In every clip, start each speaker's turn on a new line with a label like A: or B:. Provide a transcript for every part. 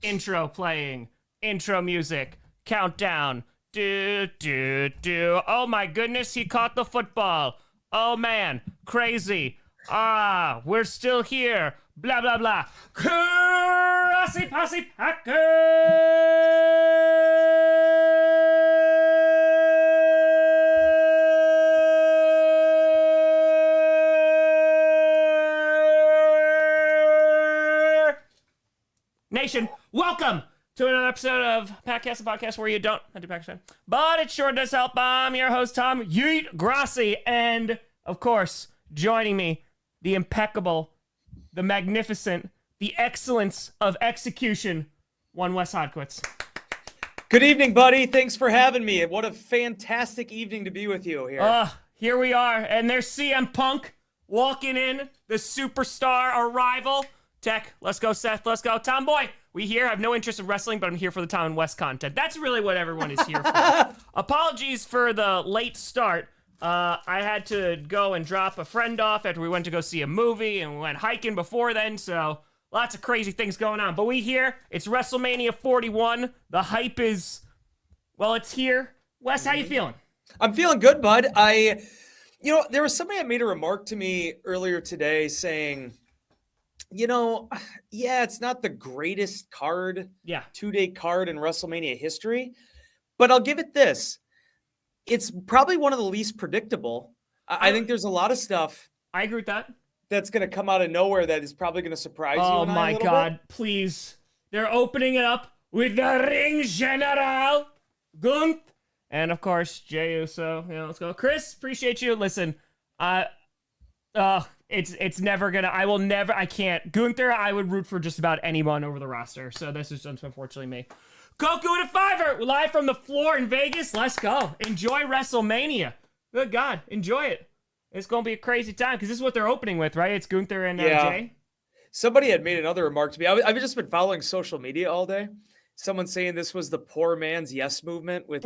A: Intro playing. Intro music. Countdown. Do, do, do. Oh my goodness, he caught the football. Oh man, crazy. We're still here. Blah, blah, blah. Grossi Posse Packers! Nation, welcome to another episode of Packcast, a podcast where you don't have to Packers fan, but it sure does help. I'm your host, Tom Yeet Grossi, and of course, joining me, the impeccable, the magnificent, the excellence of execution, one Wes Hodquist.
B: Good evening, buddy. Thanks for having me. What a fantastic evening to be with you here.
A: Here we are, and there's CM Punk walking in, the superstar arrival. Tech, let's go, Seth, let's go. Tomboy, we here. I have no interest in wrestling, but I'm here for the Tom and West content. That's really what everyone is here for. Apologies for the late start. I had to go and drop a friend off after we went to go see a movie, and we went hiking before then, so lots of crazy things going on. But we here. It's WrestleMania 41. The hype is, well, it's here. Wes, how you feeling?
B: I'm feeling good, bud. There was somebody that made a remark to me earlier today saying, it's not the greatest card, 2-day card in WrestleMania history, but I'll give it this. It's probably one of the least predictable. I think there's a lot of stuff.
A: I agree with that.
B: That's going to come out of nowhere that is probably going to surprise you.
A: Oh my God, please. They're opening it up with the Ring General, Gunther, and of course, Jay Uso. Let's go. Chris, appreciate you. Listen, it's never gonna, I can't. Gunther, I would root for just about anyone over the roster. So this is just unfortunately me. Goku to Fiverr, live from the floor in Vegas. Let's go. Enjoy WrestleMania. Good God, enjoy it. It's gonna be a crazy time because this is what they're opening with, right? It's Gunther and Jay.
B: Somebody had made another remark to me. I've just been following social media all day. Someone saying this was the poor man's yes movement with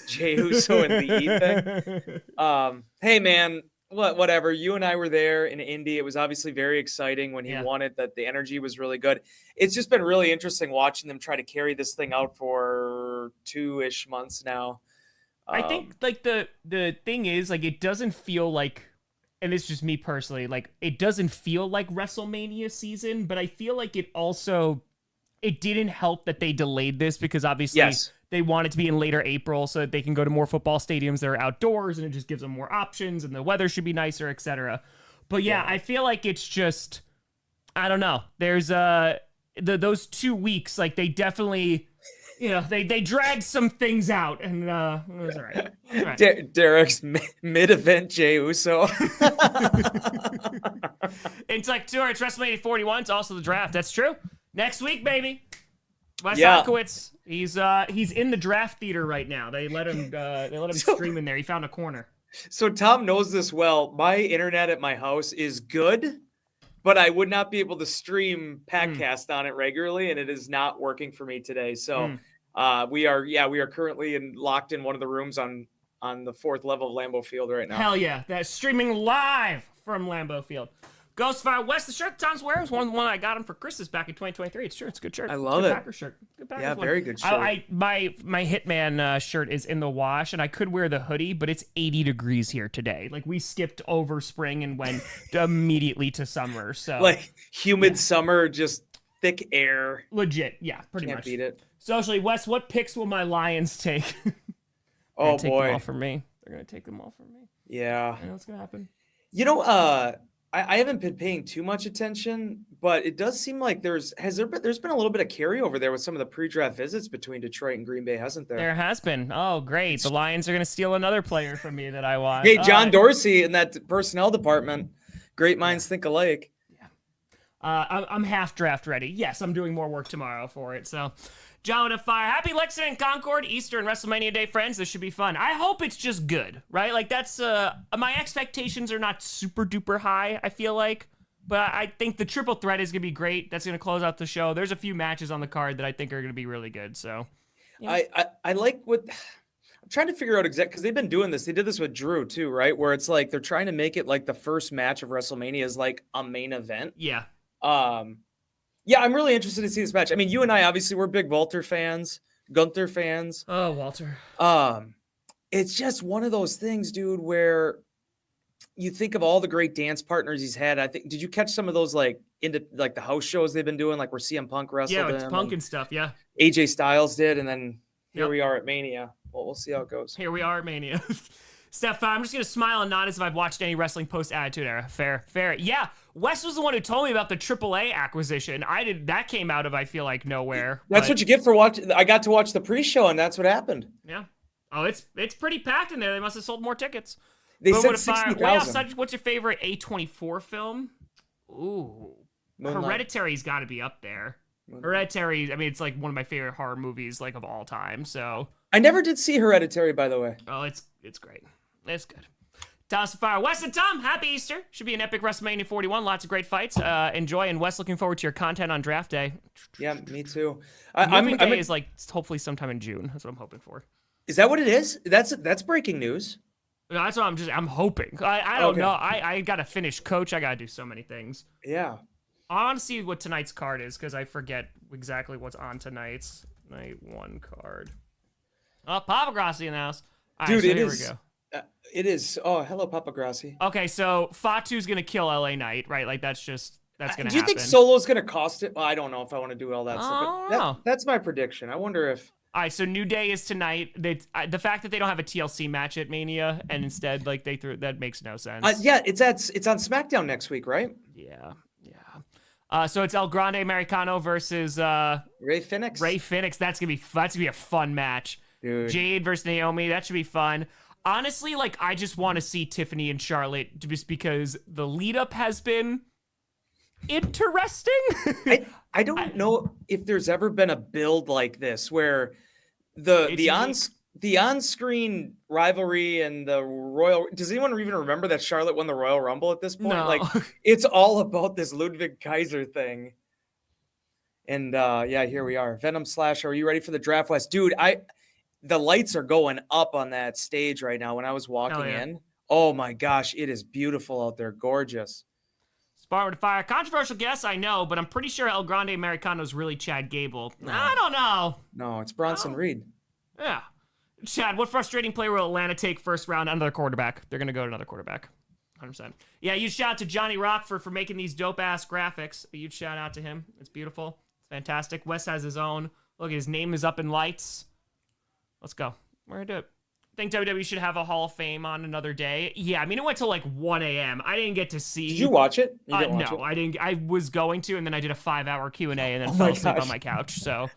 B: Jay Uso and the E thing. Hey man. Whatever. You and I were there in Indy. It was obviously very exciting when he won it, that the energy was really good. It's just been really interesting watching them try to carry this thing out for 2-ish months now.
A: I think like the thing is, like, it doesn't feel like, and it's just me personally, like, it doesn't feel like WrestleMania season, but I feel like it didn't help that they delayed this because obviously they want it to be in later April so that they can go to more football stadiums that are outdoors and it just gives them more options and the weather should be nicer, etc. But I feel like it's just, I don't know. There's those 2 weeks, like they definitely, they dragged some things out and it was all right. All right.
B: Derek's mid-event Jay Uso.
A: It's like it's WrestleMania 41. It's also the draft. That's true. Next week, baby. Wes Hodquist, he's in the draft theater right now. They let him stream in there. He found a corner.
B: So Tom knows this well. My internet at my house is good, but I would not be able to stream Packcast on it regularly, and it is not working for me today. So we are currently locked in one of the rooms on the 4th level of Lambeau Field right now.
A: Hell yeah. That's streaming live from Lambeau Field. Ghostfire West, the shirt Tom's wearing was one I got him for Christmas back in 2023. It's true. It's a good shirt.
B: I love it.
A: Packer shirt. Good Packers one.
B: Very good shirt.
A: My Hitman shirt is in the wash, and I could wear the hoodie, but it's 80 degrees here today. Like, we skipped over spring and went immediately to summer. So
B: like humid summer, just thick air.
A: Legit. Yeah, pretty much.
B: Can't beat it.
A: Socially, Wes, what picks will my Lions take?
B: Oh,
A: take
B: boy.
A: Them all from me. They're going to take them all from me.
B: Yeah.
A: I know what's going to happen.
B: I haven't been paying too much attention, but it does seem like there's been a little bit of carryover there with some of the pre-draft visits between Detroit and Green Bay, hasn't there?
A: There has been. Oh, great. The Lions are going to steal another player from me that I want.
B: Hey, John Dorsey in that personnel department. Great minds think alike.
A: Yeah. I'm half draft ready. Yes, I'm doing more work tomorrow for it. So, John of Fire. Happy Lexington and Concord, Easter and WrestleMania Day, friends. This should be fun. I hope it's just good, right? Like, that's, my expectations are not super duper high, I feel like. But I think the triple threat is going to be great. That's going to close out the show. There's a few matches on the card that I think are going to be really good. So,
B: yeah. I like what I'm trying to figure out exactly, because they've been doing this. They did this with Drew too, right? Where it's like they're trying to make it like the first match of WrestleMania is like a main event.
A: Yeah.
B: Yeah, I'm really interested to see this match. I mean, you and I obviously we're big Gunther fans.
A: Oh, Walter.
B: It's just one of those things, dude, where you think of all the great dance partners he's had. I think, did you catch some of those like into like the house shows they've been doing, like where CM Punk wrestled
A: Yeah, it's
B: him
A: Punk and stuff. Yeah.
B: AJ Styles did, and then here
A: Yep.
B: we are at Mania. Well, we'll see how it goes.
A: Here we are at Mania. Steph, I'm just going to smile and nod as if I've watched any wrestling post-Attitude Era. Fair. Yeah, Wes was the one who told me about the AAA acquisition. That came out of, I feel like, nowhere.
B: That's what you get for watching. I got to watch the pre-show, and that's what happened.
A: Yeah. Oh, it's pretty packed in there. They must have sold more tickets.
B: They said 60,000.
A: What's your favorite A24 film? Ooh.
B: Moonlight.
A: Hereditary's got to be up there. Hereditary, I mean, it's like one of my favorite horror movies, like, of all time, so.
B: I never did see Hereditary, by the way.
A: Oh, it's great. It's good. Toss of Fire. Wes and Tom, happy Easter. Should be an epic WrestleMania 41. Lots of great fights. Enjoy. And Wes, looking forward to your content on draft day.
B: Yeah, me too.
A: Moving day is like hopefully sometime in June. That's what I'm hoping for.
B: Is that what it is? That's breaking news.
A: No, that's what I'm hoping. I don't know. I got to finish Coach. I got to do so many things.
B: Yeah.
A: I want to see what tonight's card is because I forget exactly what's on tonight's night one card. Oh, Papa Grossi in the house. All right,
B: dude,
A: so here we go.
B: It is. Oh, hello, Papa Grossi.
A: Okay, so Fatu's gonna kill LA Knight, right? Like that's gonna happen.
B: Do you think Solo's gonna cost it? Well, I don't know if I want to do all that stuff.
A: But
B: that's my prediction. I wonder if.
A: All right, so New Day is tonight. The fact that they don't have a TLC match at Mania and instead like they threw that makes no sense.
B: Yeah, it's on SmackDown next week, right?
A: Yeah. So it's El Grande Americano versus
B: Rey Phoenix.
A: That's gonna be a fun match.
B: Dude.
A: Jade versus Naomi. That should be fun. Honestly, like I just want to see Tiffany and Charlotte just because the lead up has been interesting.
B: I don't know if there's ever been a build like this where the on-screen rivalry and the Royal. Does anyone even remember that Charlotte won the Royal Rumble at this point?
A: No.
B: Like it's all about this Ludwig Kaiser thing. And yeah, here we are. Venom Slasher. Are you ready for the draft, West? Dude, the lights are going up on that stage right now. When I was walking in, oh my gosh, it is beautiful out there. Gorgeous.
A: Sparring with Fire. Controversial guess, I know, but I'm pretty sure El Grande Americano is really Chad Gable. No. I don't know.
B: No, it's Bronson Reed.
A: Yeah. Chad, what frustrating play will Atlanta take first round? Another quarterback. They're going to go to another quarterback. 100%. Yeah, huge shout out to Johnny Rockford for making these dope-ass graphics. A huge shout out to him. It's beautiful. It's fantastic. Wes has his own. Look, his name is up in lights. Let's go. We're going to do it. I think WWE should have a Hall of Fame on another day. Yeah, I mean, it went till like 1 a.m. I didn't get to see.
B: Did you watch it?
A: No, I didn't. I was going to, and then I did a 5-hour Q&A and then fell asleep on my couch. So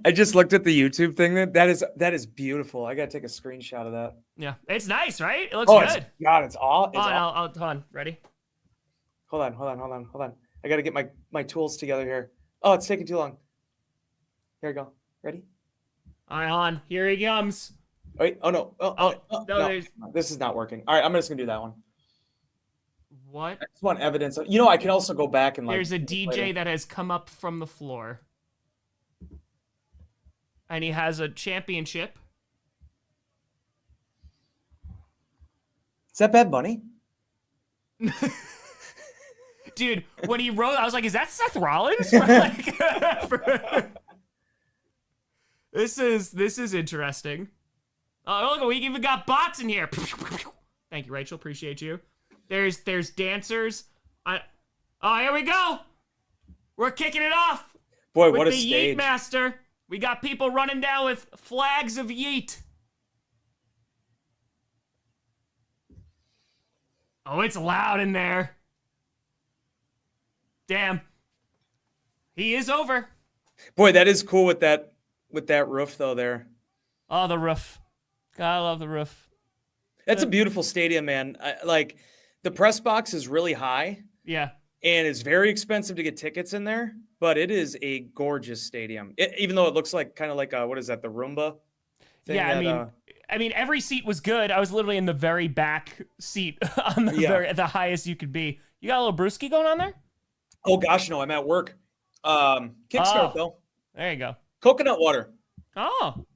B: I just looked at the YouTube thing. That is beautiful. I got to take a screenshot of that.
A: Yeah, it's nice, right? It looks good.
B: It's all.
A: Hold on. Ready?
B: Hold on. I got to get my tools together here. Oh, it's taking too long. Here we go. Ready?
A: All right, on. Here he comes.
B: Wait. Oh no.
A: No.
B: This is not working. All right, I'm just gonna do that one.
A: What?
B: I just want evidence. I can also go back and
A: There's a DJ that has come up from the floor, and he has a championship.
B: Is that Bad Bunny?
A: Dude, when he wrote, I was like, "Is that Seth Rollins?" This is interesting. Oh, look, we even got bots in here. Thank you, Rachel. Appreciate you. There's dancers. Here we go. We're kicking it off.
B: Boy,
A: with
B: what a
A: the
B: stage.
A: Yeet Master. We got people running down with flags of Yeet. Oh, it's loud in there. Damn. He is over.
B: Boy, that is cool with that roof though there.
A: Oh, the roof. God, I love the roof.
B: That's a beautiful stadium, man. Like the press box is really high.
A: Yeah.
B: And it's very expensive to get tickets in there, but it is a gorgeous stadium. Even though it looks like kind of like what is that, the Roomba thing?
A: Yeah, I mean, every seat was good. I was literally in the very back seat on the highest you could be. You got a little brewski going on there?
B: Oh gosh, no, I'm at work. Kickstart though.
A: There you go.
B: Coconut water.
A: Oh.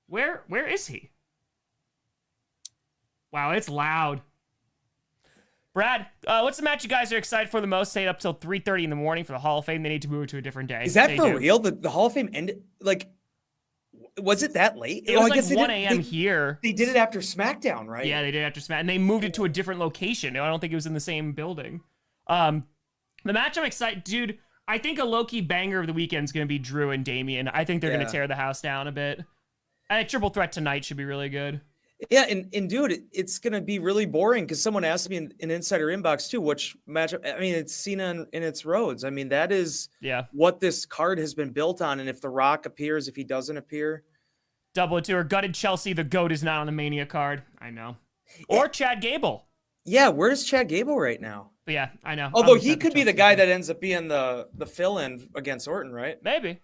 A: Where is he? Wow, it's loud. Brad, what's the match you guys are excited for the most? Stayed up till 3:30 in the morning for the Hall of Fame. They need to move it to a different day.
B: Is that for real? The Hall of Fame ended, like, was it that late?
A: It was like 1 a.m. here.
B: They did it after SmackDown, right?
A: Yeah, they did it after SmackDown. And they moved it to a different location. I don't think it was in the same building. The match I'm excited, dude, I think a low-key banger of the weekend is going to be Drew and Damian. I think they're going to tear the house down a bit. And a triple threat tonight should be really good.
B: Yeah, and dude, it's going to be really boring because someone asked me in Insider Inbox too, which matchup. I mean, it's Cena and it's Rhodes. I mean, that is what this card has been built on. And if The Rock appears, if he doesn't appear.
A: Double it to her. Gutted Chelsea, the GOAT, is not on the Mania card. I know. Or Chad Gable.
B: Yeah, where's Chad Gable right now?
A: But yeah, I know.
B: Although he could be the guy that ends up being the fill-in against Orton, right?
A: Maybe.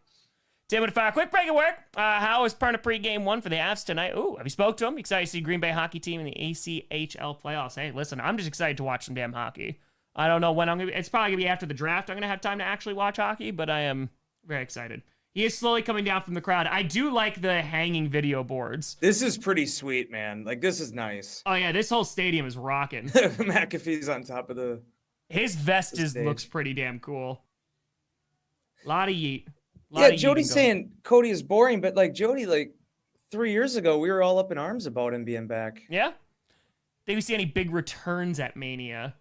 A: Tim with a fire. Quick break at work. How is Perna pre-game 1 for the Avs tonight? Ooh, have you spoke to him? Excited to see Green Bay hockey team in the ACHL playoffs. Hey, listen, I'm just excited to watch some damn hockey. I don't know when I'm going to be. It's probably going to be after the draft. I'm going to have time to actually watch hockey, but I am very excited. He is slowly coming down from the crowd. I do like the hanging video boards.
B: This is pretty sweet, man. Like, this is nice.
A: Oh, yeah, this whole stadium is rocking.
B: McAfee's on top of the...
A: His vest looks pretty damn cool. A lot of yeet.
B: Yeah, Jody's saying Cody is boring, but, like, Jody, like, 3 years ago, we were all up in arms about him being back.
A: Yeah? Did we see any big returns at Mania?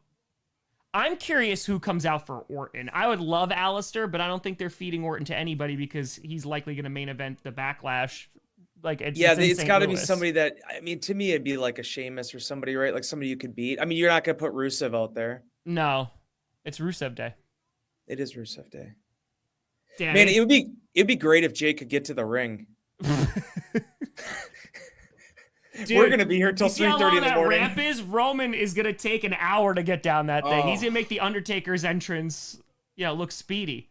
A: I'm curious who comes out for Orton. I would love Alistair, but I don't think they're feeding Orton to anybody because he's likely going to main event the Backlash. Like, it's
B: got to be somebody that, I mean, to me, it'd be like a Sheamus or somebody, right? Like somebody you could beat. I mean, you're not going to put Rusev out there.
A: No, it's Rusev Day.
B: It is Rusev Day.
A: Damn
B: Man, it'd be great if Jay could get to the ring. Dude, we're gonna be here till 3:30 in the morning.
A: Ramp is Roman is gonna take an hour to get down that thing. He's gonna make the Undertaker's entrance, look speedy.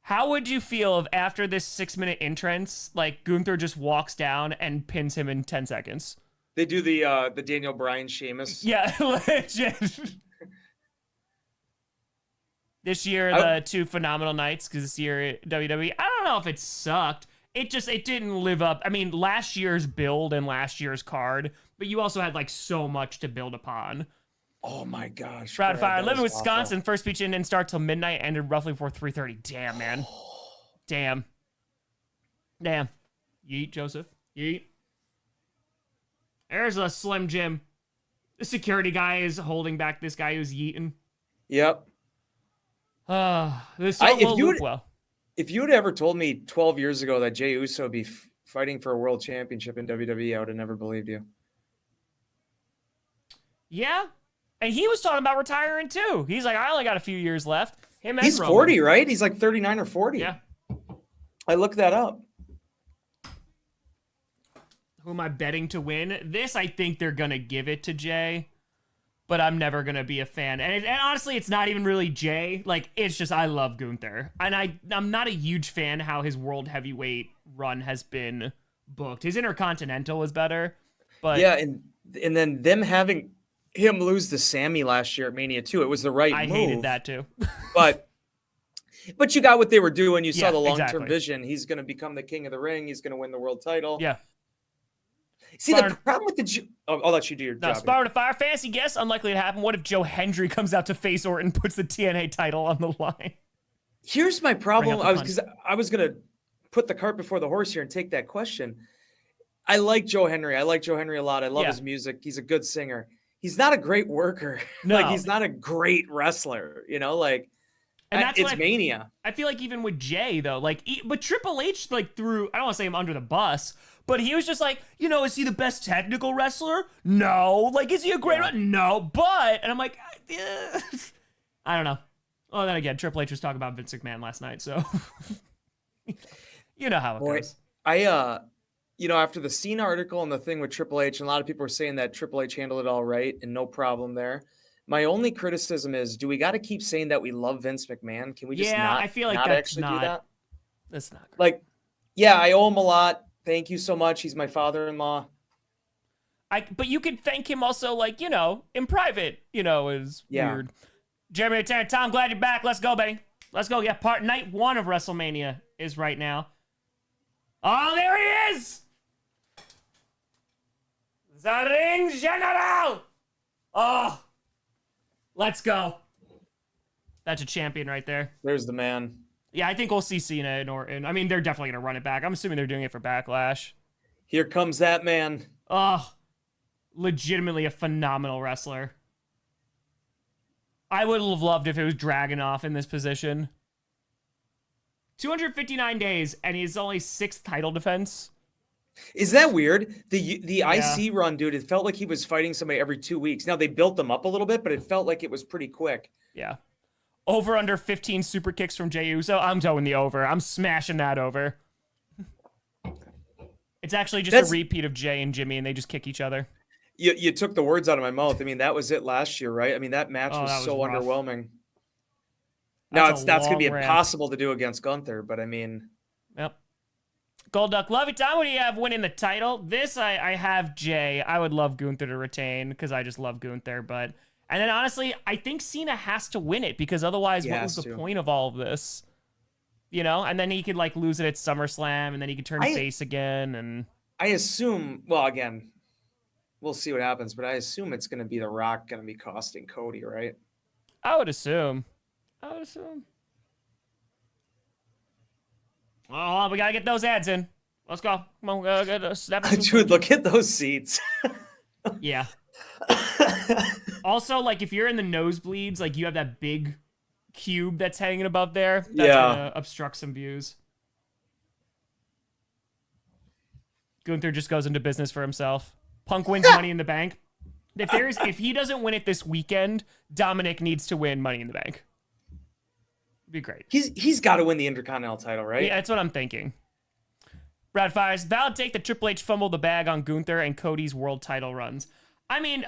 A: How would you feel if after this 6-minute entrance, like Gunther just walks down and pins him in 10 seconds?
B: They do the Daniel Bryan Sheamus.
A: Yeah, legit. This year, the two phenomenal nights, because this year WWE, I don't know if it sucked. It didn't live up. I mean, last year's build and last year's card, but you also had like so much to build upon.
B: Oh my gosh.
A: Proud Fire. Live in Wisconsin. First speech didn't start till midnight, ended roughly before 3:30. Damn, man. Damn. Yeet, Joseph. Yeet. There's a Slim Jim. The security guy is holding back this guy who's yeeting.
B: Yep.
A: This will look well.
B: If you had ever told me 12 years ago that Jay Uso would be fighting for a world championship in WWE, I would have never believed you.
A: Yeah. And he was talking about retiring too. He's like, I only got a few years left.
B: He's 40, right? He's like 39 or 40.
A: Yeah.
B: I looked that up.
A: Who am I betting to win? This, I think they're going to give it to Jay. But I'm never going to be a fan. And honestly, it's not even really Jay. Like, it's just I love Gunther. And I'm not a huge fan how his world heavyweight run has been booked. His Intercontinental was better. But
B: yeah, and then them having him lose to Sammy last year at Mania 2, it was the right move.
A: I hated that too.
B: but you got what they were doing. You saw the long-term vision. He's going to become the king of the ring. He's going to win the world title.
A: Yeah.
B: See, the problem with I'll let you do your job.
A: Sparring to Fire. Fantasy guess, unlikely to happen. What if Joe Hendry comes out to face Orton, puts the TNA title on the line?
B: Here's my problem. I was going to put the cart before the horse here and take that question. I like Joe Hendry. I like Joe Hendry a lot. I love his music. He's a good singer. He's not a great worker.
A: No.
B: Like, he's not a great wrestler, like, and it's Mania.
A: I feel like even with Jay though, but Triple H threw, I don't want to say him under the bus, but he was just like, is he the best technical wrestler? No. Like, is he a great No, but, and I'm like, I don't know. Oh, then again, Triple H was talking about Vince McMahon last night, so you know how it goes.
B: After the Cena article and the thing with Triple H, and a lot of people were saying that Triple H handled it all right and no problem there. My only criticism is, do we got to keep saying that we love Vince McMahon? Can we just
A: I feel like that's
B: do that?
A: That's not great.
B: Like, yeah, I owe him a lot. Thank you so much. He's my father-in-law.
A: But you could thank him also, in private, is weird. Jeremy and Tom, glad you're back. Let's go, baby. Let's go. Yeah, night 1 of WrestleMania is right now. Oh, there he is! The Ring General! Oh, let's go. That's a champion right there.
B: There's the man.
A: Yeah, I think we'll see Cena and Orton. I mean, they're definitely going to run it back. I'm assuming they're doing it for Backlash.
B: Here comes that man.
A: Oh, legitimately a phenomenal wrestler. I would have loved if it was Dragunov in this position. 259 days, and he's only 6th title defense.
B: Is that weird? The IC run, dude, it felt like he was fighting somebody every 2 weeks. Now, they built them up a little bit, but it felt like it was pretty quick.
A: Yeah. Over under 15 super kicks from Jay Uso. I'm going the over. I'm smashing that over. It's actually just a repeat of Jay and Jimmy, and they just kick each other.
B: You took the words out of my mouth. I mean, that was it last year, right? I mean, that match was so underwhelming. Now, that's going to be impossible to do against Gunther, but I mean...
A: Yep. Gold Duck, love it. Time, what do you have winning the title? This, I have Jay. I would love Gunther to retain because I just love Gunther, but... And then, honestly, I think Cena has to win it because otherwise, what was the point of all of this? You know? And then he could, like, lose it at SummerSlam, and then he could turn face again, and...
B: I assume... Well, again... We'll see what happens, but I assume it's going to be The Rock going to be costing Cody, right?
A: I would assume. Oh, we got to get those ads in. Let's go. Come on, step in.
B: Dude, look at those seats.
A: Yeah. Also, like, if you're in the nosebleeds, like, you have that big cube that's hanging above there. That's going to obstruct some views. Gunther just goes into business for himself. Punk wins Money in the Bank. If he doesn't win it this weekend, Dominic needs to win Money in the Bank. It'd be great.
B: He's got to win the Intercontinental title, right?
A: Yeah, that's what I'm thinking. Brad Fires, valid take that Triple H fumbled the bag on Gunther and Cody's world title runs. I mean,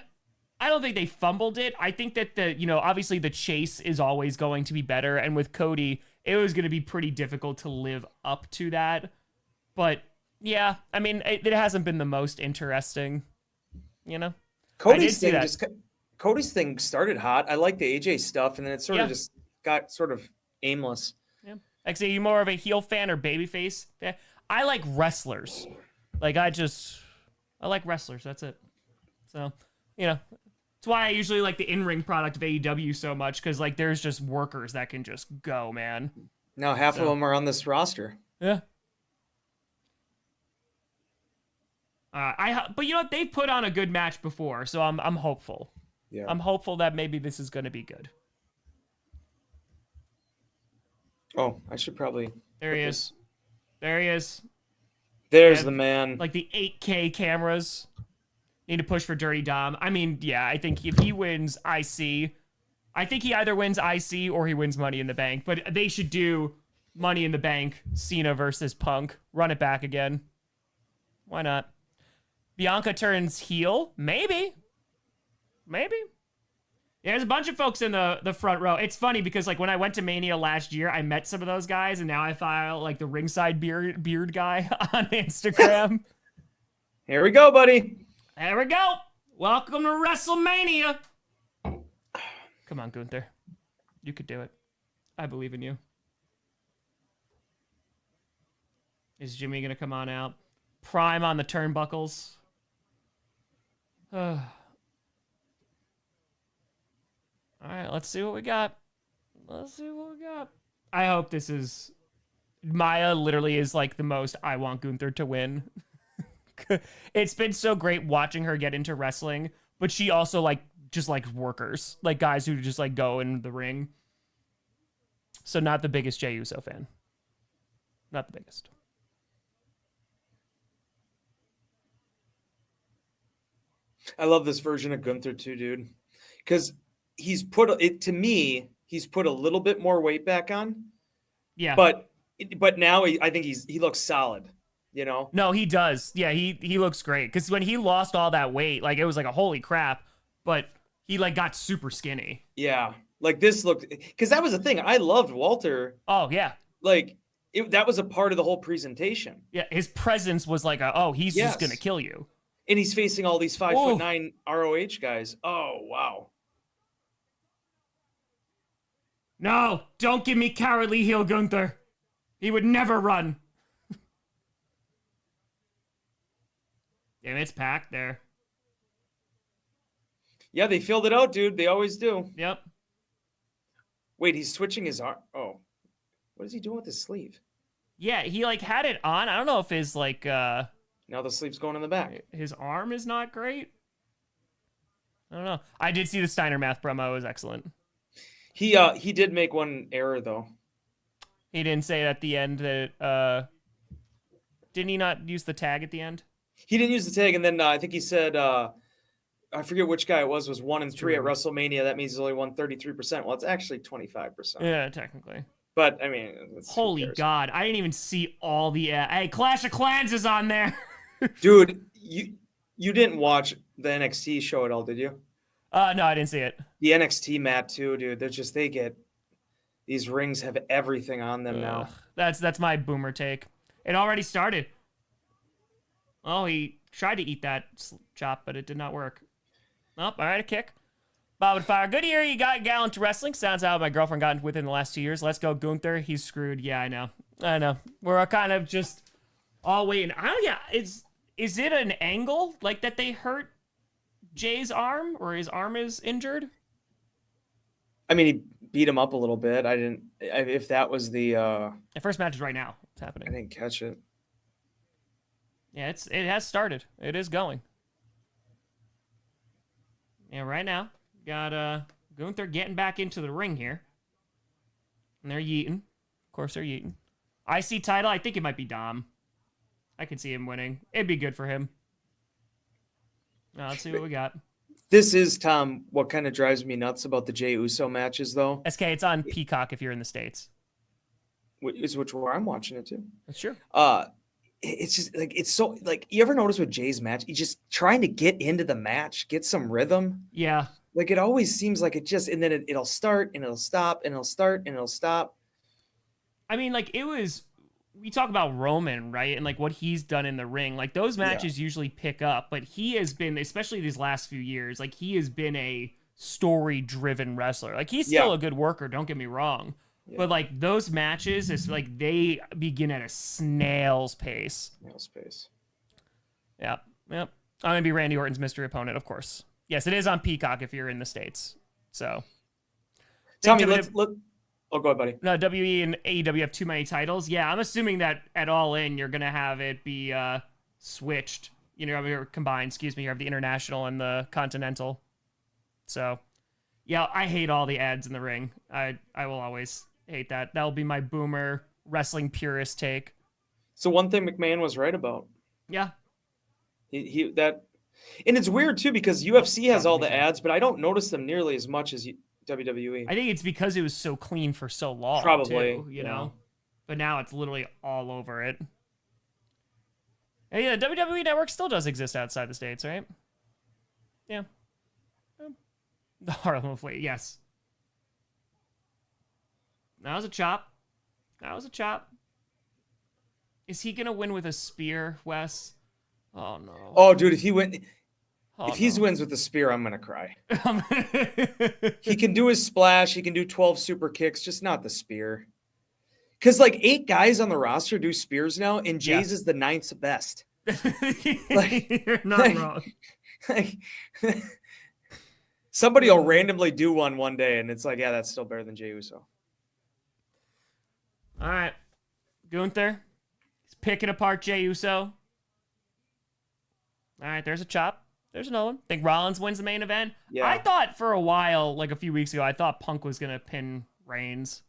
A: I don't think they fumbled it. I think that obviously the chase is always going to be better, and with Cody, it was going to be pretty difficult to live up to that. But yeah, I mean, it hasn't been the most interesting, you know?
B: Cody's thing started hot. I like the AJ stuff, and then it sort of just got sort of aimless.
A: Yeah. Like, are you more of a heel fan or babyface fan? I like wrestlers. Like, I like wrestlers. That's it. So, that's why I usually like the in-ring product of AEW so much, because, like, there's just workers that can just go, man.
B: Now half of them are on this roster.
A: Yeah. But you know what? They've put on a good match before, so I'm hopeful. Yeah. I'm hopeful that maybe this is going to be good.
B: Oh, I should probably...
A: There he is. There he is.
B: There's the man.
A: Like the 8K cameras. Need to push for Dirty Dom. I mean, yeah, I think if he wins IC, I think he either wins IC or he wins Money in the Bank. But they should do Money in the Bank, Cena versus Punk. Run it back again. Why not? Bianca turns heel? Maybe. Yeah, there's a bunch of folks in the front row. It's funny because, like, when I went to Mania last year, I met some of those guys, and now I follow, like, the ringside beard guy on Instagram.
B: Here we go, buddy.
A: There we go. Welcome to WrestleMania. Come on, Gunther. You could do it. I believe in you. Is Jimmy going to come on out? Prime on the turnbuckles. All right, let's see what we got. I hope this is... Maya literally is like the most I want Gunther to win. It's been so great watching her get into wrestling, but she also just likes workers, like guys who just like go in the ring. So not the biggest Jay Uso fan. Not the biggest.
B: I love this version of Gunther too, dude. Because he's put a little bit more weight back on.
A: Yeah.
B: But now I think he looks solid, you know?
A: No, he does. Yeah, he looks great. Because when he lost all that weight, like, it was like a holy crap, but he like got super skinny.
B: Yeah. Like this looked, because that was the thing. I loved Walter.
A: Oh, yeah.
B: Like that was a part of the whole presentation.
A: Yeah, his presence was like, he's just going to kill you.
B: And he's facing all these 5'9" ROH guys. Oh, wow.
A: No, don't give me cowardly heel Gunther. He would never run. Damn, it's packed there.
B: Yeah, they filled it out, dude. They always do.
A: Yep.
B: Wait, he's switching his arm. Oh, what is he doing with his sleeve?
A: Yeah, he like had it on. I don't know if his like
B: Now the sleeve's going in the back.
A: his arm is not great. I don't know. I did see the Steiner math promo. It was excellent.
B: He did make one error though.
A: He didn't say at the end that didn't he not use the tag at the end?
B: He didn't use the tag, and then I think he said I forget which guy it was 1 and 3 at WrestleMania. That means he's only won 33%. Well, it's actually 25%.
A: Yeah, technically.
B: But I mean,
A: holy God, I didn't even see all the hey, Clash of Clans is on there.
B: Dude, you didn't watch the NXT show at all, did you?
A: No, I didn't see it.
B: The NXT mat too, dude. They get these rings have everything on them now.
A: That's my boomer take. It already started. Oh, he tried to eat that chop, but it did not work. Oh, all right, a kick. Bob and fire. Good year you got Gallant to wrestling. Sounds how my girlfriend got within the last 2 years. Let's go, Gunther. He's screwed. Yeah, I know. We're kind of just all waiting. Is it an angle like that they hurt Jay's arm or his arm is injured?
B: I mean, he beat him up a little bit. If that was the
A: first match is right now. It's happening.
B: I didn't catch it.
A: Yeah, it has started. It is going. Yeah, right now. Got Gunther getting back into the ring here. And they're yeeting. Of course they're yeeting. IC title, I think it might be Dom. I could see him winning. It'd be good for him. Let's see what we got.
B: This is, Tom, what kind of drives me nuts about the Jay Uso matches, though.
A: SK, it's on Peacock if you're in the States.
B: Which where I'm watching it, too.
A: That's true.
B: It's just, like, it's so, like, you ever notice with Jay's match, he's just trying to get into the match, get some rhythm.
A: Yeah.
B: Like, it always seems like it just, and then it'll start, and it'll stop, and it'll start, and it'll stop.
A: I mean, like, we talk about Roman, right? And, like, what he's done in the ring. Like, those matches usually pick up, but he has been, especially these last few years, like, he has been a story-driven wrestler. Like, he's still a good worker, don't get me wrong. Yeah. But, like, those matches, it's like they begin at a snail's pace. Yep. I'm going to be Randy Orton's mystery opponent, of course. Yes, it is on Peacock if you're in the States. So.
B: Tell me, let's look. Oh, go ahead, buddy.
A: No, WE and AEW have too many titles. Yeah, I'm assuming that at All In, you're going to have it be switched. You know, combined, excuse me. You have the International and the Continental. So, yeah, I hate all the ads in the ring. I will always hate that. That'll be my boomer wrestling purist take.
B: So one thing McMahon was right about.
A: Yeah.
B: And it's weird, too, because UFC has all the ads, but I don't notice them nearly as much as WWE.
A: I think it's because it was so clean for so long.
B: Probably.
A: Too, you know? But now it's literally all over it. And yeah, the WWE Network still does exist outside the States, right? Yeah. The Harlem Fleet, yes. That was a chop. Is he going to win with a spear, Wes? Oh, no.
B: Oh, dude, if he wins with the spear, I'm going to cry. He can do his splash. He can do 12 super kicks, just not the spear. Because, like, 8 guys on the roster do spears now, and Jay's is the 9th best.
A: You're not wrong.
B: Somebody will randomly do one day, and it's like, yeah, that's still better than Jay Uso.
A: All right. Gunther. He's picking apart Jay Uso. All right, there's a chop. There's another one. Think Rollins wins the main event? Yeah. I thought for a while, like a few weeks ago, I thought Punk was going to pin Reigns.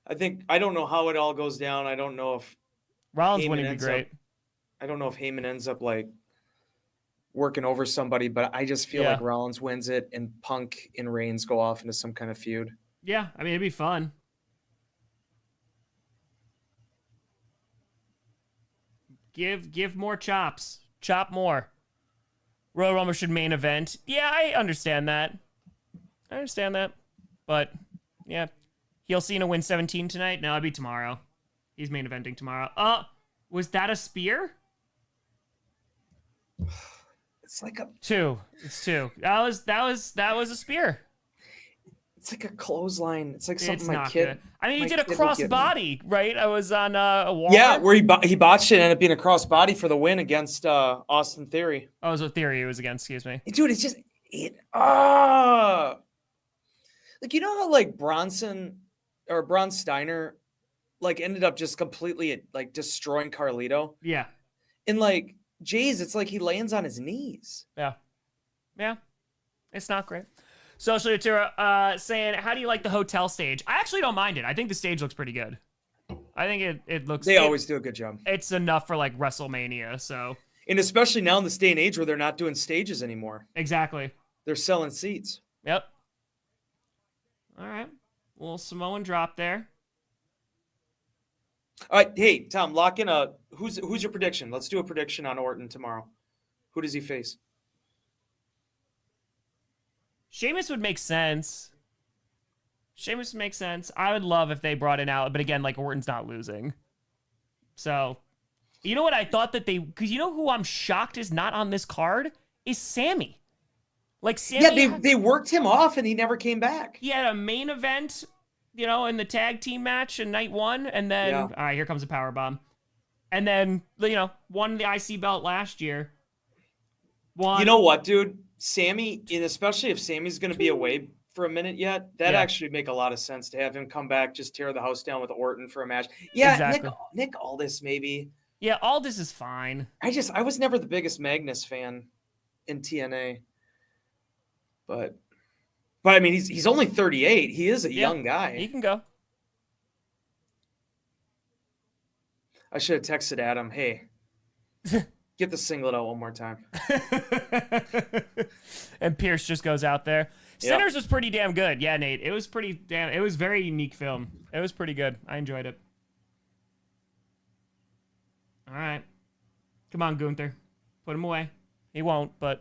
B: I don't know how it all goes down. I don't know if
A: Rollins winning would be great.
B: I don't know if Heyman ends up like working over somebody, but I just feel like Rollins wins it and Punk and Reigns go off into some kind of feud.
A: Yeah, I mean, it'd be fun. Give more chops. Chop more. Royal Rumble should main event. Yeah, I understand that. But, yeah. Heel Cena win 17 tonight? No, it'll be tomorrow. He's main eventing tomorrow. Was that a spear?
B: It's like a
A: 2. It's 2. That was a spear.
B: It's like a clothesline. It's like something
A: It's
B: my
A: not
B: kid.
A: good. I mean, he
B: my
A: did a
B: kid would
A: cross
B: give me.
A: body, right? I was on a wall.
B: Yeah, where he botched it and ended up being a cross body for the win against Austin Theory.
A: Oh, it was a Theory it was against, excuse me.
B: Dude, it's just like, you know how like Braun Steiner like ended up just completely like destroying Carlito?
A: Yeah.
B: And like Jay's, it's like he lands on his knees.
A: Yeah. Yeah. It's not great. Social Utura saying, how do you like the hotel stage? I actually don't mind it. I think the stage looks pretty good. I think it looks...
B: They always do a good job.
A: It's enough for like WrestleMania, so...
B: And especially now in this day and age where they're not doing stages anymore.
A: Exactly.
B: They're selling seats.
A: Yep. All right. Little Samoan drop there.
B: All right, hey, Tom, lock in who's your prediction? Let's do a prediction on Orton tomorrow. Who does he face?
A: Sheamus would make sense. Sheamus would make sense. I would love if they brought it out, but again, like Orton's not losing. So, you know what I thought that because you know who I'm shocked is not on this card is Sammy. Like Sammy.
B: Yeah, they worked him off and he never came back.
A: He had a main event, you know, in the tag team match in night 1, and then all right, here comes a power bomb, and then you know won the IC belt last year.
B: You know what, dude? Sammy, and especially if Sammy's going to be away for a minute yet, that actually make a lot of sense to have him come back, just tear the house down with Orton for a match. Yeah, exactly. Nick Aldis maybe.
A: Yeah, Aldis is fine.
B: I was never the biggest Magnus fan in TNA, but I mean he's only 38. He is a young guy.
A: He can go.
B: I should have texted Adam, hey. Get the singlet out one more time.
A: And Pierce just goes out there. Sinners was pretty damn good. Yeah, Nate. It was it was very unique film. It was pretty good. I enjoyed it. All right. Come on, Gunther. Put him away. He won't, but...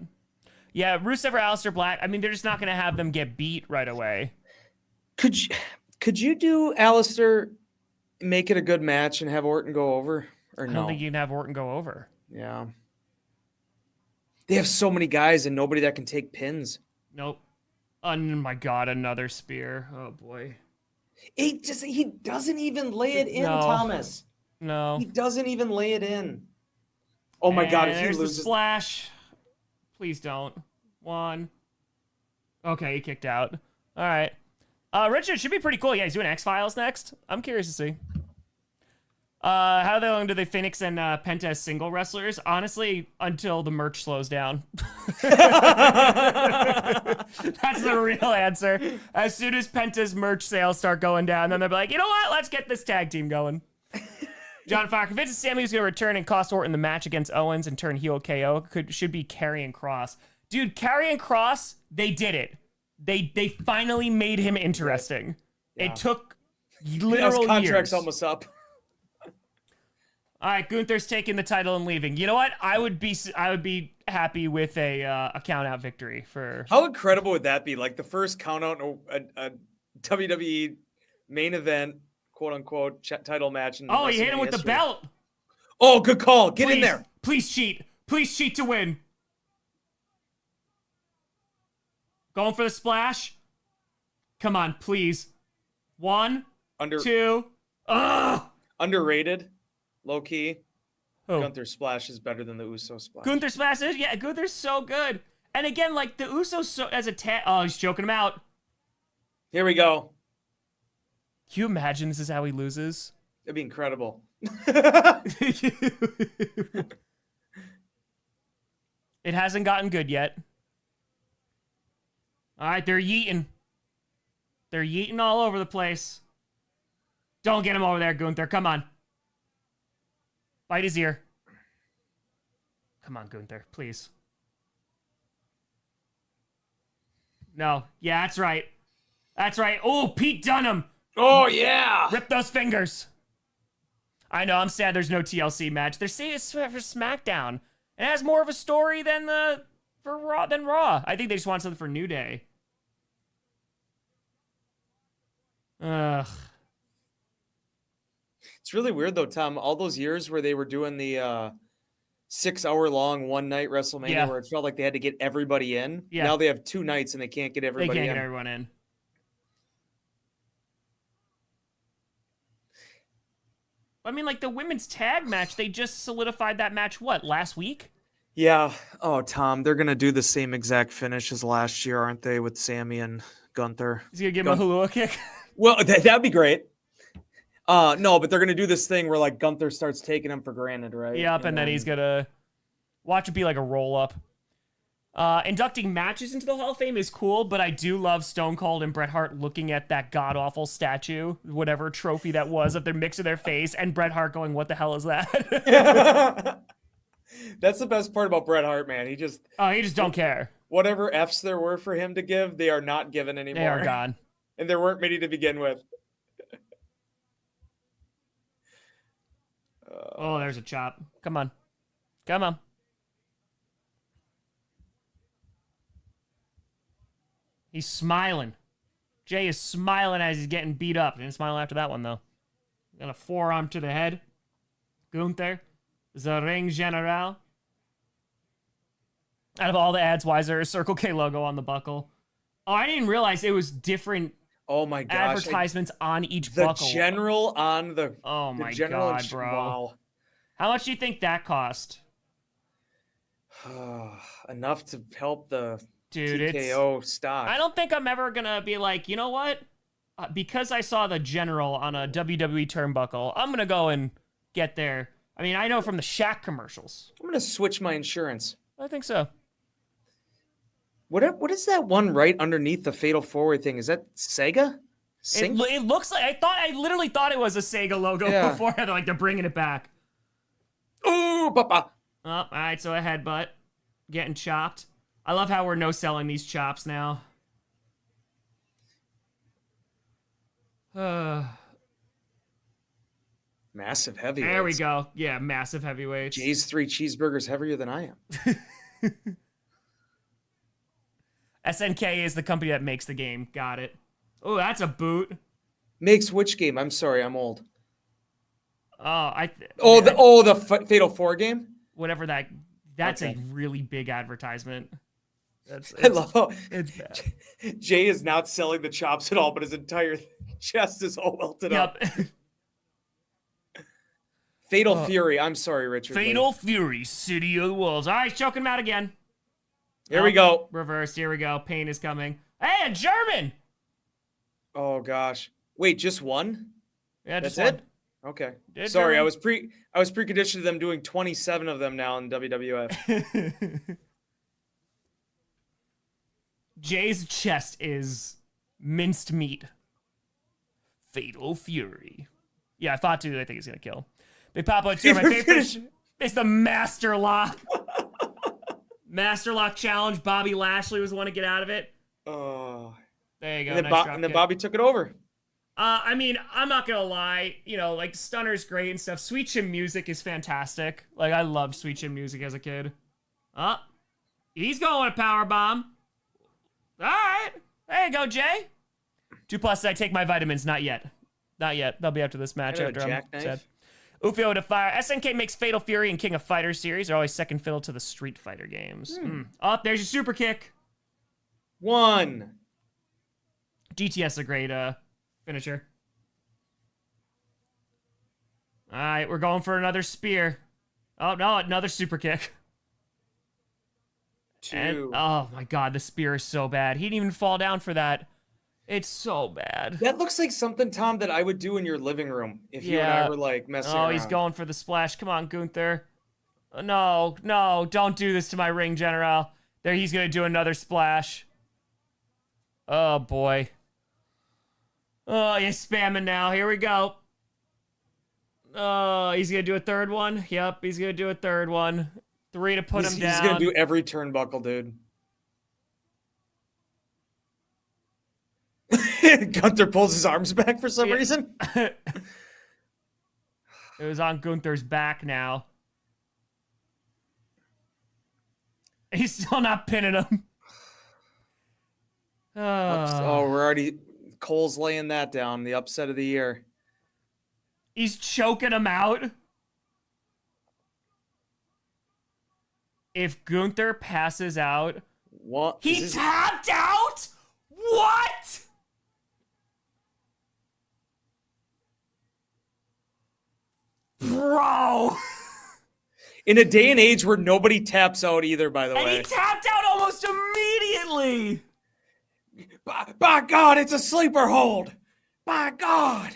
A: Yeah, Rusev or Aleister Black, I mean, they're just not going to have them get beat right away.
B: Could you do Aleister, make it a good match, and have Orton go over? Or no?
A: I don't think you can have Orton go over.
B: Yeah. They have so many guys and nobody that can take pins.
A: Nope. Oh my God, another spear. Oh boy.
B: He doesn't even lay it in, Thomas.
A: No.
B: He doesn't even lay it in. Oh my God, if he loses.
A: The splash. Please don't. 1. Okay, he kicked out. All right. Richard should be pretty cool. Yeah, he's doing X-Files next. I'm curious to see. How long do they Phoenix and Penta as single wrestlers? Honestly, until the merch slows down. That's the real answer. As soon as Penta's merch sales start going down, then they'll be like, you know what? Let's get this tag team going. John Fox convinces Sammy was going to return and cost Orton the match against Owens and turn heel KO. Should be Karrion Kross. Dude, Karrion Kross, they did it. They finally made him interesting. Yeah. It took literal
B: his contract's
A: years.
B: Almost up.
A: All right, Gunther's taking the title and leaving. You know what? I would be happy with a count out victory for.
B: How incredible would that be? Like the first count out in a WWE main event, quote unquote, title match.
A: Oh, he hit him with the belt.
B: Oh, good call. Get in there.
A: Please cheat. Please cheat to win. Going for the splash. Come on, please. 1, 2. Ugh.
B: Underrated. Low key.
A: Oh.
B: Gunther's splash is better than the Uso splash.
A: Gunther's splash is, yeah, Gunther's so good. And again, like the Usos as a oh, he's choking him out.
B: Here we go.
A: Can you imagine this is how he loses?
B: It'd be incredible.
A: It hasn't gotten good yet. All right, they're yeeting. They're yeeting all over the place. Don't get him over there, Gunther. Come on. Bite his ear. Come on, Gunther, please. No. Yeah, that's right. That's right. Oh, Pete Dunham.
B: Oh, yeah.
A: Rip those fingers. I know, I'm sad there's no TLC match. They're saying it's for SmackDown. It has more of a story than Raw. I think they just want something for New Day. Ugh.
B: It's really weird though, Tom. All those years where they were doing the 6-hour-long one-night WrestleMania where it felt like they had to get everybody in. Yeah. Now they have 2 nights and they can't get everybody in.
A: They can't get everyone in. I mean, like the women's tag match, they just solidified that match, what, last week?
B: Yeah. Oh, Tom, they're going to do the same exact finish as last year, aren't they, with Sammy and Gunther?
A: Is he going to give him a hula kick?
B: Well, that'd be great. No, but they're going to do this thing where, like, Gunther starts taking him for granted, right?
A: Yep, and then he's going to watch it be like a roll-up. Inducting matches into the Hall of Fame is cool, but I do love Stone Cold and Bret Hart looking at that god-awful statue, whatever trophy that was, of their mix of their face, and Bret Hart going, what the hell is that?
B: That's the best part about Bret Hart, man. He just
A: don't care.
B: Whatever F's there were for him to give, they are not given anymore.
A: They are gone.
B: And there weren't many to begin with.
A: Oh, there's a chop. Come on. Come on. He's smiling. Jay is smiling as he's getting beat up. Didn't smile after that one, though. Got a forearm to the head. Gunther. The Ring General. Out of all the ads, why is there a Circle K logo on the buckle? Oh, I didn't realize it was different advertisements on each buckle.
B: The general on the...
A: Oh, my God, bro.
B: Wow.
A: How much do you think that cost?
B: Enough to help the
A: Dude,
B: TKO stock.
A: I don't think I'm ever going to be like, you know what? Because I saw the general on a WWE turnbuckle, I'm going to go and get there. I mean, I know from the Shaq commercials.
B: I'm going to switch my insurance.
A: I think so.
B: What is that one right underneath the Fatal 4-Way thing? Is that Sega?
A: It looks like... I literally thought it was a Sega logo before. They're bringing it back.
B: Ooh, papa.
A: Oh, all right, so a headbutt. Getting chopped. I love how we're no-selling these chops now.
B: Massive heavyweights.
A: There we go. Yeah, massive heavyweights.
B: Jay's 3 cheeseburgers heavier than I am.
A: SNK is the company that makes the game. Got it. Oh, that's a boot.
B: Makes which game? I'm sorry, I'm old.
A: The
B: Fatal 4 game?
A: Whatever that... That's a really big advertisement.
B: I love how
A: it's bad.
B: Jay is not selling the chops at all, but his entire chest is all welted up. Fatal Fury. I'm sorry, Richard.
A: Fatal Fury, City of the Wolves. All right, choking him out again.
B: Here we go.
A: Reversed. Here we go. Pain is coming. Hey, a German.
B: Oh gosh. Wait, just one?
A: Yeah,
B: that's
A: just
B: it.
A: One.
B: Okay.
A: Sorry,
B: German. I was preconditioned to them doing 27 of them now in WWF.
A: Jay's chest is minced meat. Fatal Fury. Yeah, Fatu, I think he's gonna kill. Big Papa, too. My favorite is the Master Lock. Master Lock challenge. Bobby Lashley was the one to get out of it.
B: Oh.
A: There you go.
B: And then Bobby took it over.
A: I mean, I'm not gonna lie. You know, like Stunner's great and stuff. Sweet Chin Music is fantastic. Like I loved Sweet Chin Music as a kid. He's going a power bomb. All right, there you go, Jay. 2+. I take my vitamins. Not yet. Not yet. They'll be after this match. After I'm sad. Ufio to fire. SNK makes Fatal Fury and King of Fighters series. They're always second fiddle to the Street Fighter games. Oh, there's your super kick.
B: 1.
A: GTS is a great finisher. All right, we're going for another spear. Oh, no, another super kick.
B: 2.
A: And, oh, my God, the spear is so bad. He didn't even fall down for that. It's so bad.
B: That looks like something, Tom, that I would do in your living room if you and I were, like, messing around.
A: Oh, he's going for the splash. Come on, Gunther. No, don't do this to my Ring General. There, he's going to do another splash. Oh, boy. Oh, he's spamming now. Here we go. Oh, he's going to do a third one. Yep, he's going to do a third one. 3 to put him down.
B: He's going to do every turnbuckle, dude. Gunther pulls his arms back for some reason.
A: It was on Gunther's back now. He's still not pinning him.
B: Oh, we're already... Cole's laying that down. The upset of the year.
A: He's choking him out. If Gunther passes out...
B: What?
A: He tapped out? What? Bro.
B: In a day and age where nobody taps out either, by the
A: And
B: way.
A: he tapped out almost immediately.
B: By God, it's a sleeper hold. By God.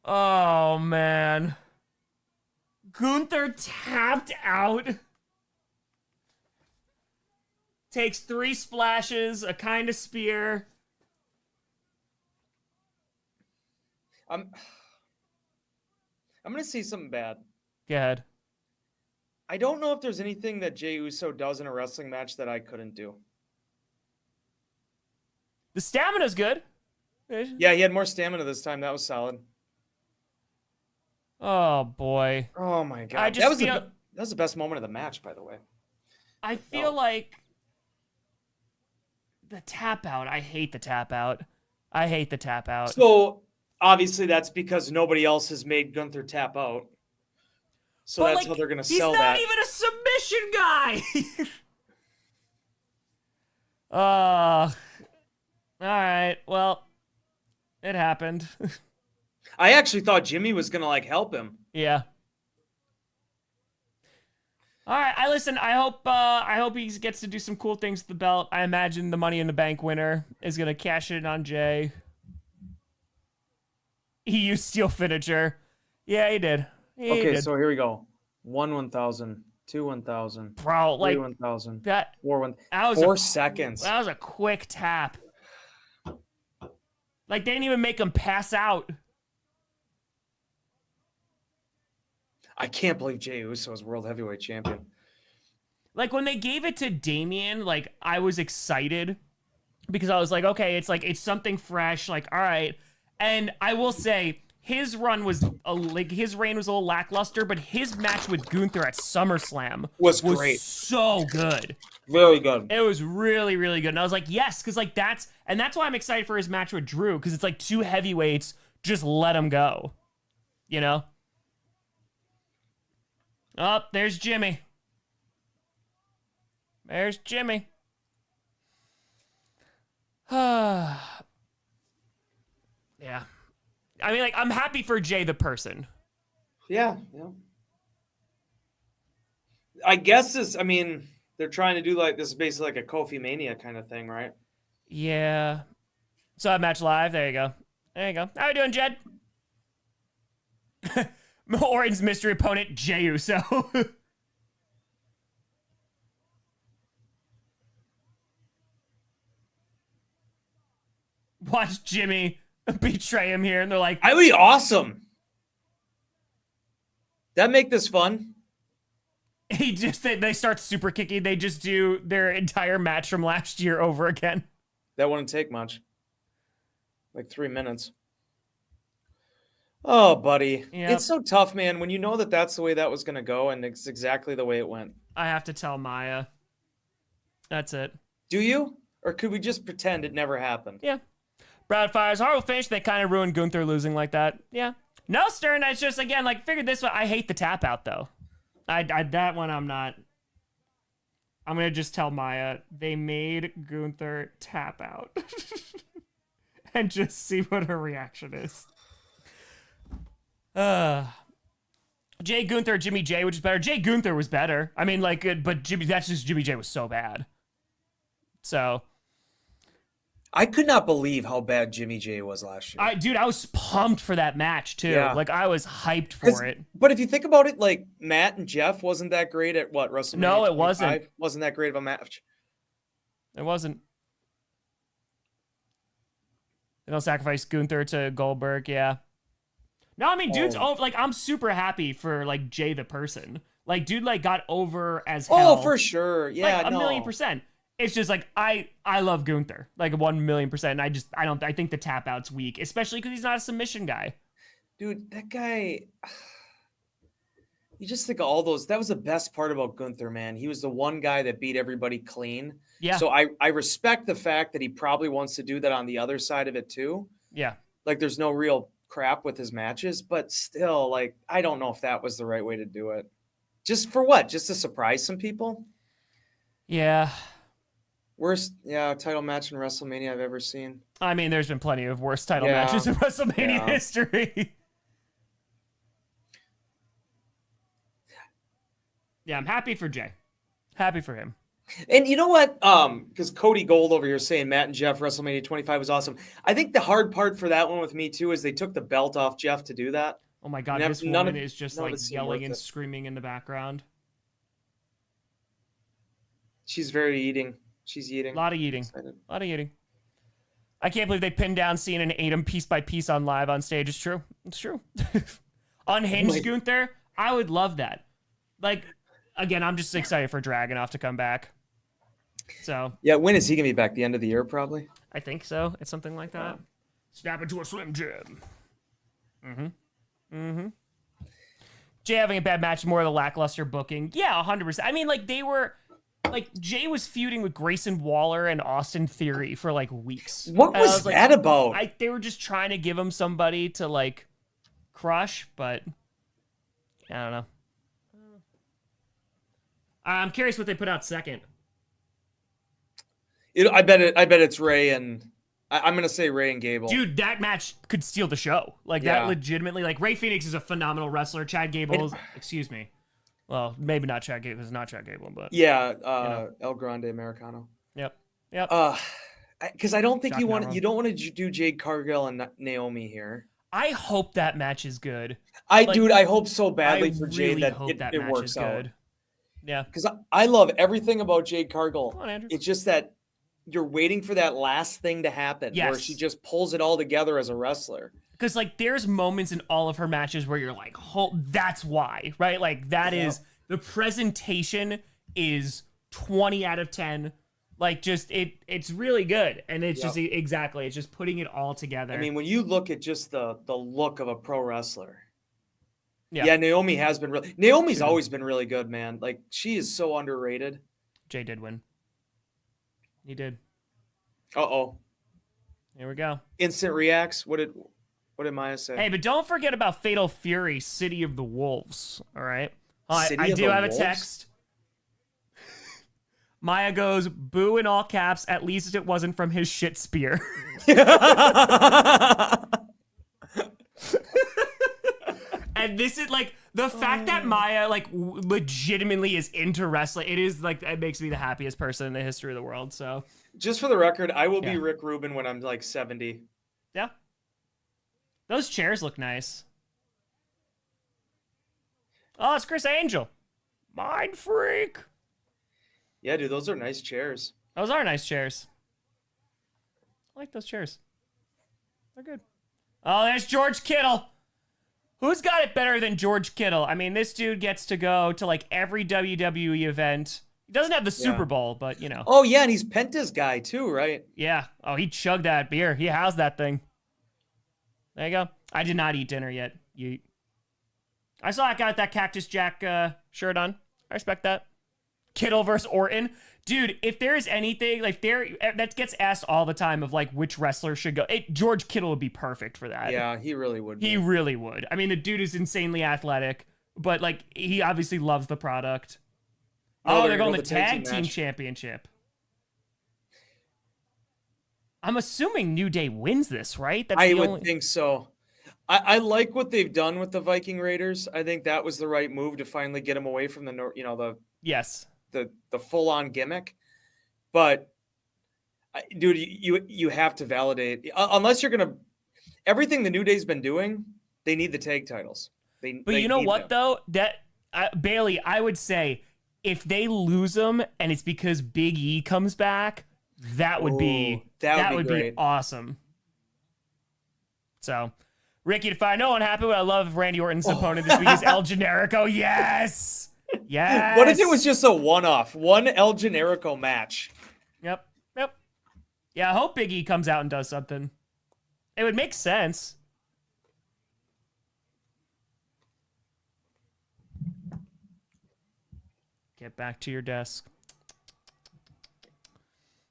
A: Oh, man. Gunther tapped out. Takes 3 splashes, a kind of spear.
B: I'm going to see something bad.
A: Go ahead.
B: I don't know if there's anything that Jay Uso does in a wrestling match that I couldn't do.
A: The stamina's good.
B: Yeah, he had more stamina this time. That was solid.
A: Oh, boy.
B: Oh, my God.
A: I just
B: that was the best moment of the match, by the way.
A: I feel like the tap out. I hate the tap out. I hate the tap out.
B: So, obviously, that's because nobody else has made Gunther tap out. So
A: but
B: that's how they're going to sell
A: He's
B: that.
A: not even a submission guy. All right. Well, it happened.
B: I actually thought Jimmy was going to like help him.
A: Yeah. All right. I hope he gets to do some cool things with the belt. I imagine the Money in the Bank winner is going to cash it in on Jay. He used steel finisher. Yeah, he did.
B: So here we go. 1,000, 2 1,000,
A: Bro,
B: 3
A: like
B: 1,000,
A: that.
B: 4 1.
A: That was
B: 4 seconds.
A: That was a quick tap. Like they didn't even make him pass out.
B: I can't believe Jey Uso is world heavyweight champion.
A: Like when they gave it to Damian, like I was excited because I was like, okay, it's something fresh. Like, all right. And I will say his reign was a little lackluster, but his match with Gunther at SummerSlam
B: was great.
A: So good.
B: Very good.
A: It was really, really good. And I was like, yes, because like that's why I'm excited for his match with Drew, because it's like 2 heavyweights, just let him go. You know? Oh, there's Jimmy. There's Jimmy. Yeah. I mean, like, I'm happy for Jay the person.
B: Yeah. I guess they're trying to do like this is basically like a Kofi Mania kind of thing, right?
A: Yeah. So that match live. There you go. How you doing, Jed? Orton's mystery opponent, Jey Uso. Watch Jimmy betray him here, and they're like,
B: "I would be awesome." That make this fun.
A: They start super kicking. They just do their entire match from last year over again.
B: That wouldn't take much. Like 3 minutes. Oh, buddy. Yep. It's so tough, man, when you know that that's the way that was going to go, and it's exactly the way it went.
A: I have to tell Maya. That's it.
B: Do you? Or could we just pretend it never happened?
A: Yeah. Brad fires. Horrible finish. They kind of ruined Gunther losing like that. Yeah. No, Stern. It's just, again, like, figured this one. I hate the tap out, though. That one I'm not. I'm going to just tell Maya they made Gunther tap out. And just see what her reaction is. Jay Gunther, Jimmy J, which is better. Jay Gunther was better. I mean, like, but Jimmy J was so bad. So.
B: I could not believe how bad Jimmy J was last year.
A: Dude, I was pumped for that match, too. Yeah. Like, I was hyped for it.
B: But if you think about it, like, Matt and Jeff wasn't that great at what, WrestleMania?
A: No, it wasn't.
B: Wasn't that great of a match.
A: It wasn't. They don't sacrifice Gunther to Goldberg, yeah. No, I mean, dude's over. Like, I'm super happy for, like, Jay the person. Like, dude, like, got over as hell.
B: Oh, for sure. Yeah,
A: like, 1,000,000%. It's just like I love Gunther like 1,000,000%. I think the tap out's weak, especially because he's not a submission guy.
B: Dude, that guy. You just think of all those. That was the best part about Gunther, man. He was the one guy that beat everybody clean.
A: Yeah.
B: So I respect the fact that he probably wants to do that on the other side of it too.
A: Yeah.
B: Like there's no real crap with his matches, but still, like I don't know if that was the right way to do it. Just for what? Just to surprise some people?
A: Yeah.
B: Worst, title match in WrestleMania I've ever seen.
A: I mean, there's been plenty of worse title matches in WrestleMania history. Yeah, I'm happy for Jay. Happy for him.
B: And you know what? Because Cody Gold over here saying Matt and Jeff WrestleMania 25 was awesome. I think the hard part for that one with me too is they took the belt off Jeff to do that.
A: Oh my God, this woman is just like yelling and screaming in the background.
B: She's very eating. She's eating.
A: A lot of eating. A lot of eating. I can't believe they pinned down Cena and ate him piece by piece on live on stage. It's true. It's true. Unhinged Gunther, I would love that. Like, again, I'm just excited for Dragunov to come back. So
B: yeah, when is he gonna be back? The end of the year, probably.
A: I think so. It's something like that. Snap into a Slim Jim. Jay having a bad match, more of the lackluster booking. Yeah, 100%. I mean, like, they were, like, Jay was feuding with Grayson Waller and Austin Theory for, like, weeks.
B: What was that about?
A: They were just trying to give him somebody to, like, crush, but I don't know. I'm curious what they put out second.
B: I bet it's Rey and I'm gonna say Rey and Gable.
A: Dude, that match could steal the show. Like that legitimately. Like Rey Phoenix is a phenomenal wrestler. Chad Gable, excuse me. Well, maybe not Chad Gable. It's not Chad Gable, but
B: El Grande Americano.
A: Yep.
B: Because I don't think you don't want to do Jade Cargill and Naomi here.
A: I hope that match is good.
B: I hope so badly for Jade that it works out.
A: Good. Yeah.
B: Because I love everything about Jade Cargill.
A: Come on, Andrew.
B: It's just that you're waiting for that last thing to happen where she just pulls it all together as a wrestler.
A: Because, like, there's moments in all of her matches where you're like, that's why, right? Like, that is, the presentation is 20 out of 10. Like, just, it's really good. And it's just, it's just putting it all together.
B: I mean, when you look at just the look of a pro wrestler. Yeah, Naomi has been Naomi's always been really good, man. Like, she is so underrated.
A: Jay did win. He did.
B: Uh-oh.
A: Here we go.
B: Instant reacts. What did Maya say?
A: Hey, but don't forget about Fatal Fury, City of the Wolves. All right. I do have a text. Maya goes, boo in all caps. At least it wasn't from his shit spear. And this is like the fact that Maya like legitimately is into wrestling. It is like, it makes me the happiest person in the history of the world. So
B: just for the record, I will be Rick Rubin when I'm like 70.
A: Yeah. Those chairs look nice. Oh, it's Chris Angel. Mind freak.
B: Yeah, dude, those are nice chairs.
A: Those are nice chairs. I like those chairs. They're good. Oh, there's George Kittle. Who's got it better than George Kittle? I mean, this dude gets to go to like every WWE event. He doesn't have the Super Bowl, but you know.
B: Oh, yeah, and he's Penta's guy too, right?
A: Yeah. Oh, he chugged that beer. He housed that thing. There you go. I did not eat dinner yet. I saw that guy with that Cactus Jack shirt on. I respect that. Kittle versus Orton. Dude, if there's anything, like that gets asked all the time of like which wrestler should go. George Kittle would be perfect for that.
B: Yeah, he really would.
A: He really would. I mean, the dude is insanely athletic, but like he obviously loves the product. Oh, they're going to the tag team championship. I'm assuming New Day wins this, right?
B: I would think so. I like what they've done with the Viking Raiders. I think that was the right move to finally get them away from the the full-on gimmick. But dude, you have to validate unless you're gonna everything the New Day's been doing. They need the tag titles.
A: But you know what though? That Bailey, I would say if they lose them and it's because Big E comes back, that would be awesome. So, Ricky, if I know what happened, I love Randy Orton's opponent this week is El Generico. Yes. Yes.
B: What if it was just a one-off, one El Generico match?
A: Yep. Yeah, I hope Big E comes out and does something. It would make sense. Get back to your desk.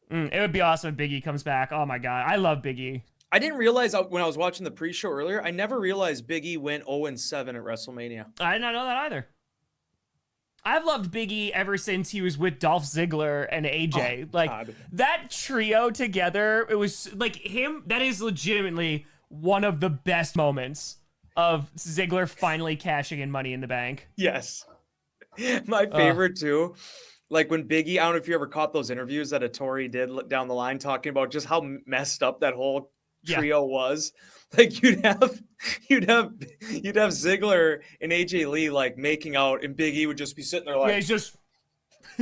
A: It would be awesome if Big E comes back. Oh my God. I love Big E.
B: I didn't realize when I was watching the pre-show earlier, I never realized Big E went 0-7 at WrestleMania.
A: I did not know that either. I've loved Big E ever since he was with Dolph Ziggler and AJ.
B: God.
A: That trio together, it was like him. That is legitimately one of the best moments of Ziggler finally cashing in Money in the Bank.
B: Yes. My favorite too. Like when Big E, I don't know if you ever caught those interviews that Tori did down the line talking about just how messed up that whole trio was. Like you'd have Ziggler and AJ Lee like making out, and Big E would just be sitting there like,
A: he's just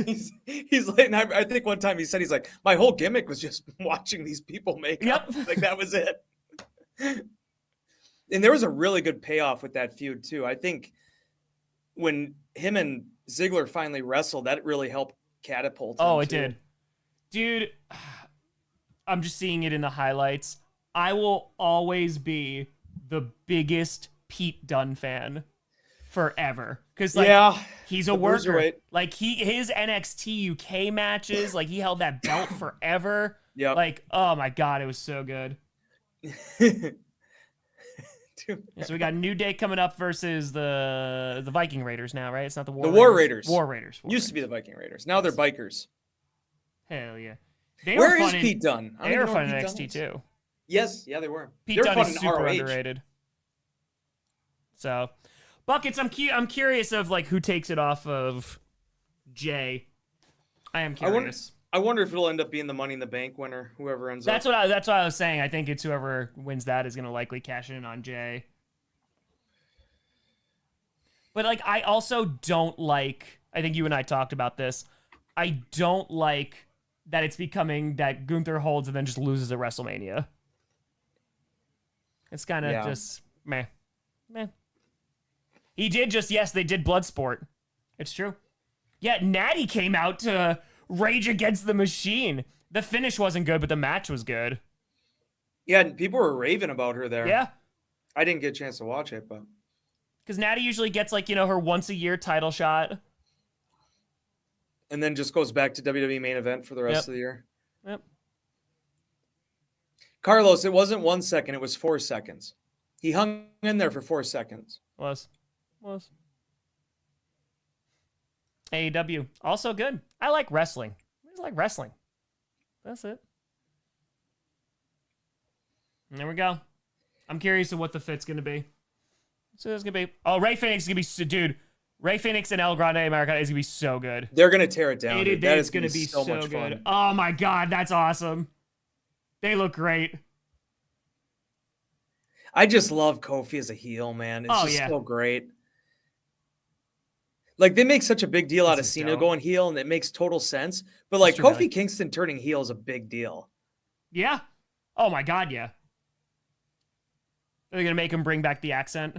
B: he's like, and I think one time he said, he's like, my whole gimmick was just watching these people make out. Like that was it. And there was a really good payoff with that feud too. I think when him and Ziggler finally wrestled, that really helped catapult him.
A: Oh, it did. Dude, I'm just seeing it in the highlights. I will always be the biggest Pete Dunne fan forever. Because he's a worker. Like his NXT UK matches, like he held that belt forever.
B: Yeah.
A: Like, oh my God, it was so good. So we got New Day coming up versus the Viking Raiders now, right? It's not the
B: War Raiders.
A: War Raiders.
B: Used to be the Viking Raiders. Now they're bikers.
A: Hell yeah.
B: Where is Pete Dunne?
A: They were fun in NXT too.
B: Yes, yeah, they were.
A: Pete Dunne is super underrated. So, Buckets, I'm curious of like who takes it off of Jay. I am curious.
B: I wonder if it'll end up being the Money in the Bank winner, whoever ends up.
A: That's what I was saying. I think it's whoever wins that is going to likely cash in on Jay. But like, I also don't like. I think you and I talked about this. I don't like that it's becoming that Gunther holds and then just loses at WrestleMania. It's kind of just meh. He did they did Bloodsport. It's true. Yeah, Natty came out to Rage Against the Machine. The finish wasn't good, but the match was good.
B: Yeah, people were raving about her there.
A: Yeah.
B: I didn't get a chance to watch it, but.
A: Because Natty usually gets like, her once a year title shot.
B: And then just goes back to WWE main event for the rest of the year.
A: Yep.
B: Carlos, it wasn't 1 second, it was 4 seconds. He hung in there for 4 seconds.
A: Was. AEW, also good. I like wrestling. I just like wrestling. That's it. And there we go. I'm curious of what the fit's going to be. So it's going to be... Oh, Rey Phoenix is going to be... Dude, Rey Phoenix and El Grande Americana is going to be so good.
B: They're going to tear it down.
A: That is going to be so much good. Fun. Oh, my God. That's awesome. They look great.
B: I just love Kofi as a heel, man. It's just so great. Like, they make such a big deal out of Cena going heel, and it makes total sense. But, like, Kofi Kingston turning heel is a big deal.
A: Yeah. Oh, my God, yeah. Are they going to make him bring back the accent?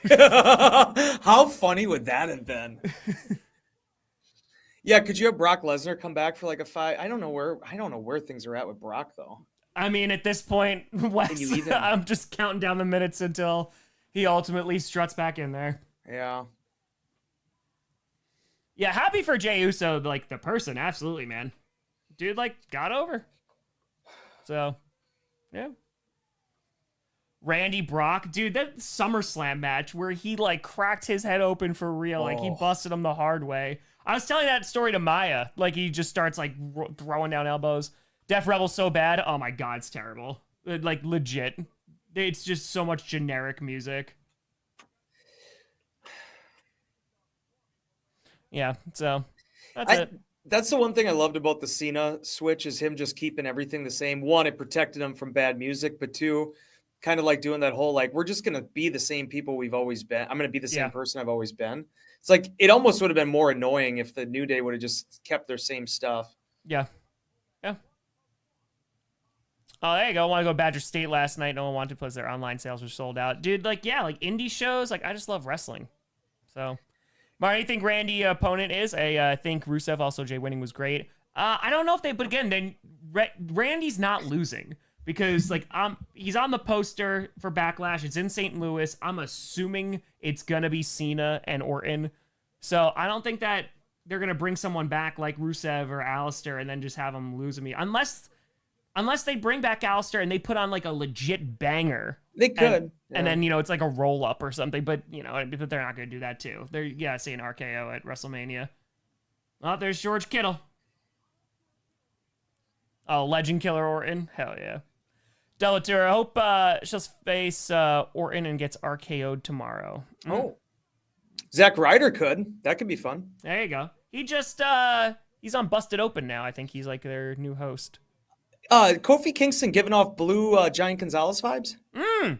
B: How funny would that have been? Yeah, could you have Brock Lesnar come back for like a 5? I don't know where things are at with Brock though.
A: I mean, at this point, I'm just counting down the minutes until he ultimately struts back in there.
B: Yeah.
A: Yeah, happy for Jay Uso, like the person, absolutely, man. Dude, like, got over. So, yeah. Randy Brock, dude, that SummerSlam match where he like cracked his head open for real, like he busted him the hard way. I was telling that story to Maya, like he just starts like throwing down elbows. Def Rebel's so bad, oh my God, it's terrible. Like legit, it's just so much generic music. Yeah, so that's it.
B: That's the one thing I loved about the Cena switch is him just keeping everything the same. One, it protected him from bad music, but two, kind of like doing that whole, like, we're just going to be the same people we've always been. I'm going to be the same person I've always been. It's like, it almost would have been more annoying if the New Day would have just kept their same stuff.
A: Yeah. Yeah. Oh, there you go. I want to go Badger State last night. No one wanted to because their online sales were sold out. Dude, like, yeah, like indie shows, like, I just love wrestling. So, Marty, you think Randy opponent is? I think Rusev, also Jay winning was great. I don't know if they, but again, then Randy's not losing. Because, like, he's on the poster for Backlash. It's in St. Louis. I'm assuming it's going to be Cena and Orton. So I don't think that they're going to bring someone back like Rusev or Alistair and then just have him lose me. Unless Unless they bring back Alistair and they put on like a legit banger.
B: They could.
A: And then, it's like a roll up or something. But, but they're not going to do that too. They're, seeing RKO at WrestleMania. Oh, there's George Kittle. Oh, Legend Killer Orton. Hell yeah. Delator, I hope she'll face Orton and gets RKO'd tomorrow.
B: Oh. Zack Ryder could. That could be fun.
A: There you go. He just, he's on Busted Open now. I think he's like their new host.
B: Kofi Kingston giving off blue Giant Gonzalez vibes?
A: There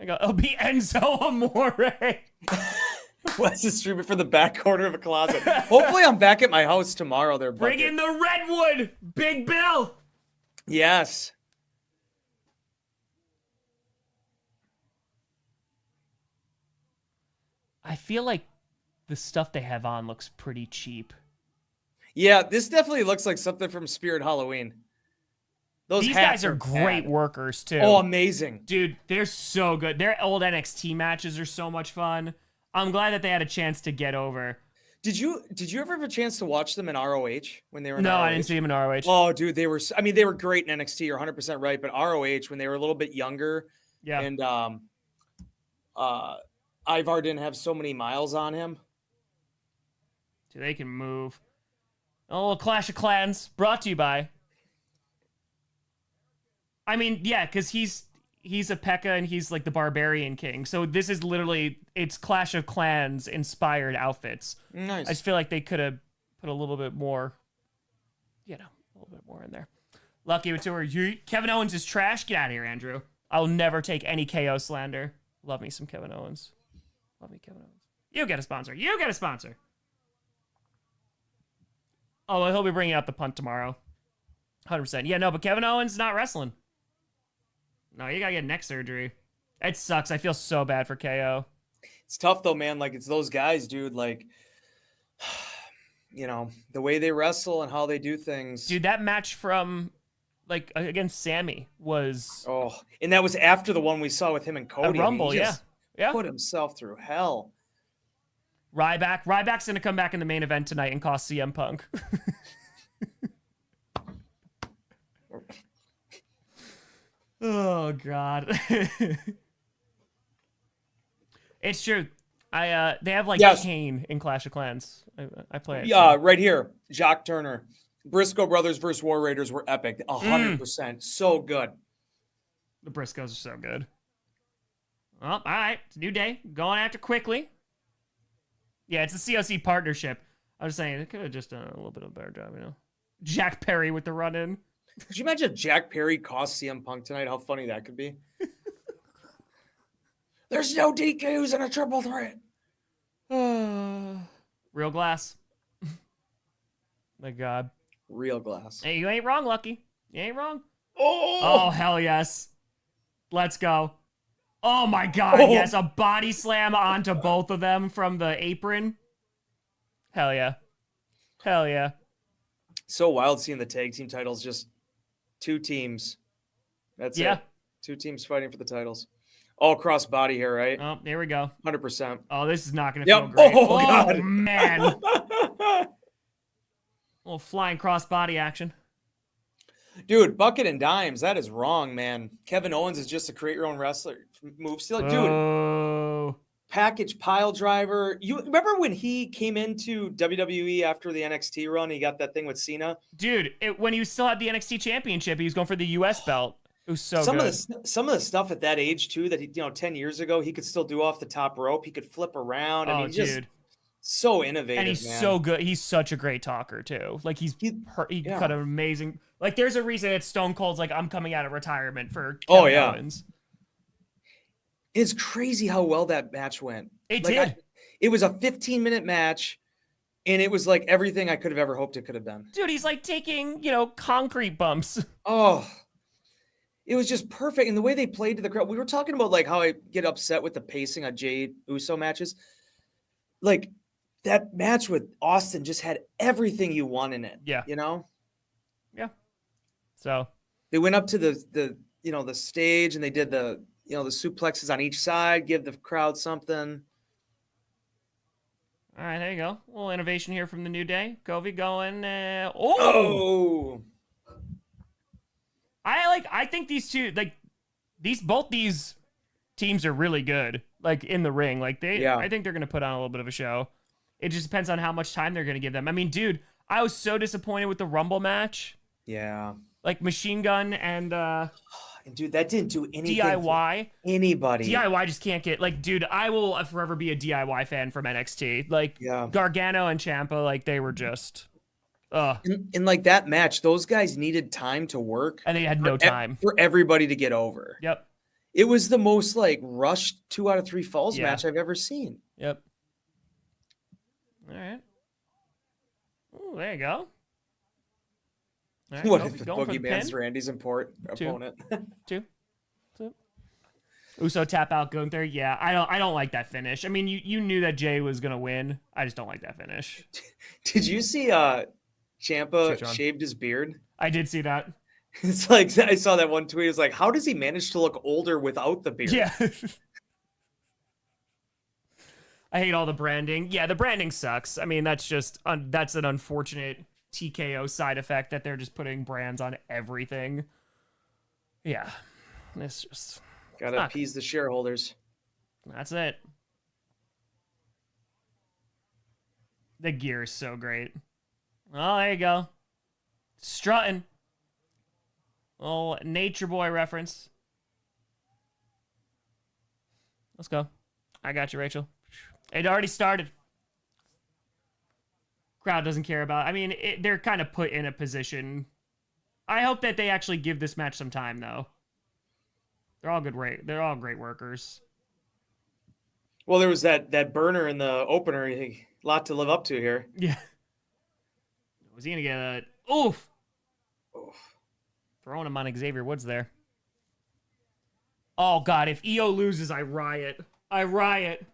A: you go. It'll be Enzo Amore.
B: Wes is streaming from the back corner of a closet. Hopefully I'm back at my house tomorrow.
A: Bring in the Redwood. Big Bill.
B: Yes.
A: I feel like the stuff they have on looks pretty cheap.
B: Yeah, this definitely looks like something from Spirit Halloween.
A: These guys are great workers, too.
B: Oh, amazing.
A: Dude, they're so good. Their old NXT matches are so much fun. I'm glad that they had a chance to get over.
B: Did you ever have a chance to watch them in ROH when they were in
A: No,
B: ROH?
A: I didn't see them in ROH.
B: Oh, dude, they were great in NXT. You're 100% right. But ROH, when they were a little bit younger,
A: yeah.
B: And Ivar didn't have so many miles on him.
A: Dude, they can move. A little Clash of Clans brought to you by. I mean, yeah, because he's a P.E.K.K.A. and he's like the Barbarian King. So this is literally, it's Clash of Clans inspired outfits.
B: Nice.
A: I just feel like they could have put a little bit more, a little bit more in there. Lucky with tour. Kevin Owens is trash. Get out of here, Andrew. I'll never take any KO slander. Love me some Kevin Owens. Love me, Kevin Owens. You get a sponsor. You get a sponsor. Oh, well, he'll be bringing out the punt tomorrow. 100%. Yeah, no, but Kevin Owens not wrestling. No, you gotta get neck surgery. It sucks. I feel so bad for KO.
B: It's tough though, man. Like, it's those guys, dude. Like, the way they wrestle and how they do things.
A: Dude, that match from, like, against Sammy was...
B: Oh, and that was after the one we saw with him and Cody.
A: Rumble,
B: he
A: yeah.
B: Put himself through hell.
A: Ryback's gonna come back in the main event tonight and cost CM Punk. Oh God. It's true. They have like Kane in Clash of Clans. I play it.
B: Yeah, right here. Jock Turner. Briscoe Brothers versus War Raiders were epic. 100%. So good.
A: The Briscoes are so good. Well, all right. It's a new day. Going after quickly. Yeah, it's a COC partnership. I was saying, they could have just done a little bit of a better job, Jack Perry with the run-in.
B: Could you imagine if Jack Perry cost CM Punk tonight? How funny that could be. There's no DQs in a triple threat.
A: Real glass. My God.
B: Real glass.
A: Hey, you ain't wrong, Lucky. You ain't wrong.
B: Oh,
A: hell yes. Let's go. Oh, my God. Yes, a body slam onto both of them from the apron. Hell yeah. Hell yeah.
B: So wild seeing the tag team titles, just two teams. That's it. Two teams fighting for the titles. All cross body here, right?
A: Oh, there we go.
B: 100%.
A: Oh, this is not going to feel great.
B: Oh, God.
A: Man. A little flying cross body action.
B: Dude, bucket and dimes. That is wrong, man. Kevin Owens is just a create your own wrestler move stealer. Dude, package pile driver. You remember when he came into WWE after the NXT run? He got that thing with Cena.
A: Dude, when he still had the NXT championship, he was going for the US belt. It was so good.
B: Some of the stuff at that age too, that he, 10 years ago, he could still do off the top rope. He could flip around. I mean, just so innovative.
A: And he's so good. He's such a great talker too. Like he cut an amazing. Like there's a reason that Stone Cold's like, I'm coming out of retirement for Kevin Owens.
B: It's crazy how well that match went.
A: It did.
B: It was a 15-minute match, and it was like everything I could have ever hoped it could have been.
A: Dude, he's like taking, concrete bumps.
B: Oh, it was just perfect. And the way they played to the crowd. We were talking about like how I get upset with the pacing of Jade Uso matches. Like that match with Austin just had everything you want in it.
A: Yeah. Yeah. So
B: they went up to the stage and they did the suplexes on each side, give the crowd something.
A: All right, there you go. A little innovation here from the New Day. Kofi going. I think these two, both these teams are really good, in the ring. I think they're going to put on a little bit of a show. It just depends on how much time they're going to give them. I mean, dude, I was so disappointed with the Rumble match.
B: Yeah.
A: Machine Gun and
B: dude, that didn't do anything
A: DIY.
B: Anybody.
A: DIY just can't get, dude, I will forever be a DIY fan from NXT. Gargano and Ciampa, they were just...
B: In that match, those guys needed time to work.
A: And they had no time.
B: For everybody to get over.
A: Yep.
B: It was the most, rushed 2 out of 3 falls match I've ever seen.
A: Yep. All right. Ooh, there you go. Right,
B: what if the boogeyman's Randy's opponent?
A: 2. Uso tap out Gunther. Yeah, I don't like that finish. I mean, you knew that Jay was gonna win. I just don't like that finish.
B: Did you see Ciampa shaved his beard?
A: I did see that.
B: It's I saw that one tweet. It's how does he manage to look older without the beard?
A: Yeah. I hate all the branding. Yeah, the branding sucks. I mean, that's just that's an unfortunate TKO side effect that they're just putting brands on everything. Yeah, it's just
B: gotta appease the shareholders.
A: That's it. The gear is so great. Oh, there you go. Strutting. Oh, Nature Boy reference. Let's go. I got you, Rachel. It already started. Crowd doesn't care about it. I mean, they're kind of put in a position. I hope that they actually give this match some time, though. They're all good. They're all great workers.
B: Well, there was that burner in the opener. A lot to live up to here.
A: Yeah. Was he gonna get a oof? Throwing him on Xavier Woods there. Oh God! If EO loses, I riot. I riot.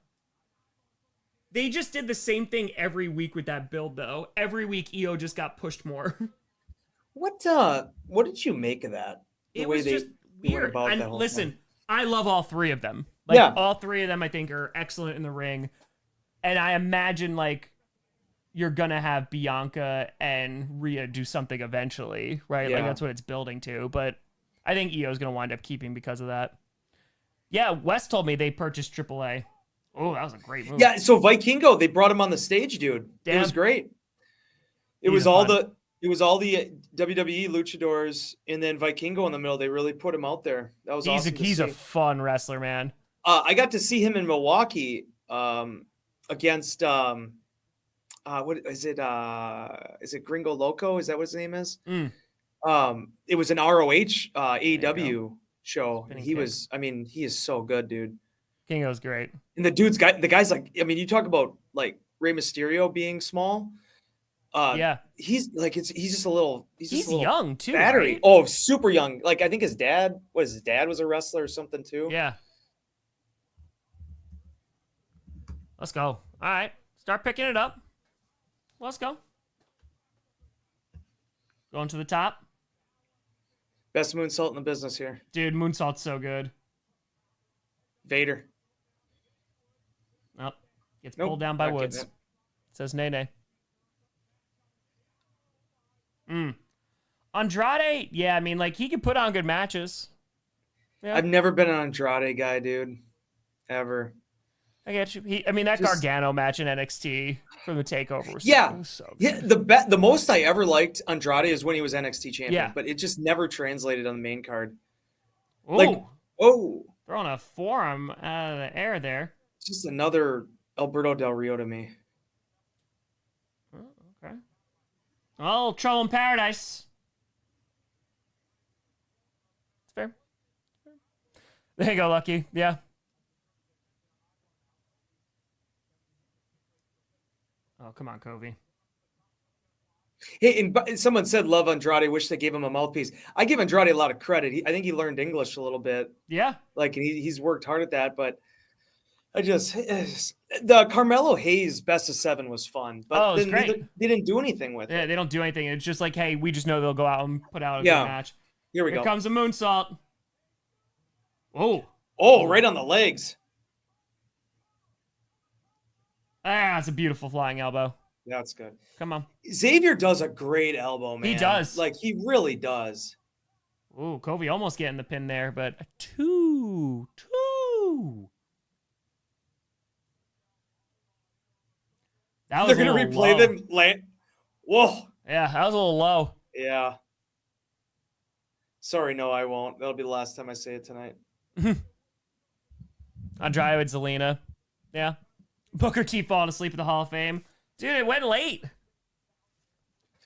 A: They just did the same thing every week with that build, though. Every week, EO just got pushed more.
B: What did you make of that?
A: It was just weird. And listen, I love all 3 of them. All 3 of them, I think, are excellent in the ring. And I imagine, you're gonna have Bianca and Rhea do something eventually, right?
B: Yeah.
A: That's what it's building to. But I think EO's gonna wind up keeping because of that. Yeah, Wes told me they purchased AAA. Oh, that was a great move.
B: Yeah, so Vikingo, they brought him on the stage, dude. Damn. It was great. It was all the WWE luchadors and then Vikingo in the middle. They really put him out there. That was awesome.
A: He's a fun wrestler, man.
B: I got to see him in Milwaukee against what is it? Is it Gringo Loco? Is that what his name is? It was an ROH AEW show. And he is so good, dude.
A: Kingo's great.
B: And the guy's you talk about Rey Mysterio being small.
A: Yeah.
B: He's just a little
A: he's young too.
B: Battery.
A: Right?
B: Oh, super young. I think his dad was a wrestler or something too.
A: Yeah. Let's go. All right. Start picking it up. Let's go. Going to the top.
B: Best moonsault in the business here.
A: Dude, moonsault's so good.
B: Vader.
A: Oh, gets pulled down by Woods. Says nay. Andrade, yeah, I mean, he could put on good matches. Yeah.
B: I've never been an Andrade guy, dude. Ever.
A: I get you. That Gargano match in NXT from the takeover was so good.
B: Yeah. The most I ever liked Andrade is when he was NXT champion, but it just never translated on the main card.
A: Ooh. Throwing a forearm out of the air there.
B: It's just another Alberto Del Rio to me.
A: Oh, okay. Oh, Trouble in Paradise. It's fair. There you go, Lucky. Yeah. Oh, come on, Covey.
B: Hey, and someone said love Andrade, wish they gave him a mouthpiece. I give Andrade a lot of credit. I think he learned English a little bit.
A: Yeah.
B: He's worked hard at that, but the Carmelo Hayes best of 7 was fun. But
A: it was great.
B: They didn't do anything with it.
A: Yeah, they don't do anything. It's just hey, we just know they'll go out and put out a good match.
B: Here we go.
A: Here comes a moonsault.
B: Oh, right on the legs.
A: It's a beautiful flying elbow.
B: Yeah, that's good.
A: Come on.
B: Xavier does a great elbow, man.
A: He does.
B: He really does.
A: Ooh, Kobe almost getting the pin there, but a 2. That was
B: They're
A: a
B: gonna
A: little
B: replay
A: low.
B: them. Whoa.
A: Yeah, that was a little low.
B: Yeah. Sorry, no, I won't. That'll be the last time I say it tonight.
A: Andrade with Zelina. Yeah. Booker T falling asleep in the Hall of Fame. Dude, it went late.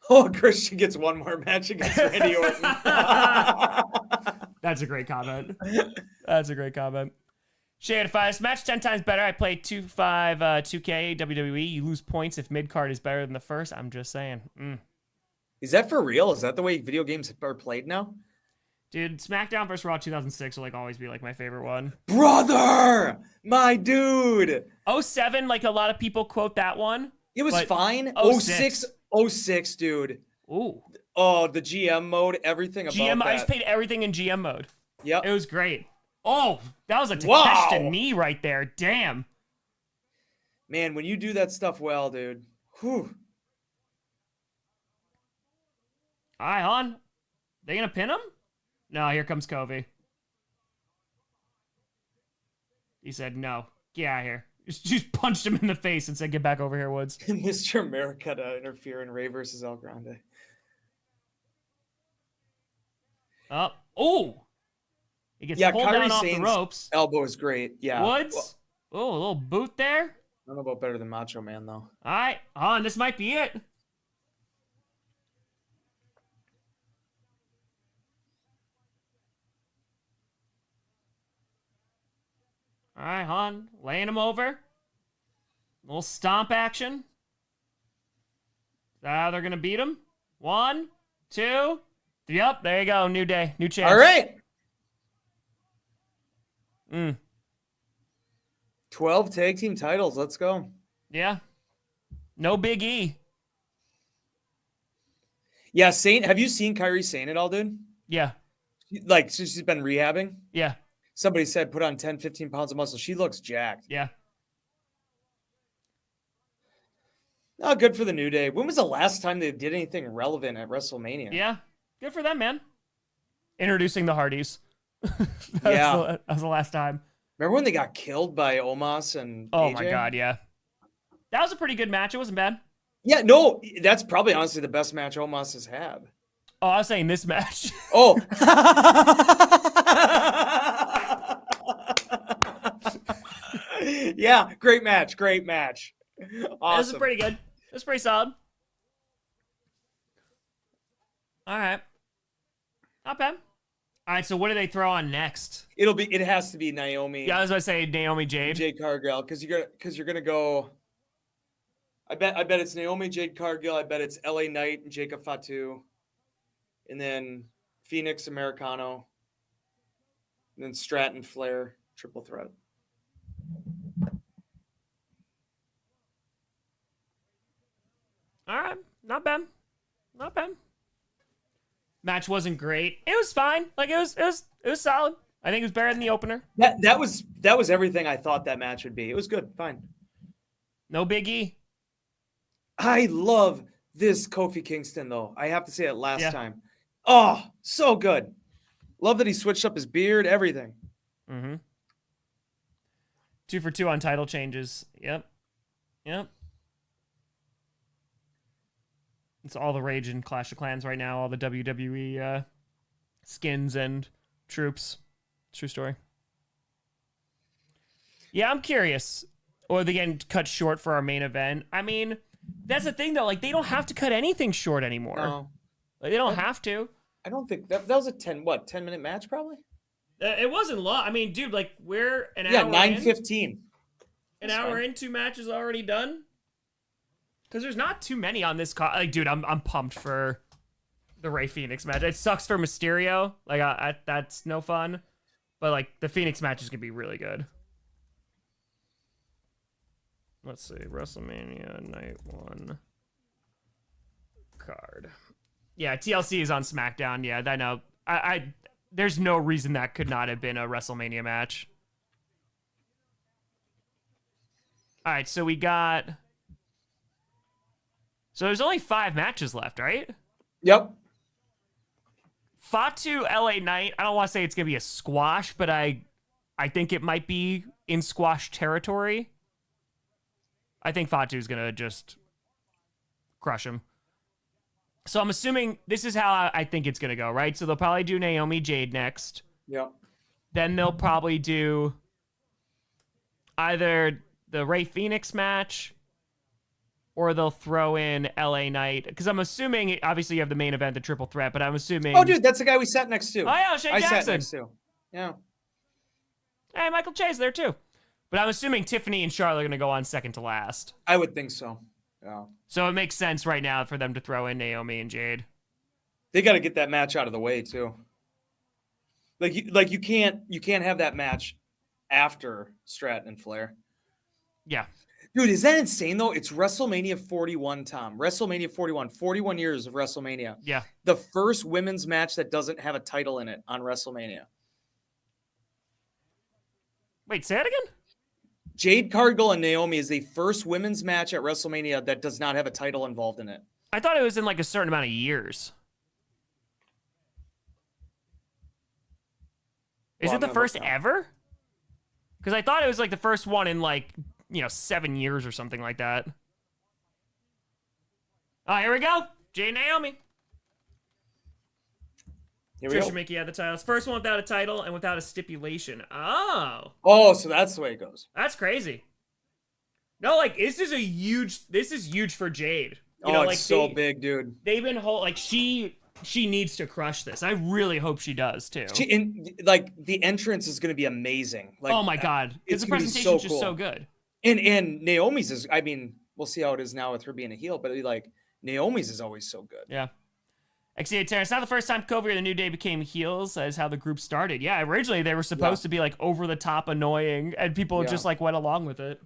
B: Oh, Christian gets one more match against Randy Orton.
A: That's a great comment. That's a great comment. Shade, if I match 10 times better, I play 2K WWE. You lose points if mid card is better than the first. I'm just saying.
B: Is that for real? Is that the way video games are played now?
A: Dude, SmackDown vs. Raw 2006 will like always be like my favorite one.
B: Brother, my dude.
A: 07, like a lot of people quote that one.
B: It was fine.
A: 06,
B: 06, dude.
A: Ooh.
B: Oh, the GM mode, everything about
A: GM,
B: that.
A: I just played everything in GM mode.
B: Yep.
A: It was great. Oh, that was a Takeshita knee right there. Damn.
B: Man, when you do that stuff well, dude. Whew.
A: All right, hon. They gonna pin him? No, here comes Kobe. He said no. Get out of here. Just punched him in the face and said, get back over here, Woods.
B: Mr. America to interfere in Rey versus El Grande.
A: Oh. He gets pulled down off
B: Sane's
A: the ropes.
B: Elbow is great. Yeah.
A: Woods. Oh, a little boot there.
B: I don't know about better than Macho Man, though.
A: All right. On, this might be it. All right, hon. Laying him over. A little stomp action. Is that how they're going to beat him? 1, 2. Yep, there you go. New day. New chance.
B: All right. 12 tag team titles. Let's go.
A: Yeah. No Big E.
B: Yeah, Sane. Have you seen Kairi Sane at all, dude?
A: Yeah.
B: Like, she's been rehabbing?
A: Yeah.
B: Somebody said put on 10, 15 pounds of muscle. She looks jacked.
A: Yeah.
B: Oh, good for the New Day. When was the last time they did anything relevant at WrestleMania?
A: Yeah. Good for them, man. Introducing the Hardys.
B: That
A: was the last time.
B: Remember when they got killed by Omos and
A: Oh,
B: AJ?
A: my God, yeah. That was a pretty good match. It wasn't bad.
B: Yeah, no, that's probably honestly the best match Omos has had.
A: Oh, I was saying this match.
B: Oh. Yeah, great match. Great match. Awesome.
A: This is pretty good. This is pretty solid. All right. Not bad. All right, so what do they throw on next?
B: It has to be Naomi.
A: Yeah, I was going to say Naomi, Jade.
B: Jade Cargill, because you're gonna go. I bet it's Naomi, Jade Cargill. I bet it's LA Knight and Jacob Fatu, and then Phoenix Americano, and then Stratton Flair triple threat.
A: All right, not bad. Not bad. Match wasn't great. It was fine. Like it was solid. I think it was better than the opener.
B: That was everything I thought that match would be. It was good, fine.
A: No Big E.
B: I love this Kofi Kingston though. I have to say it last time. Oh, so good. Love that he switched up his beard, everything.
A: 2 for 2 on title changes. Yep. It's all the rage in Clash of Clans right now. All the WWE skins and troops. True story. Yeah, I'm curious. Or they get cut short for our main event. I mean, that's the thing though. Like they don't have to cut anything short anymore.
B: No.
A: Like, they don't have to.
B: I don't think that was a 10-minute match probably.
A: It wasn't long. I mean, dude, like we're an hour.
B: Yeah, 9:15.
A: An hour in, 2 matches already done. Because there's not too many on this card. Like, dude, I'm pumped for the Rey Phoenix match. It sucks for Mysterio. Like, that's no fun. But, like, the Phoenix match is going to be really good. Let's see. WrestleMania Night 1 card. Yeah, TLC is on SmackDown. Yeah, I know. There's no reason that could not have been a WrestleMania match. All right, so we got... So there's only 5 matches left, right?
B: Yep.
A: Fatu LA Knight, I don't want to say it's going to be a squash, but I think it might be in squash territory. I think Fatu's going to just crush him. So I'm assuming this is how I think it's going to go, right? So they'll probably do Naomi Jade next.
B: Yep.
A: Then they'll probably do either the Rey Phoenix match or they'll throw in LA Knight. Because I'm assuming, obviously, you have the main event, the triple threat, but I'm assuming.
B: Oh, dude, that's the guy we sat next to.
A: Oh, yeah, Shane Jackson.
B: Sat next to. Yeah.
A: Hey, Michael Che's there, too. But I'm assuming Tiffany and Charlotte are going to go on second to last.
B: I would think so. Yeah.
A: So it makes sense right now for them to throw in Naomi and Jade.
B: They got to get that match out of the way, too. Like you can't have that match after Stratton and Flair.
A: Yeah.
B: Dude, is that insane, though? It's WrestleMania 41, Tom. WrestleMania 41. 41 years of WrestleMania.
A: Yeah.
B: The first women's match that doesn't have a title in it on WrestleMania.
A: Wait, say it again?
B: Jade, Cargill, and Naomi is the first women's match at WrestleMania that does not have a title involved in it.
A: I thought it was in like a certain amount of years. Is it the first ever? Because I thought it was like the first one in like, 7 years or something like that. Oh, here we go. Jade and Naomi.
B: Here we go.
A: Trisha Mickey had the titles. First one without a title and without a stipulation. Oh.
B: Oh, so that's the way it goes.
A: That's crazy. No, like this is huge for Jade.
B: It's so big, dude.
A: They've been she needs to crush this. I really hope she does too.
B: The entrance is going to be amazing. Like,
A: oh my god,
B: it's
A: the
B: gonna be
A: presentation's
B: so
A: just
B: cool.
A: so good.
B: And Naomi's is, I mean, we'll see how it is now with her being a heel, but like Naomi's is always so good.
A: Yeah. XCA Terrence, not the first time Kobe or the New Day became heels as how the group started. Yeah, originally they were supposed to be like over the top annoying and people just like went along with it.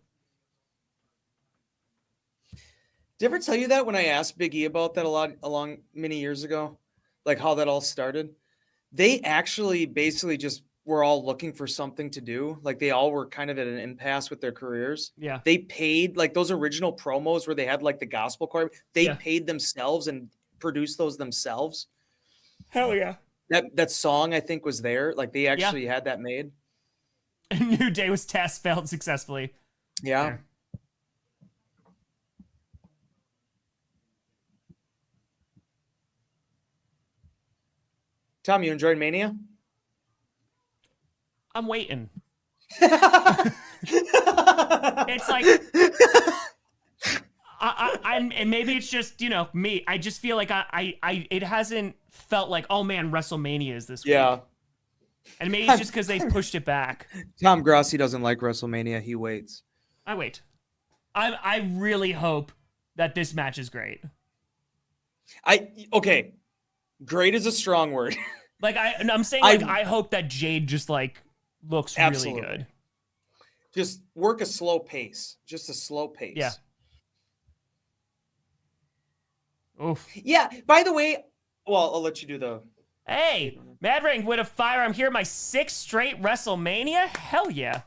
B: Did I ever tell you that when I asked Big E about that many years ago? Like how that all started? They actually basically just were all looking for something to do. Like they all were kind of at an impasse with their careers.
A: Yeah.
B: They paid like those original promos where they had like the gospel choir. They paid themselves and produced those themselves.
A: Hell yeah.
B: That song I think was there. Like they actually had that made.
A: New Day was test failed successfully.
B: Yeah.
A: There.
B: Tom, you enjoyed Mania?
A: I'm waiting. It's like and maybe it's just me. I just feel like it hasn't felt like, oh man, WrestleMania is this week.
B: Yeah.
A: And maybe it's just because they pushed it back.
B: Tom Grossi doesn't like WrestleMania. He waits.
A: I wait. I really hope that this match is great.
B: Okay. Great is a strong word.
A: Like I'm saying, I hope that Jade just like looks really good.
B: Just work a slow pace. Just a slow pace.
A: Yeah. Oof.
B: Yeah. By the way, well, I'll let you do the.
A: Hey, Mad Ring with a fire. I'm here, my 6th straight WrestleMania. Hell yeah.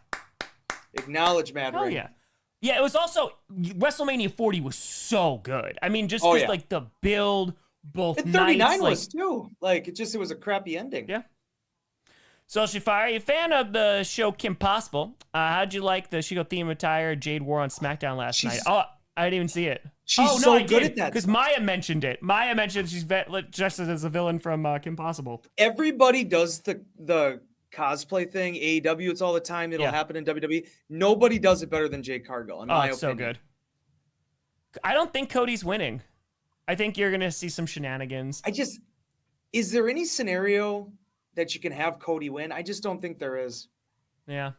B: Acknowledge Mad Ring.
A: Hell yeah. Yeah, it was also WrestleMania 40 was so good. I mean, just because like the build, both
B: and 39
A: nights,
B: was too. Like it was a crappy ending.
A: Yeah. Social Fire, you a fan of the show Kim Possible? How'd you like the Shigo theme attire Jade wore on SmackDown last night? Oh, I didn't even see it.
B: She's so good at that.
A: Because Maya mentioned it. Maya mentioned she's dressed as a villain from Kim Possible.
B: Everybody does the cosplay thing. AEW, it's all the time. It'll happen in WWE. Nobody does it better than Jade Cargill, in my opinion.
A: So good. I don't think Cody's winning. I think you're going to see some shenanigans.
B: Is there any scenario that you can have Cody win? I just don't think there is.
A: Yeah.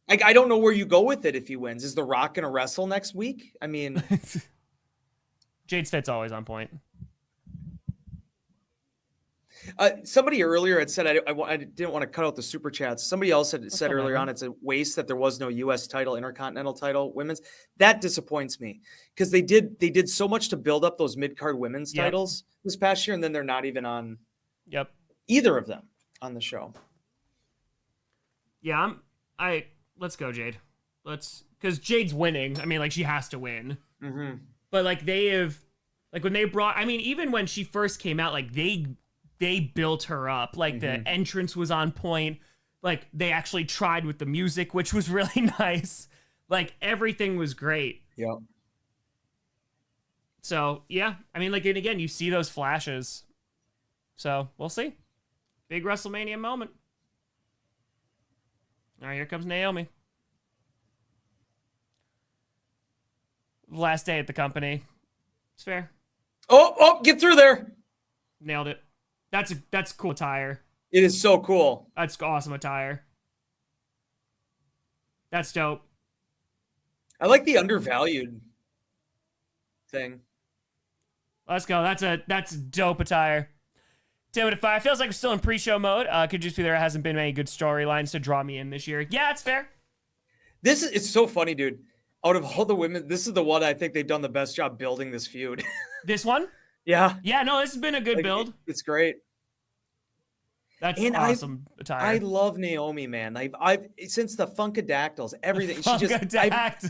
B: I don't know where you go with it if he wins. Is The Rock going to wrestle next week? I mean...
A: Jade's fit's always on point.
B: Somebody earlier had said, I didn't want to cut out the super chats. Somebody else had said earlier on, it's a waste that there was no U.S. title, Intercontinental title, women's. That disappoints me because they did so much to build up those mid-card women's titles this past year, and then they're not even on either of them on the show.
A: Yeah, let's go, Jade. Because Jade's winning. I mean, like, she has to win.
B: Mm-hmm.
A: But, like, they have, like, when they brought, I mean, even when she first came out, like, they they built her up. Like the entrance was on point. Like they actually tried with the music, which was really nice. Like everything was great.
B: Yep.
A: So yeah, I mean, like, and again, you see those flashes. So we'll see. Big WrestleMania moment. All right, here comes Naomi. Last day at the company. It's fair.
B: Oh, get through there.
A: Nailed it. That's cool attire.
B: It is so cool.
A: That's awesome attire. That's dope.
B: I like the undervalued thing.
A: Let's go. That's dope attire. 10-5. Feels like we're still in pre-show mode. Could just be there hasn't been any good storylines to draw me in this year. Yeah, it's fair.
B: It's so funny, dude. Out of all the women, this is the one I think they've done the best job building this feud.
A: This one?
B: Yeah.
A: Yeah, no, this has been a good build.
B: It's great.
A: That's awesome attire.
B: I love Naomi, man. I've since the Funkadactyls, everything.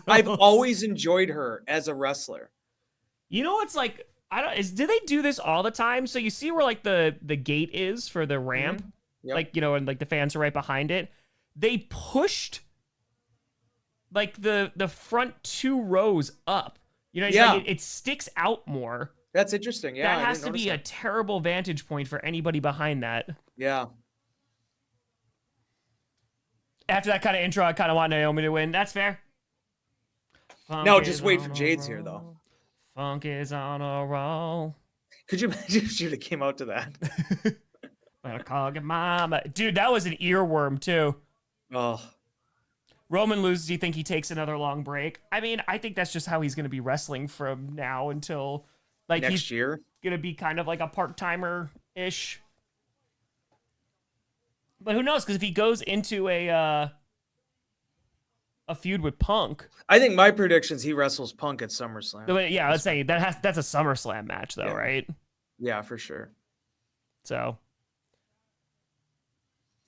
B: I've always enjoyed her as a wrestler.
A: You know what's like, do they do this all the time? So you see where like the gate is for the ramp,
B: Yep.
A: like, you know, and like the fans are right behind it. They pushed like the front 2 rows up. You know, it's like it sticks out more.
B: That's interesting. Yeah,
A: that has to be a terrible vantage point for anybody behind that.
B: Yeah.
A: After that kind of intro, I kind of want Naomi to win. That's fair.
B: No, just wait for Jade's here, though.
A: Funk is on a roll.
B: Could you imagine if she would have came out to that?
A: Better call your mama. Dude, that was an earworm, too.
B: Oh.
A: Roman loses. Do you think he takes another long break? I mean, I think that's just how he's going to be wrestling from now until like
B: next year.
A: Going to be kind of like a part-timer-ish. But who knows? Because if he goes into a feud with Punk,
B: I think my prediction is he wrestles Punk at SummerSlam.
A: Yeah, let's say that's a SummerSlam match, though, right?
B: Yeah, for sure.
A: So,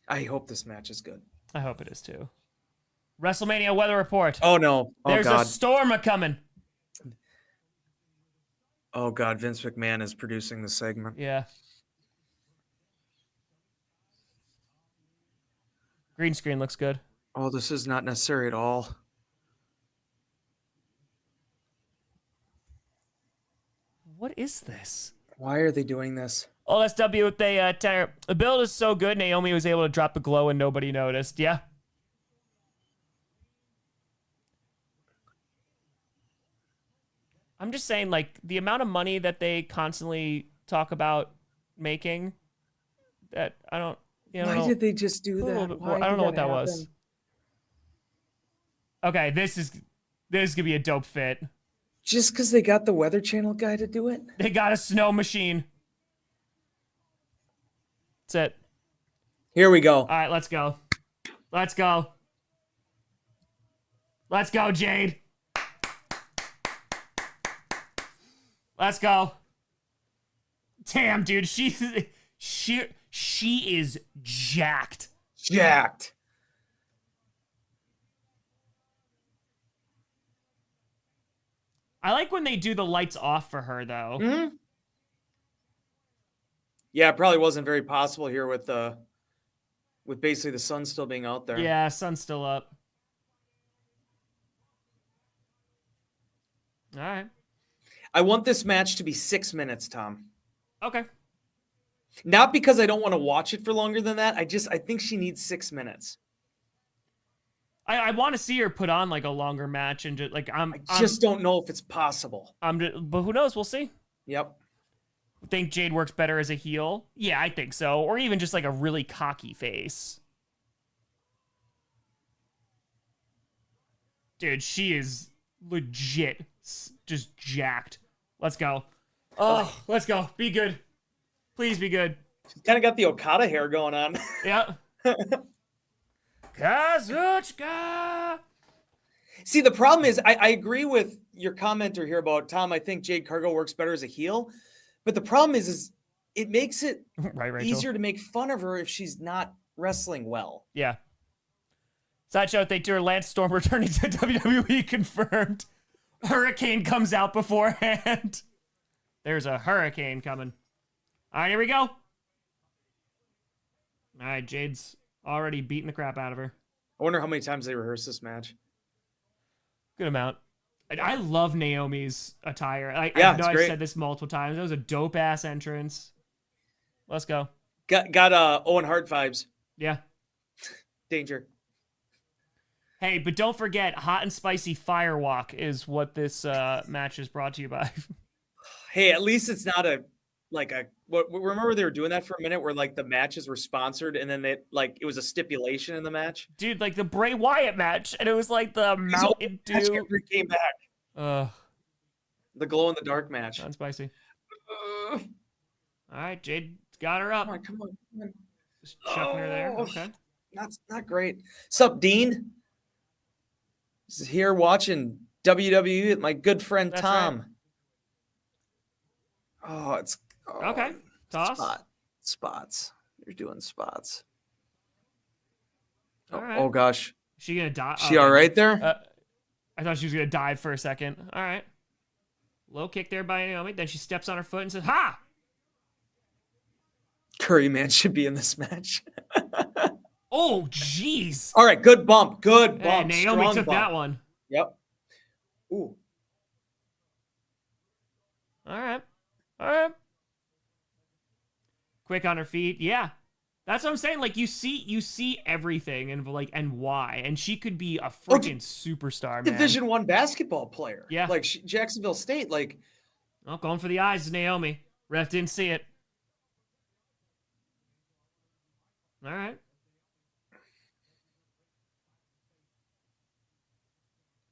B: I hope this match is good.
A: I hope it is too. WrestleMania weather report.
B: Oh no!
A: There's a storm a coming.
B: Oh God! Vince McMahon is producing the segment.
A: Yeah. Green screen looks good.
B: Oh, this is not necessary at all.
A: What is this?
B: Why are they doing this?
A: Oh, that's W with the build is so good. Naomi was able to drop the glow and nobody noticed. Yeah. I'm just saying, like, the amount of money that they constantly talk about making, that I don't.
B: Why did they just do that?
A: I don't know what that was. Okay, this is gonna be a dope fit.
B: Just because they got the Weather Channel guy to do it?
A: They got a snow machine. That's it.
B: Here we go.
A: All right, let's go. Let's go. Let's go, Jade. Let's go. Damn, dude, she is jacked.
B: Jacked.
A: I like when they do the lights off for her, though.
B: Mm-hmm. Yeah, it probably wasn't very possible here with basically the sun still being out there.
A: Yeah, sun's still up. All right.
B: I want this match to be 6 minutes, Tom.
A: Okay.
B: Not because I don't want to watch it for longer than that. I think she needs 6 minutes.
A: I want to see her put on like a longer match and just like I
B: just don't know if it's possible.
A: But who knows? We'll see.
B: Yep.
A: Think Jade works better as a heel? Yeah, I think so. Or even just like a really cocky face. Dude, she is legit just jacked. Let's go. Oh, let's go. Be good. Please be good.
B: She's kind of got the Okada hair going on.
A: Yeah. Kazuchika.
B: See, the problem is, I agree with your commenter here about Tom. I think Jade Cargill works better as a heel, but the problem is it makes it easier to make fun of her if she's not wrestling well.
A: Yeah. Sideshow they do Lance Storm returning to WWE confirmed. Hurricane comes out beforehand. There's a hurricane coming. All right, here we go. All right, Jade's already beating the crap out of her.
B: I wonder how many times they rehearsed this match.
A: Good amount. I love Naomi's attire. I know I've said this multiple times. It was a dope ass entrance. Let's go.
B: Got Owen Hart vibes.
A: Yeah.
B: Danger.
A: Hey, but don't forget, Hot and Spicy Firewalk is what this match is brought to you by.
B: Hey, at least it's not remember they were doing that for a minute where like the matches were sponsored and then it was a stipulation in the match.
A: Dude, like the Bray Wyatt match, and it was like the Mountain Dew
B: came back. The glow in the dark match.
A: Hot and Spicy. All right, Jade got her up.
B: Come on.
A: Just chucking her there. Okay.
B: Not great. Sup, Dean? This is here watching WWE with my good friend
A: That's
B: Tom.
A: Right.
B: Oh, it's
A: okay. Toss.
B: Spots. You're doing spots.
A: All right.
B: Oh gosh.
A: Is she gonna die?
B: She all right there?
A: I thought she was gonna dive for a second. All right. Low kick there by Naomi. Then she steps on her foot and says, "Ha!"
B: Curry Man should be in this match.
A: Oh, jeez.
B: All right, good bump. Good bump.
A: Hey, Naomi
B: Strong
A: took
B: bump.
A: that one.
B: Yep. Ooh.
A: All right. Quick on her feet. Yeah. That's what I'm saying. Like you see everything and why. And she could be a freaking superstar, man.
B: Division I basketball player.
A: Yeah.
B: Like Jacksonville State. Like.
A: Oh, going for the eyes, Naomi. Ref didn't see it. All right.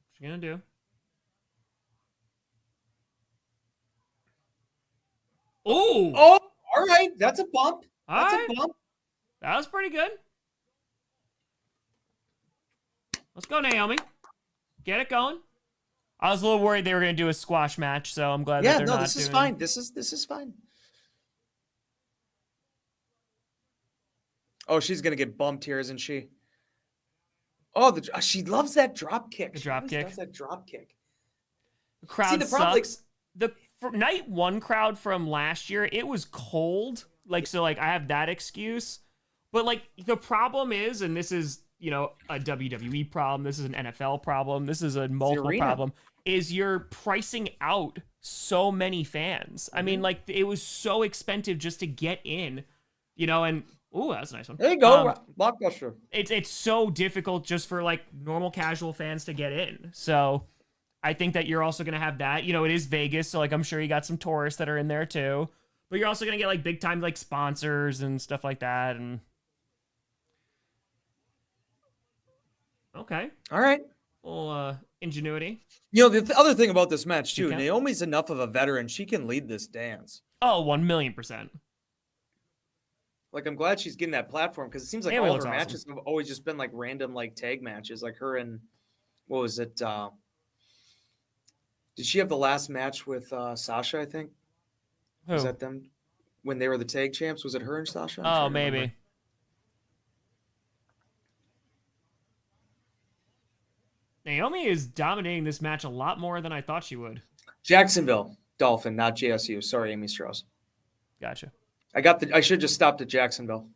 A: What's she gonna do? Oh!
B: All right. That's a bump. That's a bump.
A: That was pretty good. Let's go, Naomi. Get it going. I was a little worried they were going to do a squash match, so I'm glad that they're not doing it.
B: This is fine. This is fine. Oh, she's going to get bumped here, isn't she? Oh, she loves that drop kick.
A: The drop kick.
B: Loves that drop kick.
A: The crowd sucks. The night one crowd from last year, it was cold. I have that excuse. But the problem is, and this is, a WWE problem, this is an NFL problem, this is a multiple problem, is you're pricing out so many fans. Mm-hmm. I mean, it was so expensive just to get in, and ooh, that's a nice one.
B: There you go, blockbuster.
A: It's so difficult just for normal casual fans to get in. So I think that you're also going to have that. It is Vegas, so I'm sure you got some tourists that are in there too. But you're also going to get big time sponsors and stuff like that. And okay.
B: All right.
A: Well, ingenuity.
B: The other thing about this match too, Naomi's enough of a veteran. She can lead this dance.
A: Oh, 1,000,000%.
B: I'm glad she's getting that platform because it seems like all of her matches have always just been random tag matches. Like her and what was it? Did she have the last match with Sasha, I think?
A: Who?
B: Was that them when they were the tag champs? Was it her and Sasha?
A: Oh, maybe. Naomi is dominating this match a lot more than I thought she would.
B: Jacksonville Dolphin, not JSU. Sorry, Amy Strauss.
A: Gotcha.
B: I should have just stopped at Jacksonville.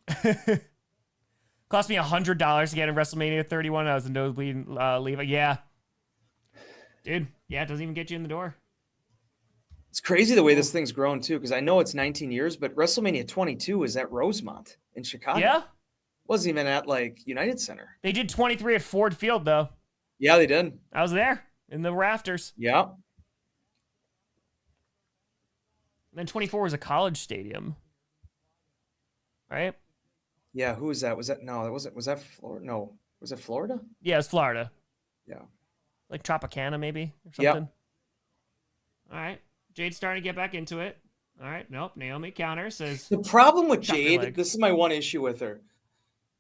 A: Cost me $100 to get in WrestleMania 31. I was a nosebleed leave. Yeah. Dude, yeah, it doesn't even get you in the door.
B: It's crazy the way this thing's grown, too, because I know it's 19 years, but WrestleMania 22 is at Rosemont in Chicago.
A: Yeah?
B: Wasn't even at, United Center.
A: They did 23 at Ford Field, though.
B: Yeah, they did.
A: I was there in the rafters.
B: Yeah.
A: And then 24 was a college stadium. Right?
B: Yeah, who was that? Was that Florida? No. Was it Florida?
A: Yeah, it's Florida.
B: Yeah.
A: Tropicana, maybe, or something. Yep. All right. Jade's starting to get back into it. All right. Nope. Naomi counter says.
B: The problem with Jade, this is my one issue with her.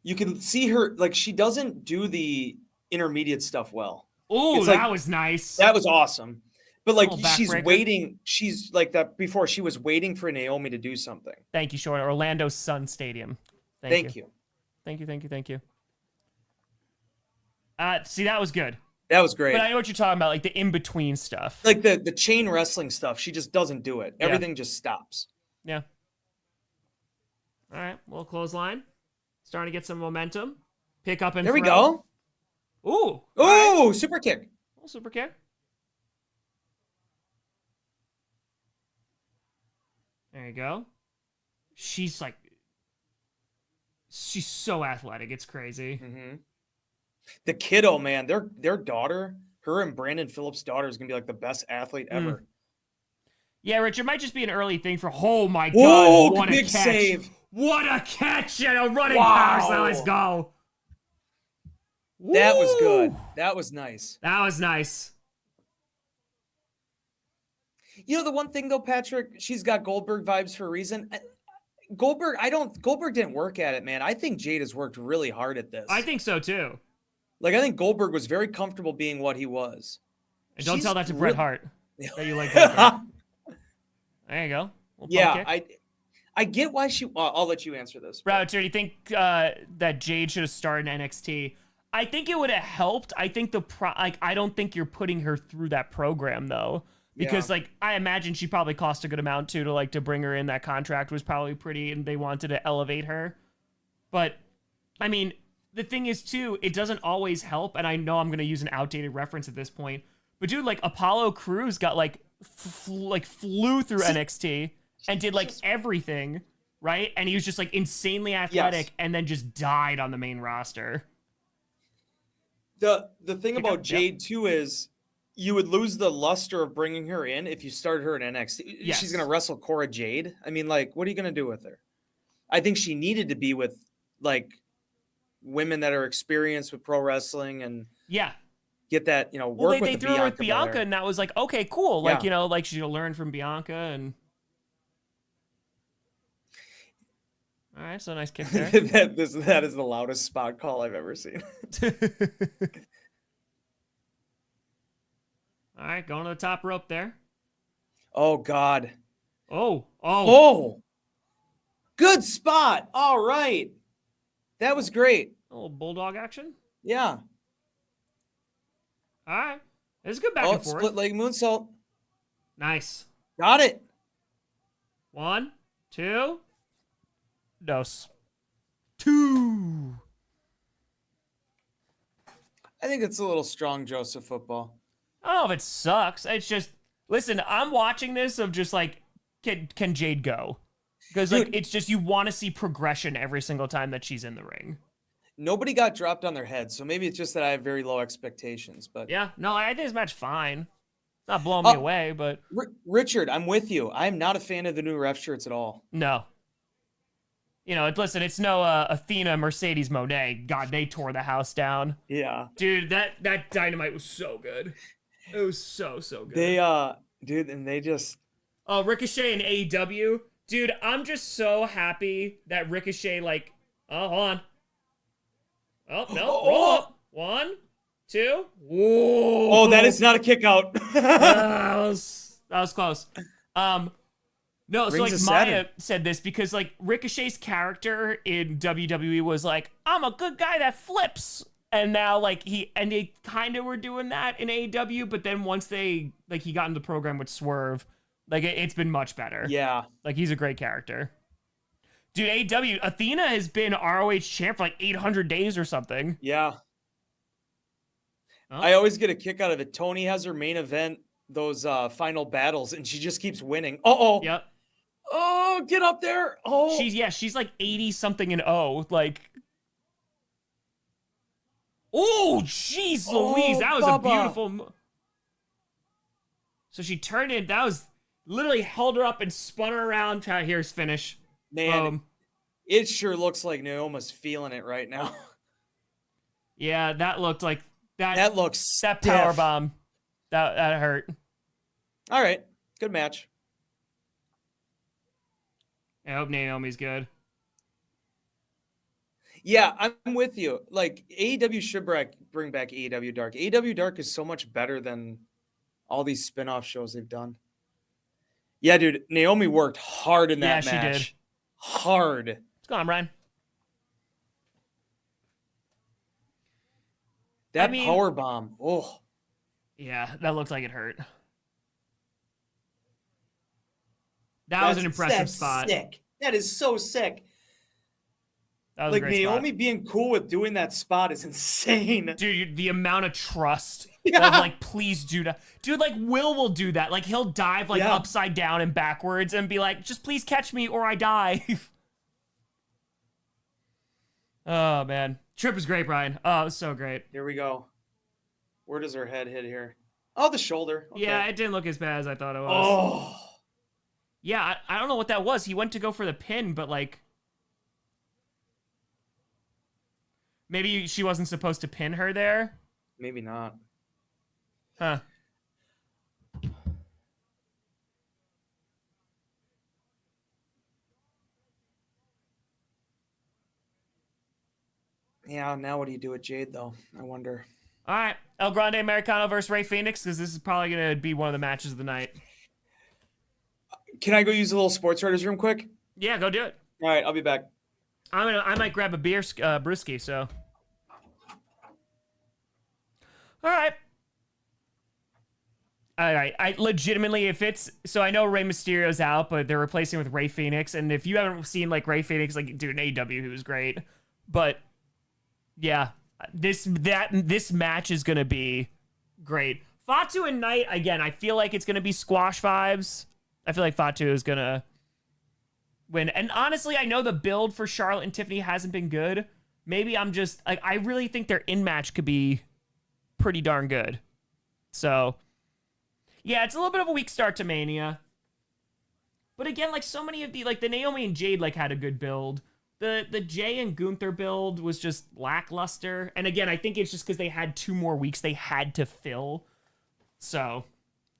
B: You can see her, she doesn't do the intermediate stuff well.
A: Oh, that was nice.
B: That was awesome. But she's waiting. She's like that before. She was waiting for Naomi to do something.
A: Thank you, Short. Orlando Sun Stadium.
B: Thank you.
A: Thank you. See, that was good.
B: That was great.
A: But I know what you're talking about, the in-between stuff.
B: The chain wrestling stuff, she just doesn't do it. Everything just stops.
A: Yeah. All right, well, clothesline. Starting to get some momentum. Pick up and
B: There we
A: throw.
B: go.
A: Ooh.
B: Ooh,
A: Right.
B: super kick.
A: Oh, super kick. There you go. She's so athletic. It's crazy.
B: Mm-hmm. The kiddo, man, their daughter, her and Brandon Phillips' daughter is gonna be like the best athlete ever.
A: Yeah, Rich, it might just be an early thing for. Oh my God!
B: Whoa,
A: What a
B: big
A: catch!
B: save.
A: What a catch and a running
B: Wow.
A: power. So let's go.
B: That was good.
A: Woo!
B: That was nice.
A: That was nice.
B: You know the one thing though, Patrick, she's got Goldberg vibes for a reason. Goldberg didn't work at it, man. I think Jade has worked really hard at this.
A: I think so too.
B: Like I think Goldberg was very comfortable being what he was.
A: And don't tell that to Bret Hart that you like
B: Goldberg.
A: There you go.
B: Yeah, I get why she. I'll let you answer this.
A: Router, do you think that Jade should have started in NXT? I think it would have helped. I think I don't think you're putting her through that program though, because I imagine she probably cost a good amount too to bring her in. That contract was probably pretty, and they wanted to elevate her. But I mean, the thing is too, it doesn't always help. And I know I'm gonna use an outdated reference at this point, but dude, Apollo Crews got flew through NXT and did everything, right? And he was just insanely athletic, and then just died on the main roster.
B: The thing about Jade too is you would lose the luster of bringing her in if you started her in NXT.
A: Yes.
B: She's gonna wrestle Cora Jade. I mean, what are you gonna do with her? I think she needed to be with women that are experienced with pro wrestling and get that work with
A: they threw her with Bianca, and that was okay, cool. She's gonna learn from Bianca and. All right, so nice kick there.
B: that is the loudest spot call I've ever seen.
A: All right, going to the top rope there.
B: Oh, God.
A: Oh.
B: Good spot. All right. That was great.
A: A little bulldog action.
B: Yeah.
A: All right. It's good back and forth.
B: Split leg moonsault.
A: Nice.
B: Got it.
A: 1, 2. Dos. 2.
B: I think it's a little strong Joseph football.
A: I don't know if it sucks. It's just, listen, I'm watching this of just can Jade go? Because it's just you want to see progression every single time that she's in the ring.
B: Nobody got dropped on their head, so maybe it's just that I have very low expectations. But
A: yeah, no, I think this match fine. It's not blowing me away, but
B: Richard, I'm with you. I'm not a fan of the new ref shirts at all.
A: No. Listen, it's no Athena, Mercedes, Moné. God, they tore the house down.
B: Yeah,
A: dude, that Dynamite was so good. It was so good.
B: They just
A: Ricochet and AEW. Dude, I'm just so happy that Ricochet hold on. Oh, no, roll up. 1, 2. Whoa.
B: Oh, that is not a kick out.
A: that was close. No,
B: Rings
A: so Maya said this because Ricochet's character in WWE was I'm a good guy that flips. And now they kind of were doing that in AEW, but then once they he got into the program with Swerve, it's been much better.
B: Yeah.
A: He's a great character. Dude, AEW, Athena has been ROH champ for 800 days or something.
B: Yeah.
A: Oh.
B: I always get a kick out of it. Tony has her main event, those final battles, and she just keeps winning. Uh-oh.
A: Yep.
B: Oh, get up there. Oh.
A: She's 80 something and oh, oh, jeez Louise, that was a beautiful. So she turned it. That was literally held her up and spun her around. Here's finish.
B: Man, it sure looks like Naomi's feeling it right now.
A: Yeah, that looked like that.
B: That looks
A: that power bomb. That hurt.
B: All right, good match.
A: I hope Naomi's good.
B: Yeah, I'm with you. AEW should bring back AEW Dark. AEW Dark is so much better than all these spin-off shows they've done. Yeah, dude, Naomi worked hard in that match. Yeah, she did. Hard.
A: What's going on, Brian?
B: That power bomb. Oh.
A: Yeah, that looked like it hurt. That was an impressive spot.
B: Sick. That is so sick.
A: That was a
B: Like
A: great spot.
B: Naomi being cool with doing that spot is insane.
A: Dude, the amount of trust
B: Yeah.
A: of like, please do that. Dude, like Will do that. Like he'll dive like upside down and backwards and be like, just please catch me or I die. Oh man. Trip is great, Brian. Oh, it was so great.
B: Here we go. Where does her head hit here? Oh, the shoulder. Okay.
A: Yeah, it didn't look as bad as I thought it was.
B: Oh.
A: Yeah, I don't know what that was. He went to go for the pin, but like maybe she wasn't supposed to pin her there.
B: Maybe not.
A: Huh.
B: Yeah, now what do you do with Jade, though? I wonder.
A: All right. El Grande Americano versus Rey Phoenix, because this is probably going to be one of the matches of the night.
B: Can I go use a little sports writers room quick?
A: Yeah, go do it.
B: All right, I'll be back.
A: I might grab a beer, brewski, so. All right. All right. I legitimately, if it's, so I know Rey Mysterio's out, but they're replacing with Rey Phoenix. And if you haven't seen like Rey Phoenix, like dude, in AEW, he was great. But yeah, this match is going to be great. Fatu and Knight, again, I feel like it's going to be squash vibes. I feel like Fatu is going to win. And honestly, I know the build for Charlotte and Tiffany hasn't been good. Maybe I'm just, like, I really think their in-match could be pretty darn good. So, yeah, it's a little bit of a weak start to Mania. But again, like, so many of the, like, the Naomi and Jade, like, had a good build. The Jay and Gunther build was just lackluster. And again, I think it's just because they had 2 more weeks they had to fill. So,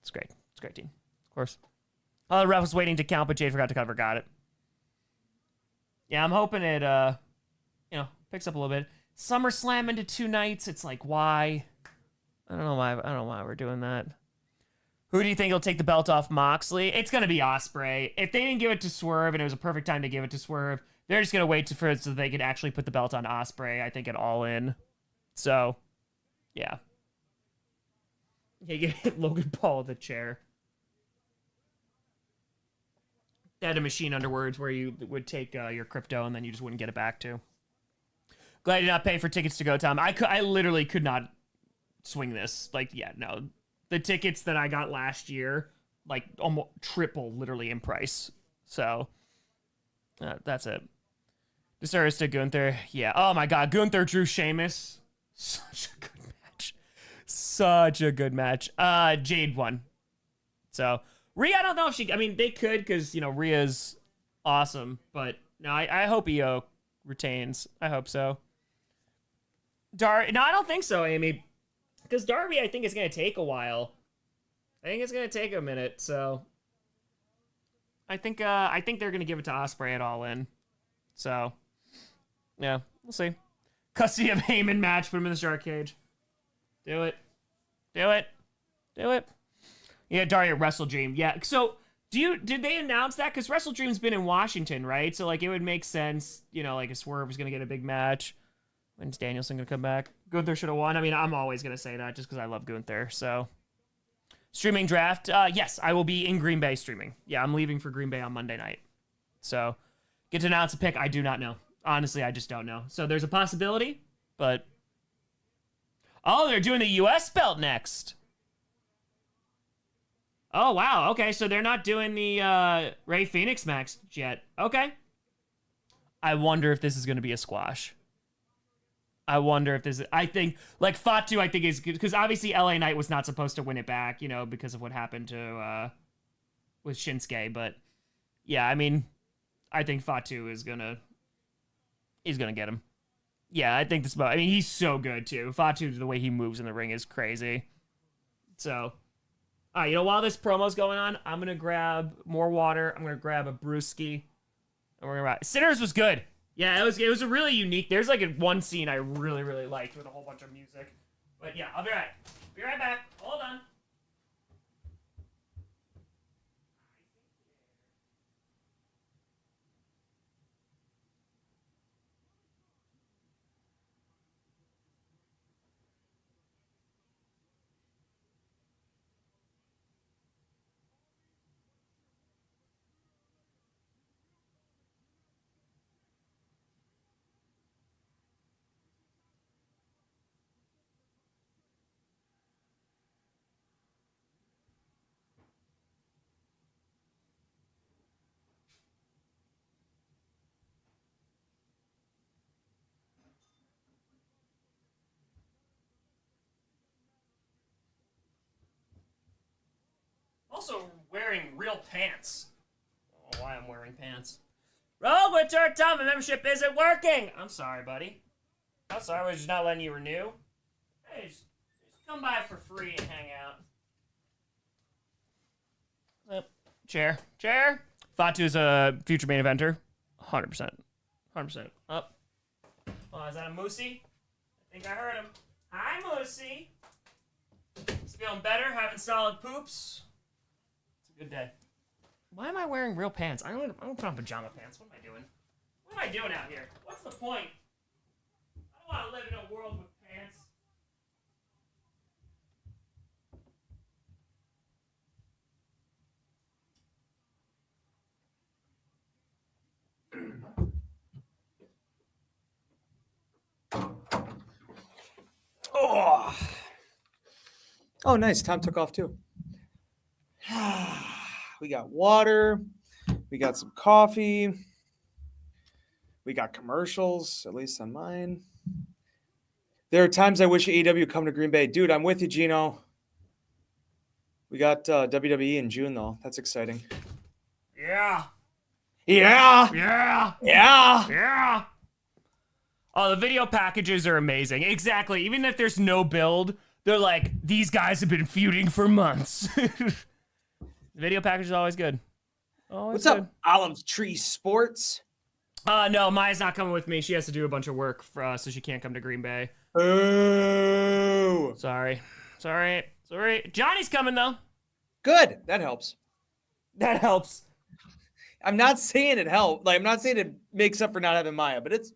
A: it's great. It's a great team, of course. The ref was waiting to count, but Jade forgot to cover. Got it. Yeah, I'm hoping it, picks up a little bit. SummerSlam into 2 nights. It's like, why? I don't know why we're doing that. Who do you think will take the belt off Moxley? It's going to be Ospreay. If they didn't give it to Swerve and it was a perfect time to give it to Swerve, they're just going to wait so they can actually put the belt on Ospreay, I think, at All In. So, yeah. You hit Logan Paul with a chair. They had a machine underwards where you would take your crypto and then you just wouldn't get it back to. Glad you did not pay for tickets to go, Tom. I literally could not swing this. Like, yeah, no. The tickets that I got last year, like, almost triple literally in price. So, that's it. Discourse to Gunther. Yeah. Oh, my God. Gunther drew Sheamus. Such a good match. Such a good match. Jade won. So, Rhea, I don't know if she... I mean, they could because, Rhea's awesome. But, no, I hope Io retains. I hope so. No, I don't think so, Amy. Because Darby, I think, is going to take a while. I think it's going to take a minute, so... I think they're going to give it to Ospreay at All In. So, yeah, we'll see. Custody of Heyman match, put him in the shark cage. Do it. Do it. Do it. Yeah, Daria, Wrestle Dream. Yeah, so... Did they announce that? Because Wrestle Dream's been in Washington, right? So, like, it would make sense, like, a Swerve was going to get a big match. When's Danielson going to come back? Gunther should have won. I mean, I'm always going to say that just because I love Gunther, so. Streaming draft. Yes, I will be in Green Bay streaming. Yeah, I'm leaving for Green Bay on Monday night. So, get to announce a pick. I do not know. Honestly, I just don't know. So, there's a possibility, but. Oh, they're doing the U.S. belt next. Oh, wow. Okay, so they're not doing the Rey Phoenix match yet. Okay. I wonder if this is going to be a squash. I wonder if this is... I think... Like, Fatu, I think, is good. Because obviously LA Knight was not supposed to win it back, because of what happened to... with Shinsuke. But, yeah, I mean... I think Fatu is going to... He's going to get him. Yeah, I think this... I mean, he's so good, too. Fatu, the way he moves in the ring is crazy. So... All right, while this promo's going on, I'm going to grab more water. I'm going to grab a brewski. And we're going to... Sinners was good. Yeah, it was a really unique... There's like one scene I really, really liked with a whole bunch of music. But yeah, I'll be right. Be right back. Hold on. also wearing real pants. Oh, why I'm wearing pants. Oh, but your time membership isn't working. I'm sorry, buddy. I'm sorry, we're just not letting you renew. Hey, just come by for free and hang out. Chair. Fatu's a future main eventer. 100%. 100%. Up. Oh, is that a Moosey? I think I heard him. Hi, Moosey. He's feeling better, having solid poops. It's a good day. Why am I wearing real pants? I don't put on pajama pants. What am I doing? What am I doing out here? What's the point? I don't want to live in a world with pants.
B: Oh, nice. Tom took off too. We got water. We got some coffee. We got commercials, at least on mine. There are times I wish AEW would come to Green Bay. Dude, I'm with you, Gino. We got WWE in June, though. That's exciting.
A: Yeah.
B: Yeah.
A: Oh, the video packages are amazing. Exactly. Even if there's no build, they're like, these guys have been feuding for months. The video package is always good.
B: What's up, Olive Tree Sports?
A: No, Maya's not coming with me. She has to do a bunch of work for us, so she can't come to Green Bay.
B: Ooh.
A: Sorry. Johnny's coming, though.
B: Good. That helps.
A: That helps.
B: I'm not saying it helped. Like, I'm not saying it makes up for not having Maya, but it's...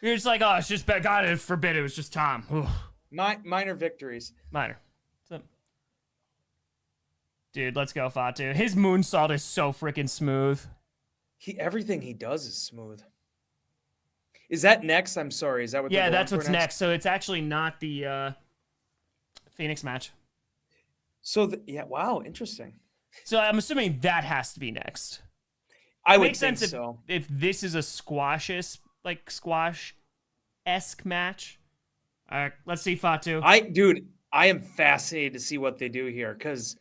A: You're just like, oh, it's just bad. God forbid it was just Tom.
B: Minor victories.
A: Minor. Dude, let's go, Fatu. His moonsault is so freaking smooth.
B: Everything he does is smooth. Is that next? I'm sorry. Is that what?
A: Yeah, that's what's next. So it's actually not the Phoenix match.
B: So yeah, wow, interesting.
A: So I'm assuming that has to be next.
B: I would think so.
A: If this is a squash-esque match. All right, let's see Fatu.
B: I am fascinated to see what they do here because,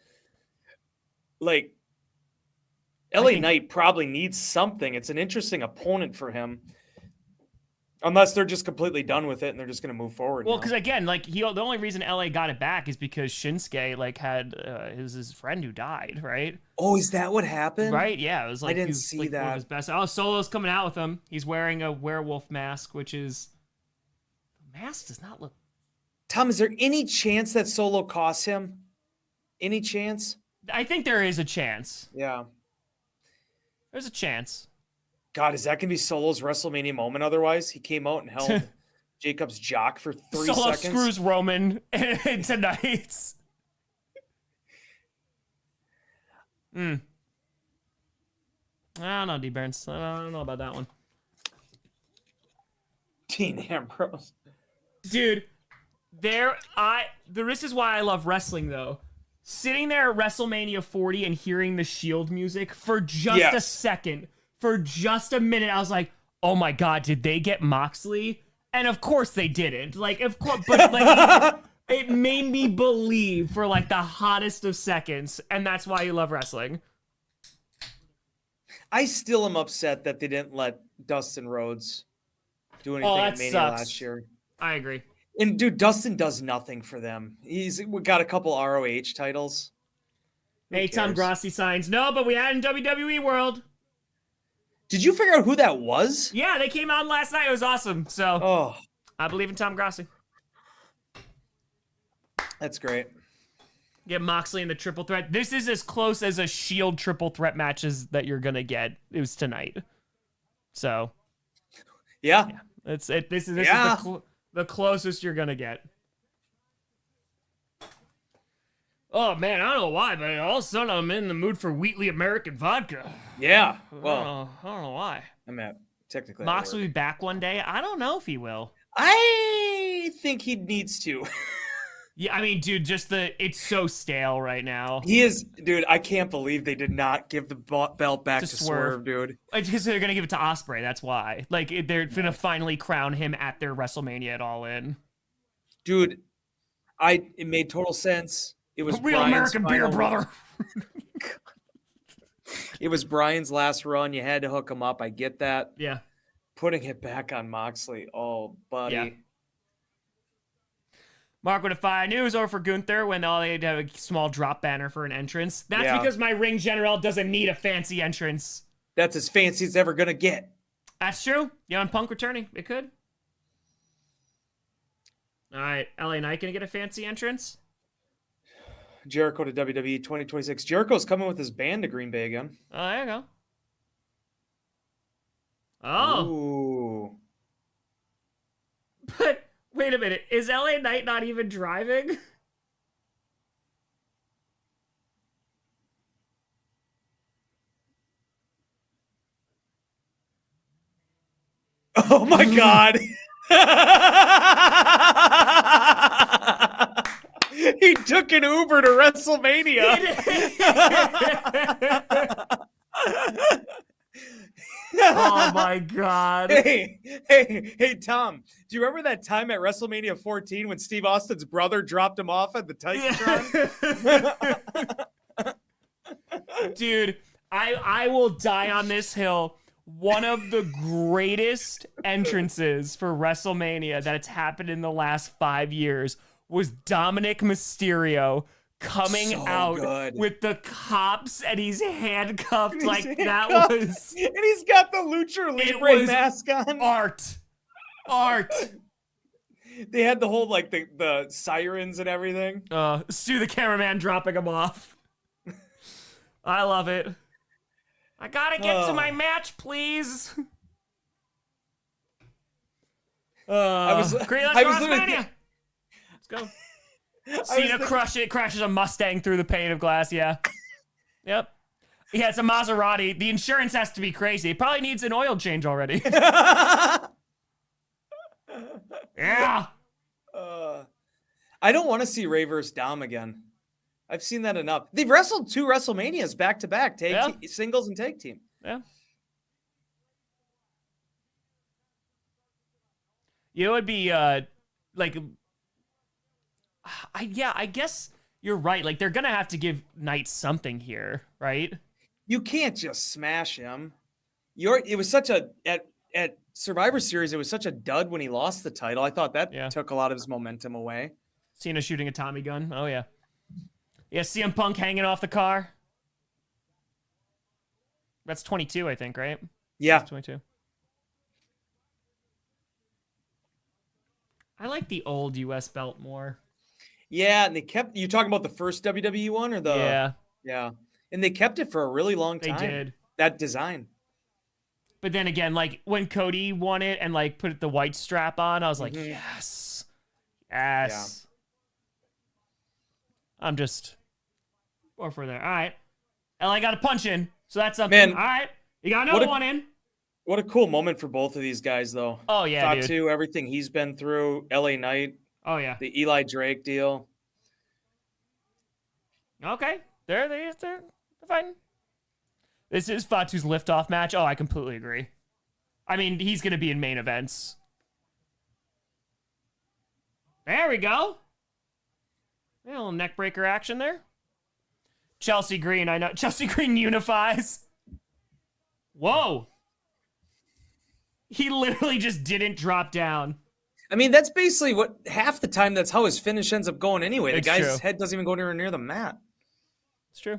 B: like, LA Knight probably needs something. It's an interesting opponent for him. Unless they're just completely done with it and they're just going to move forward.
A: Well, because again, like the only reason LA got it back is because Shinsuke had his friend who died, right?
B: Oh, is that what happened?
A: Right? Yeah, it was like
B: I didn't see that.
A: One of his best. Oh, Solo's coming out with him. He's wearing a werewolf mask, which is the mask does not look.
B: Tom, is there any chance that Solo costs him? Any chance?
A: I think there is a chance.
B: Yeah,
A: there's a chance.
B: God, is that going to be Solo's WrestleMania moment otherwise? He came out and held Jacob's jock for 3
A: Solo
B: seconds.
A: Screws Roman tonight. I don't know, D-Burns. I don't know about that one.
B: Dean Ambrose.
A: Dude, this is why I love wrestling, though. Sitting there at WrestleMania 40 and hearing the Shield music for just a second. For just a minute, I was like, "Oh my God, did they get Moxley?" And of course they didn't. Like, of course, but like, it made me believe for like the hottest of seconds, and that's why you love wrestling.
B: I still am upset that they didn't let Dustin Rhodes do anything at Mania last year.
A: I agree.
B: And dude, Dustin does nothing for them. He's got a couple ROH titles.
A: Hey, Tom Grossi signs. No, but we had in WWE World.
B: Did you figure out who that was?
A: Yeah, they came out last night. It was awesome. So, I believe in Tom Grossi.
B: That's great.
A: Get Moxley in the triple threat. This is as close as a Shield triple threat matches that you're gonna get. It was tonight. So,
B: yeah.
A: This is the closest you're gonna get. Oh man, I don't know why, but all of a sudden I'm in the mood for Wheatley American vodka.
B: Yeah, well,
A: I don't know why.
B: I'm at technically.
A: Mox will be back one day. I don't know if he will.
B: I think he needs to.
A: Yeah, I mean, dude, it's so stale right now.
B: He is, dude. I can't believe they did not give the belt back to Swerve, dude.
A: It's because they're gonna give it to Ospreay. That's why. Like, they're gonna finally crown him at their WrestleMania at All In.
B: Dude, it made total sense. It was
A: real
B: Brian's
A: American beer, brother.
B: It was Brian's last run. You had to hook him up. I get that.
A: Yeah.
B: Putting it back on Moxley. Oh, buddy.
A: Yeah. Mark with a 5. News over for Gunther when all they had to have a small drop banner for an entrance. That's because my ring general doesn't need a fancy entrance.
B: That's as fancy as ever going to get.
A: That's true. Young Punk returning. It could. All right. LA Knight going to get a fancy entrance?
B: Jericho to WWE 2026. Jericho's coming with his band to Green Bay again.
A: Oh, there you go. Oh.
B: Ooh.
A: But wait a minute. Is LA Knight not even driving?
B: Oh my God. He took an Uber to WrestleMania.
A: Oh my God.
B: Hey, Tom, do you remember that time at WrestleMania 14 when Steve Austin's brother dropped him off at the Titantron?
A: Dude, I will die on this hill. One of the greatest entrances for WrestleMania that it's happened in the last 5 years was Dominic Mysterio coming out with the cops and he's handcuffed. That was...
B: And he's got the Lucha Libre mask on.
A: Art.
B: They had the whole, the sirens and everything.
A: Stu the cameraman dropping him off. I love it. I gotta get to my match, please. Let's WrestleMania. Let's go. Cena crashes a Mustang through the pane of glass. Yeah. Yep. Yeah, it's a Maserati. The insurance has to be crazy. It probably needs an oil change already. Yeah.
B: I don't want to see Rey versus Dom again. I've seen that enough. They've wrestled 2 WrestleManias back to back, singles and tag team.
A: Yeah. It would be I guess you're right. They're gonna have to give Knight something here, right?
B: You can't just smash him. It was such a at Survivor Series. It was such a dud when he lost the title. I thought that took a lot of his momentum away.
A: Cena shooting a Tommy gun. Oh yeah. Yeah, CM Punk hanging off the car. That's 22, I think, right?
B: Yeah.
A: That's 22. I like the old US belt more.
B: Yeah, and you talking about the first WWE one or the...
A: Yeah.
B: Yeah. And they kept it for a really long time.
A: They did.
B: That design.
A: But then again, when Cody won it and put the white strap on, I was like, yes. Yes. Yeah. I'm just... Or for there. All right. LA got a punch in, so that's something.
B: Man,
A: all right. You got another one in.
B: What a cool moment for both of these guys, though.
A: Oh, yeah,
B: Fatu,
A: dude.
B: everything he's been through. LA Knight.
A: Oh, yeah.
B: The Eli Drake deal.
A: Okay. They're fighting. This is Fatu's liftoff match. Oh, I completely agree. I mean, he's going to be in main events. There we go. Yeah, a little neck breaker action there. Chelsea Green, I know. Chelsea Green unifies. Whoa. He literally just didn't drop down.
B: I mean, that's basically what half the time that's how his finish ends up going anyway. The guy's head doesn't even go anywhere near the mat.
A: It's true.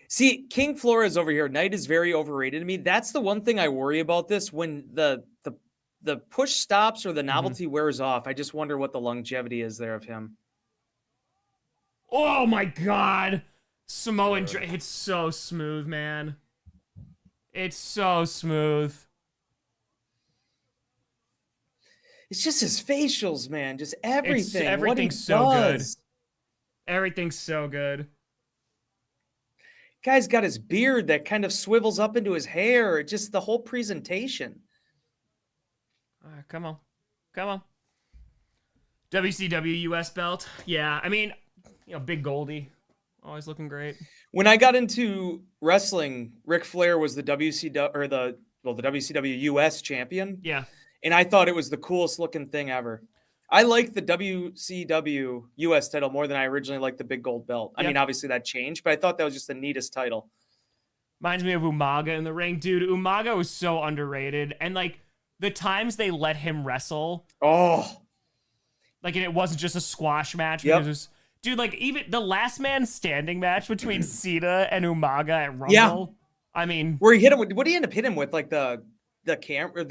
B: See, King Flores over here, Knight is very overrated to me. That's the one thing I worry about this. When the push stops or the novelty wears off, I just wonder what the longevity is there of him.
A: Oh my God. Samoan Drake. It's so smooth, man. It's so smooth.
B: It's just his facials, man. Just everything.
A: Everything's so good. Everything's so good.
B: Guy's got his beard that kind of swivels up into his hair. Just the whole presentation.
A: Come on. Come on. WCW US belt. Yeah, I mean, Big Goldie. Always looking great.
B: When I got into wrestling, Ric Flair was the WCW US champion.
A: Yeah.
B: And I thought it was the coolest looking thing ever. I like the WCW US title more than I originally liked the big gold belt. I mean, obviously that changed, but I thought that was just the neatest title.
A: Reminds me of Umaga in the ring. Dude, Umaga was so underrated. And, like, the times they let him wrestle.
B: Oh.
A: Like, and it wasn't just a squash match.
B: Yep.
A: Because it was, dude, like, even the last man standing match between Cena and Umaga at Rumble.
B: Yeah.
A: I mean.
B: Where he hit him with, what did he end up hitting him with? Like the camera,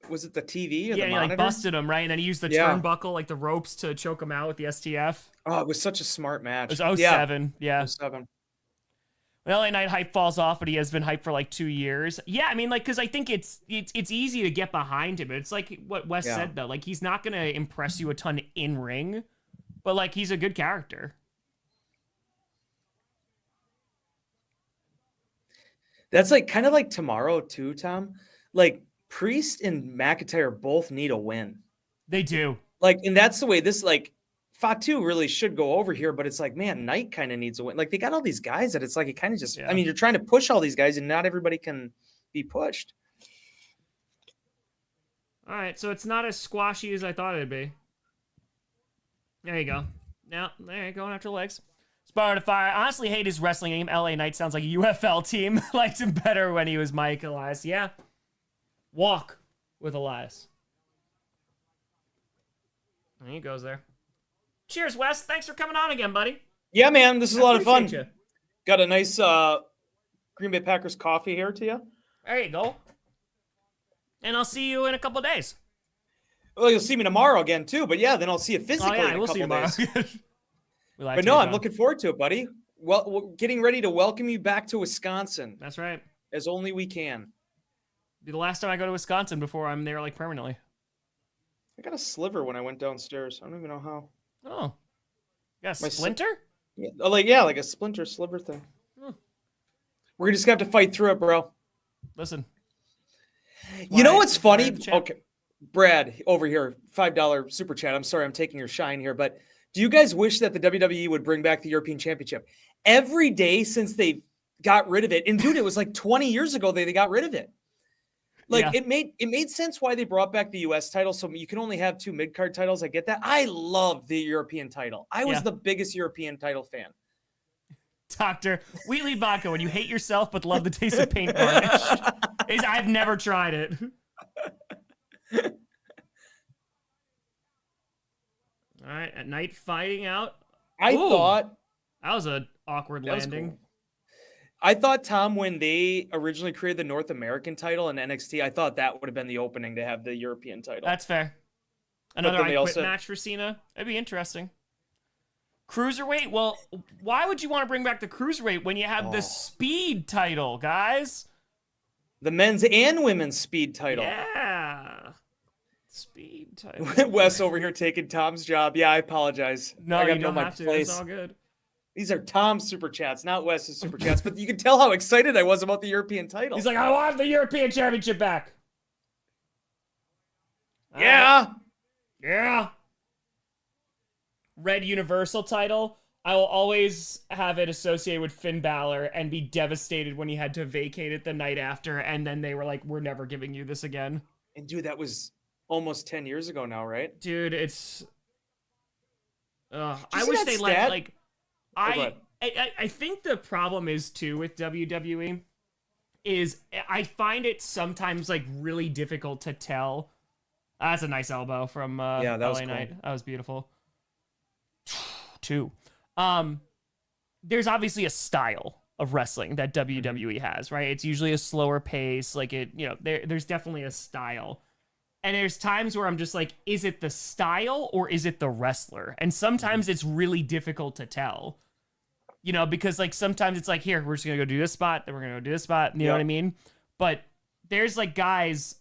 B: was it the TV or the
A: he
B: monitor?
A: like busted him, right? And then he used the turnbuckle, like the ropes, to choke him out with the STF.
B: Oh, it was such a smart match.
A: It was 07. Yeah.
B: 07.
A: LA Knight hype falls off, but he has been hyped for like 2 years. Yeah, I mean, like, because I think it's easy to get behind him. It's like what Wes said, though. Like, he's not going to impress you a ton in ring, but, like, he's a good character.
B: That's like kind of like tomorrow too, Tom. Like, Priest and McIntyre both need a win.
A: They do.
B: Like, and that's the way this, like, Fatu really should go over here, but it's like, man, Knight kind of needs a win. Like, they got all these guys that it's like, it kind of just, I mean, you're trying to push all these guys and not everybody can be pushed.
A: All right, so it's not as squashy as I thought it'd be. There you go. Now, there you go, going after legs. Spar to Fire. I honestly hate his wrestling name. LA Knight sounds like a UFL team. Liked him better when he was Mike Elias. Yeah. Walk with Elias. And he goes there. Cheers, Wes. Thanks for coming on again, buddy.
B: Yeah, man. This is a lot of fun.
A: You.
B: Got a nice Green Bay Packers coffee here to you.
A: There you go. And I'll see you in a couple of days.
B: Well, you'll see me tomorrow again, too. But yeah, then I'll see you physically in a couple of days. But no, I'm looking forward to it, buddy. Well, we're getting ready to welcome you back to Wisconsin.
A: That's right.
B: As only we can.
A: Be the last time I go to Wisconsin before I'm there, like, permanently.
B: I got a sliver when I went downstairs. I don't even know how.
A: Oh. You got a splinter?
B: Like a splinter sliver thing. We're just going to have to fight through it, bro.
A: Listen.
B: You know what's funny? Okay. Brad, over here, $5 super chat. I'm sorry I'm taking your shine here, but do you guys wish that the WWE would bring back the European Championship? Every day since they got rid of it, and dude, it was like 20 years ago they got rid of it. Like, it made sense why they brought back the U.S. title, so you can only have 2 mid-card titles. I get that. I love the European title. I was the biggest European title fan.
A: Dr. Wheatley Vodka, when you hate yourself but love the taste of paint varnish. I've never tried it. All right, at Night fighting out.
B: I thought
A: that was an awkward landing.
B: Cool. I thought, Tom, when they originally created the North American title in NXT, I thought that would have been the opening to have the European title.
A: That's fair. Another I Quit match for Cena. That'd be interesting. Cruiserweight? Well, why would you want to bring back the Cruiserweight when you have the Speed title, guys?
B: The men's and women's Speed title.
A: Yeah. Speed title.
B: Wes over here taking Tom's job. Yeah, I apologize.
A: No,
B: I
A: you don't have to. It's all good.
B: These are Tom's super chats, not Wes's super chats. But you can tell how excited I was about the European title.
A: He's like, I want the European Championship back.
B: Yeah.
A: Yeah. Red Universal title. I will always have it associated with Finn Balor and be devastated when he had to vacate it the night after. And then they were like, we're never giving you this again.
B: And dude, that was almost 10 years ago now, right?
A: Dude, it's... I wish they let, like... I think the problem is, too, with WWE is I find it sometimes, like, really difficult to tell. That's a nice elbow from
B: that
A: LA
B: was cool.
A: Knight. That was beautiful. 2. There's obviously a style of wrestling that WWE has, right? It's usually a slower pace. Like, there's definitely a style. And there's times where I'm just like, is it the style or is it the wrestler? And sometimes it's really difficult to tell. You know, because like sometimes it's like, here, we're just going to go do this spot, then we're going to go do this spot. You know what I mean? But there's like guys,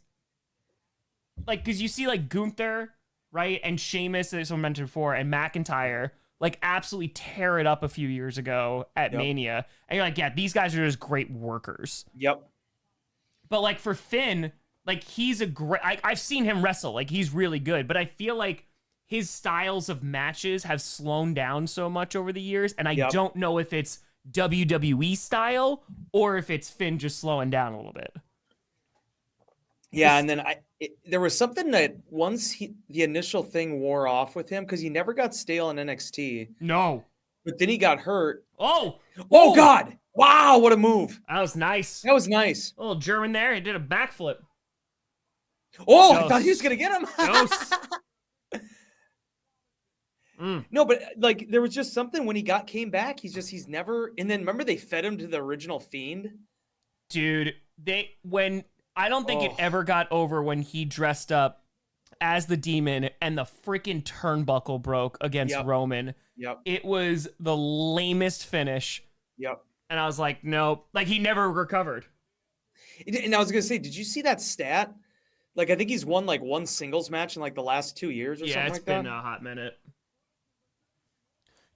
A: like, because you see like Gunther, right? And Sheamus, as I mentioned before, and McIntyre, like absolutely tear it up a few years ago at Mania. And you're like, yeah, these guys are just great workers.
B: Yep.
A: But like for Finn, like he's a great, I've seen him wrestle, like he's really good, but I feel like his styles of matches have slowed down so much over the years, and I don't know if it's WWE style or if it's Finn just slowing down a little bit.
B: Yeah, and then there was something that once the initial thing wore off with him, because he never got stale in NXT,
A: No.
B: but then he got hurt.
A: Oh,
B: Oh God! Wow, what a move!
A: that was nice.
B: That was nice.
A: A little German there. He did a backflip.
B: Oh, I thought he was gonna get him.
A: Dose.
B: No, but like there was just something when he came back. He's never. And then remember they fed him to the original Fiend.
A: Dude, I don't think it ever got over when he dressed up as the Demon and the freaking turnbuckle broke against Roman.
B: Yep.
A: It was the lamest finish.
B: Yep.
A: And I was like, nope. Like, he never recovered.
B: And I was going to say, did you see that stat? Like, I think he's won like one singles match in like the last 2 years or something like that.
A: Yeah, it's been a hot minute.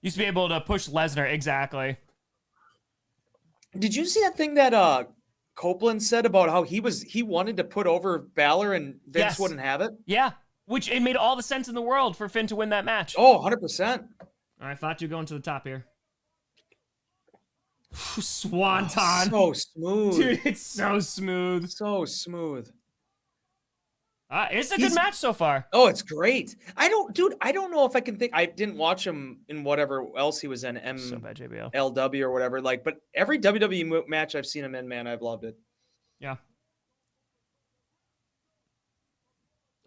A: Used to be able to push Lesnar, exactly.
B: Did you see that thing that Copeland said about how he wanted to put over Balor and Vince wouldn't have it?
A: Yeah, which it made all the sense in the world for Finn to win that match.
B: Oh, 100%.
A: All right, Fatu going to the top here. Swanton.
B: So smooth.
A: Dude, it's so smooth.
B: So smooth.
A: It's a good match so far.
B: Oh, it's great. I don't know if I can think. I didn't watch him in whatever else he was in,
A: So bad, JBL.
B: LW or whatever. Like, but every WWE match I've seen him in, man, I've loved it.
A: Yeah.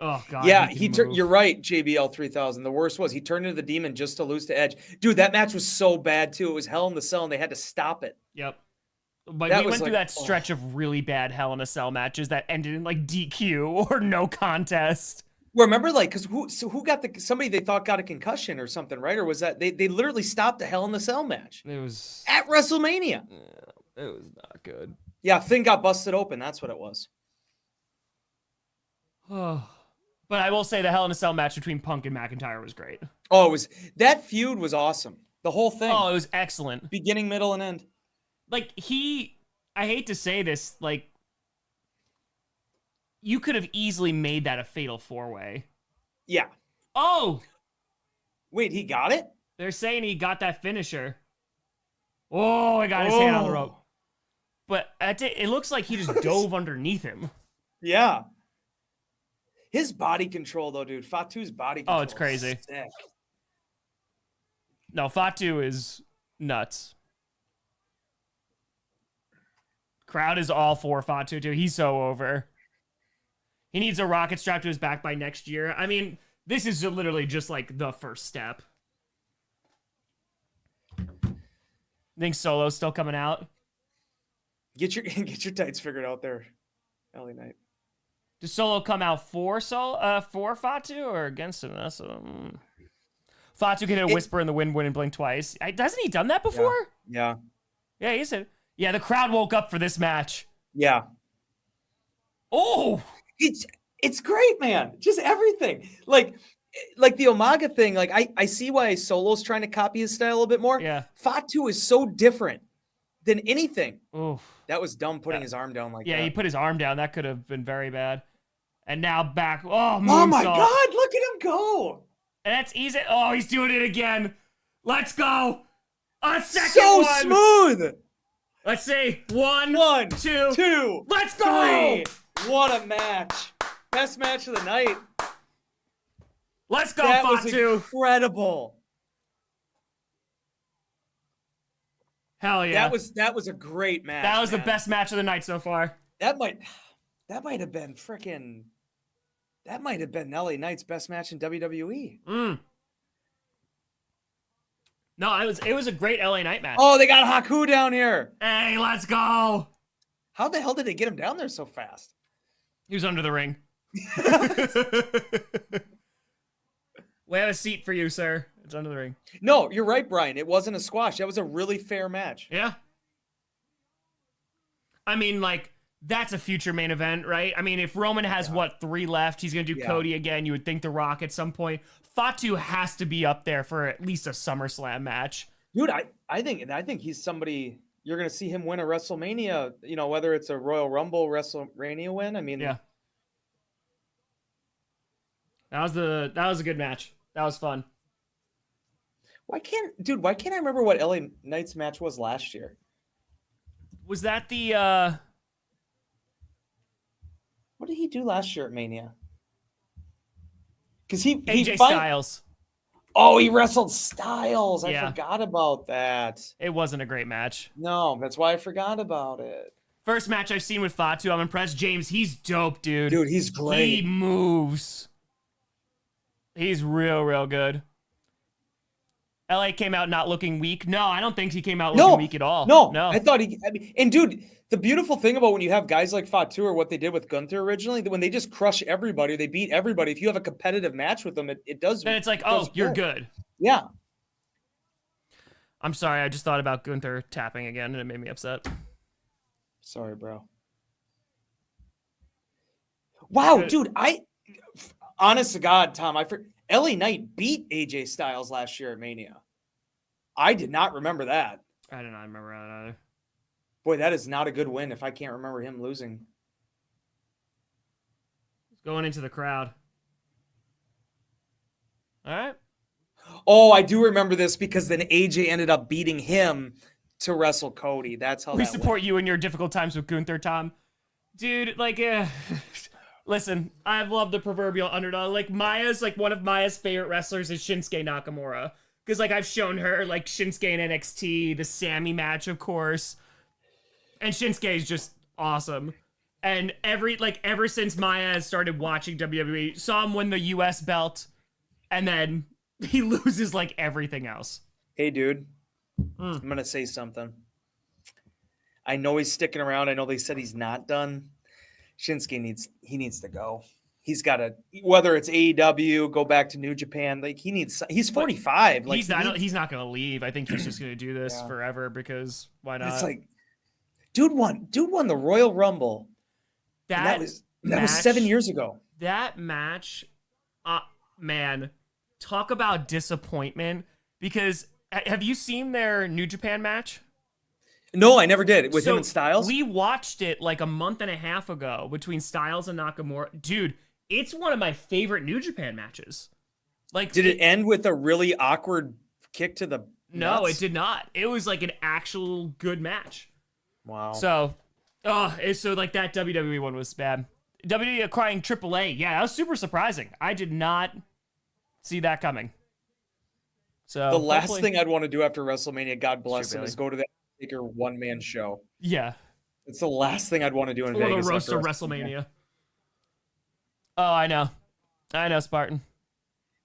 A: Oh God.
B: Yeah, you're right. JBL 3000. The worst was he turned into the Demon just to lose to Edge. Dude, that match was so bad too. It was Hell in the Cell, and they had to stop it.
A: Yep. But we went through that stretch of really bad Hell in a Cell matches that ended in like DQ or no contest.
B: Remember, like, because who got somebody they thought got a concussion or something, right? Or was that they literally stopped the Hell in the Cell match?
A: It was
B: at WrestleMania.
A: Yeah, it was not good.
B: Yeah, Finn got busted open. That's what it was.
A: Oh. But I will say the Hell in a Cell match between Punk and McIntyre was great.
B: Oh, that feud was awesome. The whole thing.
A: Oh, it was excellent.
B: Beginning, middle, and end.
A: Like, I hate to say this, like, you could have easily made that a fatal 4-way.
B: Yeah.
A: Oh!
B: Wait, he got it?
A: They're saying he got that finisher. Oh, he got his hand on the rope. But it looks like he just dove underneath him.
B: Yeah. His body control, though, dude. Fatu's body control.
A: Oh, it's crazy.
B: Sick.
A: No, Fatu is nuts. Crowd is all for Fatu, too. He's so over. He needs a rocket strapped to his back by next year. I mean, this is literally just like the first step. Think Solo's still coming out?
B: Get your tights figured out there, LA Knight.
A: Does Solo come out for Fatu or against him? Fatu can hit a whisper in the wind and blink twice. Hasn't he done that before?
B: Yeah.
A: Yeah, he said. Yeah, the crowd woke up for this match.
B: Yeah.
A: Oh,
B: it's great, man. Just everything. Like the Umaga thing. Like I see why Solo's trying to copy his style a little bit more.
A: Yeah.
B: Fatu is so different than anything.
A: Oof.
B: That was dumb putting his arm down like that.
A: Yeah, he put his arm down. That could have been very bad. And now back. Oh, moonsault.
B: Oh my God! Look at him go.
A: And that's easy. Oh, he's doing it again. Let's go. A second
B: so
A: one.
B: Smooth.
A: Let's see. One, two. Let's go.
B: 3. What a match. Best match of the night.
A: Let's go,
B: that
A: Fatu.
B: Was incredible.
A: Hell yeah.
B: That was a great match.
A: That was the best match of the night so far.
B: That might have been LA Knight's best match in WWE.
A: No, it was a great LA Knight match.
B: Oh, they got Haku down here.
A: Hey, let's go.
B: How the hell did they get him down there so fast?
A: He was under the ring. We have a seat for you, sir. It's under the ring.
B: No, you're right, Brian. It wasn't a squash. That was a really fair match.
A: Yeah. I mean, like, that's a future main event, right? I mean, if Roman has, 3 left, he's going to do Cody again. You would think The Rock at some point. Fatu has to be up there for at least a SummerSlam match.
B: Dude, I think he's somebody you're going to see him win a WrestleMania, whether it's a Royal Rumble WrestleMania win. I mean,
A: yeah. That was a good match. That was fun.
B: Why can't I remember what LA Knight's match was last year?
A: Was that the
B: What did he do last year at Mania? Because he
A: AJ Styles.
B: Oh, he wrestled Styles. I
A: Yeah.
B: forgot about that.
A: It wasn't a great match.
B: No, that's why I forgot about it.
A: First match I've seen with Fatu. I'm impressed. James, he's dope, dude.
B: Dude, he's great.
A: He moves. He's real good. LA came out not looking weak. No, I don't think he came out looking weak at all.
B: No.
A: No.
B: I thought and dude, the beautiful thing about when you have guys like Fatu or what they did with Gunther originally, when they just crush everybody, they beat everybody. If you have a competitive match with them, it does.
A: Then it's like, oh, you're good.
B: Yeah.
A: I'm sorry. I just thought about Gunther tapping again, and it made me upset.
B: Sorry, bro. Wow, dude, honest to God, Tom, LA Knight beat AJ Styles last year at Mania. I did not remember that.
A: I do not remember that either.
B: Boy, that is not a good win if I can't remember him losing.
A: Going into the crowd. All right.
B: Oh, I do remember this because then AJ ended up beating him to wrestle Cody. That's how
A: we support you in your difficult times with Gunther, Tom. Dude, like, listen, I've loved the proverbial underdog. Like, one of Maya's favorite wrestlers is Shinsuke Nakamura. Because, like, I've shown her, like, Shinsuke in NXT, the Sammy match, of course. And Shinsuke is just awesome. And ever since Maya has started watching WWE, saw him win the US belt, and then he loses, like, everything else.
B: Hey, dude. I'm going to say something. I know he's sticking around. I know they said he's not done. Shinsuke needs to go. He's got to, whether it's AEW, go back to New Japan. Like he's 45. Like
A: he's not going to leave. I think he's just going to do this forever because why not?
B: It's like, dude won the Royal Rumble. That was 7 years ago.
A: That match, man, talk about disappointment. Because have you seen their New Japan match?
B: No, I never did. With him and Styles?
A: We watched it like a month and a half ago between Styles and Nakamura. Dude, it's one of my favorite New Japan matches. Like,
B: did it end with a really awkward kick to the
A: No,
B: nuts?
A: It did not. It was like an actual good match.
B: Wow.
A: So like that WWE one was bad. WWE acquiring AAA. Yeah, that was super surprising. I did not see that coming. So
B: the last thing I'd want to do after WrestleMania, God bless him,
A: Billy.
B: is go to that Taker one-man show.
A: Yeah.
B: It's the last thing I'd want to do in Vegas.
A: The roast of WrestleMania. Oh, I know, Spartan.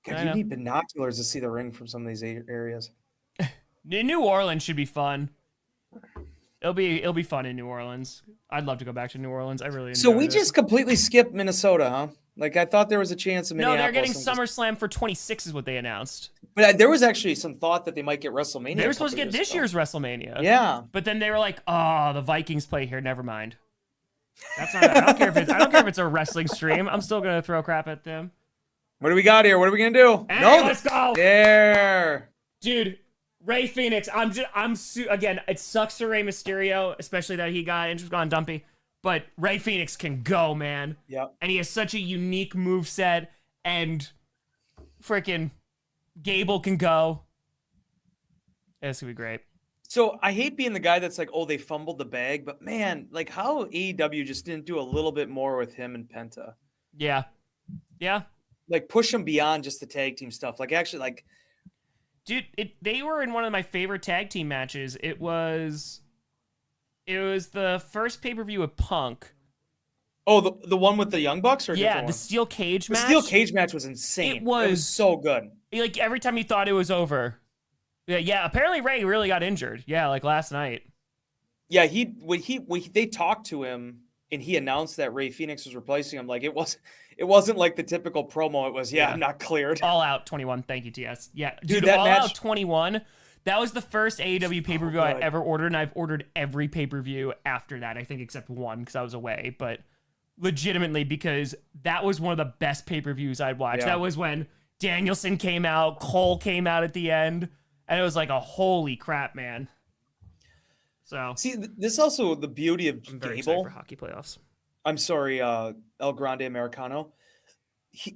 B: God, you need binoculars to see the ring from some of these areas.
A: New Orleans should be fun. It'll be fun in New Orleans. I'd love to go back to New Orleans. I really enjoy
B: So we just completely skipped Minnesota, huh? Like I thought there was a chance of Minneapolis.
A: No, they're getting SummerSlam for 26 is what they announced.
B: But there was actually some thought that they might get WrestleMania.
A: They were supposed to get this year's WrestleMania.
B: Yeah.
A: But then they were like, "Oh, the Vikings play here. Never mind." That's not. I don't care if it's a wrestling stream. I'm still gonna throw crap at them.
B: What do we got here? What are we gonna do?
A: Hey, let's go.
B: There,
A: dude. Rey Phoenix. Again. It sucks for Rey Mysterio, especially that he got injured, gone dumpy. But Rey Phoenix can go, man.
B: Yep.
A: And he has such a unique moveset, and freaking Gable can go. It's gonna be great.
B: So I hate being the guy that's like, oh, they fumbled the bag, but man, like how AEW just didn't do a little bit more with him and Penta.
A: Yeah.
B: Like push him beyond just the tag team stuff. Like actually, like,
A: dude, they were in one of my favorite tag team matches. It was the first pay-per-view with Punk.
B: Oh, the one with the Young Bucks, or
A: the steel cage match.
B: The steel cage match was insane. It was so good.
A: Like every time you thought it was over. Yeah. Apparently Rey really got injured. Yeah, like last night.
B: Yeah, they talked to him and he announced that Rey Phoenix was replacing him. Like it wasn't like the typical promo. It was I'm not cleared.
A: All Out 21. Thank you, TS. Yeah, dude,
B: that
A: All
B: match...
A: Out 21. That was the first AEW pay-per-view I ever ordered, and I've ordered every pay-per-view after that, I think, except one, because I was away, but legitimately, because that was one of the best pay-per-views I'd watched. Yeah. That was when Danielson came out, Cole came out at the end, and it was like a holy crap, man. So
B: see, this is also the beauty of Gable
A: for hockey playoffs.
B: I'm sorry, El Grande Americano.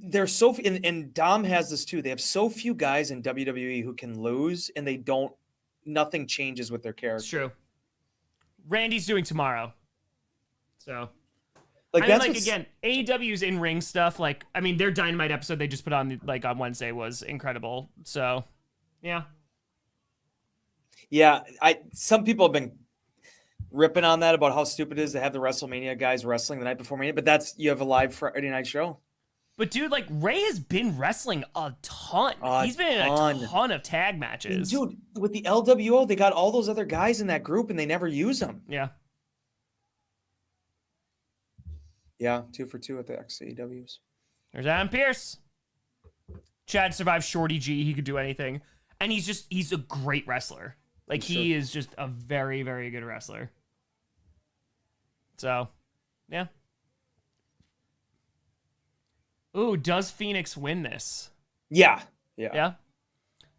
B: They're so, and Dom has this too. They have so few guys in WWE who can lose, and nothing changes with their character.
A: It's true. Randy's doing tomorrow, so
B: Like,
A: I mean,
B: that's
A: like,
B: what's,
A: again, AEW's in-ring stuff, like, I mean, their Dynamite episode they just put on, like, on Wednesday was incredible. So, yeah.
B: yeah. Some people have been ripping on that about how stupid it is to have the WrestleMania guys wrestling the night before Mania, but you have a live Friday night show.
A: But, dude, like, Ray has been wrestling a ton. He's been in a ton of tag matches.
B: Dude, with the LWO, they got all those other guys in that group, and they never use them.
A: Yeah.
B: Yeah, 2 for 2 at the XCWs.
A: There's Adam Pearce. Chad survived Shorty G. He could do anything. And he's a great wrestler. Like, he is just a very, very good wrestler. So, yeah. Ooh, does Phoenix win this?
B: Yeah.
A: Yeah?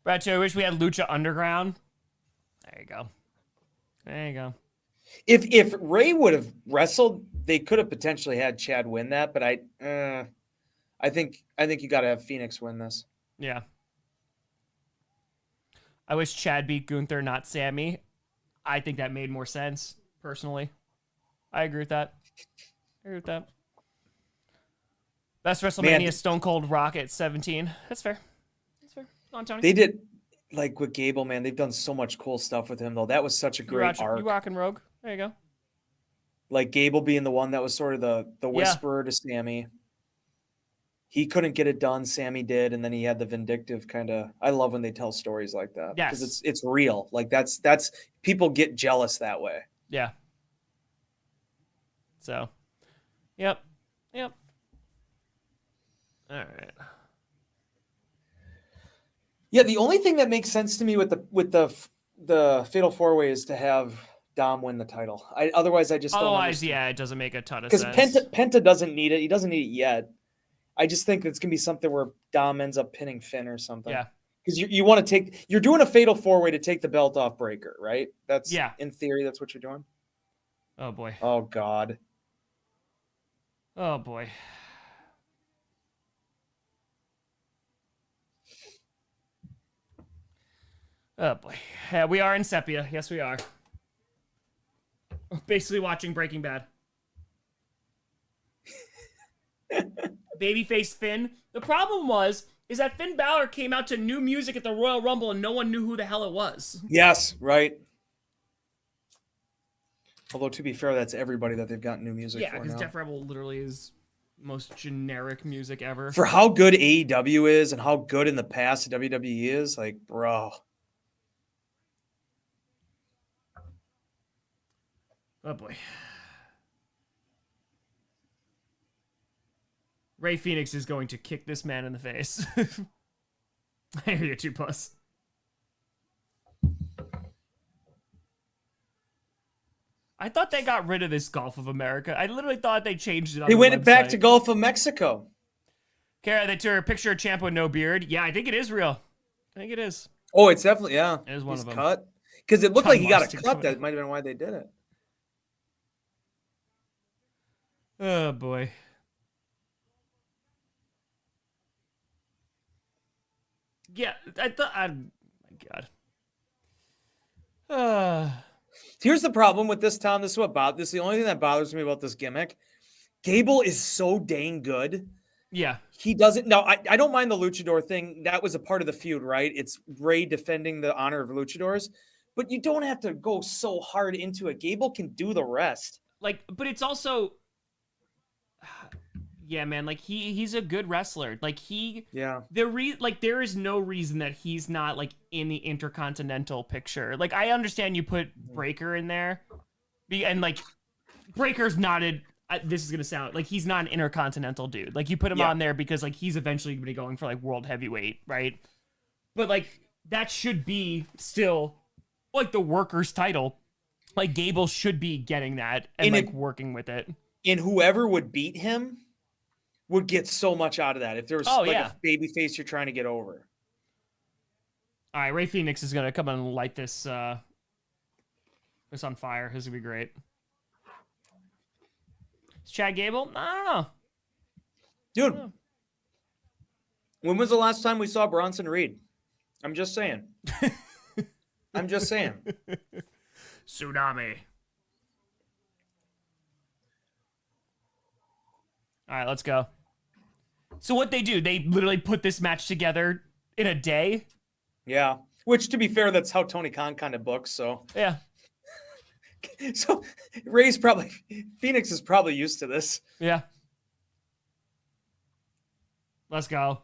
A: Brad, I wish we had Lucha Underground. There you go. There you go.
B: If Ray would have wrestled, they could have potentially had Chad win that, but I think you got to have Phoenix win this.
A: Yeah. I wish Chad beat Gunther, not Sammy. I think that made more sense, personally. I agree with that. Best WrestleMania, Stone Cold Rocket 17. That's fair. Come on, Tony.
B: They did, like, with Gable, man. They've done so much cool stuff with him, though. That was such a great arc.
A: You rockin' Rogue. There you go.
B: Like, Gable being the one that was sort of the whisperer to Sammy. He couldn't get it done. Sammy did, and then he had the vindictive kind of. I love when they tell stories like that because it's real. Like, that's people get jealous that way.
A: Yeah. So, yep. All right.
B: Yeah, the only thing that makes sense to me with the Fatal 4-Way is to have Dom win the title. Otherwise, I just don't understand.
A: Yeah, it doesn't make a ton of sense.
B: Because Penta doesn't need it. He doesn't need it yet. I just think it's gonna be something where Dom ends up pinning Finn or something.
A: Yeah.
B: Because you want to you're doing a Fatal 4-Way to take the belt off Breaker, right? That's in theory, that's what you're doing.
A: Oh boy.
B: Oh God.
A: Oh boy. Oh boy. Yeah, we are in Sepia. Yes, we are. Basically watching Breaking Bad. Babyface Finn. The problem is that Finn Balor came out to new music at the Royal Rumble and no one knew who the hell it was.
B: Yes, right. Although, to be fair, that's everybody that they've got new music for now. Yeah,
A: because Def Rebel literally is most generic music ever.
B: For how good AEW is and how good in the past WWE is, like, bro.
A: Oh, boy. Rey Phoenix is going to kick this man in the face. I hear you, 2+. I thought they got rid of this Gulf of America. I literally thought they changed it on
B: They went
A: website.
B: Back to Gulf of Mexico.
A: Kara, they took a picture of Ciampa with no beard. Yeah, I think it is real. I think it is.
B: Oh, it's definitely, yeah.
A: It is one of them.
B: Cut. Because it looked like he got a cut. That might have been why they did it.
A: Oh, boy. Yeah, I thought... my God.
B: Here's the problem with this, Tom. This is the only thing that bothers me about this gimmick. Gable is so dang good.
A: Yeah.
B: He doesn't... No, I don't mind the luchador thing. That was a part of the feud, right? It's Ray defending the honor of luchadors. But you don't have to go so hard into it. Gable can do the rest.
A: Like, but it's also... Yeah, man, like he's a good wrestler. Like there is no reason that he's not like in the Intercontinental picture. Like I understand you put Breaker in there, and like Breaker's not this is gonna sound like he's not an Intercontinental dude. Like you put him on there because like he's eventually gonna be going for like world heavyweight, right? But like that should be still like the workers title. Like Gable should be getting that and like working with it.
B: And whoever would beat him would get so much out of that if there was a baby face you're trying to get over.
A: All right, Rey Phoenix is gonna come and light this this on fire. This is gonna be great. Is Chad Gable? I don't know.
B: Dude, when was the last time we saw Bronson Reed? I'm just saying. Tsunami.
A: All right, let's go. So what they do, they literally put this match together in a day.
B: Yeah. Which, to be fair, that's how Tony Khan kind of books. So
A: Yeah.
B: So Phoenix is probably used to this.
A: Yeah. Let's go.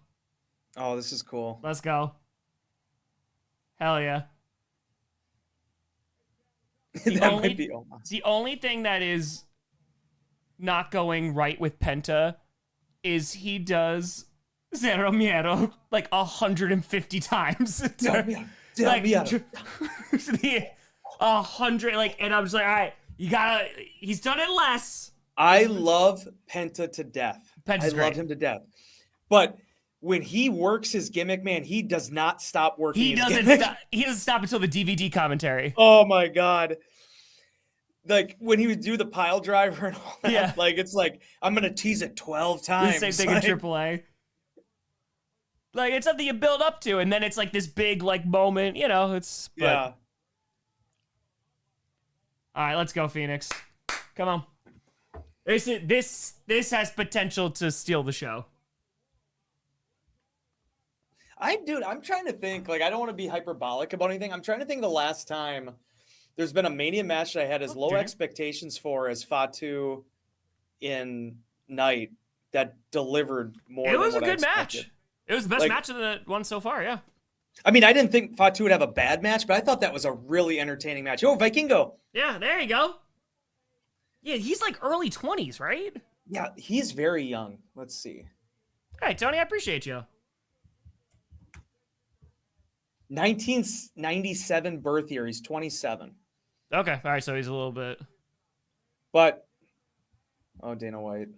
B: Oh, this is cool.
A: Let's go. Hell yeah. The only thing that is not going right with Penta is he does Zero Miedo like 150 times. Like 100, like, and I'm just like, all right, he's done it less.
B: I love Penta to death.
A: Penta's
B: I love him to death. But when he works his gimmick, man, he does not stop working
A: He
B: his
A: doesn't
B: gimmick.
A: he doesn't stop until the DVD commentary.
B: Oh my God. Like when he would do the pile driver and all that,
A: Yeah.
B: like it's like, I'm going to tease it 12 times.
A: The same thing in AAA. Like, it's something you build up to, and then it's like this big, like, moment, you know,
B: yeah.
A: All right, let's go, Phoenix. Come on. This has potential to steal the show.
B: I'm trying to think, like, I don't want to be hyperbolic about anything. I'm trying to think the last time there's been a Mania match that I had as low expectations for as Fatu in Night that delivered more.
A: It was
B: than
A: a
B: what
A: good match. It was the best match of the one so far, yeah.
B: I mean, I didn't think Fatu would have a bad match, but I thought that was a really entertaining match. Oh, Vikingo.
A: Yeah, there you go. Yeah, he's like early 20s, right?
B: Yeah, he's very young. Let's see.
A: All right, Tony, I appreciate you.
B: 1997 birth year. He's 27.
A: Okay, all right, so he's a little bit.
B: But, oh, Dana White.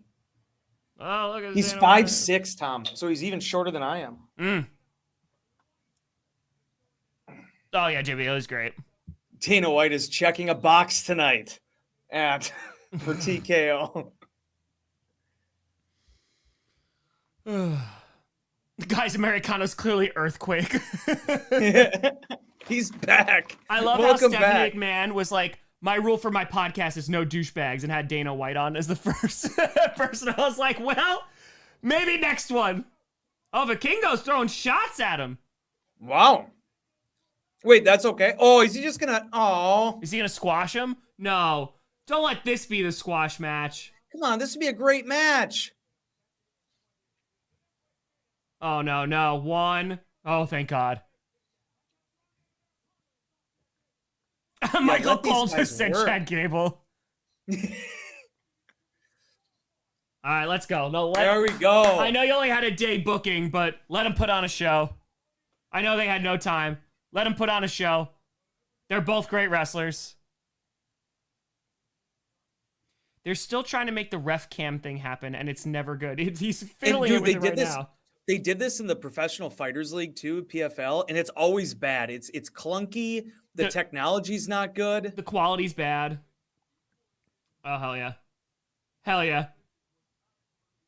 A: Oh, look at
B: he's 5'6", Tom. So he's even shorter than I am.
A: Oh yeah, JBL is great.
B: Dana White is checking a box tonight for TKO.
A: Guys, Americano's clearly earthquake.
B: He's back.
A: I love how Stephanie McMahon was like, my rule for my podcast is no douchebags, and had Dana White on as the first person. I was like, well, maybe next one. Oh, Vikingo's throwing shots at him.
B: Wow. Wait, that's okay. Oh, is he just gonna? Oh,
A: is he gonna squash him? No, don't let this be the squash match.
B: Come on, this would be a great match.
A: Oh no, one. Oh, thank God. Michael Cole just said Chad Gable. All right, let's go. No,
B: there we go.
A: I know you only had a day booking, but let him put on a show. I know they had no time. Let him put on a show. They're both great wrestlers. They're still trying to make the ref cam thing happen, and it's never good. He's fiddling with it right now.
B: They did this in the Professional Fighters League too, PFL, and it's always bad. It's clunky. The technology's not good.
A: The quality's bad. Oh, hell yeah. Hell yeah.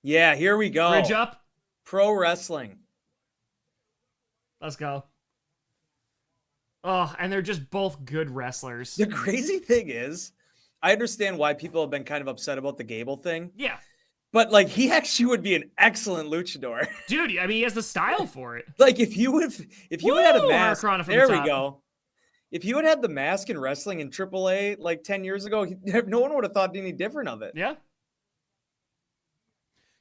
B: Yeah, here we go.
A: Bridge up.
B: Pro wrestling.
A: Let's go. Oh, and they're just both good wrestlers.
B: The crazy thing is, I understand why people have been kind of upset about the Gable thing.
A: Yeah.
B: But, like, he actually would be an excellent luchador.
A: Dude, I mean, he has the style for it.
B: Like, if you had a mask,
A: there we
B: go. If you had the mask in wrestling in AAA like 10 years ago, no one would have thought any different of it.
A: Yeah.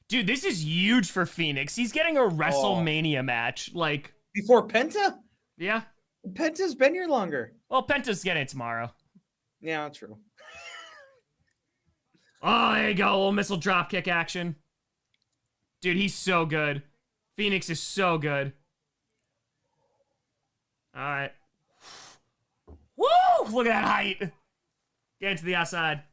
A: Dude, this is huge for Phoenix. He's getting a WrestleMania match. Like,
B: before Penta?
A: Yeah.
B: Penta's been here longer.
A: Well, Penta's getting it tomorrow.
B: Yeah, true.
A: Oh, there you go. A little missile dropkick action. Dude, he's so good. Phoenix is so good. All right. Woo! Look at that height. Get into the outside.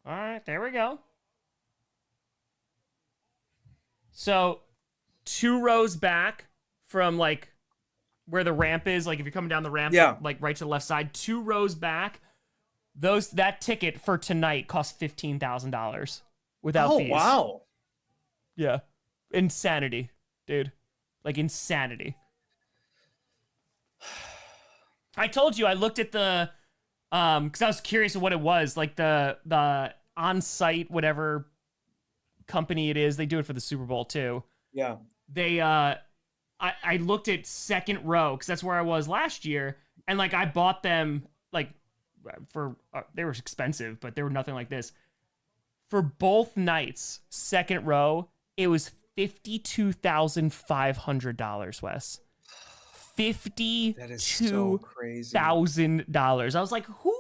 A: All right, there we go. So, 2 rows back from, like, where the ramp is, like, if you're coming down the ramp, like, right to the left side, 2 rows back, that ticket for tonight costs $15,000 without fees.
B: Oh, wow.
A: Yeah. Insanity, dude. Like, insanity. I told you I looked at the because I was curious of what it was, like the on-site whatever company it is. They do it for the Super Bowl too.
B: Yeah.
A: They I looked at second row because that's where I was last year, and like I bought them like for they were expensive, but they were nothing like this. For both nights, second row, it was $52,500, Wes.
B: That is so crazy.
A: $52,000. I was like, who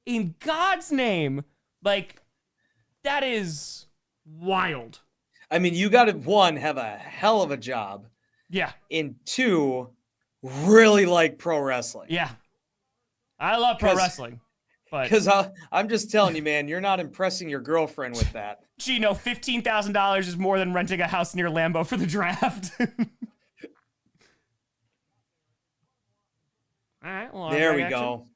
A: in God's name? Like, that is wild.
B: I mean, you got to, one, have a hell of a job.
A: Yeah.
B: And two, really like pro wrestling.
A: Yeah. I love pro wrestling.
B: Because I'm just telling you, man, you're not impressing your girlfriend with that.
A: Gee, no, $15,000 is more than renting a house near Lambeau for the draft. All right, well,
B: there we go.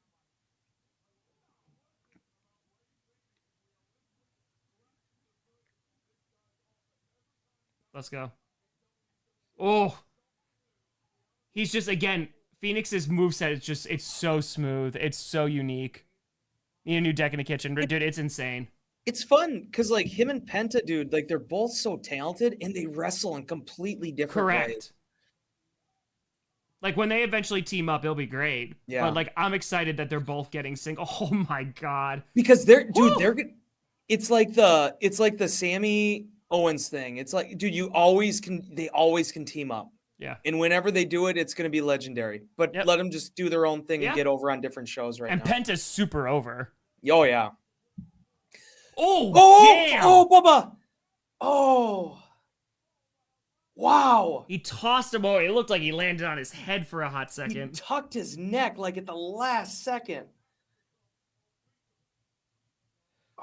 A: Let's go. Oh, he's just, again, Phoenix's moveset is just, it's so smooth. It's so unique. Need a new deck in the kitchen. Dude, it's insane.
B: It's fun because, like, him and Penta, dude, like, they're both so talented and they wrestle in completely different ways.
A: Like, when they eventually team up, it'll be great.
B: Yeah.
A: But, like, I'm excited that they're both getting single. Oh, my God.
B: Because they're, dude, they're good. It's like the Sammy Owens thing. It's like, dude, they always can team up.
A: Yeah.
B: And whenever they do it, it's going to be legendary. But let them just do their own thing and get over on different shows now.
A: And Penta's super over.
B: Oh, yeah.
A: Damn.
B: Oh, Bubba. Oh. Wow.
A: He tossed him over. It looked like he landed on his head for a hot second.
B: He tucked his neck like at the last second.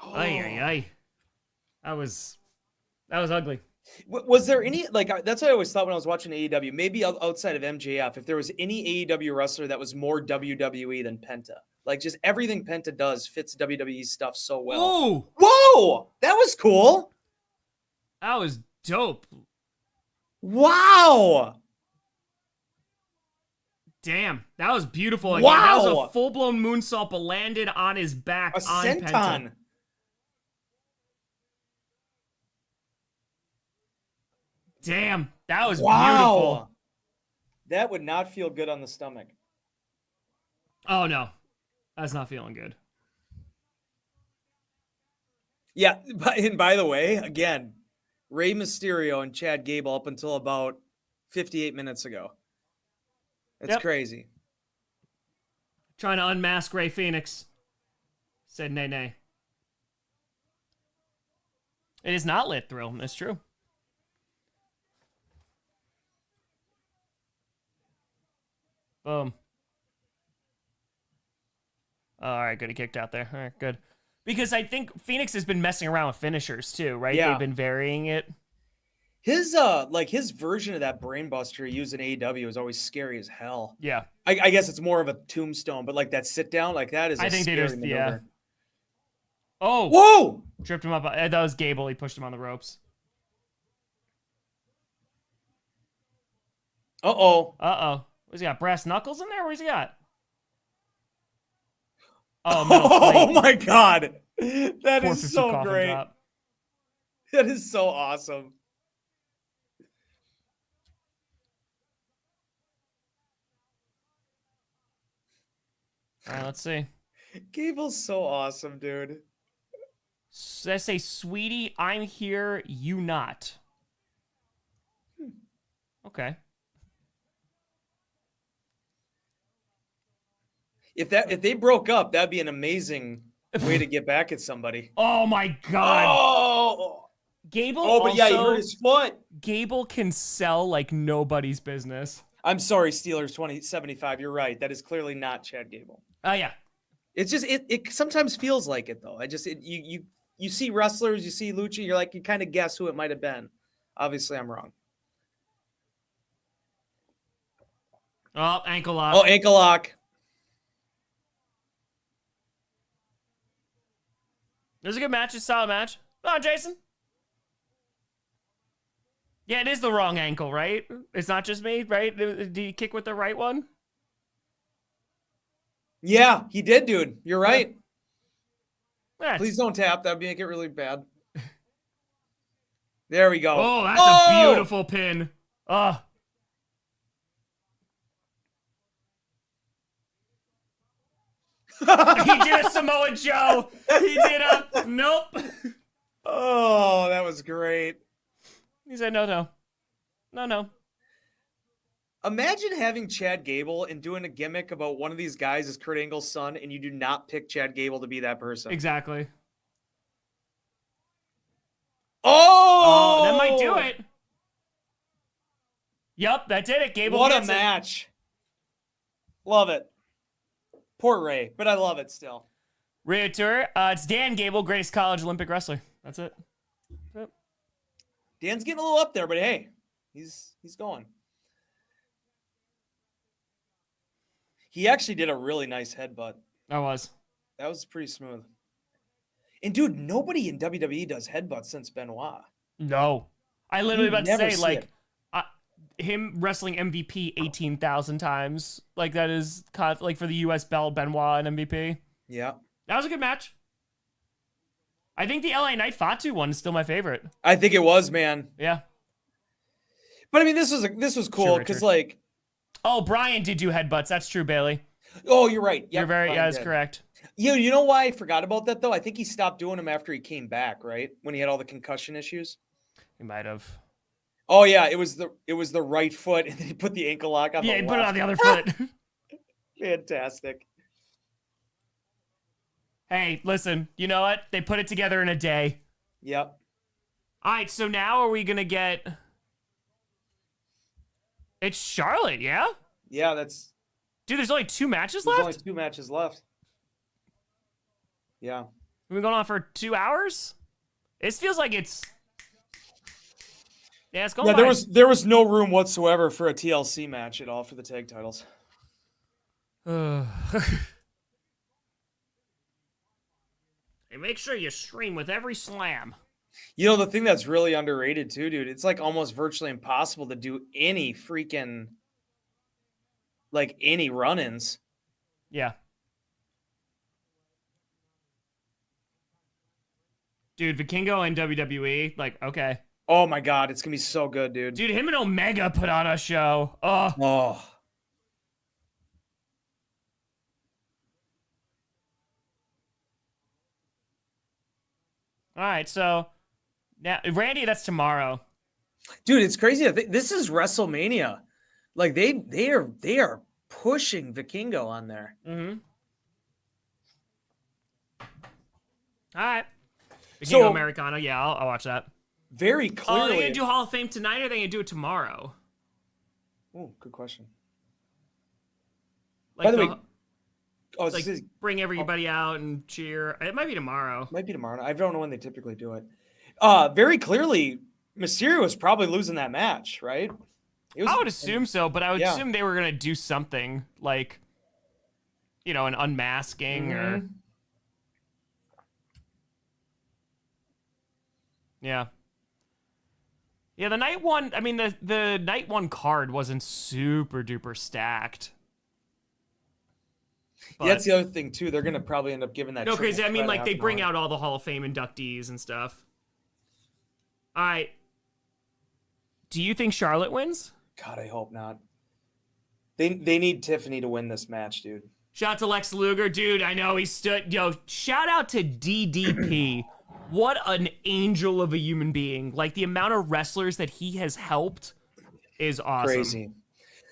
A: Oh. Ay. That was ugly.
B: Was there any, like, that's what I always thought when I was watching AEW, maybe outside of MJF, if there was any AEW wrestler that was more WWE than Penta. Like, just everything Penta does fits WWE stuff so well.
A: Ooh.
B: Whoa! That was cool.
A: That was dope.
B: Wow.
A: Damn. That was beautiful. Again.
B: Wow.
A: That was a full-blown moonsault, but landed on his back on
B: senton.
A: Penta. Damn, that was beautiful.
B: That would not feel good on the stomach.
A: Oh, no. That's not feeling good.
B: Yeah, and by the way, again, Rey Mysterio and Chad Gable up until about 58 minutes ago. That's crazy.
A: Trying to unmask Rey Phoenix. Said nay. It is not lit thrill. That's true. Boom. All right, good. He kicked out there. All right, good. Because I think Phoenix has been messing around with finishers too, right?
B: Yeah.
A: They've been varying it.
B: His his version of that brainbuster he used in AEW is always scary as hell.
A: Yeah.
B: I guess it's more of a tombstone, but like that sit down, like that is. I think scary maneuver.
A: Yeah. Oh.
B: Whoa!
A: Tripped him up. That was Gable. He pushed him on the ropes.
B: Uh-oh.
A: What's he got? Brass knuckles in there? Where's he got?
B: Oh my God. That is so great. Drop. That is so awesome.
A: All right, let's see.
B: Gable's so awesome, dude.
A: So I say, sweetie, I'm here, you not. Okay.
B: If they broke up, that'd be an amazing way to get back at somebody.
A: Oh my God.
B: Oh.
A: Gable.
B: Oh, but yeah, he hurt his foot.
A: Gable can sell like nobody's business.
B: I'm sorry, Steelers 2075. You're right. That is clearly not Chad Gable.
A: Oh yeah.
B: It's just it sometimes feels like it though. You see wrestlers, you see Lucha, you're like, you kind of guess who it might have been. Obviously, I'm wrong.
A: Oh, ankle lock.
B: Oh, ankle lock.
A: There's a good match. It's a solid match. Come on, Jason. Yeah, it is the wrong ankle, right? It's not just me, right? Did he kick with the right one?
B: Yeah, he did, dude. You're right.
A: That's,
B: Please don't tap. That'd make it really bad. There we go.
A: oh, that's a beautiful pin. Oh. He did a Samoa Joe. He did a nope.
B: Oh, that was great.
A: He said no.
B: Imagine having Chad Gable and doing a gimmick about one of these guys is Kurt Angle's son, and you do not pick Chad Gable to be that person.
A: Exactly.
B: Oh,
A: that might do it. Yep, that did it. Gable.
B: What a match. Love it. Poor Ray, but I love it still.
A: Ray Tour. It's Dan Gable, greatest college Olympic wrestler. That's it. Yep.
B: Dan's getting a little up there, but hey, he's going. He actually did a really nice headbutt.
A: That was
B: pretty smooth. And dude, nobody in WWE does headbutts since Benoit.
A: No. I literally about to say, like,
B: it.
A: him wrestling MVP 18,000 times. Like, that is, like, for the U.S. belt, Benoit and MVP.
B: Yeah.
A: That was a good match. I think the LA Knight Fatu one is still my favorite.
B: I think it was, man.
A: Yeah.
B: But I mean, this was cool because, like,
A: oh, Brian did do headbutts. That's true, Bailey.
B: Oh, you're right. Yep,
A: You're very, that's correct.
B: You know why I forgot about that, though? I think he stopped doing them after he came back, right? When he had all the concussion issues.
A: He might have.
B: Oh, yeah. It was the right foot, and then he put the ankle lock on the left.
A: Yeah, he put it on the other foot.
B: Fantastic.
A: Hey, listen, you know what? They put it together in a day.
B: Yep.
A: All right, so now are we going to get... It's Charlotte, yeah?
B: Yeah, that's...
A: Dude, there's only 2 matches left?
B: There's only 2 matches left. Yeah.
A: We've been going on for 2 hours? It feels like it's... Yeah, it's going
B: Yeah, there was no room whatsoever for a TLC match at all for the tag titles.
A: Hey, make sure you stream with every slam.
B: You know, the thing that's really underrated too, dude, it's like almost virtually impossible to do any freaking, like, any run-ins.
A: Yeah. Dude, Vikingo and WWE, like, okay.
B: Oh my God, it's going to be so good, dude.
A: Dude, him and Omega put on a show. Oh.
B: All
A: right, so now Randy, that's tomorrow.
B: Dude, it's crazy. I think this is WrestleMania. Like they are pushing Vikingo on there.
A: Mm-hmm. All right. Vikingo
B: So,
A: Americano, yeah, I'll watch that.
B: Very
A: Oh,
B: clearly.
A: are they gonna do Hall of Fame tonight, or are they gonna do it tomorrow?
B: Oh, good question.
A: Like,
B: By the way,
A: like bring everybody out and cheer. It might be tomorrow.
B: Might be tomorrow. I don't know when they typically do it. Very clearly, Mysterio was probably losing that match, right?
A: I would assume so, but I would assume they were gonna do something like, you know, an unmasking or. Yeah. Yeah, the night one, I mean, the night one card wasn't super duper stacked.
B: But yeah, that's the other thing, too. They're going to probably end up giving that.
A: No, crazy. I mean, like, they bring out all the Hall of Fame inductees and stuff. All right. Do you think Charlotte wins?
B: God, I hope not. They need Tiffany to win this match, dude.
A: Shout out to Lex Luger. Dude, I know he stood. Yo, shout out to DDP. What an angel of a human being. Like, the amount of wrestlers that he has helped is awesome.
B: Crazy.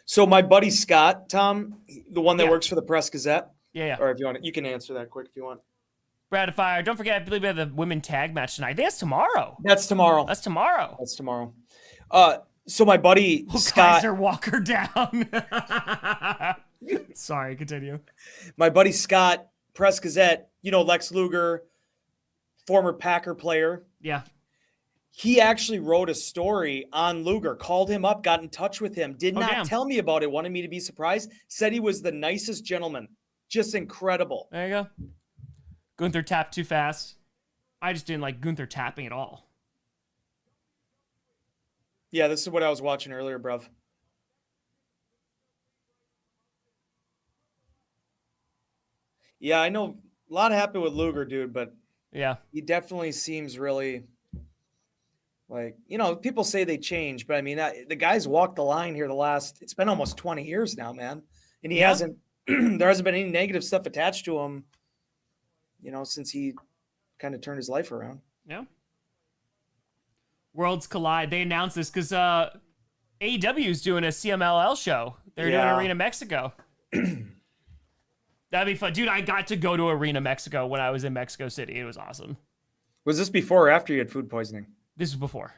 B: So my buddy Scott, Tom, the one that works for the Press Gazette.
A: Yeah.
B: Or if you want, you can answer that quick if you want.
A: Brad Fire. Don't forget, I believe we have the women tag match tonight. I think that's tomorrow.
B: That's tomorrow.
A: That's tomorrow.
B: That's tomorrow. So my buddy Scott.
A: Kaiser Walker down. Sorry, continue.
B: My buddy Scott, Press Gazette, you know, Lex Luger, former Packer player.
A: Yeah.
B: He actually wrote a story on Luger, called him up, got in touch with him, did not tell me about it, wanted me to be surprised, said he was the nicest gentleman. Just incredible.
A: There you go. Gunther tapped too fast. I just didn't like Gunther tapping at all.
B: Yeah, this is what I was watching earlier, bruv. Yeah, I know a lot happened with Luger, dude, but
A: Yeah.
B: he definitely seems really like, people say they change, but I mean, the guy's walked the line here it's been almost 20 years now, man. And he
A: Yeah.
B: hasn't, there hasn't been any negative stuff attached to him, since he kind of turned his life around.
A: Yeah. Worlds collide. They announced this because AEW is doing a CMLL show. They're doing Arena Mexico. That'd be fun. Dude, I got to go to Arena Mexico when I was in Mexico City. It was awesome.
B: Was this before or after you had food poisoning?
A: This was before.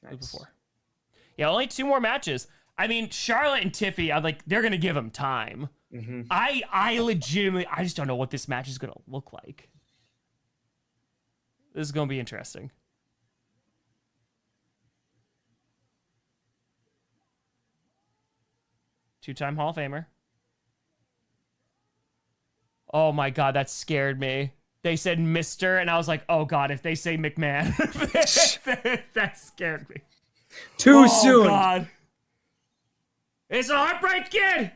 B: Nice.
A: This was before. Yeah, only 2 more matches. I mean, Charlotte and Tiffany, they're going to give them time.
B: Mm-hmm.
A: I legitimately, I just don't know what this match is going to look like. This is going to be interesting. Two-time Hall of Famer. Oh my God, that scared me. They said Mr. and I was like, oh God, if they say McMahon, that scared me.
B: Too soon.
A: Oh God. It's a Heartbreak Kid.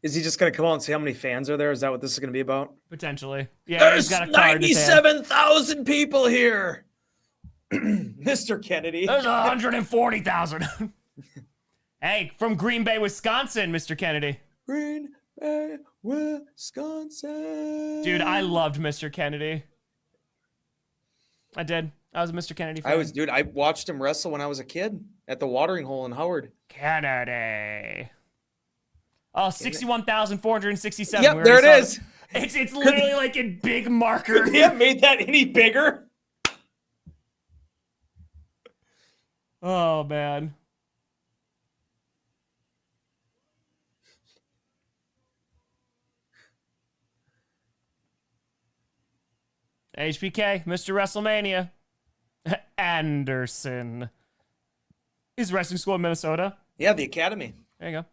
B: Is he just going to come out and say how many fans are there? Is that what this is going to be about?
A: Potentially. Yeah,
B: There's
A: he's got a card in his hand.
B: 97,000 people here. Mr. Kennedy.
A: There's 140,000. Hey, from Green Bay, Wisconsin, Mr. Kennedy.
B: Green Bay, Wisconsin.
A: Dude, I loved Mr. Kennedy. I did. I was a Mr. Kennedy fan.
B: I watched him wrestle when I was a kid at the watering hole in Howard.
A: Kennedy. Oh, 61,467.
B: Yep, there it is.
A: It's literally like in big marker.
B: Could they have made that any bigger?
A: Oh, man. HBK, Mr. WrestleMania. Anderson. Is Wrestling School in Minnesota?
B: Yeah, the Academy.
A: There you go.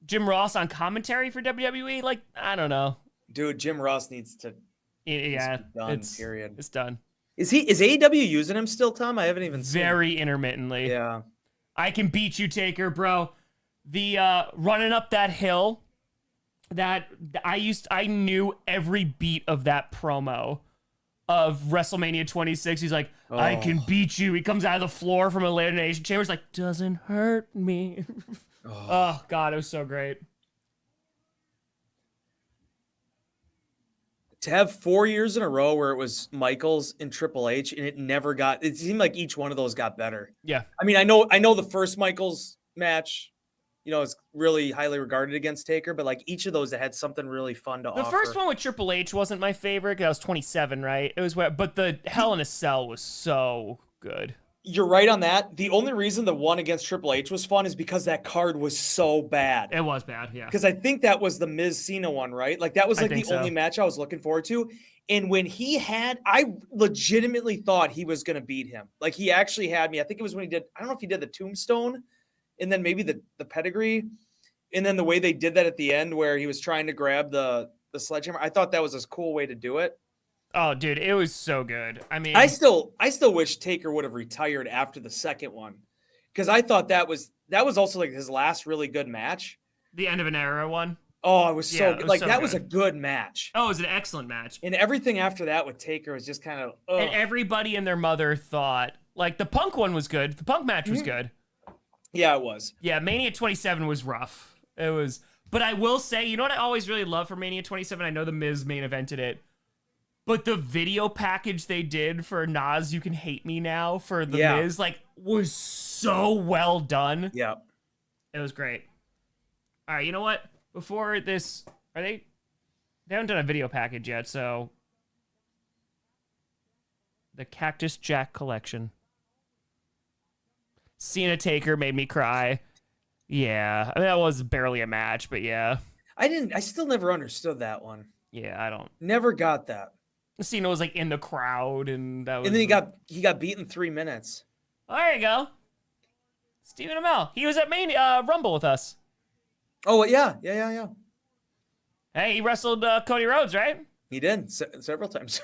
A: Jim Ross on commentary for WWE? Like, I don't know.
B: Dude, Jim Ross needs to
A: be done,
B: period.
A: It's done.
B: Is AEW using him still, Tom? I haven't even seen
A: Very intermittently.
B: Yeah.
A: I can beat you, Taker, bro. The running up that hill, that I knew every beat of that promo of WrestleMania 26. He's like, I can beat you. He comes out of the floor from Elimination Chamber. He's like, doesn't hurt me. Oh, God, it was so great.
B: To have 4 years in a row where it was Michaels and Triple H, and it seemed like each one of those got better.
A: Yeah.
B: I mean, I know the first Michaels match, is really highly regarded against Taker, but like each of those that had something really fun to offer.
A: The first one with Triple H wasn't my favorite. That was 27, right? It was but the Hell in a Cell was so good.
B: You're right on that. The only reason the one against Triple H was fun is because that card was so bad.
A: It was bad, yeah.
B: Because I think that was the Miz Cena one, right? Like that was like the only match I was looking forward to. And when I legitimately thought he was going to beat him. Like he actually had me. I think it was when I don't know if he did the tombstone and then maybe the pedigree. And then the way they did that at the end where he was trying to grab the sledgehammer. I thought that was a cool way to do it.
A: Oh, dude, it was so good. I mean,
B: I still wish Taker would have retired after the second one, because I thought that was also like his last really good match.
A: The end of an era one.
B: Oh, it was so good. Like
A: so
B: that
A: good.
B: Was a good match.
A: Oh, it was an excellent match.
B: And everything after that with Taker was just kind of.
A: And everybody and their mother thought like the Punk one was good. The Punk match was good.
B: Yeah, it was.
A: Yeah, Mania 27 was rough. It was, but I will say, you know what I always really loved for Mania 27? I know the Miz main evented it. But the video package they did for Nas, You Can Hate Me Now for the Miz, was so well done.
B: Yeah.
A: It was great. All right, you know what? Before this, they haven't done a video package yet, so the Cactus Jack collection. Cena Taker made me cry. Yeah, I mean, that was barely a match, but yeah.
B: I still never understood that one.
A: Yeah, I don't.
B: Never got that.
A: Cena was like in the crowd, and that was.
B: And then he got beat in 3 minutes.
A: Oh, there you go. Stephen Amell. He was at Rumble with us.
B: Oh yeah.
A: Hey, he wrestled Cody Rhodes, right?
B: He did several times.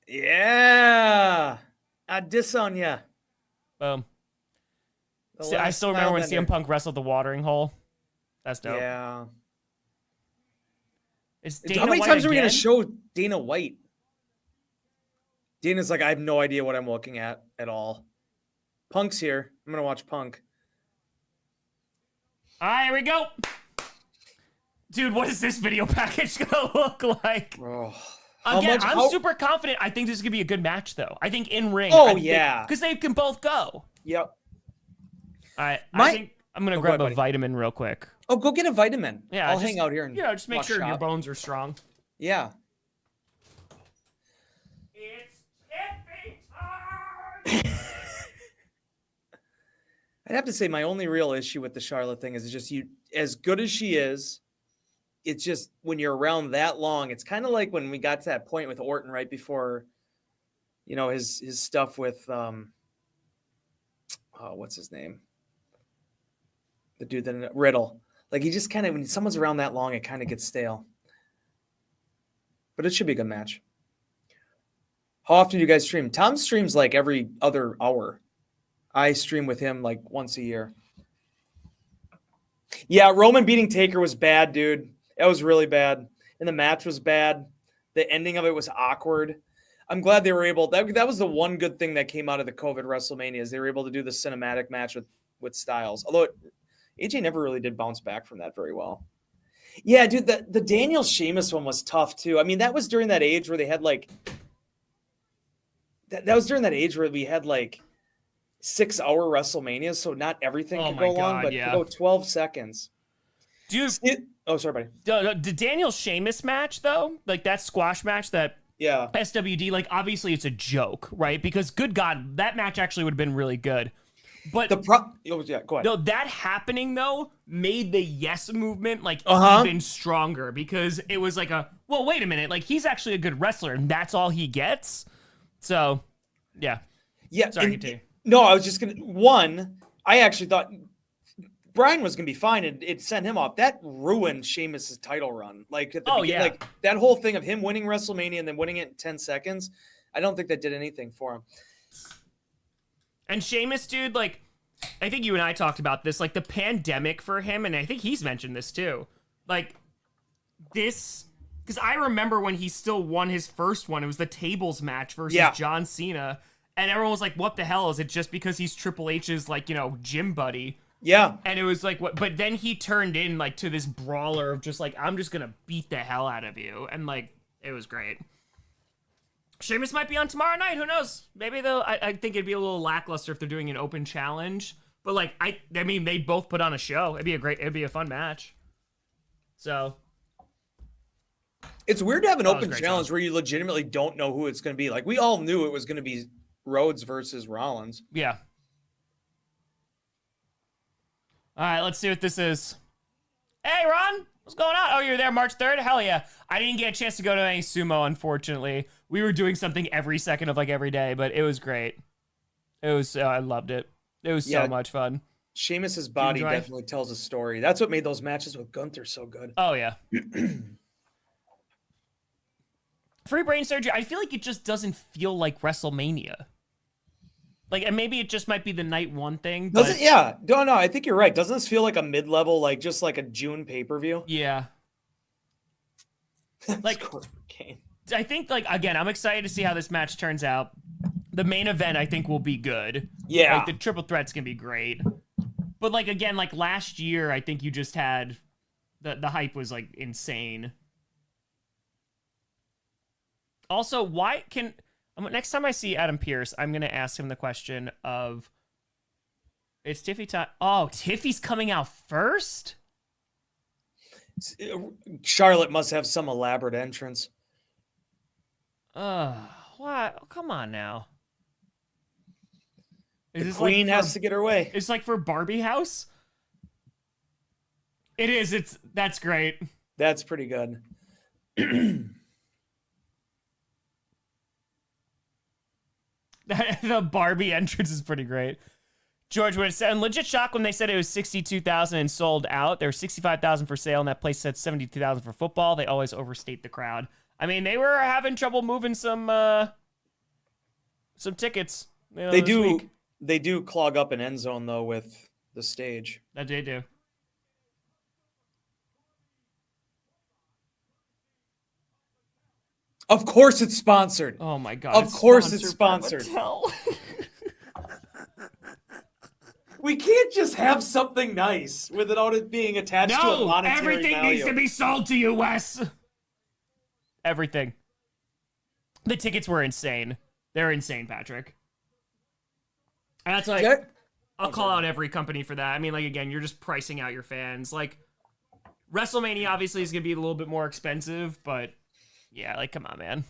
B: Yeah, I disown ya.
A: Boom. I still remember when CM Punk wrestled the watering hole. That's dope.
B: Yeah.
A: Is Dana
B: How many
A: White
B: times are we
A: again?
B: going to show Dana White? Dana's like, I have no idea what I'm looking at all. Punk's here. I'm going to watch Punk.
A: All right, here we go. Dude, what is this video package gonna look like?
B: Oh,
A: Again, I'm super confident. I think this is gonna be a good match, though. I think in ring.
B: Oh, yeah.
A: Because they can both go.
B: Yep.
A: All right, I think I'm gonna grab a vitamin real quick.
B: Oh, go get a vitamin.
A: Yeah,
B: I'll hang out here and
A: just make sure your bones are strong.
B: Yeah.
A: It's Tiffany time.
B: I'd have to say my only real issue with the Charlotte thing is just as good as she is, it's just when you're around that long, it's kind of like when we got to that point with Orton right before, his stuff with what's his name? The dude that Riddle. Like he just kind of when someone's around that long, it kind of gets stale. But it should be a good match. How often do you guys stream? Tom streams like every other hour. I stream with him like once a year. Yeah, Roman beating Taker was bad, dude. That was really bad. And the match was bad. The ending of it was awkward. I'm glad they were able. That was the one good thing that came out of the COVID WrestleMania is they were able to do the cinematic match with Styles. Although AJ never really did bounce back from that very well. Yeah, dude, the Daniel Sheamus one was tough too. I mean, that was during that age where they had like. That was during that age where we had like 6-hour WrestleManias, so not everything could go long, but could go 12 seconds.
A: Dude,
B: sorry, buddy.
A: The Daniel Sheamus match, though, like that squash match, that SWD, like obviously it's a joke, right? Because good God, that match actually would have been really good. But
B: go ahead.
A: No, that happening though made the yes movement like even stronger because it was like well, wait a minute, like he's actually a good wrestler and that's all he gets. So, yeah. Sorry, continue.
B: No, I was just I actually thought Brian was going to be fine and it sent him off. That ruined Sheamus' title run. Like at the beginning, like that whole thing of him winning WrestleMania and then winning it in 10 seconds. I don't think that did anything for him.
A: And Sheamus, dude, like, I think you and I talked about this, like the pandemic for him, and I think he's mentioned this too. Like, this, because I remember when he still won his first one, it was the tables match versus John Cena, and everyone was like, what the hell? Is it just because he's Triple H's, like, gym buddy?
B: Yeah.
A: And it was like, what? But then he turned in, like, to this brawler of just like, I'm just gonna beat the hell out of you. And, like, it was great. Sheamus might be on tomorrow night. Who knows? Maybe they'll. I think it'd be a little lackluster if they're doing an open challenge. But like, I mean, they both put on a show. It'd be a fun match. So
B: it's weird to have an open challenge where you legitimately don't know who it's going to be. Like we all knew it was going to be Rhodes versus Rollins.
A: Yeah. All right, let's see what this is. Hey, Ron. What's going on? Oh, you're there March 3rd? Hell yeah. I didn't get a chance to go to any sumo, unfortunately. We were doing something every second of like every day, but it was great. It was, I loved it. It was so much fun.
B: Sheamus's body definitely tells a story. That's what made those matches with Gunther so good.
A: Oh, yeah. Free brain surgery, I feel like it just doesn't feel like WrestleMania. Like, and maybe it just might be the night one thing.
B: Does it? Yeah. No, I think you're right. Doesn't this feel like a mid-level, like just like a June pay-per-view?
A: Yeah. Like, I think, like, again, I'm excited to see how this match turns out. The main event, I think, will be good.
B: Yeah.
A: Like, the triple threat's gonna be great. But, like, again, like, last year, I think you just had... The hype was, like, insane. Also, why can... Next time I see Adam Pearce, I'm going to ask him the question of... It's Tiffy time. Oh, Tiffy's coming out first?
B: Charlotte must have some elaborate entrance.
A: What? Oh, come on now.
B: The queen has to get her way.
A: It's like for Barbie House? It is. That's great.
B: That's pretty good.
A: The Barbie entrance is pretty great. George would have said, legit shock when they said it was 62,000 and sold out. There were 65,000 for sale, and that place said 72,000 for football. They always overstate the crowd. I mean, they were having trouble moving some tickets.
B: They do clog up an end zone though with the stage.
A: That they do.
B: Of course it's sponsored.
A: Oh my god.
B: Of course it's sponsored. We can't just have something nice without it being attached to a monetary
A: everything
B: value.
A: needs to be sold to you, Wes. Everything. The tickets were insane. They're insane, Patrick. And that's like, I'll call out every company for that. I mean, like, again, you're just pricing out your fans. Like, WrestleMania obviously is going to be a little bit more expensive, but yeah, like, come on, man.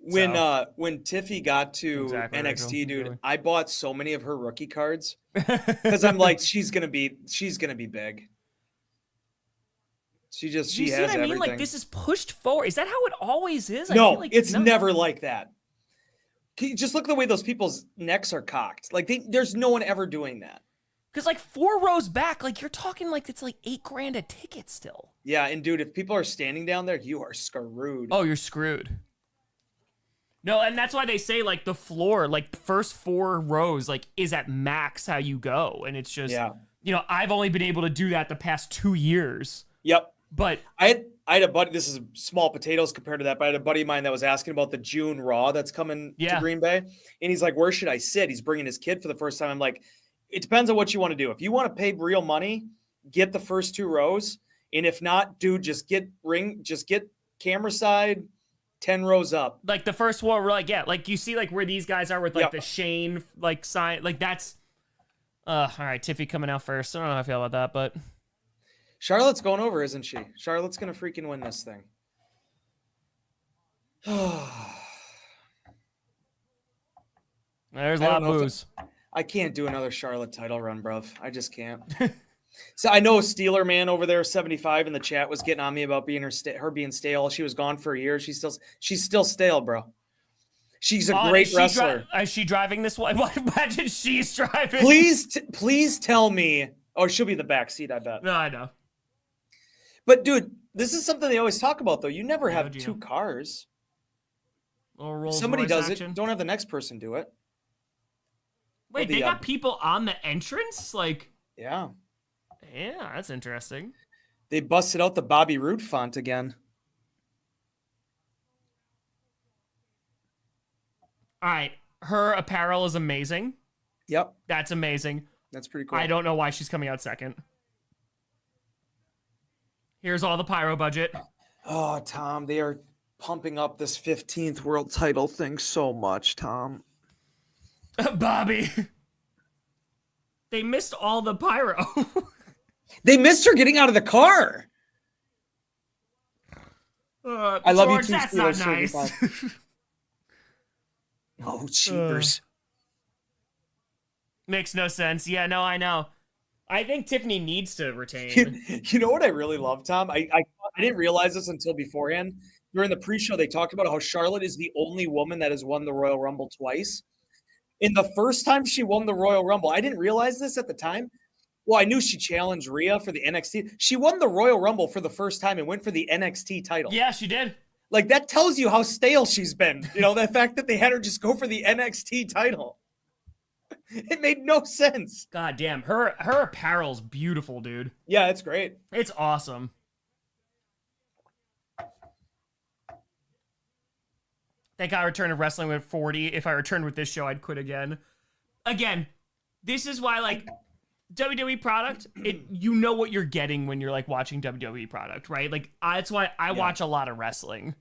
B: When Tiffy got to NXT, dude, I bought so many of her rookie cards because I'm like, she's gonna be big. She has everything. I mean?
A: Like, this is pushed forward. Is that how it always is?
B: No, I feel like it's never like that. Just look at the way those people's necks are cocked. Like, there's no one ever doing that.
A: Because, like, 4 rows back, like, you're talking like it's like $8,000 a ticket still.
B: Yeah, and dude, if people are standing down there, you are screwed.
A: Oh, you're screwed. No, and that's why they say, like, the floor, like, the first 4 rows, like, is at max how you go. And it's just, you know, I've only been able to do that the past 2 years.
B: Yep.
A: But
B: I had a buddy, this is small potatoes compared to that, but I had a buddy of mine that was asking about the June Raw that's coming to Green Bay. And he's like, where should I sit? He's bringing his kid for the first time. I'm like, it depends on what you want to do. If you want to pay real money, get the first 2 rows. And if not, dude, just get camera side, 10 rows up.
A: Like the first one, we're like, yeah, like you see like where these guys are with like the Shane like sign, like that's all right, Tiffy coming out first. I don't know how I feel about that, but
B: Charlotte's going over, isn't she? Charlotte's gonna freaking win this thing.
A: There's a lot of booze.
B: I can't do another Charlotte title run, bruv. I just can't. So I know Steeler Man over there, 75 in the chat, was getting on me about being her being stale. She was gone for a year. She's still stale, bro. She's a great wrestler.
A: Is she driving this one? Imagine she's driving.
B: Please tell me. Oh, she'll be in the back seat, I bet.
A: No, I know.
B: But dude, this is something they always talk about, though. You never have 2 cars. Somebody does it. Don't have the next person do it.
A: Wait, they got people on the entrance? Like,
B: yeah.
A: Yeah, that's interesting.
B: They busted out the Bobby Roode font again.
A: All right. Her apparel is amazing.
B: Yep.
A: That's amazing.
B: That's pretty cool.
A: I don't know why she's coming out second. Here's all the pyro budget.
B: Oh, Tom, they are pumping up this 15th world title thing so much, Tom.
A: Bobby. They missed all the pyro.
B: They missed her getting out of the car. I love you too,
A: that's
B: Steelers.
A: Not nice.
B: Oh, cheapers.
A: Makes no sense. Yeah, no, I know. I think Tiffany needs to retain.
B: You know what I really love, Tom? I didn't realize this until beforehand. During the pre-show, they talked about how Charlotte is the only woman that has won the Royal Rumble twice. In the first time she won the Royal Rumble, I didn't realize this at the time. Well, I knew she challenged Rhea for the NXT. She won the Royal Rumble for the first time and went for the NXT title.
A: Yeah, she did.
B: Like, that tells you how stale she's been. You know, the fact that they had her just go for the NXT title. It made no sense.
A: God damn. Her apparel's beautiful, dude.
B: Yeah, it's great.
A: It's awesome. Thank God I returned to wrestling with 40. If I returned with this show, I'd quit again. Again, this is why, like, WWE product, you know what you're getting when you're, like, watching WWE product, right? Like, that's why I watch a lot of wrestling.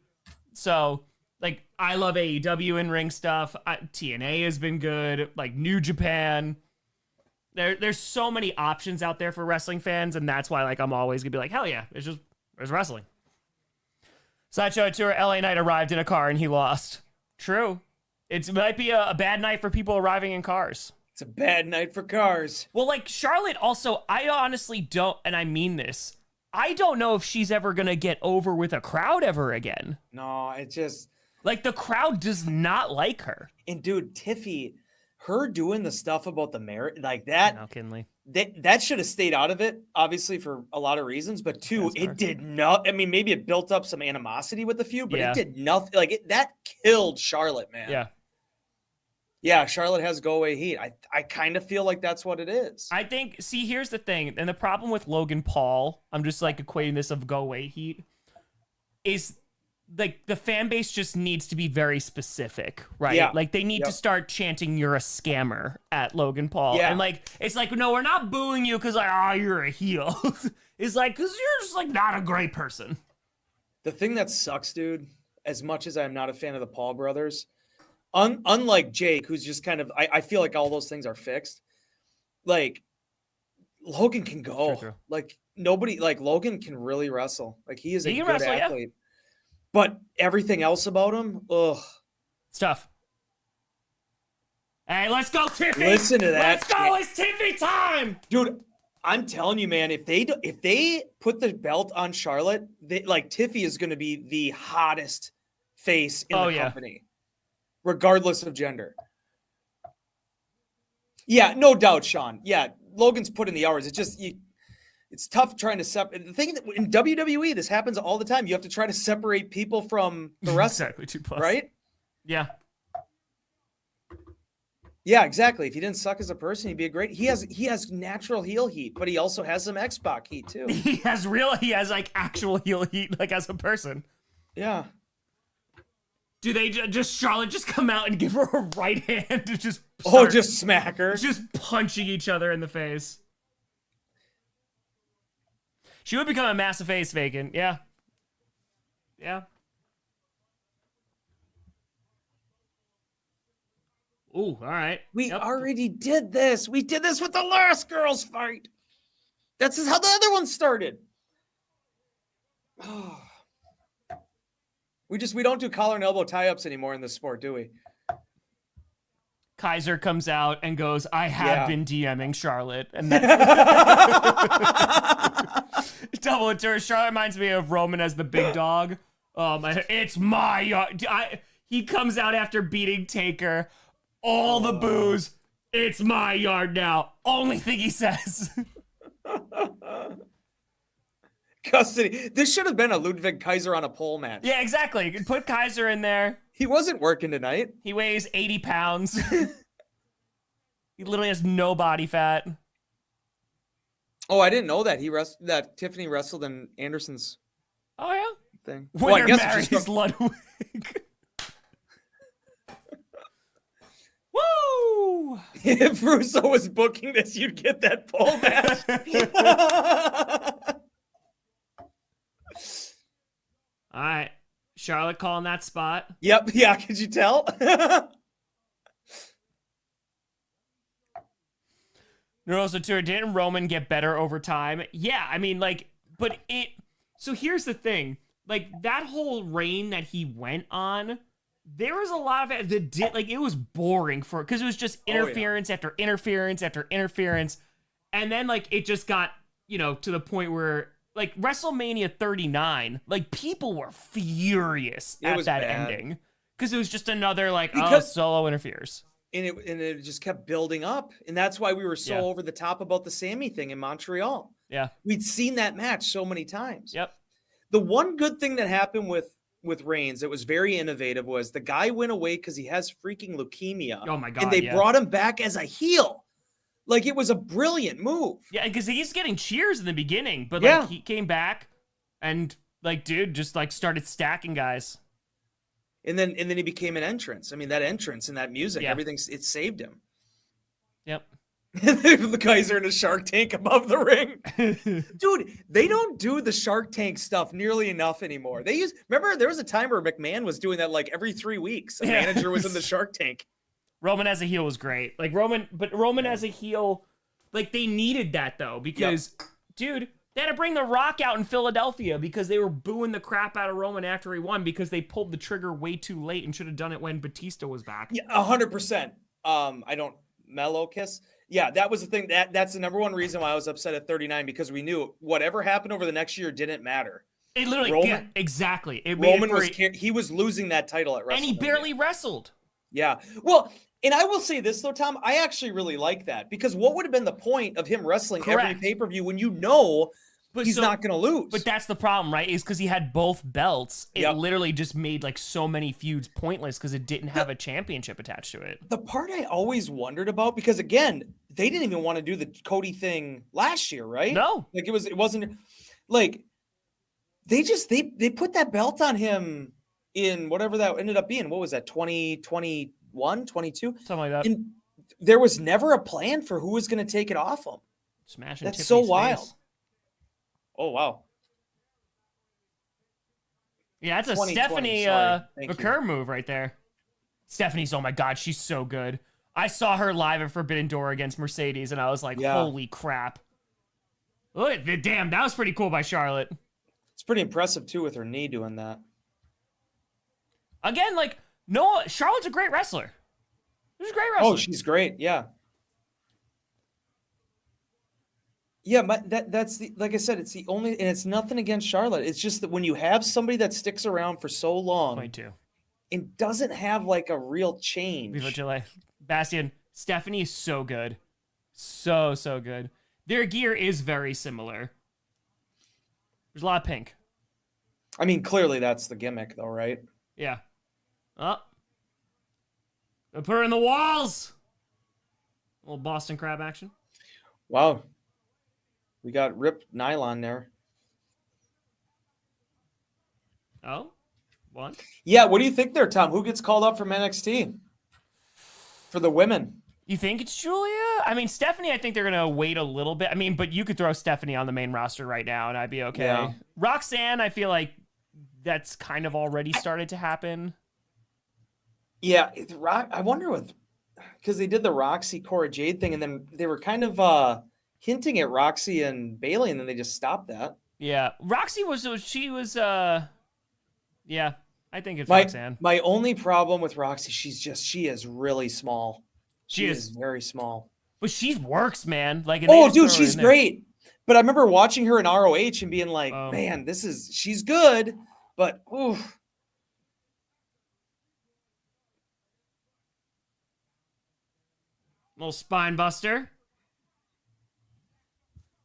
A: So, like, I love AEW in-ring stuff. TNA has been good. Like, New Japan. There's so many options out there for wrestling fans, and that's why, like, I'm always going to be like, hell yeah, there's wrestling. Sideshow Tour, LA Knight arrived in a car and he lost. True. It might be a bad night for people arriving in cars.
B: It's a bad night for cars.
A: Well, like, Charlotte also, I honestly don't, and I mean this, I don't know if she's ever going to get over with a crowd ever again.
B: No, it just...
A: Like, the crowd does not like her.
B: And, dude, Tiffy, her doing the stuff about the merit, like that...
A: No, Kinley.
B: That should have stayed out of it, obviously, for a lot of reasons. But, two, it did not... I mean, maybe it built up some animosity with a few, but it did nothing. Like, that killed Charlotte, man.
A: Yeah.
B: Yeah, Charlotte has go-away heat. I kind of feel like that's what it is.
A: I think, see, here's the thing, and the problem with Logan Paul, I'm just, like, equating this of go-away heat, is like the fan base just needs to be very specific, right?
B: Yeah.
A: Like they need to start chanting "you're a scammer" at Logan Paul, and like it's like, no, we're not booing you because like, oh, you're a heel. It's like because you're just like not a great person.
B: The thing that sucks, dude, as much as I'm not a fan of the Paul brothers, unlike Jake, who's just kind of, I feel like all those things are fixed. Like Logan can go.
A: True.
B: Like nobody, like Logan can really wrestle. Like he is a good
A: wrestle,
B: athlete. Yeah. But everything else about him, ugh.
A: It's tough. Hey, let's go, Tiffany.
B: Listen to that.
A: Let's go. It's Tiffany time.
B: Dude, I'm telling you, man, if they put the belt on Charlotte, like Tiffy is going to be the hottest face in the company, regardless of gender. Yeah, no doubt, Sean. Yeah, Logan's put in the hours. It's just it's tough trying to separate. The thing that in WWE, this happens all the time. You have to try to separate people from the rest.
A: Exactly, 2+.
B: Right?
A: Yeah.
B: Yeah, exactly. If he didn't suck as a person, he'd be a great. He has natural heel heat, but he also has some X-Pac heat too.
A: He has like actual heel heat, like as a person.
B: Yeah.
A: Do they just Charlotte just come out and give her a right hand to just
B: just smack her,
A: just punching each other in the face? She would become a massive face, Vacant. Yeah. Yeah. Ooh, all right.
B: We already did this. We did this with the last girls fight. That's how the other one started. Oh. We don't do collar and elbow tie-ups anymore in this sport, do we?
A: Kaiser comes out and goes, I have been DMing Charlotte. And that's double it to her. Charlotte reminds me of Roman as the big dog. It's my yard. He comes out after beating Taker. All the boos. It's my yard now. Only thing he says.
B: Custody. This should have been a Ludwig Kaiser on a pole match.
A: Yeah, exactly. You can put Kaiser in there.
B: He wasn't working tonight.
A: He weighs 80 pounds. He literally has no body fat.
B: Oh, I didn't know that that Tiffany wrestled in Anderson's.
A: Oh yeah.
B: Thing.
A: Winner marries Ludwig. Woo!
B: If Russo was booking this, you'd get that pole match.
A: All right. Charlotte calling that spot.
B: Yep. Yeah. Could you tell?
A: Neuroso Tour, didn't Roman get better over time? Yeah. I mean, like, but so here's the thing. Like, that whole reign that he went on, there was a lot of it that did, like, it was boring because it was just interference after interference after interference. And then, like, it just got, to the point where, like, WrestleMania 39, like, people were furious at that ending. Because it was just another, like, Solo interferes.
B: And it just kept building up. And that's why we were so over the top about the Sammy thing in Montreal.
A: Yeah.
B: We'd seen that match so many times.
A: Yep.
B: The one good thing that happened with Reigns that was very innovative was the guy went away because he has freaking leukemia.
A: Oh, my God.
B: And they brought him back as a heel. Like, it was a brilliant move.
A: Yeah, because he's getting cheers in the beginning, but like he came back and like, dude, just like started stacking guys.
B: And then he became an entrance. I mean, that entrance and that music, everything, it saved him.
A: Yep.
B: The guys are in a Shark Tank above the ring. Dude, they don't do the Shark Tank stuff nearly enough anymore. Remember, there was a time where McMahon was doing that like every 3 weeks. A manager was in the Shark Tank.
A: Roman as a heel was great. Like Roman as a heel, like they needed that though, because dude, they had to bring The Rock out in Philadelphia because they were booing the crap out of Roman after he won because they pulled the trigger way too late and should have done it when Batista was back.
B: Yeah, 100%. I don't mellow kiss. Yeah, that was the thing. That's the number one reason why I was upset at 39 because we knew whatever happened over the next year didn't matter.
A: It literally, exactly.
B: Roman he was losing that title at WrestleMania.
A: And he barely wrestled.
B: Yeah. Well, and I will say this, though, Tom, I actually really like that because what would have been the point of him wrestling every pay-per-view when he's not going to lose?
A: But that's the problem, right? Is because he had both belts. It literally just made like so many feuds pointless because it didn't have a championship attached to it.
B: The part I always wondered about, because again, they didn't even want to do the Cody thing last year, right?
A: No.
B: Like it wasn't like they put that belt on him in whatever that ended up being. What was that, 2021, 22?
A: Something like that.
B: And there was never a plan for who was going to take it off him.
A: Smashing
B: That's
A: Tiffany's
B: so wild.
A: face.
B: Oh, wow.
A: Yeah, that's a Stephanie McCurr move right there. Stephanie, oh my God, she's so good. I saw her live at Forbidden Door against Mercedes, and I was like, holy crap. Look, damn, that was pretty cool by Charlotte.
B: It's pretty impressive, too, with her knee doing that.
A: Again, like, no, Charlotte's a great wrestler. She's a great wrestler.
B: Oh, she's great, yeah. Yeah, but that's the, like I said, it's the only, and it's nothing against Charlotte. It's just that when you have somebody that sticks around for so long
A: 22.
B: and doesn't have like a real change.
A: Viva Chile. Bastian, Stephanie is so good. So good. Their gear is very similar. There's a lot of pink.
B: I mean, clearly that's the gimmick though, right?
A: Yeah. Oh. They put her in the walls. A little Boston Crab action.
B: Wow. We got ripped nylon there.
A: Oh, what?
B: Yeah, what do you think there, Tom? Who gets called up from NXT for the women?
A: You think it's Julia? I mean, Stephanie, I think they're going to wait a little bit. I mean, but you could throw Stephanie on the main roster right now, and I'd be okay.
B: Yeah.
A: Roxanne, I feel like that's kind of already started to happen.
B: Yeah, I wonder because they did the Roxy Cora Jade thing, and then they were kind of hinting at Roxy and Bailey, and then they just stopped that.
A: Yeah, Roxy yeah, I think it's Roxanne.
B: My only problem with Roxy, she is really small. She is very small.
A: But she works, man. Like,
B: oh, dude, she's great. But I remember watching her in ROH and being like, man, she's good, but oof.
A: Little spine buster.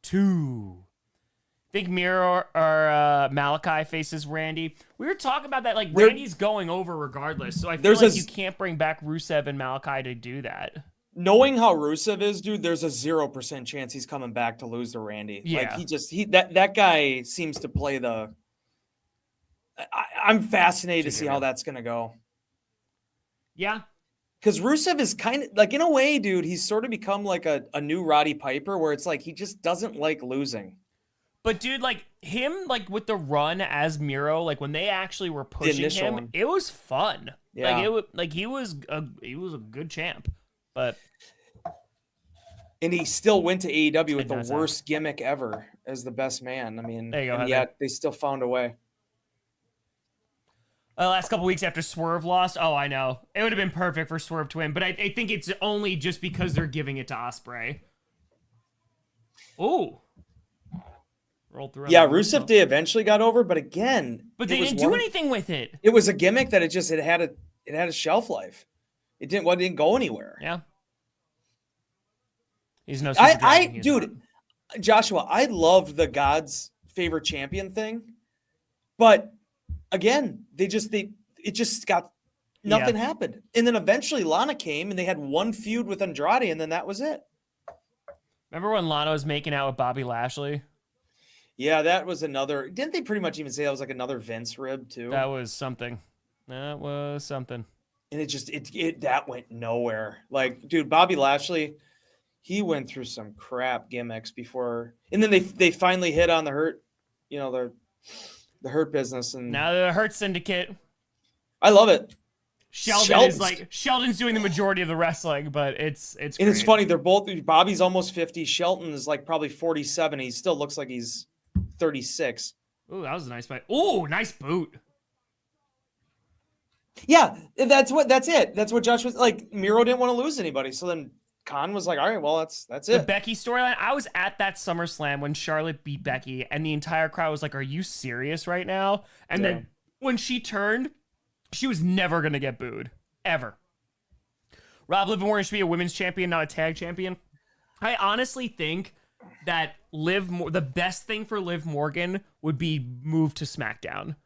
A: 2. Think Miro or Malachi faces Randy. We were talking about that. Like, Randy's going over regardless. So I feel like you can't bring back Rusev and Malachi to do that.
B: Knowing how Rusev is, dude, there's a 0% chance he's coming back to lose to Randy.
A: Yeah.
B: Like, that guy seems to play the... I'm fascinated to see how that's going to go.
A: Yeah.
B: Because Rusev is kind of, like, in a way, dude, he's sort of become like a new Roddy Piper, where it's like he just doesn't like losing.
A: But, dude, like, him, like, with the run as Miro, like, when they actually were pushing him, it was fun.
B: Yeah.
A: Like, he was a good champ. But...
B: And he still went to AEW with the worst gimmick ever as the best man. I mean,
A: there you go,
B: and yet they still found a way.
A: Last couple weeks after Swerve lost, I know. It would have been perfect for Swerve to win, but I think it's only just because they're giving it to Ospreay. Ooh. Rolled through.
B: Yeah, Rusev Day eventually got over, but again...
A: But they didn't do anything with it.
B: It was a gimmick that it had a shelf life. It didn't go anywhere.
A: Yeah. He's no
B: dude, Joshua, I loved the God's favorite champion thing, but again, it just got nothing happened. And then eventually Lana came and they had one feud with Andrade, and then that was it.
A: Remember when Lana was making out with Bobby Lashley?
B: Yeah, that was another. Didn't they pretty much even say that was like another Vince rib too?
A: That was something. And
B: that went nowhere. Like, dude, Bobby Lashley, he went through some crap gimmicks before, and then they finally hit on the Hurt, the Hurt business, and
A: now the Hurt Syndicate.
B: I love it.
A: Sheldon's doing the majority of the wrestling, but it's
B: and
A: great.
B: It's funny, they're both, Bobby's almost 50, Shelton is like probably 47. He still looks like he's 36.
A: Ooh, that was a nice fight. Ooh, nice boot.
B: Yeah, that's it. That's what Josh was like. Miro didn't want to lose anybody, so then Khan was like, all right, well, that's it.
A: The Becky storyline, I was at that SummerSlam when Charlotte beat Becky, and the entire crowd was like, are you serious right now? And then when she turned, she was never going to get booed. Ever. Rob Liv should be a women's champion, not a tag champion. I honestly think that the best thing for Liv Morgan would be moved to SmackDown.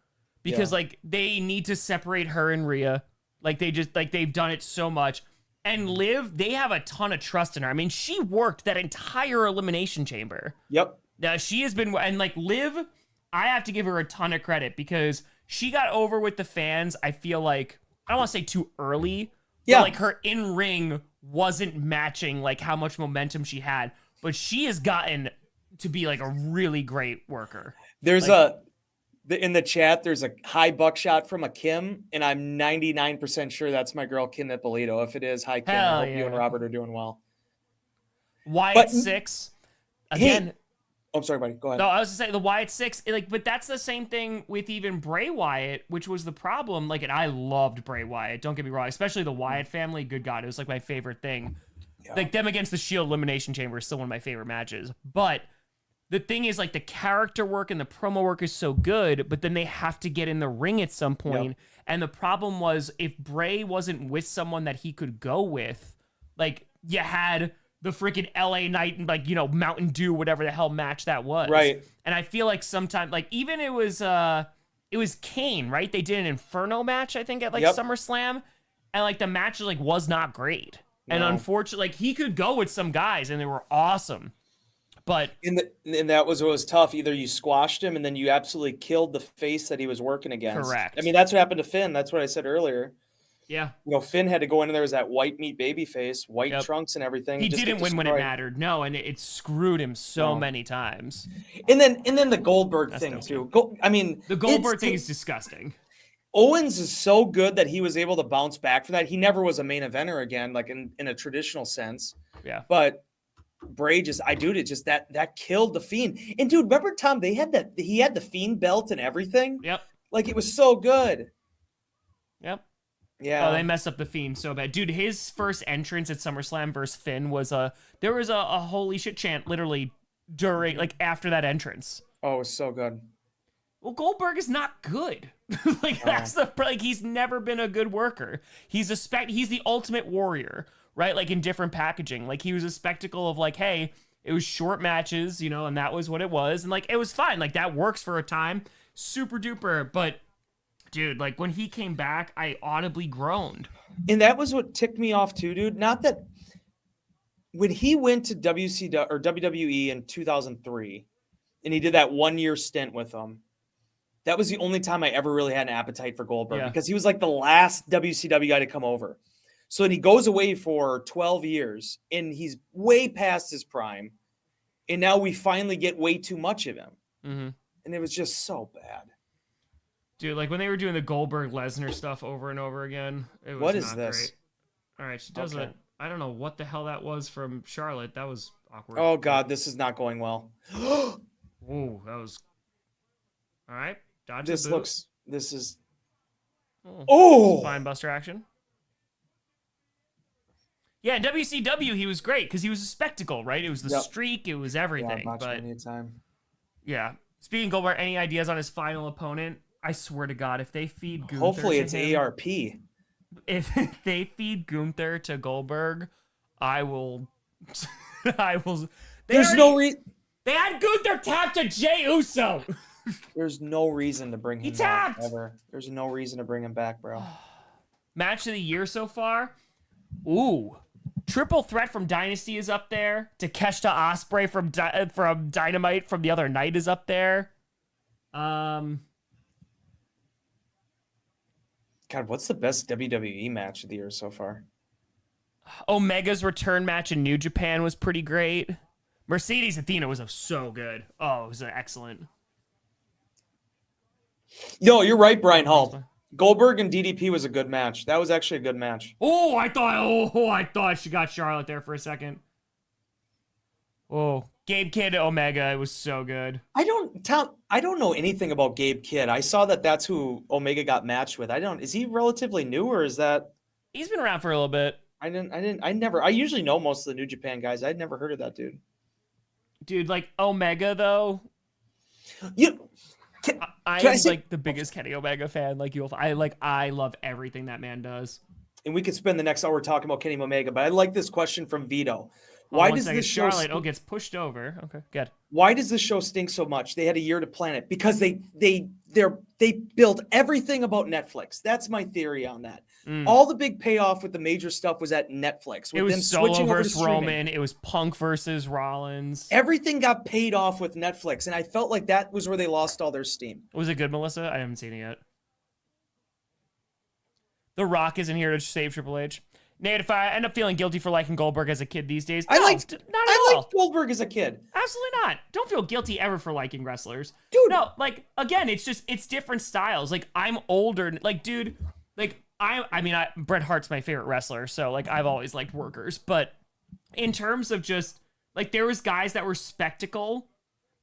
A: Because, like, they need to separate her and Rhea. Like, they've done it so much. And Liv, they have a ton of trust in her. I mean, she worked that entire Elimination Chamber.
B: Yep.
A: She has been, and like Liv, I have to give her a ton of credit because she got over with the fans. I feel like I don't want to say too early.
B: Yeah.
A: But like her in ring wasn't matching like how much momentum she had, but she has gotten to be like a really great worker.
B: There's in the chat, there's a high buckshot from a Kim, and I'm 99% sure that's my girl Kim Ippolito. If it is, hi Kim.
A: Hell
B: I hope you and
A: yeah.
B: Robert are doing well.
A: Wyatt 6 again.
B: I'm sorry, buddy. Go ahead.
A: No, I was gonna say the Wyatt 6, like, but that's the same thing with even Bray Wyatt, which was the problem. Like, and I loved Bray Wyatt. Don't get me wrong, especially the Wyatt family. Good God, it was like my favorite thing. Yeah. Like them against the Shield Elimination Chamber is still one of my favorite matches. But the thing is, like, the character work and the promo work is so good, but then they have to get in the ring at some point. Yep. And the problem was, if Bray wasn't with someone that he could go with, like, you had the freaking LA Knight and, like, you know, Mountain Dew, whatever the hell match that was.
B: Right.
A: And I feel like sometimes, like, even it was Kane, right? They did an Inferno match, I think, at, like, SummerSlam. And, like, the match, like, was not great. No. And unfortunately, like, he could go with some guys, and they were awesome. But
B: and that was what was tough. Either you squashed him and then you absolutely killed the face that he was working against.
A: Correct.
B: I mean, that's what happened to Finn. That's what I said earlier.
A: Yeah.
B: You know, Finn had to go in there as that white meat baby face, white trunks and everything.
A: He didn't win when it mattered. No, and it screwed him so many times.
B: And then the Goldberg thing too.
A: The Goldberg thing is disgusting.
B: Owens is so good that he was able to bounce back from that. He never was a main eventer again, like in a traditional sense.
A: Yeah.
B: But Bray that killed the Fiend. And dude, remember Tom? He had the Fiend belt and everything.
A: Yep.
B: Like it was so good.
A: Yep.
B: Yeah.
A: Oh, they messed up the Fiend so bad, dude. His first entrance at SummerSlam versus Finn was there was a holy shit chant literally during, like, after that entrance.
B: Oh, it was so good.
A: Well, Goldberg is not good. That's the he's never been a good worker. He's the ultimate warrior. Right, like in different packaging. Like he was a spectacle of like, hey, it was short matches, you know, and that was what it was, and like it was fine. Like that works for a time, super duper. But dude, like when he came back, I audibly groaned.
B: And that was what ticked me off too, dude. Not that when he went to WCW or WWE in 2003, and he did that 1 year stint with them. That was the only time I ever really had an appetite for Goldberg because he was like the last WCW guy to come over. So then he goes away for 12 years, and he's way past his prime. And now we finally get way too much of him.
A: Mm-hmm.
B: And it was just so bad.
A: Dude, like when they were doing the Goldberg-Lesnar stuff over and over again, it was
B: what is
A: not
B: this?
A: Great. All right, she does it. I don't know what the hell that was from Charlotte. That was awkward.
B: Oh, God, this is not going well.
A: Ooh, that was... All right, dodge
B: this
A: the boot.
B: looks... This is... Oh!
A: Spinebuster action. Yeah, in WCW, he was great because he was a spectacle, right? It was the streak, it was everything. Yeah, speaking of Goldberg, any ideas on his final opponent? I swear to God, if they feed Gunther,
B: hopefully it's ARP.
A: If they feed Gunther to Goldberg, I will. I will.
B: There's no reason.
A: They had Gunther tap to Jay Uso.
B: There's no reason to bring him
A: back
B: ever. There's no reason to bring him back, bro.
A: Match of the year so far. Ooh. Triple threat from Dynasty is up there. Takeshita Ospreay from Dynamite from the other night is up there.
B: God, what's the best WWE match of the year so far?
A: Omega's return match in New Japan was pretty great. Mercedes Athena was so good. Oh, it was excellent.
B: Yo, you're right, Brian Hall. Goldberg and DDP was a good match. That was actually a good match.
A: Oh, I thought she got Charlotte there for a second. Oh, Gabe Kidd Omega, it was so good.
B: I don't know anything about Gabe Kidd. I saw that's who Omega got matched with. Is he relatively new or is that?
A: He's been around for a little bit.
B: I usually know most of the New Japan guys. I'd never heard of that dude.
A: Dude, like Omega though. I'm like the biggest Kenny Omega fan. Like I love everything that man does.
B: And we could spend the next hour talking about Kenny Omega, but I like this question from Vito. Why does this show
A: Charlotte gets pushed over? Okay, good.
B: Why does this show stink so much? They had a year to plan it because they built everything about Netflix. That's my theory on that. All the big payoff with the major stuff was at Netflix.
A: It was Solo versus Roman. It was Punk versus Rollins.
B: Everything got paid off with Netflix, and I felt like that was where they lost all their steam.
A: Was it good, Melissa? I haven't seen it yet. The Rock isn't here to save Triple H. Nate, if I end up feeling guilty for liking Goldberg as a kid these days,
B: I
A: not at all.
B: liked Goldberg as a kid.
A: Absolutely not. Don't feel guilty ever for liking wrestlers.
B: Dude.
A: No, like, again, it's different styles. Like, I'm older. Like, dude, like, Bret Hart's my favorite wrestler, so, like, I've always liked workers. But in terms of just, like, there was guys that were spectacle.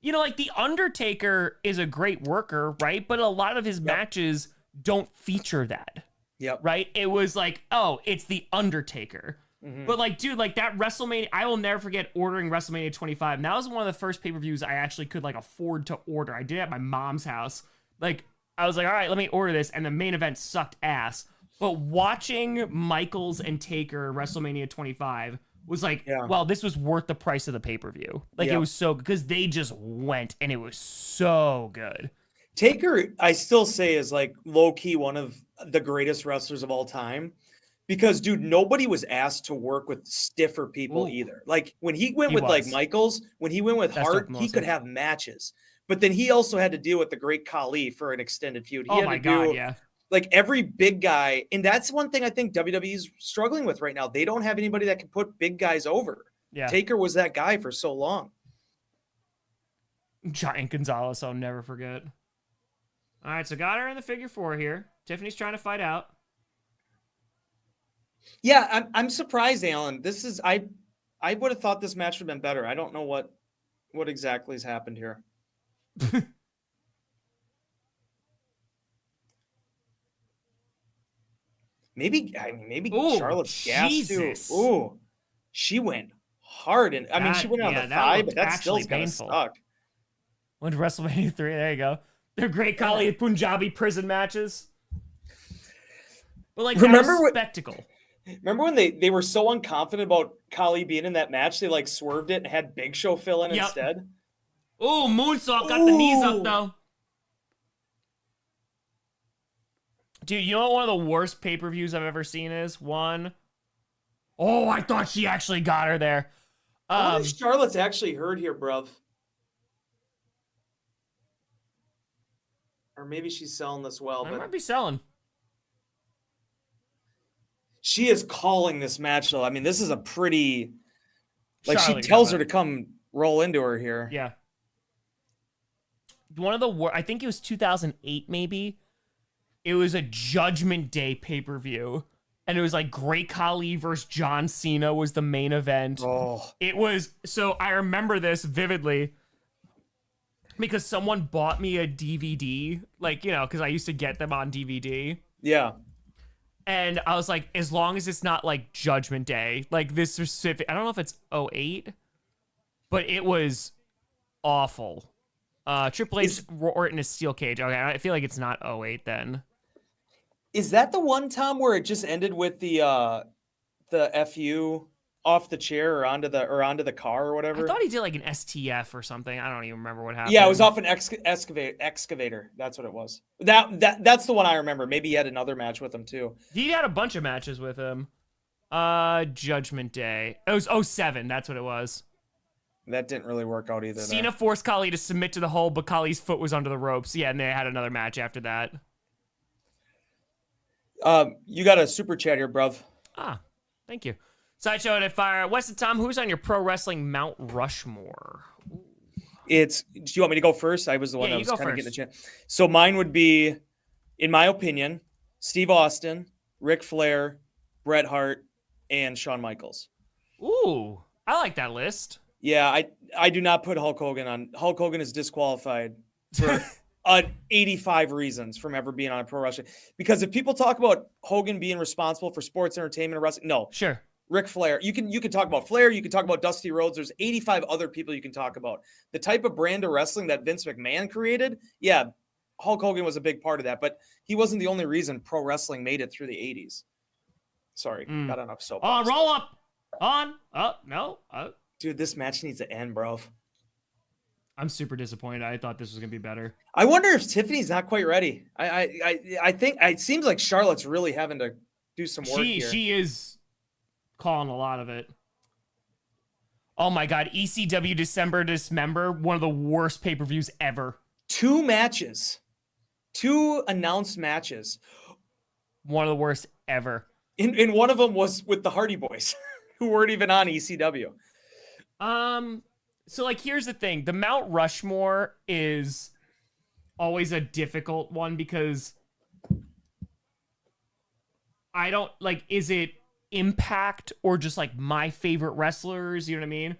A: You know, like, The Undertaker is a great worker, right? But a lot of his matches don't feature that.
B: Yep.
A: Right? It was like, oh, it's The Undertaker. Mm-hmm. But, like, dude, like, that WrestleMania, I will never forget ordering WrestleMania 25. And that was one of the first pay-per-views I actually could, like, afford to order. I did it at my mom's house. Like, I was like, all right, let me order this. And the main event sucked ass. But watching Michaels and Taker WrestleMania 25 was like, well, this was worth the price of the pay-per-view. Like, it was so good because they just went, and it was so good.
B: Taker, I still say, is like low-key one of the greatest wrestlers of all time because, dude, nobody was asked to work with stiffer people either. Like, when he went with like Michaels, when he went with Hart, he could have matches. But then he also had to deal with the great Khali for an extended feud. He had to do, like, every big guy. And that's one thing I think WWE's struggling with right now. They don't have anybody that can put big guys over. Yeah. Taker was that guy for so long.
A: Giant Gonzalez, I'll never forget. All right, so got her in the figure 4 here. Tiffany's trying to fight out.
B: Yeah, I'm surprised, Alan. This is I would have thought this match would have been better. I don't know what exactly has happened here. maybe Charlotte's gas too. Ooh, she went hard, and I mean she went on the 5, but that still's kind of stuck.
A: Went to WrestleMania 3. There you go. They're great Khali Punjabi prison matches. But, like, remember spectacle.
B: Remember when they were so unconfident about Khali being in that match, they, like, swerved it and had Big Show fill in instead?
A: Oh, moonsault got the knees up, though. Dude, you know what one of the worst pay-per-views I've ever seen is? One. Oh, I thought she actually got her there.
B: I wonder if Charlotte's actually hurt here, bruv. Or maybe she's selling this well.
A: I might be selling.
B: She is calling this match, though. I mean, this is a pretty... Like, Charlotte, she tells her to come roll into her here.
A: Yeah. One of the... I think it was 2008, maybe. It was a Judgment Day pay-per-view. And it was like Great Khali versus John Cena was the main event.
B: Oh.
A: It was... So I remember this vividly. Because someone bought me a DVD, like, you know, because I used to get them on DVD.
B: Yeah.
A: And I was like, as long as it's not, like, Judgment Day, like, this specific... I don't know if it's 08, but it was awful. Triple H Orton is steel cage. Okay, I feel like it's not 08 then.
B: Is that the one, Tom, where it just ended with the FU... off the chair or onto the car or whatever?
A: I thought he did like an STF or something. I don't even remember what happened.
B: Yeah, it was off an excavator. That's what it was. That's the one I remember. Maybe he had another match with him too.
A: He had a bunch of matches with him. Judgment Day. It was 07. That's what it was.
B: That didn't really work out either.
A: Cena forced Khali to submit to the hold, but Khali's foot was under the ropes. Yeah, and they had another match after that.
B: You got a super chat here, bruv.
A: Ah, thank you. Sideshow at Fire. Weston Tom, who's on your pro wrestling Mount Rushmore?
B: Ooh. Do you want me to go first? I was the one that was kind of getting the chance. So mine would be, in my opinion, Steve Austin, Ric Flair, Bret Hart, and Shawn Michaels.
A: Ooh, I like that list.
B: Yeah, I do not put Hulk Hogan on. Hulk Hogan is disqualified for 85 reasons from ever being on a pro wrestling. Because if people talk about Hogan being responsible for sports entertainment and wrestling, no.
A: Sure.
B: Ric Flair. You can talk about Flair. You can talk about Dusty Rhodes. There's 85 other people you can talk about. The type of brand of wrestling that Vince McMahon created, yeah, Hulk Hogan was a big part of that, but he wasn't the only reason pro wrestling made it through the 80s. Sorry, got enough soap.
A: Roll up. On. No.
B: Dude, this match needs to end, bro.
A: I'm super disappointed. I thought this was gonna be better.
B: I wonder if Tiffany's not quite ready. I think it seems like Charlotte's really having to do some work here.
A: She is calling a lot of it. Oh my God, ECW December Dismember, one of the worst pay-per-views ever.
B: 2 matches, 2 announced matches.
A: One of the worst ever.
B: In one of them was with the Hardy Boys, who weren't even on ECW.
A: So like, here's the thing: the Mount Rushmore is always a difficult one because I don't like. Is it Impact or just like my favorite wrestlers? You know what I mean?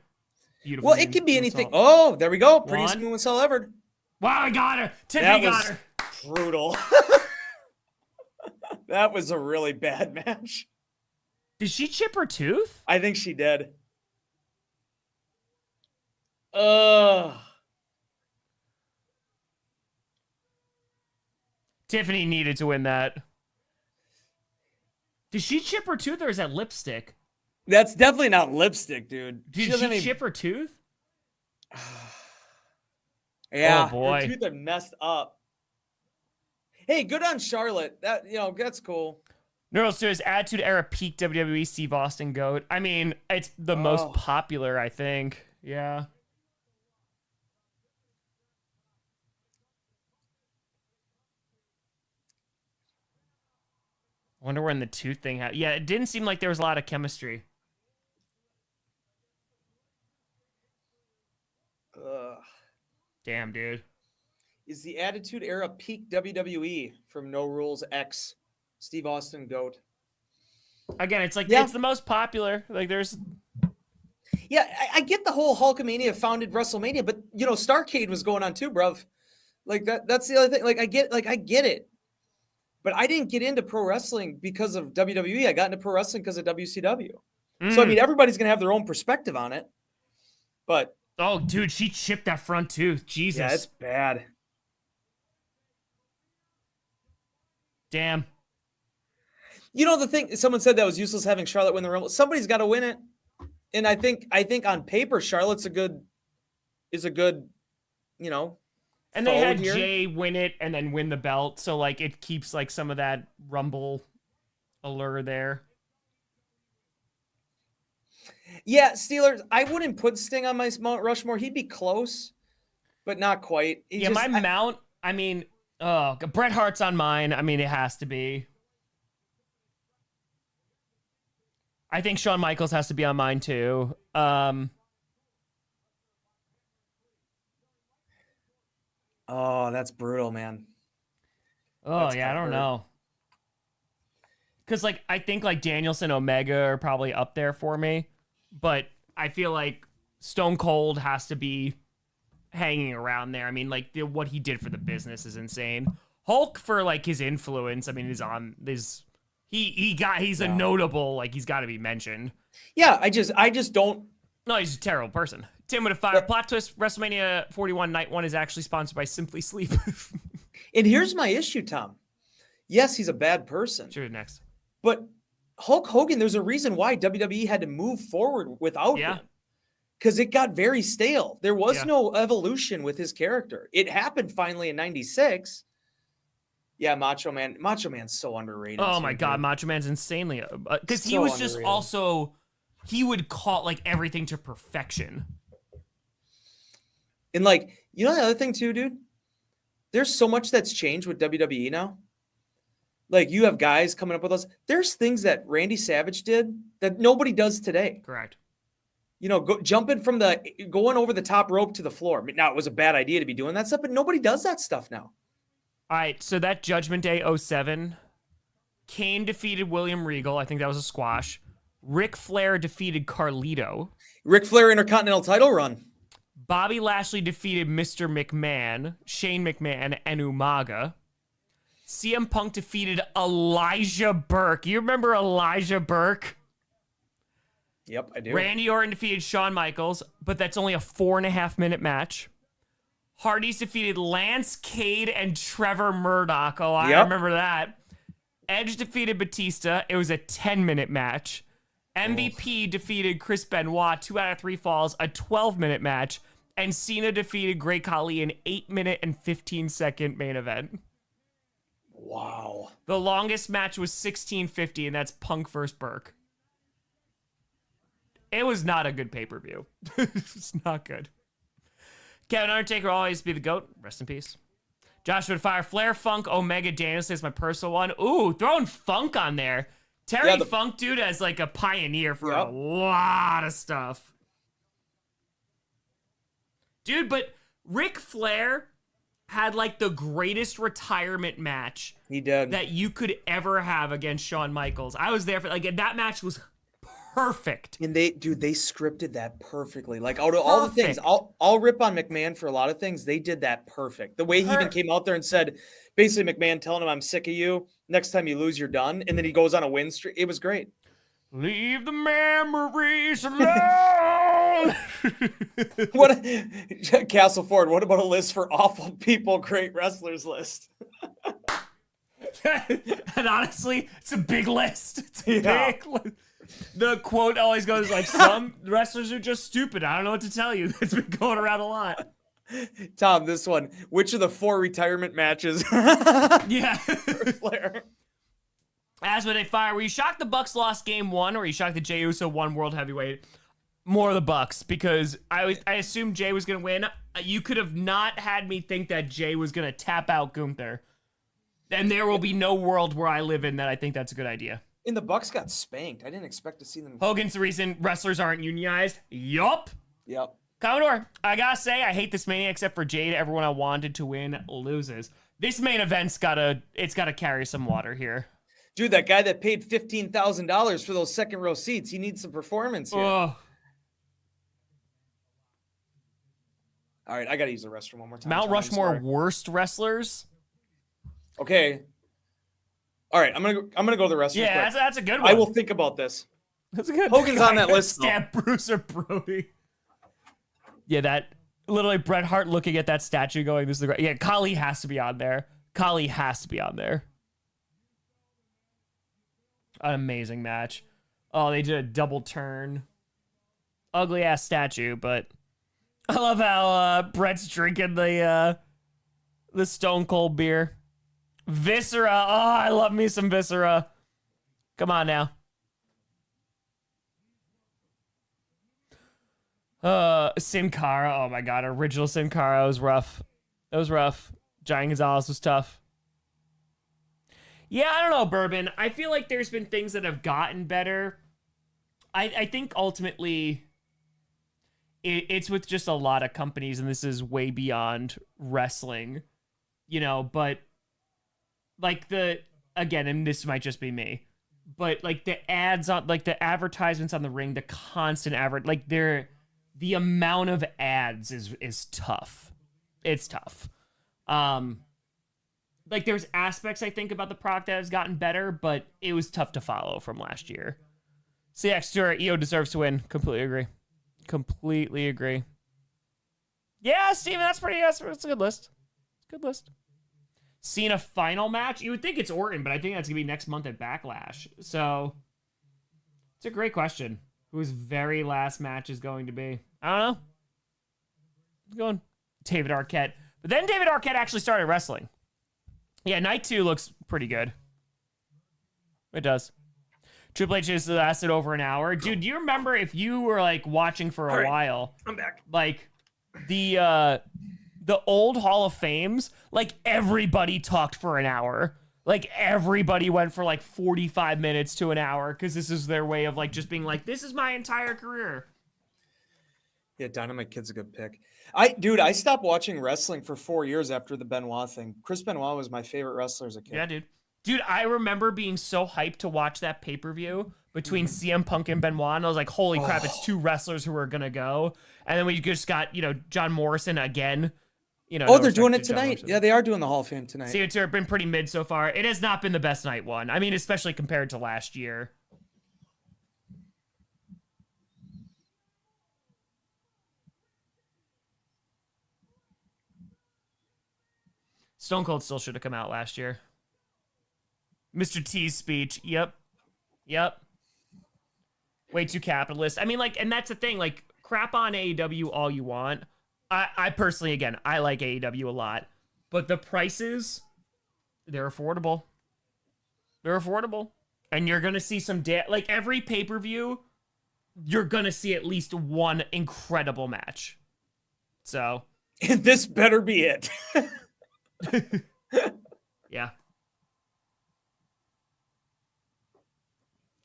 A: Beautiful.
B: Well, it could be anything. Oh, there we go. Prettiest woman Cell ever.
A: Wow, I got her. Tiffany got her.
B: Brutal. That was a really bad match.
A: Did she chip her tooth?
B: I think she did.
A: Tiffany needed to win that. Did she chip her tooth or is that lipstick?
B: That's definitely not lipstick, dude.
A: Did she chip her tooth?
B: Yeah.
A: Oh boy.
B: Her tooth are messed up. Hey, good on Charlotte. That's cool.
A: Neural Studios Attitude Era peak WWE Steve Austin GOAT. I mean, it's the most popular, I think. Yeah. I wonder when the tooth thing happened. Yeah, it didn't seem like there was a lot of chemistry. Damn, dude.
B: Is the Attitude Era peak WWE from No Rules X? Steve Austin GOAT.
A: Again, it's like, it's the most popular. Like, there's...
B: Yeah, I get the whole Hulkamania founded WrestleMania, but, Starrcade was going on too, bruv. Like, that's the other thing. Like, I get it. But I didn't get into pro wrestling because of WWE. I got into pro wrestling because of WCW. So, I mean, everybody's going to have their own perspective on it. But...
A: Oh, dude, she chipped that front tooth. Jesus.
B: Yeah, it's bad.
A: Damn.
B: The thing, someone said that was useless having Charlotte win the Rumble. Somebody's got to win it. And I think on paper, Charlotte's is a good,
A: and they had Jay win it and then win the belt. So, like, it keeps, like, some of that Rumble allure there.
B: Yeah, Steelers, I wouldn't put Sting on my Mount Rushmore. He'd be close, but not quite.
A: Mount, I mean, Bret Hart's on mine. I mean, it has to be. I think Shawn Michaels has to be on mine, too.
B: Oh, that's brutal, man.
A: I don't know. Because, like, I think, like, Danielson, Omega are probably up there for me. But I feel like Stone Cold has to be hanging around there. I mean, like, what he did for the business is insane. Hulk, for, like, his influence, I mean, he's a notable, like, he's got to be mentioned.
B: Yeah, I just don't.
A: No, he's a terrible person. Tim with a fire. Plot twist, WrestleMania 41 Night 1 is actually sponsored by Simply Sleep.
B: And here's my issue, Tom. Yes, he's a bad person.
A: Sure, next.
B: But Hulk Hogan, there's a reason why WWE had to move forward without him. Because it got very stale. There was no evolution with his character. It happened finally in 96. Yeah, Macho Man. Macho Man's so underrated.
A: Oh, my God. Macho Man's insanely... Because he was just also... He would call, like, everything to perfection.
B: And, like, the other thing, too, dude? There's so much that's changed with WWE now. Like, you have guys coming up with us. There's things that Randy Savage did that nobody does today.
A: Correct.
B: Going over the top rope to the floor. Now, it was a bad idea to be doing that stuff, but nobody does that stuff now.
A: All right, so that Judgment Day 07, Kane defeated William Regal. I think that was a squash. Ric Flair defeated Carlito.
B: Ric Flair Intercontinental title run.
A: Bobby Lashley defeated Mr. McMahon, Shane McMahon, and Umaga. CM Punk defeated Elijah Burke. You remember Elijah Burke?
B: Yep, I do.
A: Randy Orton defeated Shawn Michaels, but that's only a 4.5-minute match. Hardy's defeated Lance Cade and Trevor Murdoch. Oh, I remember that. Edge defeated Batista. It was a 10-minute match. MVP defeated Chris Benoit, 2 out of 3 falls, a 12-minute match. And Cena defeated Great Khali in 8-minute and 15-second main event.
B: Wow.
A: The longest match was 16:50, and that's Punk versus Burke. It was not a good pay-per-view. It's not good. Kevin Undertaker will always be the GOAT. Rest in peace. Joshua Fire, Flair, Funk, Omega, Danielson is my personal one. Ooh, throwing Funk on there. Terry Funk, dude, as like a pioneer for a lot of stuff. Dude, but Ric Flair had like the greatest retirement match
B: he did
A: that you could ever have against Shawn Michaels. I was there for like that match was perfect.
B: And they scripted that perfectly. Like out of all the things, I'll rip on McMahon for a lot of things. They did that perfect. The way he even came out there and said, basically McMahon telling him, "I'm sick of you. Next time you lose, you're done." And then he goes on a win streak. It was great.
A: Leave the memories alone.
B: What Castle Ford? What about a list for awful people, great wrestlers list?
A: And honestly, it's a big list. It's a big list. The quote always goes like, "Some wrestlers are just stupid. I don't know what to tell you." It's been going around a lot.
B: Tom, this one. Which of the 4 retirement matches?
A: Yeah.
B: Flair.
A: As when they fire, were you shocked the Bucks lost game 1, or were you shocked that Jey Uso won World Heavyweight? More of the Bucks, because I assumed Jay was going to win. You could have not had me think that Jay was going to tap out Gunther. And there will be no world where I live in that I think that's a good idea.
B: And the Bucks got spanked. I didn't expect to see them.
A: Hogan's the reason wrestlers aren't unionized. Yup.
B: Yep.
A: Commodore, I gotta say, I hate this Mania except for Jade. Everyone I wanted to win loses. This main event's gotta carry some water here.
B: Dude, that guy that paid $15,000 for those second row seats, he needs some performance here.
A: Oh.
B: All right, I gotta use the restroom one more time.
A: Mount Rushmore worst wrestlers.
B: Okay. All right, I'm gonna go to the restroom.
A: Yeah, that's a good one.
B: I will think about this.
A: That's a good.
B: Hogan's on that list.
A: Yeah, Bruce or Brody. Yeah, that literally Bret Hart looking at that statue, going, "This is the great." Yeah, Khali has to be on there. Khali has to be on there. An amazing match. Oh, they did a double turn. Ugly ass statue, but I love how Bret's drinking the Stone Cold beer. Viscera. Oh, I love me some Viscera. Come on now. Sin Cara. Oh my god, original Sin Cara was rough. That was rough. Giant Gonzalez was tough. Yeah, I don't know, Bourbon. I feel like there's been things that have gotten better. I think ultimately it's with just a lot of companies, and this is way beyond wrestling, you know, but like again, and this might just be me, but like the ads on, like the advertisements on the ring, the constant like the amount of ads is tough. It's tough. Like there's aspects I think about the product that has gotten better, but it was tough to follow from last year. CX Stewart, EO deserves to win. Completely agree. Completely agree. Yeah, Steven, that's a good list. It's a good list. Cena final match? You would think it's Orton, but I think that's going to be next month at Backlash. So, it's a great question. Whose very last match is going to be? I don't know. I'm going David Arquette. But then David Arquette actually started wrestling. Yeah, night 2 looks pretty good. It does. Triple H has lasted over an hour. Dude, do you remember if you were like watching for a while?
B: I'm back.
A: Like the old Hall of Fames, like everybody talked for an hour. Like everybody went for like 45 minutes to an hour because this is their way of like just being like, this is my entire career.
B: Yeah, Dynamite Kid's a good pick. I stopped watching wrestling for 4 years after the Benoit thing. Chris Benoit was my favorite wrestler as a kid.
A: Yeah, dude. Dude, I remember being so hyped to watch that pay-per-view between CM Punk and Benoit, and I was like, holy crap, it's 2 wrestlers who are gonna go. And then we just got, John Morrison again.
B: They're doing it tonight. Yeah, they are doing the Hall of Fame tonight.
A: See, it's been pretty mid so far. It has not been the best night one. I mean, especially compared to last year. Stone Cold still should have come out last year. Mr. T's speech. Yep. Way too capitalist. I mean, like, and that's the thing. Like, crap on AEW all you want. I personally, again, I like AEW a lot. But the prices, they're affordable. They're affordable. And you're going to see some... like, every pay-per-view, you're going to see at least one incredible match. So...
B: And this better be it.
A: Yeah.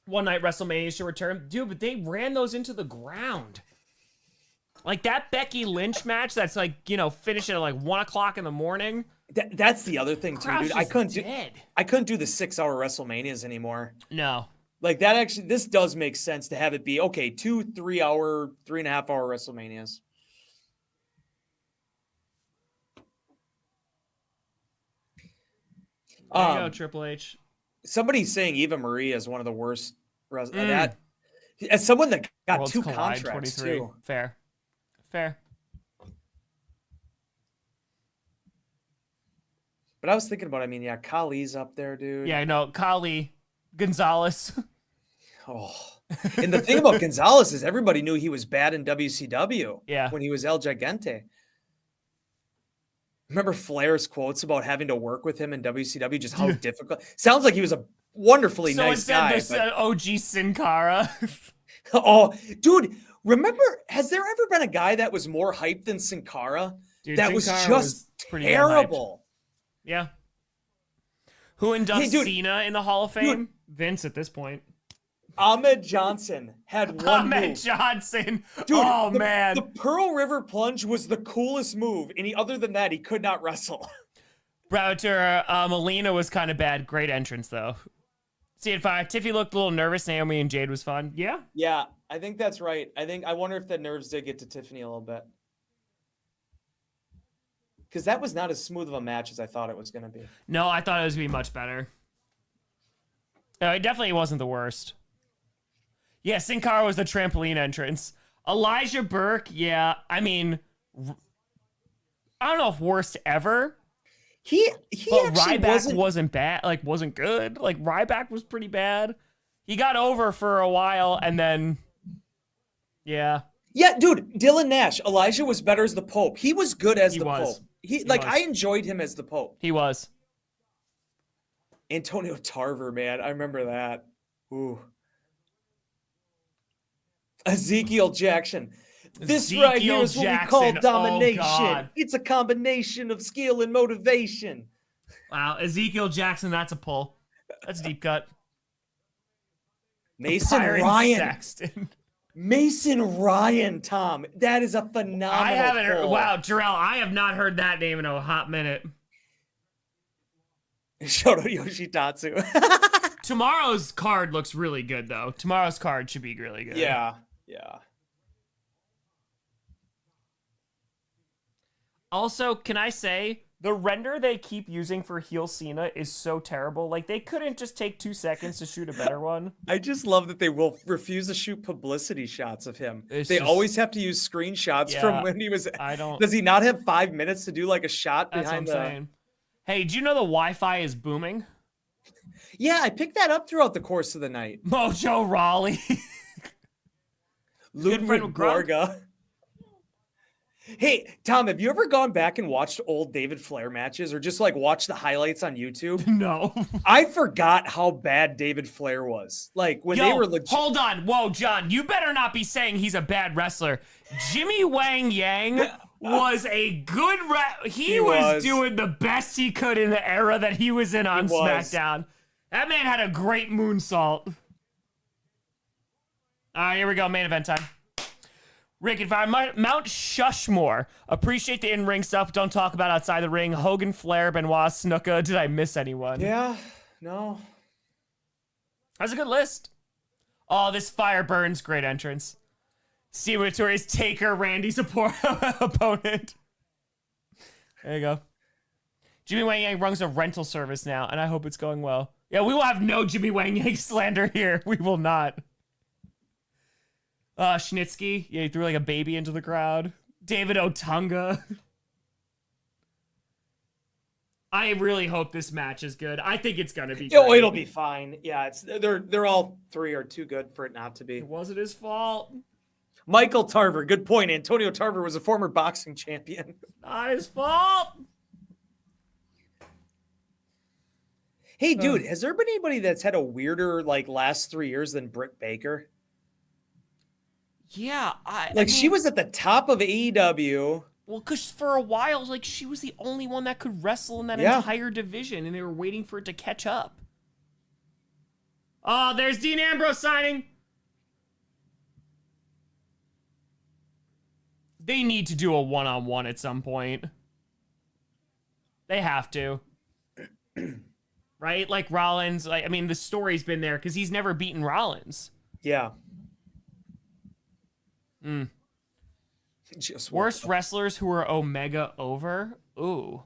A: One Night WrestleMania should return. Dude, but they ran those into the ground. Like that Becky Lynch match that's like, you know, finishing at like 1 o'clock in the morning.
B: That's the other thing too, dude. I couldn't do the 6-hour WrestleManias anymore.
A: No.
B: Like that actually, this does make sense to have it be, okay, 2 3-hour, 3.5-hour WrestleManias.
A: There you go, Triple H.
B: Somebody's saying Eva Marie is one of the worst. That as someone that got
A: Worlds
B: 2
A: Collide
B: contracts
A: 23.
B: too.
A: Fair.
B: But I was thinking about, I mean, yeah, Kali's up there, dude.
A: Yeah, no, Kali, Gonzalez.
B: Oh, and the thing about Gonzalez is everybody knew he was bad in WCW.
A: Yeah.
B: When he was El Gigante. Remember Flair's quotes about having to work with him in WCW, just how difficult. Sounds like he was a wonderfully nice guy.
A: So OG Sin Cara.
B: Oh, dude, remember, has there ever been a guy that was more hyped than Sin Cara?
A: Dude,
B: that
A: Sin
B: was
A: Cara
B: just terrible.
A: Yeah. Who inducts Cena in the Hall of Fame?
B: Dude.
A: Vince at this point.
B: Ahmed Johnson had one
A: Ahmed
B: move.
A: Johnson.
B: Dude,
A: man.
B: The Pearl River Plunge was the coolest move. And other than that, he could not wrestle.
A: Browder, Melina was kind of bad. Great entrance, though. See it fine. Tiffany looked a little nervous. Naomi and Jade was fun. Yeah?
B: Yeah, I think that's right. I wonder if the nerves did get to Tiffany a little bit. Because that was not as smooth of a match as I thought it was going to be.
A: No, I thought it was going to be much better. No, it definitely wasn't the worst. Yeah, Sin Cara was the trampoline entrance. Elijah Burke, yeah. I mean, I don't know if worst ever.
B: He
A: but
B: actually
A: Ryback wasn't bad. Like, wasn't good. Like, Ryback was pretty bad. He got over for a while, and then, yeah.
B: Yeah, dude, Dylan Nash. Elijah was better as the Pope. He was good as the Pope. I enjoyed him as the Pope.
A: He was.
B: Antonio Tarver, man. I remember that. Ooh. Ezekiel Jackson. This right here is what we call domination. Oh, it's a combination of skill and motivation.
A: Wow, Ezekiel Jackson, that's a pull. That's a deep cut.
B: Mason Ryan. Saxton. Mason Ryan, Tom. That is a phenomenal
A: I haven't heard.
B: pull.
A: Wow, Jarrell, I have not heard that name in a hot minute.
B: Shoto Yoshitatsu.
A: Tomorrow's card looks really good, though. Tomorrow's card should be really good.
B: Yeah.
A: Also, can I say, the render they keep using for heel Cena is so terrible. Like, they couldn't just take 2 seconds to shoot a better one.
B: I just love that they will refuse to shoot publicity shots of him. They always have to use screenshots from when he was... Does he not have 5 minutes to do, like, a shot behind
A: saying. Hey, do you know the Wi-Fi is booming?
B: Yeah, I picked that up throughout the course of the night.
A: Mojo Rawley.
B: Ludwig Borga. Hey, Tom, have you ever gone back and watched old David Flair matches or just like watch the highlights on YouTube?
A: No.
B: I forgot how bad David Flair was. Like when they were legit.
A: Hold on. Whoa, John, you better not be saying he's a bad wrestler. Jimmy Wang Yang was a good he was doing the best he could in the era that he was in on SmackDown. That man had a great moonsault. All right, here we go. Main event time. Rick and Fire, Mount Shushmore. Appreciate the in-ring stuff. Don't talk about outside the ring. Hogan, Flair, Benoit, Snuka. Did I miss anyone?
B: Yeah, no.
A: That's a good list. Oh, this Fire Burns, great entrance. Steve Vittori's Taker, Randy's opponent. There you go. Jimmy Wang Yang runs a rental service now, and I hope it's going well. Yeah, we will have no Jimmy Wang Yang slander here. We will not. Schnitzky. Yeah, he threw like a baby into the crowd. David Otunga. I really hope this match is good. I think it's gonna be.
B: Oh, it'll be fine. Yeah, they're all three are too good for it not to be.
A: It wasn't his fault.
B: Michael Tarver, good point. Antonio Tarver was a former boxing champion.
A: Not his fault.
B: Hey, dude, has there been anybody that's had a weirder like last 3 years than Britt Baker?
A: Yeah, I
B: mean, she was at the top of AEW.
A: Well, because for a while, like she was the only one that could wrestle in that entire division, and they were waiting for it to catch up. Oh, there's Dean Ambrose signing. They need to do a one-on-one at some point. They have to. Right? Like Rollins, the story's been there because he's never beaten Rollins.
B: Yeah.
A: Just worst wrestlers who are Omega over? Ooh.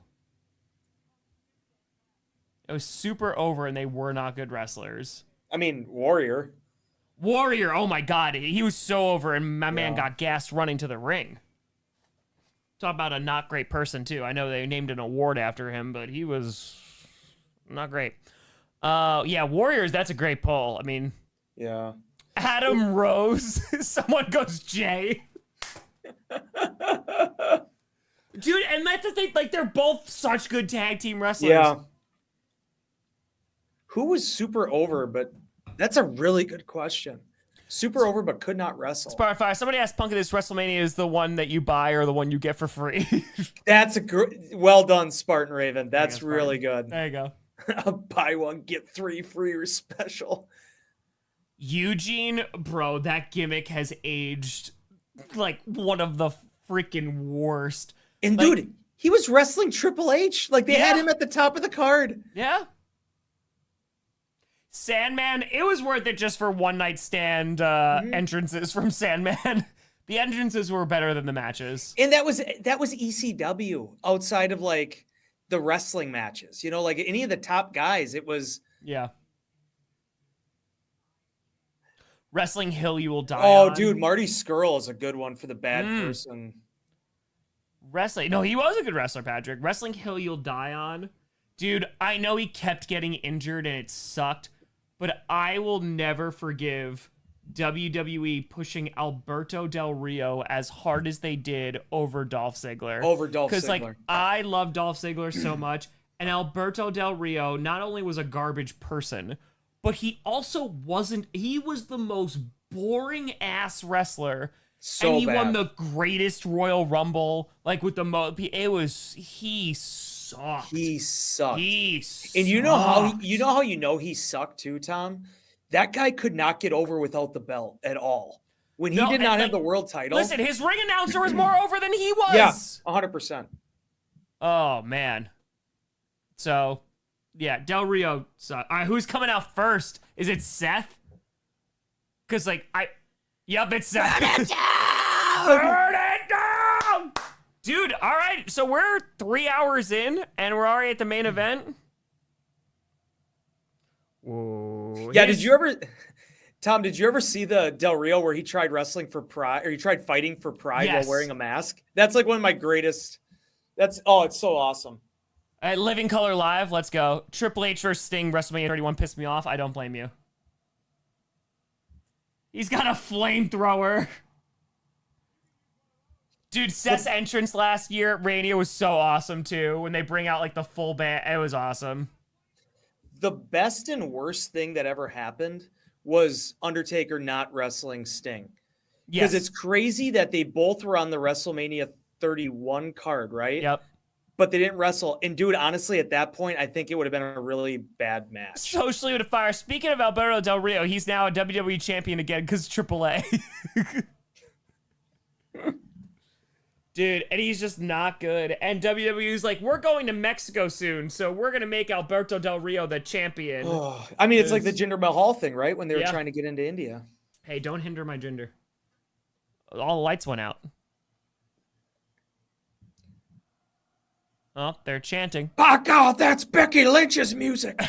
A: It was super over and they were not good wrestlers.
B: I mean, Warrior,
A: oh my God. He was so over and my man got gassed running to the ring. Talk about a not great person too. I know they named an award after him, but he was not great. Yeah, Warriors, that's a great poll. I mean,
B: yeah.
A: Adam Rose. Someone goes Jay. Dude, and that's the thing, like, they're both such good tag team wrestlers.
B: Yeah. Who was super over, but that's a really good question. Super over, but could not wrestle.
A: Spotify, somebody asked Punk if this WrestleMania is the one that you buy or the one you get for free.
B: That's well done, Spartan Raven. That's really good.
A: There you go.
B: A buy one, get 3 free special.
A: Eugene, bro, that gimmick has aged like one of the freaking worst.
B: And
A: like,
B: dude, he was wrestling Triple H. Like they had him at the top of the card.
A: Yeah. Sandman, it was worth it just for one night stand entrances from Sandman. The entrances were better than the matches.
B: And that was ECW outside of like the wrestling matches. You know, like any of the top guys, it was
A: Wrestling Hill You Will Die
B: on.
A: On.
B: Dude, Marty Scurll is a good one for the bad person.
A: No, he was a good wrestler, Patrick. Wrestling Hill You'll Die On. Dude, I know he kept getting injured and it sucked, but I will never forgive WWE pushing Alberto Del Rio as hard as they did over Dolph Ziggler. Because, like, I love Dolph Ziggler so much, and Alberto Del Rio not only was a garbage person, but he also wasn't. He was the most boring ass wrestler. And he won the greatest Royal Rumble, like with the he sucked.
B: He sucked.
A: And
B: you know how he sucked too, Tom? That guy could not get over without the belt at all. When he did not have the world title.
A: Listen, his ring announcer was more over than he was.
B: Yeah, 100%.
A: Oh, man. So, yeah, Del Rio sucked. All right, who's coming out first? Is it Seth? Because, like, Yep, it's Seth. Burn it down! Burn it down! Dude, all right, so we're 3 hours in, and we're already at the main event. Whoa.
B: Yeah, Tom, did you ever see the Del Rio where he tried wrestling for pride, or he tried fighting for pride while wearing a mask? That's like one of my greatest. It's so awesome.
A: All right, Living Color Live, let's go. Triple H versus Sting, WrestleMania 31 pissed me off. I don't blame you. He's got a flamethrower. Dude, Seth's entrance last year at Mania was so awesome, too. When they bring out, like, the full band, it was awesome.
B: The best and worst thing that ever happened was Undertaker not wrestling Sting. Because it's crazy that they both were on the WrestleMania 31 card, right?
A: Yep.
B: But they didn't wrestle. And, dude, honestly, at that point, I think it would have been a really bad match.
A: Socially with a fire. Speaking of Alberto Del Rio, he's now a WWE champion again because AAA. Dude, and he's just not good. And WWE's like, we're going to Mexico soon, so we're going to make Alberto Del Rio the champion.
B: Oh, I mean, it's like the Jinder Mahal thing, right? When they were trying to get into India.
A: Hey, don't hinder my Jinder. All the lights went out. Oh, they're chanting.
B: Oh, God, that's Becky Lynch's music.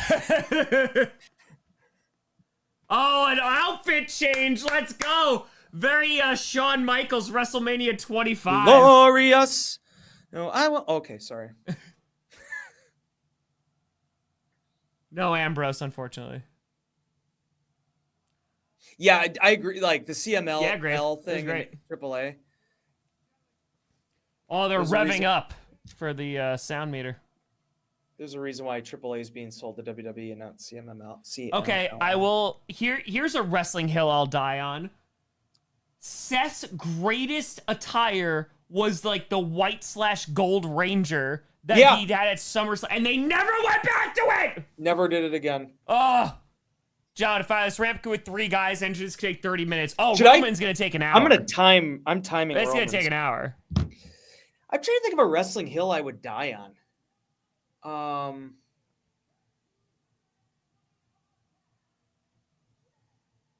A: Oh, an outfit change. Let's go. Very Shawn Michaels WrestleMania 25.
B: Glorious. No, okay, sorry.
A: No Ambrose, unfortunately.
B: Yeah, I agree. Like the CML
A: L
B: thing, AAA.
A: Oh, they're revving up for the sound meter.
B: There's a reason why AAA is being sold to WWE and not CMLL.
A: Okay, I will. Here's a wrestling hill I'll die on. Seth's greatest attire was like the white/gold Ranger that he had at SummerSlam, and they never went back to it.
B: Never did it again.
A: Oh, John, if I was Ramp with 3 guys, entrance could take 30 minutes. Oh,
B: Should
A: Roman's going to take an hour.
B: I'm timing
A: It's going
B: Romans.
A: to take an hour.
B: I'm trying to think of a wrestling hill I would die on.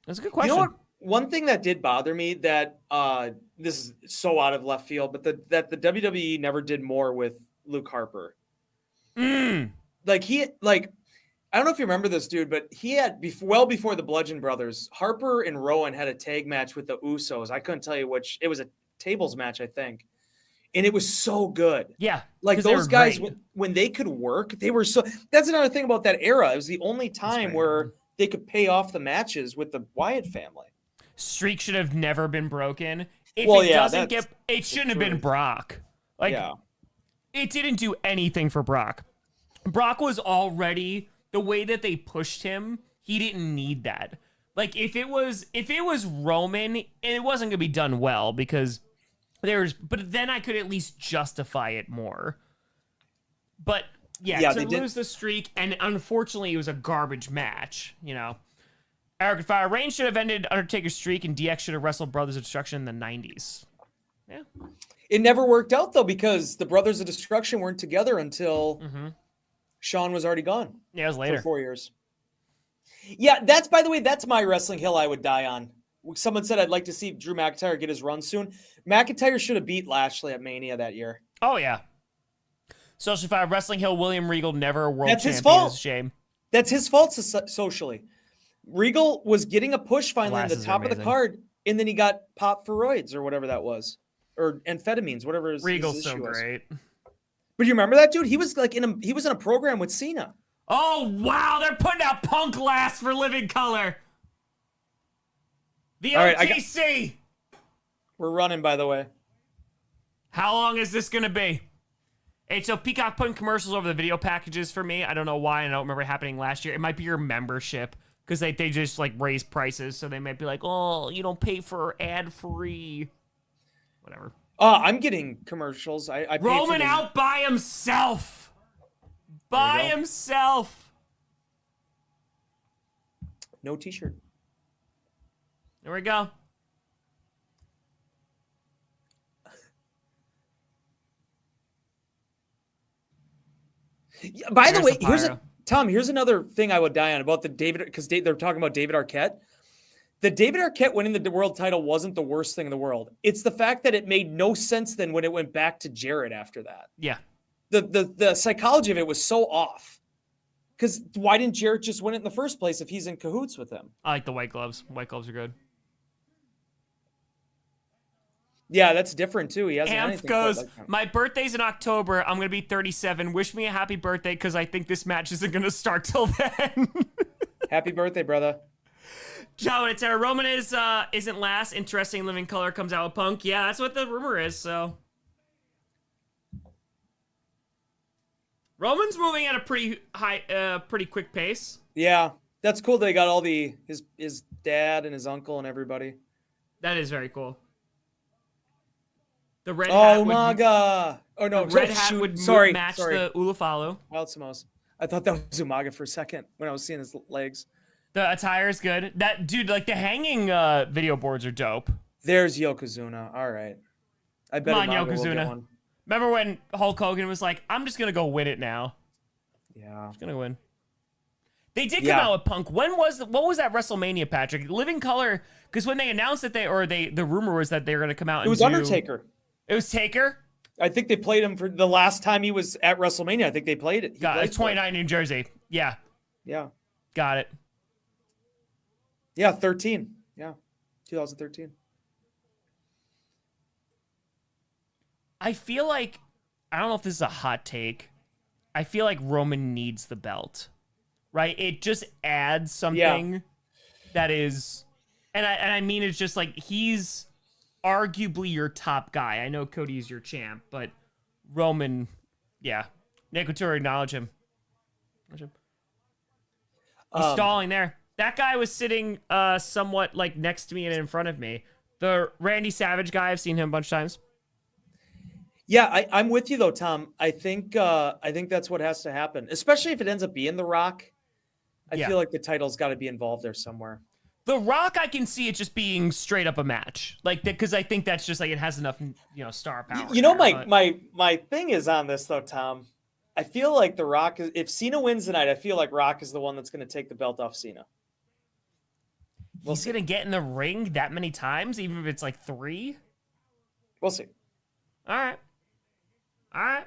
A: That's a good question.
B: You know what? One thing that did bother me that this is so out of left field, but that the WWE never did more with Luke Harper. I don't know if you remember this, dude, but he had well before the Bludgeon Brothers, Harper and Rowan had a tag match with the Usos. I couldn't tell you which. It was a tables match, I think, and it was so good.
A: Yeah,
B: like those guys when they could work, they were so. That's another thing about that era. It was the only time where they could pay off the matches with the Wyatt family.
A: Streak should have never been broken. It shouldn't have been Brock. It didn't do anything for Brock. Brock was already. The way that they pushed him, he didn't need that. Like if it was Roman, and it wasn't gonna be done well because but then I could at least justify it more. But to lose the streak, and unfortunately it was a garbage match, you know. Eric and Fire Reigns should have ended Undertaker's streak, and DX should have wrestled Brothers of Destruction in the 90s. Yeah.
B: It never worked out though because the Brothers of Destruction weren't together until Shawn was already gone.
A: Yeah, it was later.
B: For 4 years. Yeah, by the way, that's my wrestling hill I would die on. Someone said I'd like to see Drew McIntyre get his run soon. McIntyre should have beat Lashley at Mania that year.
A: Oh, yeah. Social 5, Wrestling Hill, William Regal, never a world champion.
B: His fault.
A: It's a shame.
B: That's his fault socially. Regal was getting a push finally in the top of the card, and then he got popped for roids or whatever that was. Or amphetamines, whatever his
A: Regal's
B: issue
A: so
B: was.
A: great.
B: But you remember that dude? He was like he was in a program with Cena.
A: Oh wow, they're putting out Punk last for Living Color. The OTC.
B: We're running, by the way.
A: How long is this gonna be? Hey, so Peacock putting commercials over the video packages for me. I don't know why. I don't remember it happening last year. It might be your membership because they just like raise prices, so they might be like, oh, you don't pay for ad free, whatever.
B: I'm getting commercials. I
A: Roman out by himself. By himself.
B: No t-shirt.
A: There we go.
B: Yeah, by the way, here's another thing I would die on about the David, because they're talking about David Arquette. The David Arquette winning the world title wasn't the worst thing in the world. It's the fact that it made no sense then when it went back to Jarrett after that.
A: Yeah.
B: The psychology of it was so off. Because why didn't Jarrett just win it in the first place if he's in cahoots with him?
A: I like the white gloves. White gloves are good.
B: Yeah, that's different too. He hasn't.
A: Amph goes, my birthday's in October. I'm going to be 37. Wish me a happy birthday because I think this match isn't going to start till then.
B: Happy birthday, brother.
A: Joe, it's Roman isn't last. Interesting Living Color comes out with Punk. Yeah, that's what the rumor is, so. Roman's moving at a pretty quick pace.
B: Yeah, that's cool. They got all his dad and his uncle and everybody.
A: That is very cool. The red hat
B: Umaga. Oh no,
A: the red hat would match the Ulafalu.
B: Wild Samos. I thought that was Umaga for a second when I was seeing his legs.
A: The attire is good. That dude, like the hanging video boards are dope.
B: There's Yokozuna. All right. I bet.
A: Come on, Yokozuna. Remember when Hulk Hogan was like, "I'm just gonna go win it now."
B: Yeah,
A: I'm just gonna win. They did come out with Punk. What was that WrestleMania, Patrick? Living Color, because when they announced that the rumor was that they were gonna come out.
B: It was Undertaker.
A: It was Taker.
B: I think they played him for the last time he was at WrestleMania. I think they played it.
A: It's 29 New Jersey. Yeah.
B: Yeah.
A: Got it.
B: Yeah, 13. Yeah, 2013.
A: I feel like, I don't know if this is a hot take. I feel like Roman needs the belt, right? It just adds something that is, and I mean, it's just like he's arguably your top guy. I know Cody's your champ, but Roman, yeah. Nick Couture, acknowledge him. He's stalling there. That guy was sitting somewhat like next to me and in front of me. The Randy Savage guy, I've seen him a bunch of times.
B: Yeah, I'm with you though, Tom. I think that's what has to happen, especially if it ends up being The Rock. I feel like the title's got to be involved there somewhere.
A: The Rock, I can see it just being straight up a match, like because I think that's just like it has enough, star power.
B: My thing is on this though, Tom. I feel like the Rock is, if Cena wins tonight, I feel like Rock is the one that's going to take the belt off Cena.
A: He's going to get in the ring that many times, even if it's like 3.
B: We'll see.
A: All right.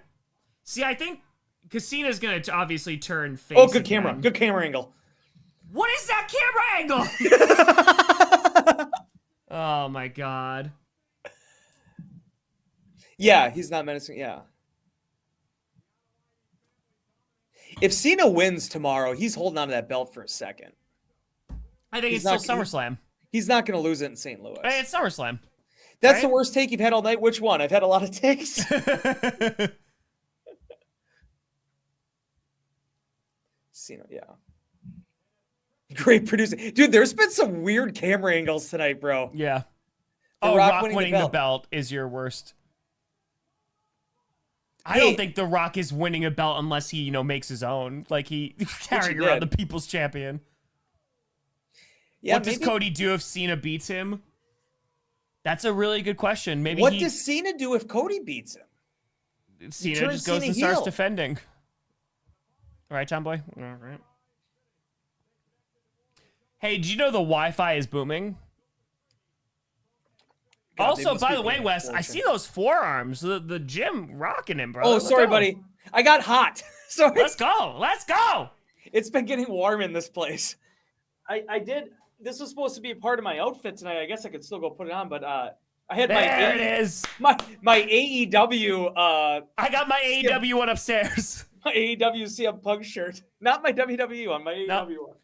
A: See, I think because Cena's going to obviously turn face.
B: Oh, good camera. Good camera angle.
A: What is that camera angle? Oh, my God.
B: Yeah, he's not menacing. Yeah. If Cena wins tomorrow, he's holding on to that belt for a second.
A: I think it's still SummerSlam.
B: He's not going to lose it in St. Louis.
A: Hey, it's SummerSlam.
B: That's the worst take you've had all night. Which one? I've had a lot of takes. Cena, yeah. Great producing. Dude, there's been some weird camera angles tonight, bro.
A: Yeah. Rock winning the belt is your worst. I don't think The Rock is winning a belt unless he, makes his own. Like he carrying around the People's Champion. Yeah, what does Cody do if Cena beats him? That's a really good question. Maybe
B: what does Cena do if Cody beats him?
A: Cena just goes and starts defending. All right, Tomboy? All right. Hey, did you know the Wi-Fi is booming? God, also, by the way, Wes, I see those forearms. The gym rocking him, bro.
B: Oh, sorry, buddy. I got hot. Sorry.
A: Let's go.
B: It's been getting warm in this place. I did. This was supposed to be a part of my outfit tonight. I guess I could still go put it on, but I had
A: it is.
B: My AEW.
A: I got my AEW one upstairs.
B: My AEW CM Punk shirt, not my WWE one. My AEW one.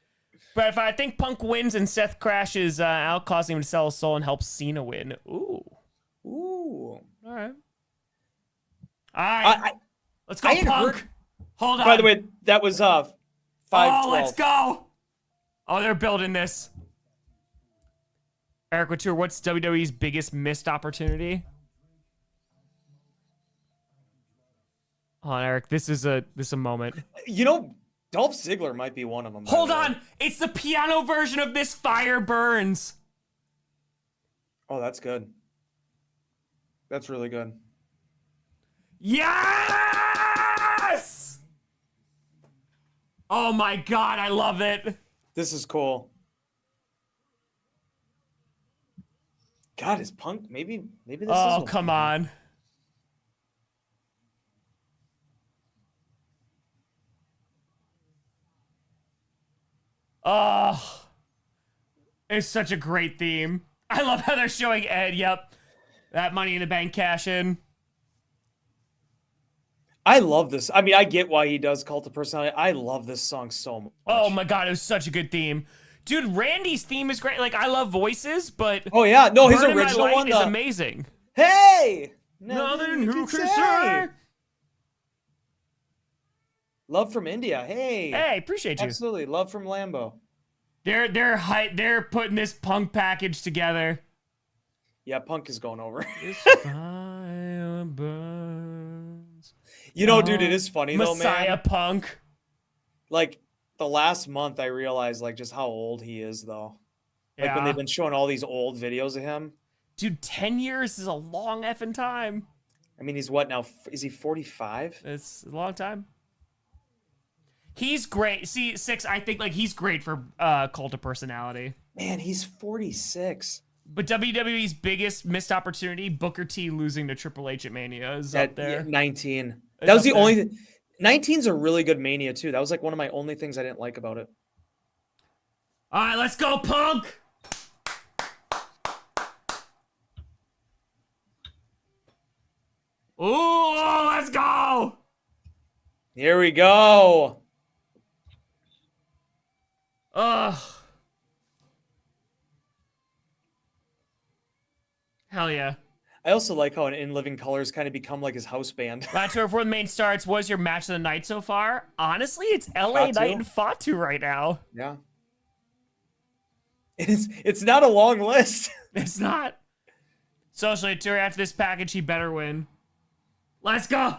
A: But if I think Punk wins and Seth crashes out, causing him to sell his soul and helps Cena win. Ooh.
B: All
A: right. Let's go, Punk. Hold on.
B: By the way, that was 5-12.
A: Oh, let's go. Oh, they're building this. Eric Couture, what's WWE's biggest missed opportunity? Hold on, Eric. This is a moment.
B: Dolph Ziggler might be one of them.
A: Hold on. It's the piano version of This Fire Burns.
B: Oh, that's good. That's really good.
A: Yes! Oh my God, I love it.
B: This is cool. God, is Punk maybe this is.
A: Oh, come on. Oh, it's such a great theme. I love how they're showing Ed. Yep. That Money in the Bank cash in.
B: I love this. I mean, I get why he does Cult of Personality. I love this song so much.
A: Oh my God, it was such a good theme. Dude, Randy's theme is great. Like, I love voices, but
B: oh yeah, no, his
A: Burn
B: original one
A: is amazing.
B: Hey,
A: nothing you can say.
B: Love from India. Hey,
A: appreciate you.
B: Absolutely, love from Lambo.
A: They're putting this Punk package together.
B: Yeah, Punk is going over.
A: This fire burns.
B: Dude, it is funny though, man.
A: Messiah Punk.
B: Like the last month, I realized like just how old he is, though. Like when they've been showing all these old videos of him.
A: Dude, 10 years is a long effing time.
B: I mean, he's what now? Is he 45?
A: It's a long time. He's great. See, 6, I think like he's great for Cult of Personality.
B: Man, he's 46.
A: But WWE's biggest missed opportunity, Booker T losing to Triple H at Mania, is up there.
B: 19. That was the only. 19's a really good Mania too. That was like one of my only things I didn't like about it.
A: All right, let's go, Punk. Ooh, let's go.
B: Here we go.
A: Ugh. Hell yeah.
B: I also like how In Living Colors kind of become like his house band.
A: Match before the main starts, what was your match of the night so far? Honestly, it's LA Knight and Fatu right now.
B: Yeah. It's not a long list.
A: It's not. Socially tour after this package, he better win. Let's go.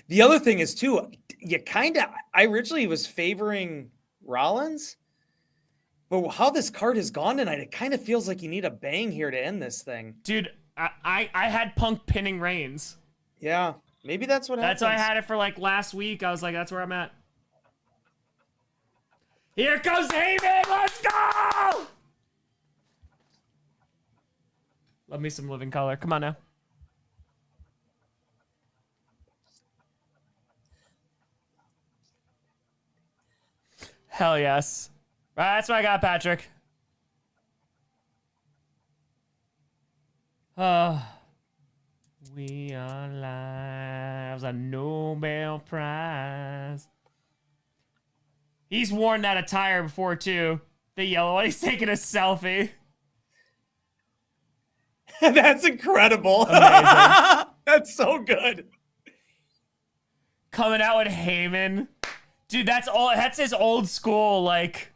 B: The other thing is too, I originally was favoring Rollins, but how this card has gone tonight, it kind of feels like you need a bang here to end this thing.
A: Dude, I had Punk pinning Reigns.
B: Yeah, maybe that's what happens.
A: That's why I had it for like last week. I was like, that's where I'm at. Here comes Heyman, let's go! Love me some Living Color. Come on now. Hell yes. That's what I got, Patrick. We are lives a Nobel Prize. He's worn that attire before, too. The yellow one. He's taking a selfie.
B: That's incredible.
A: Amazing.
B: That's so good.
A: Coming out with Heyman. Dude, that's his old school, like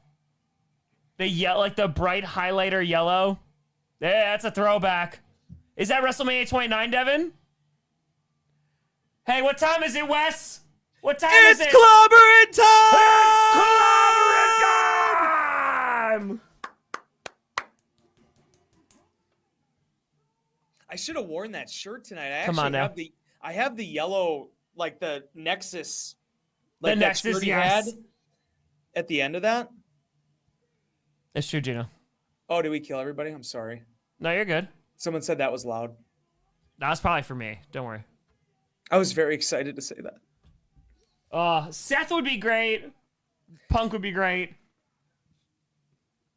A: the bright highlighter yellow. Yeah, that's a throwback. Is that WrestleMania 29, Devin? Hey, what time is it, Wes? What time is it?
B: It's clobbering time!
A: It's clobbering time!
B: I should have worn that shirt tonight.
A: Come on now.
B: I have the yellow, like the Nexus, like
A: the
B: that
A: Nexus,
B: shirt he
A: yes.
B: had at the end of that.
A: It's true, Gino.
B: Oh, did we kill everybody? I'm sorry.
A: No, you're good.
B: Someone said that was loud.
A: That was probably for me. Don't worry.
B: I was very excited to say that.
A: Seth would be great. Punk would be great.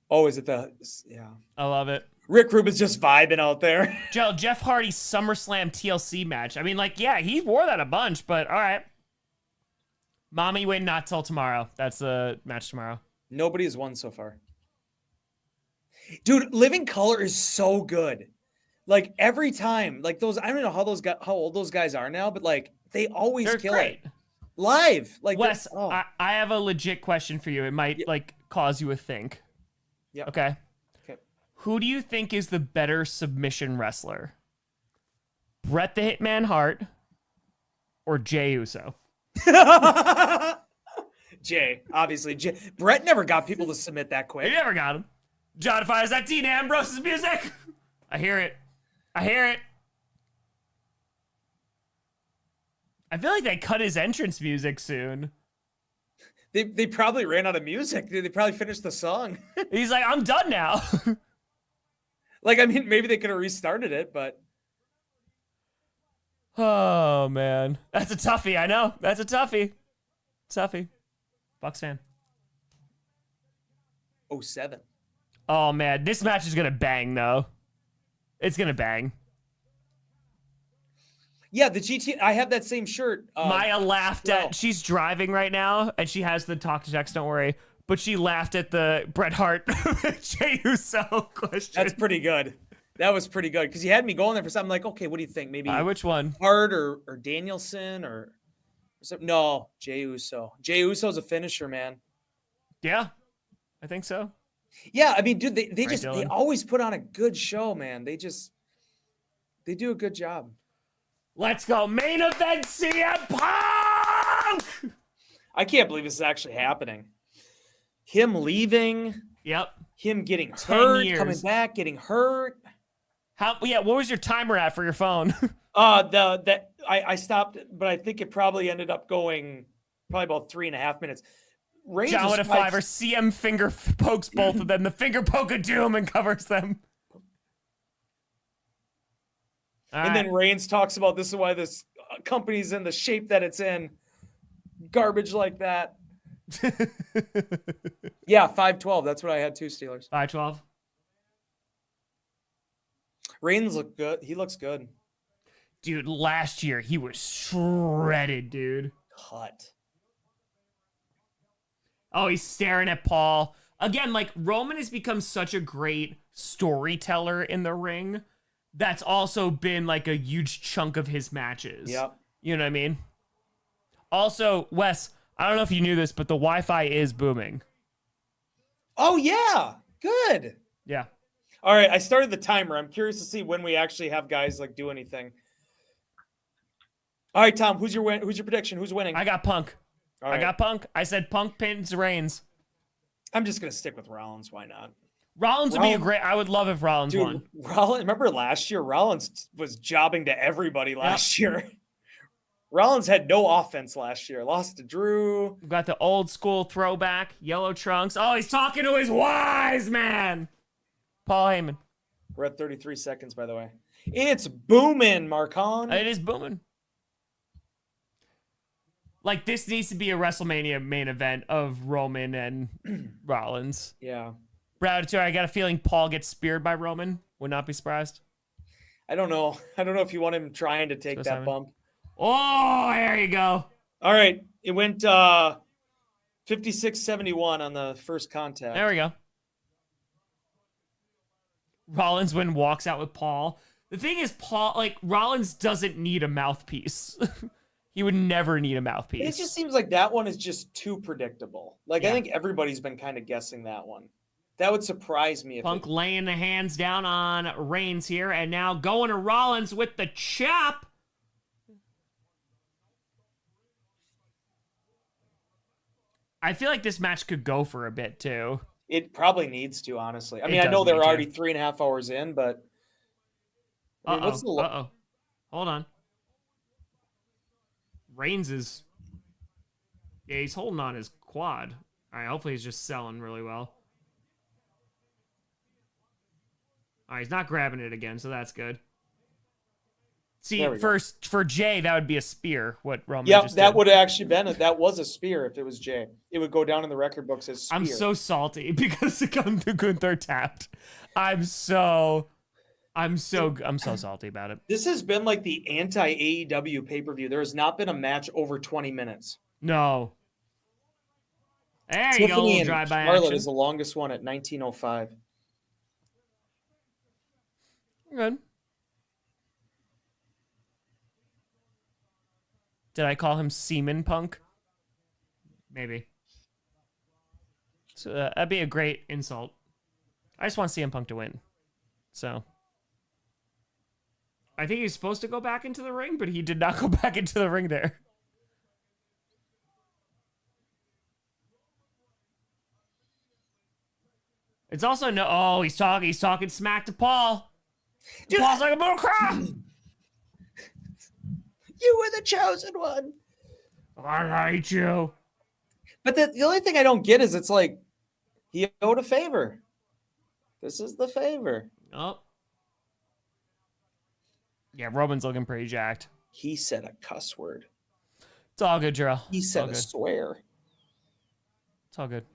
B: Oh, is it yeah.
A: I love it.
B: Rick Rubin's just vibing out there.
A: Jeff Hardy's SummerSlam TLC match. I mean, like, yeah, he wore that a bunch, but all right. Mommy, wait not till tomorrow. That's the match tomorrow.
B: Nobody has won so far. Dude, Living Color is so good. Like every time, like those, I don't know how old those guys are now, but like they always kill it live. Like
A: Wes, I have a legit question for you. It might like cause you to think.
B: Yeah.
A: Okay. Who do you think is the better submission wrestler? Bret the Hitman Hart or Jay Uso?
B: Jay, obviously. Bret never got people to submit that quick.
A: He never got him. John fires that Dean Ambrose's music. I hear it. I hear it. I feel like they cut his entrance music soon.
B: They probably ran out of music. They probably finished the song.
A: He's like, I'm done now.
B: Like, I mean, maybe they could have restarted it, but.
A: Oh, man. That's a toughie, I know. That's a toughie. Toughie. Bucks fan.
B: 07.
A: Oh, man. This match is going to bang, though. It's going to bang.
B: Yeah, the GT. I have that same shirt.
A: Maya laughed at. She's driving right now, and she has the talk to text. Don't worry, but she laughed at the Bret Hart Jey Uso question.
B: That's pretty good. That was pretty good because you had me going there for something. I'm like, okay, what do you think? Maybe
A: which one?
B: Hart or Danielson or something? No, Jey Uso. Jey Uso's a finisher, man.
A: Yeah, I think so.
B: Yeah, I mean, dude, they always put on a good show, man. They do a good job.
A: Let's go. Main event CM Punk!
B: I can't believe this is actually happening. Him leaving.
A: Yep.
B: Him getting hurt, coming back, getting hurt.
A: What was your timer at for your phone?
B: I stopped, but I think it probably ended up going probably about 3.5 minutes.
A: John with a 5 or CM finger pokes both of them. The finger poke of doom and covers them.
B: And then Reigns talks about this is why this company's in the shape that it's in. Garbage like that. Yeah, 5-12. That's what I had too, Steelers.
A: 5-12.
B: Reigns look good. He looks good.
A: Dude, last year he was shredded, dude.
B: Cut.
A: Oh, he's staring at Paul. Again, like, Roman has become such a great storyteller in the ring. That's also been like a huge chunk of his matches.
B: Yep.
A: You know what I mean? Also, Wes, I don't know if you knew this, but the Wi-Fi is booming.
B: Oh, yeah. Good.
A: Yeah.
B: All right. I started the timer. I'm curious to see when we actually have guys like do anything. All right, Tom, who's your prediction? Who's winning?
A: I got Punk.
B: All right.
A: I got Punk. I said Punk pins Reigns.
B: I'm just going to stick with Rollins. Why not?
A: Rollins would be a great. I would love if Rollins won.
B: Rollins, remember last year? Rollins was jobbing to everybody last year. Rollins had no offense last year. Lost to Drew.
A: We've got the old school throwback, yellow trunks. Oh, he's talking to his wise man. Paul Heyman.
B: We're at 33 seconds, by the way. It's booming, Marcon.
A: It is booming. Like, this needs to be a WrestleMania main event of Roman and Rollins.
B: Yeah.
A: Brad, I got a feeling Paul gets speared by Roman. Would not be surprised.
B: I don't know. I don't know if you want him trying to take that
A: Simon.
B: bump.
A: Oh, there you go.
B: All right. It went 56-71 on the first contact.
A: There we go. Rollins walks out with Paul. The thing is, Rollins doesn't need a mouthpiece. He would never need a mouthpiece.
B: It just seems like that one is just too predictable. I think everybody's been kind of guessing that one. That would surprise me.
A: Punk laying the hands down on Reigns here, and now going to Rollins with the chop. I feel like this match could go for a bit, too.
B: It probably needs to, honestly. I mean, I know they're already 3.5 hours in, but...
A: Uh-oh. Hold on. Reigns is... Yeah, he's holding on his quad. All right, hopefully he's just selling really well. All right, he's not grabbing it again, so that's good. See, for Jay, that would be a spear, what Roman just did.
B: That would have actually been it. That was a spear if it was Jay. It would go down in the record books as spear.
A: I'm so salty because Gunther tapped. I'm so salty about it.
B: This has been like the anti-AEW pay-per-view. There has not been a match over 20 minutes.
A: No. There
B: Tiffany
A: you go, little drive-by action.
B: Charlotte is the longest one at 19:05.
A: Good. Did I call him Seaman Punk? Maybe. So that'd be a great insult. I just want CM Punk to win. So I think he's supposed to go back into the ring, but he did not go back into the ring there. It's also no. Oh, he's talking smack to Paul. Dude, Paul's like a bull crap.
B: You were the chosen one.
A: I hate you.
B: But the only thing I don't get is it's like he owed a favor. This is the favor.
A: Oh. Yeah, Roman's looking pretty jacked.
B: He said a cuss word.
A: It's all good, Jarrell.
B: He said a swear.
A: It's all good.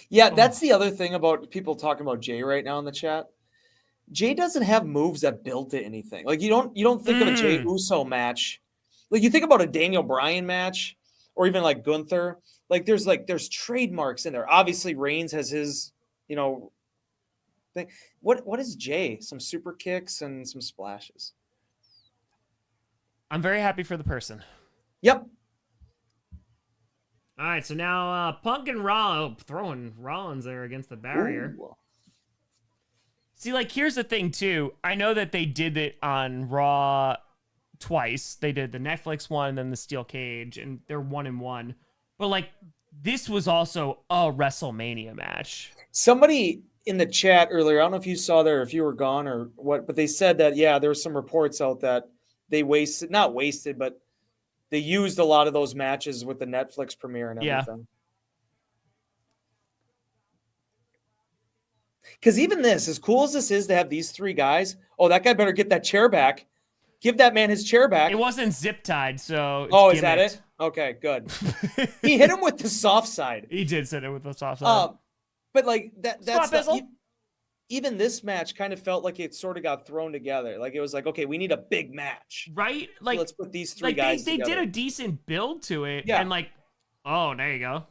B: Yeah, that's the other thing about people talking about Jay right now in the chat. Jay doesn't have moves that build to anything. Like you don't think of a Jay Uso match. Like you think about a Daniel Bryan match or even like Gunther. Like there's trademarks in there. Obviously Reigns has his, thing. What is Jay? Some super kicks and some splashes.
A: I'm very happy for the person.
B: Yep.
A: All right, so now Punk and Rollins throwing Rollins there against the barrier.
B: Ooh.
A: See, here's the thing, too. I know that they did it on Raw twice. They did the Netflix one and then the Steel Cage, and they're 1-1. But, this was also a WrestleMania match.
B: Somebody in the chat earlier, I don't know if you saw there, if you were gone or what, but they said that, there were some reports out that they not wasted, but they used a lot of those matches with the Netflix premiere and everything. Yeah. Because even this, as cool as this is to have these three guys, that guy better get that chair back. Give that man his chair back.
A: It wasn't zip tied, so it's
B: gimmicked. Is that it? Okay, good. He hit him with the soft side.
A: He did hit it with the soft side.
B: But that's even this match kind of felt like it sort of got thrown together. Like it was like, okay, we need a big match.
A: Right?
B: So let's put these three guys
A: they
B: together.
A: did a decent build to it.
B: Yeah.
A: And there you go.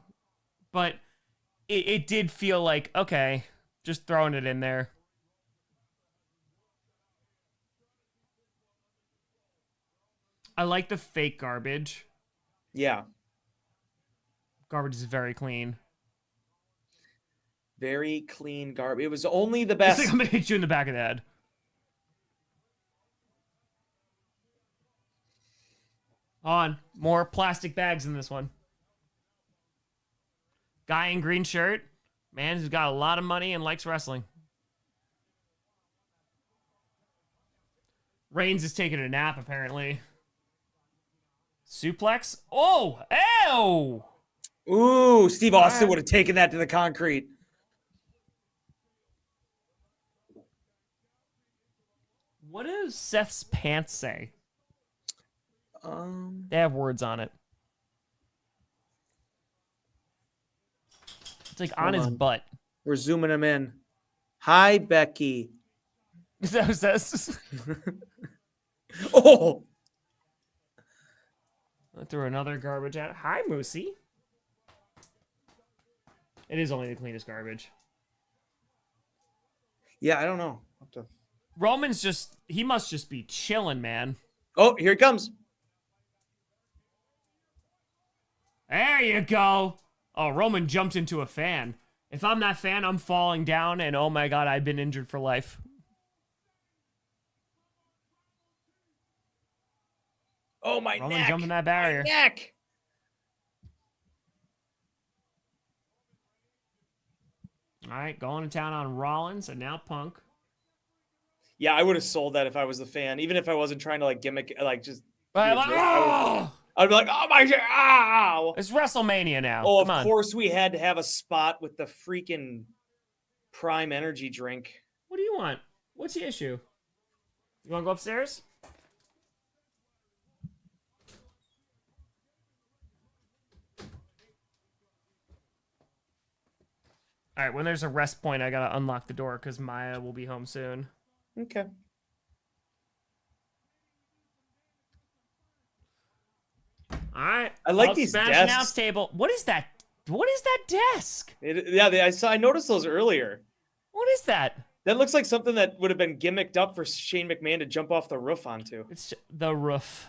A: But it did feel like, okay, just throwing it in there. I like the fake garbage.
B: Yeah.
A: Garbage is very clean.
B: Very clean garbage. It was only the best.
A: It's like I'm going to hit you in the back of the head. On. More plastic bags in this one. Guy in green shirt. Man who's got a lot of money and likes wrestling. Reigns is taking a nap, apparently. Suplex. Oh! Ew!
B: Ooh, Steve Austin would have taken that to the concrete.
A: What does Seth's pants say? They have words on it. It's like on his butt.
B: We're zooming him in. Hi, Becky.
A: Is that what it says?
B: Oh!
A: I threw another garbage out. Hi, Moosey. It is only the cleanest garbage.
B: Yeah, I don't know.
A: Roman's he must just be chilling, man.
B: Oh, here he comes.
A: There you go. Oh, Roman jumped into a fan. If I'm that fan, I'm falling down, and oh my god, I've been injured for life.
B: Oh, my
A: Roman
B: neck.
A: jumping that barrier.
B: My neck.
A: All right, going to town on Rollins and now Punk.
B: Yeah, I would have sold that if I was the fan, even if I wasn't trying to like gimmick, like just.
A: I'd
B: be like, oh my god! Ow!
A: It's WrestleMania now.
B: Oh,
A: Come on.
B: of course we had to have a spot with the freaking Prime energy drink.
A: What do you want? What's the issue? You want to go upstairs? All right, when there's a rest point, I gotta unlock the door because Maya will be home soon.
B: Okay.
A: All right.
B: I like these
A: Smash
B: desks.
A: Announce table. What is that? What is that desk?
B: I noticed those earlier.
A: What is that?
B: That looks like something that would have been gimmicked up for Shane McMahon to jump off the roof onto.
A: It's the roof.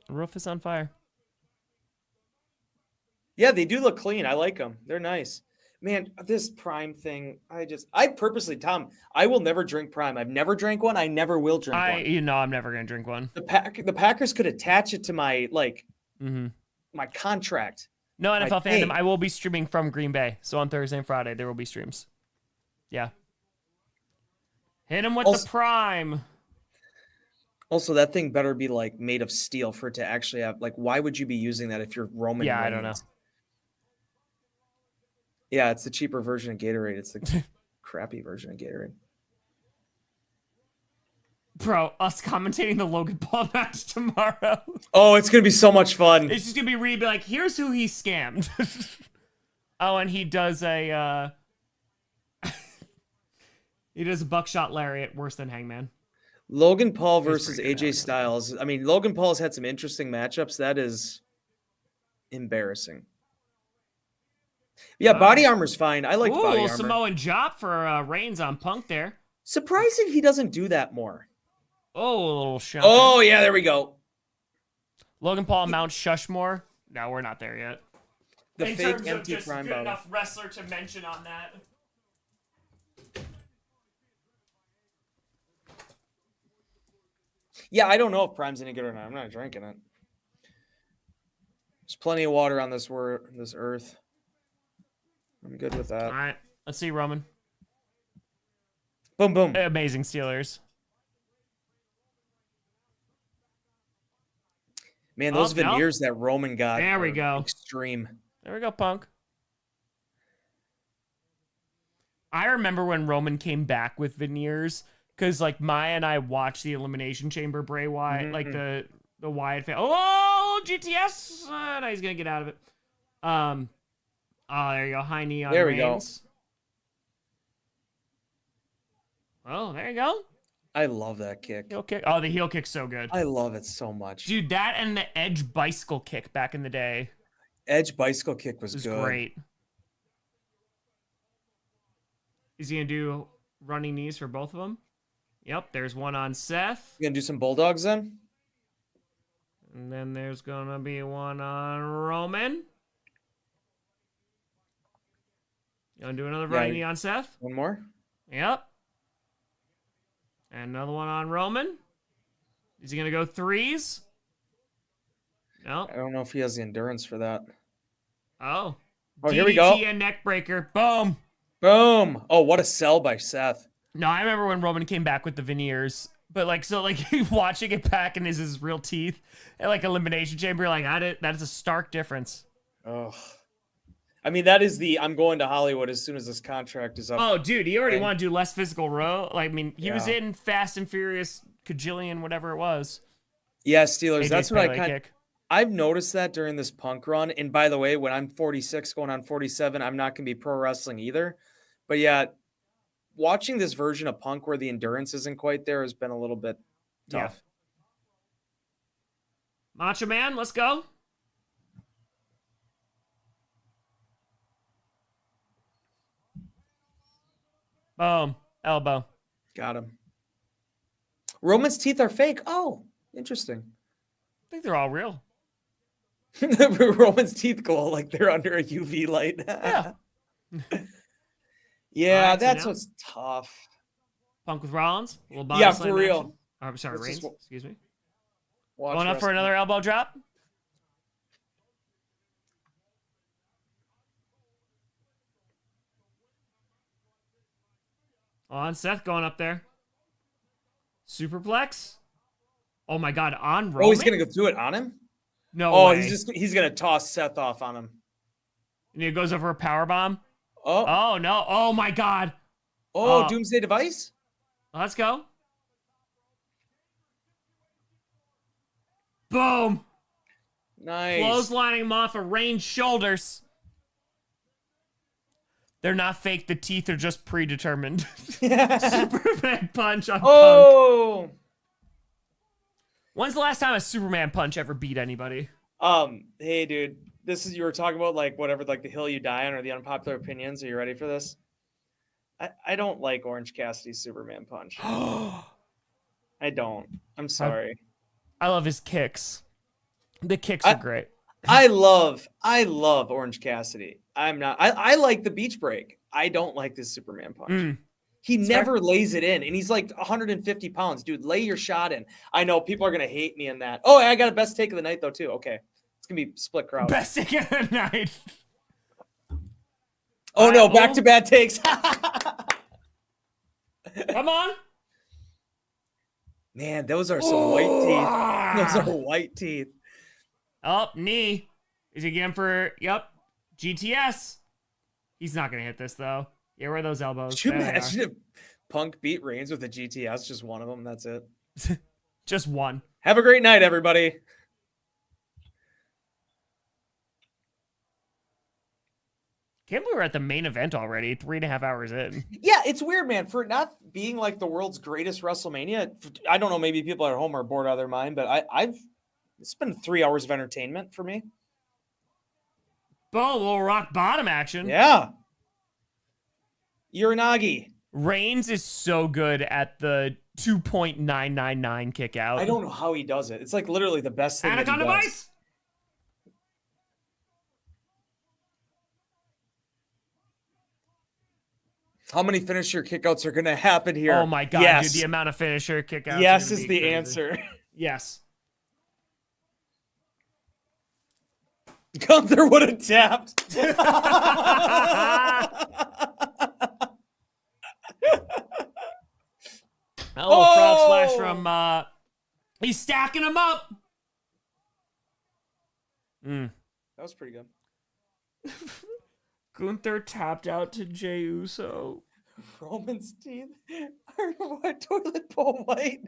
A: The roof is on fire.
B: Yeah, they do look clean. I like them. They're nice. Man, this Prime thing, I purposely, Tom, I will never drink Prime. I've never drank one. I never will drink one.
A: You know I'm never going to drink one.
B: The Packers could attach it to my, my contract.
A: No NFL fandom. I will be streaming from Green Bay. So on Thursday and Friday, there will be streams. Yeah. Hit him with the Prime.
B: Also, that thing better be, like, made of steel for it to actually have, like, why would you be using that if you're Roman Reigns?
A: I don't know.
B: Yeah, it's the cheaper version of Gatorade. It's the crappy version of Gatorade.
A: Bro, us commentating the Logan Paul match tomorrow.
B: Oh, it's going to be so much fun.
A: It's just going to be Reed be like, here's who he scammed. Oh, and he does a he does a buckshot lariat worse than Hangman.
B: Logan Paul versus AJ Styles. I mean, Logan Paul's had some interesting matchups. That is embarrassing. Yeah, body armor's fine. I like body armor.
A: Samoan drop for Reigns on Punk there.
B: Surprising he doesn't do that more.
A: Oh, a little shot.
B: Oh, yeah, there we go.
A: Logan Paul, Mount Shushmore. No, we're not there yet.
B: The
A: in
B: fake
A: terms
B: empty
A: of just
B: Prime
A: good
B: Bow.
A: enough wrestler to mention on that.
B: Yeah, I don't know if Prime's any good or not. I'm not drinking it. There's plenty of water on this earth. I'm good with that.
A: All right, let's see Roman.
B: Boom, boom.
A: Amazing Steelers.
B: Man, those veneers that Roman got.
A: There we go.
B: Extreme.
A: There we go, Punk. I remember when Roman came back with veneers because, like, Maya and I watched the Elimination Chamber Bray Wyatt, like the Wyatt fan. Oh, GTS! Now he's gonna get out of it. Oh, there you go. High knee on Reigns. Oh, there you go.
B: I love that kick.
A: Heel kick. Oh, the heel kick's so good.
B: I love it so much.
A: Dude, that and the Edge bicycle kick back in the day.
B: Edge bicycle kick was good.
A: Great. Is he going to do running knees for both of them? Yep, there's one on Seth.
B: You going to do some Bulldogs then?
A: And then there's going to be one on Roman. You want to do another running knee on Seth?
B: One more?
A: Yep. And another one on Roman. Is he going to go threes? No.
B: I don't know if he has the endurance for that.
A: Oh.
B: Oh, here we go.
A: DDT and neck breaker. Boom.
B: Boom. Oh, what a sell by Seth.
A: No, I remember when Roman came back with the veneers. But like, so like watching it back and his real teeth and like elimination chamber, like that is a stark difference.
B: Oh, I mean, that is I'm going to Hollywood as soon as this contract is up.
A: Oh, dude, he already wanted to do less physical row. Like, I mean, he was
B: Yeah.
A: in Fast and Furious Cajillion, whatever it was.
B: Yeah, Steelers.
A: AJ's
B: That's what
A: Pele kick.
B: I've noticed that during this Punk run. And by the way, when I'm 46 going on 47, I'm not going to be pro wrestling either. But yeah, watching this version of Punk where the endurance isn't quite there has been a little bit tough.
A: Yeah. Macho Man, let's go. Boom. Elbow.
B: Got him. Roman's teeth are fake. Oh, interesting.
A: I think they're all real.
B: Roman's teeth glow like they're under a UV light.
A: Yeah.
B: Yeah,
A: Right, so
B: that's
A: now-
B: what's tough.
A: Punk with Rollins. A little body
B: Yeah,
A: slam
B: for real.
A: action. Oh, I'm sorry,
B: Let's just
A: Reigns. Excuse me.
B: Watch
A: Going up for
B: wrestling.
A: another elbow drop. On Seth going up there. Superplex. Oh my God, on Roman.
B: Oh, he's gonna go do it on him.
A: No
B: Oh,
A: way.
B: he's gonna toss Seth off on him.
A: And he goes over a power bomb.
B: Oh,
A: Oh no! Oh my God!
B: Doomsday Device.
A: Let's go. Boom!
B: Nice.
A: Clotheslining him off of Reigns' shoulders. They're not fake. The teeth are just predetermined. Superman punch on Punk.
B: Oh.
A: When's the last time a Superman punch ever beat anybody?
B: Hey, dude. You were talking about like whatever, like the hill you die on or the unpopular opinions. Are you ready for this? I don't like Orange Cassidy's Superman punch. I don't. I'm sorry.
A: I love his kicks. The kicks are great.
B: I love Orange Cassidy. I like the beach break. I don't like this Superman punch. He never lays it in, and he's like 150 pounds. Dude, lay your shot in. I know people are going to hate me in that. Oh, I got a best take of the night, though, too. Okay. It's going to be split crowd.
A: Best take of the night.
B: Oh, no. Back to bad takes.
A: Come on.
B: Man, those are some white teeth. Those are white teeth.
A: Oh, knee. Is he going for, GTS. He's not going to hit this, though. Yeah, where are those elbows?
B: Could you imagine if Punk beat Reigns with a GTS? Just one of them. That's it.
A: Just one.
B: Have a great night, everybody.
A: Can't believe we're at the main event already, 3.5 hours in.
B: Yeah, it's weird, man. For it not being like the world's greatest WrestleMania, I don't know, maybe people at home are bored out of their mind, but it's been 3 hours of entertainment for me.
A: Boom, little rock bottom action.
B: Yeah. Uranagi.
A: Reigns is so good at the 2.999 kick out.
B: I don't know how he does it. It's like literally the best thing
A: Anaconda
B: that he does.
A: Vice.
B: How many finisher kickouts are going to happen here?
A: Oh my God,
B: yes.
A: dude, the amount of finisher kickouts.
B: Yes is the answer.
A: Yes.
B: Gunther would have tapped.
A: Frog splash from he's stacking him up.
B: That was pretty good.
A: Gunther tapped out to Jay Uso.
B: Roman's teeth are what, toilet bowl white.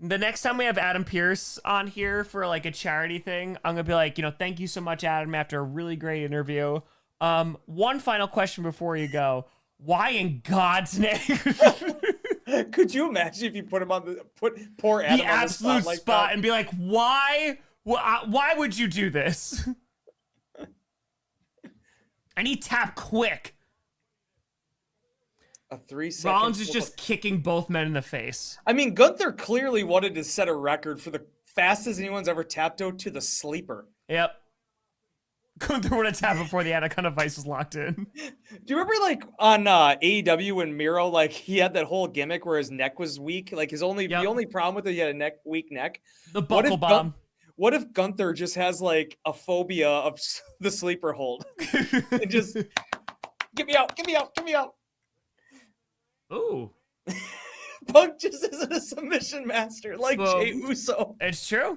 A: The next time we have Adam Pearce on here for like a charity thing, I'm gonna be like, thank you so much, Adam, after a really great interview. One final question before you go. Why in God's name?
B: Could you imagine if you put him on poor Adam
A: the
B: on
A: absolute
B: the spot,
A: spot and be like, why would you do this? I need tap quick.
B: A 3-second.
A: Rollins is just kicking both men in the face.
B: I mean, Gunther clearly wanted to set a record for the fastest anyone's ever tapped out to the sleeper.
A: Yep. Gunther would have tapped before the Anaconda Vice was locked in.
B: Do you remember like on AEW when Miro, like he had that whole gimmick where his neck was weak? Like the only problem with it, he had a weak neck.
A: The buckle bomb.
B: What if Gunther just has like a phobia of the sleeper hold? And just get me out, get me out, get me out.
A: Ooh.
B: Punk just isn't a submission master like Jay Uso.
A: It's true.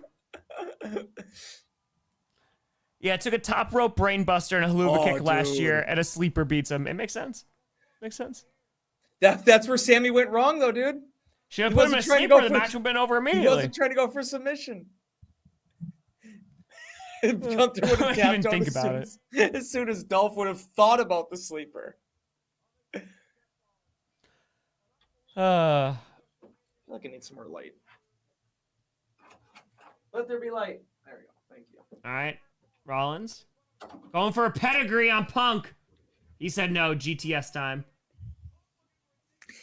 A: Yeah, it took a top rope brainbuster and a hula kick last year, and a sleeper beats him. It makes sense. Makes sense.
B: That's where Sammy went wrong, though, dude.
A: Should have put him in a sleeper. The match would have been over immediately.
B: He wasn't trying to go for submission. Gunther would have tapped
A: think about
B: it as soon as Dolph would have thought about the sleeper. I feel like I need some more light. Let there be light. There we go. Thank you.
A: All right. Rollins. Going for a pedigree on Punk. He said no. GTS time.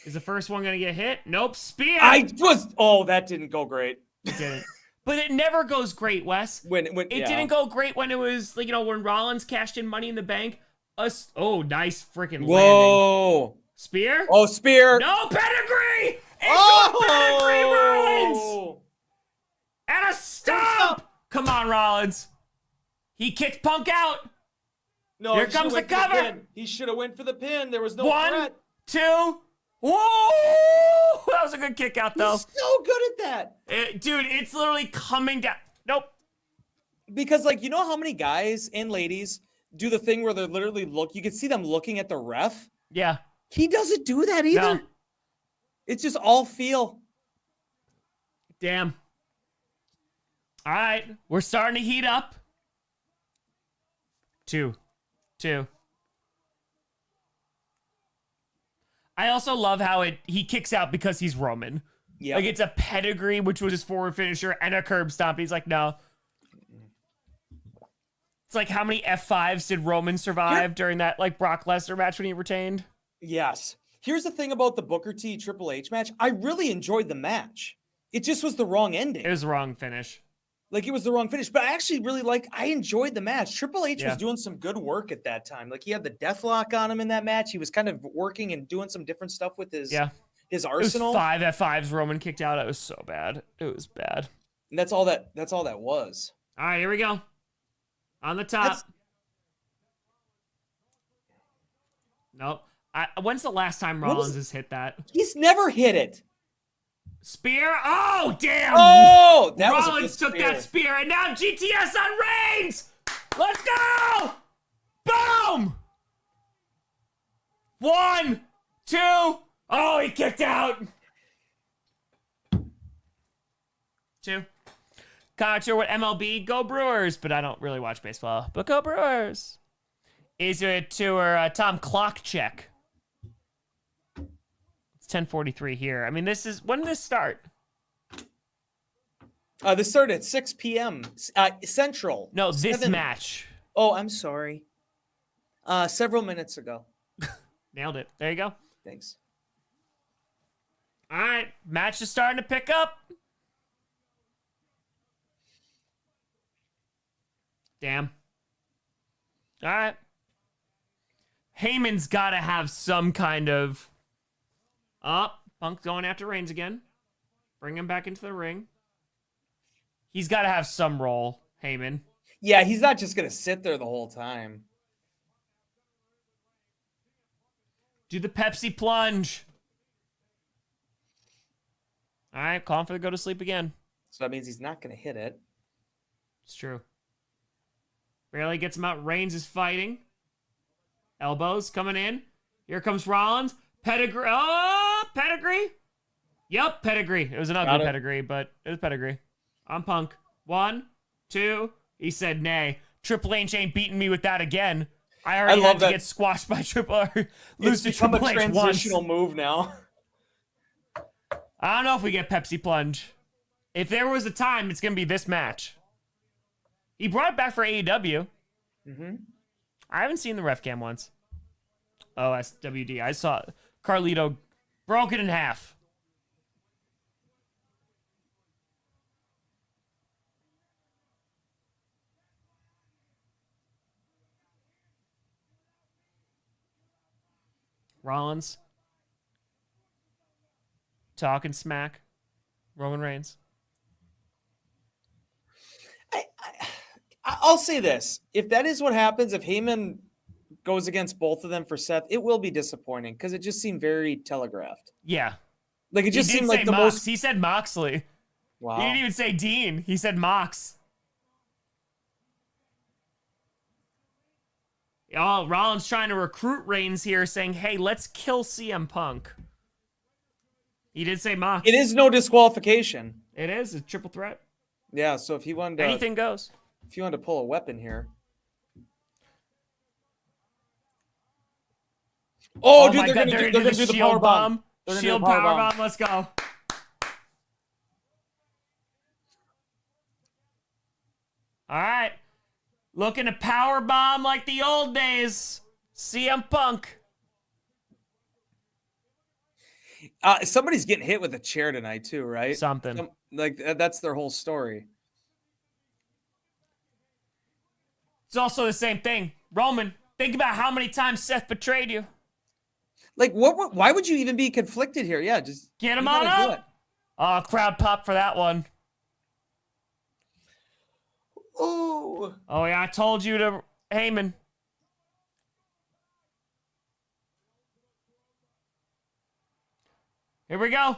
A: Is the first one going to get hit? Nope. Spear.
B: Oh, that didn't go great.
A: It didn't. But it never goes great, Wes. It didn't go great when it was, like, when Rollins cashed in Money in the Bank. Nice freaking landing. Spear?
B: Oh, spear.
A: No, pedigree! Pedigree, Rollins! And a stomp! Come on, Rollins. He kicked Punk out.
B: No,
A: here comes the cover.
B: He should have went for the pin. There was no
A: One,
B: threat.
A: Two. Whoa! That was a good kick out, though.
B: He's so good at that.
A: Dude, it's literally coming down. Nope.
B: Because, like, you know how many guys and ladies do the thing where they're literally you can see them looking at the ref?
A: Yeah.
B: He doesn't do that either.
A: No.
B: It's just all feel.
A: Damn. All right. We're starting to heat up. Two. I also love how he kicks out because he's Roman.
B: Yeah.
A: Like, it's a pedigree, which was his forward finisher, and a curb stomp. He's like, no. It's like, how many F5s did Roman survive during that, like, Brock Lesnar match when he retained?
B: Yes. Here's the thing about the Booker T Triple H match. I really enjoyed the match. It just was the wrong ending.
A: It was the wrong finish.
B: Like, it was the wrong finish. But I actually really I enjoyed the match. Triple H was doing some good work at that time. Like, he had the deathlock on him in that match. He was kind of working and doing some different stuff with his arsenal.
A: It was 5 F5s Roman kicked out. It was so bad. It was bad.
B: And that's all that was.
A: All right, here we go. On the top. Nope. When's the last time Rollins has hit that?
B: He's never hit it.
A: Spear? Oh, damn!
B: Oh, that
A: Rollins took that spear, and now GTS on Reigns! Let's go! Boom! 1, 2. Oh, he kicked out. 2. Not sure what MLB. Go Brewers, but I don't really watch baseball. But go Brewers. Easier to our Tom clock check. 10:43 here. I mean, when did this start?
B: This started at 6 p.m. Central.
A: No, this match.
B: Oh, I'm sorry. Several minutes ago.
A: Nailed it. There you go.
B: Thanks.
A: All right, match is starting to pick up. Damn. All right. Heyman's got to have some kind of... Punk going after Reigns again. Bring him back into the ring. He's got to have some role, Heyman.
B: Yeah, he's not just going to sit there the whole time.
A: Do the Pepsi plunge. All right, call him for the go to sleep again.
B: So that means he's not going to hit it.
A: It's true. Barely gets him out. Reigns is fighting. Elbows coming in. Here comes Rollins. Pedigree. Oh, pedigree. Yep, pedigree. It was an ugly pedigree, but it was pedigree. On Punk. 1, 2. He said nay. Triple H ain't beating me with that again. I already had to get squashed by Triple H. Lose to Triple H once.
B: It's become a transitional move now.
A: I don't know if we get Pepsi plunge. If there was a time, it's going to be this match. He brought it back for AEW.
B: Mm-hmm.
A: I haven't seen the ref cam once. Oh, SWD. I saw Carlito broke it in half. Rollins. Talking smack. Roman Reigns.
B: I'll say this: if that is what happens, if Heyman goes against both of them for Seth, it will be disappointing because it just seemed very telegraphed.
A: Yeah.
B: Like it just
A: He did
B: seemed
A: say
B: like the
A: Mox.
B: most.
A: He said Moxley.
B: Wow.
A: He didn't even say Dean. He said Mox. Oh, Rollins trying to recruit Reigns here, saying, hey, let's kill CM Punk. He did say Mox.
B: It is no disqualification.
A: It is a triple threat.
B: Yeah, so if he wanted to,
A: Anything goes.
B: if you wanted to pull a weapon here. Oh, dude, they're gonna do the power bomb.
A: Shield power bomb. Let's go. All right. Looking to power bomb like the old days. CM Punk.
B: Somebody's getting hit with a chair tonight too, right?
A: Something.
B: That's their whole story.
A: It's also the same thing. Roman, think about how many times Seth betrayed you.
B: Like, what? Why would you even be conflicted here? Yeah, just
A: get him on up. Oh, crowd pop for that one.
B: Oh.
A: Oh yeah, I told you to Heyman. Here we go.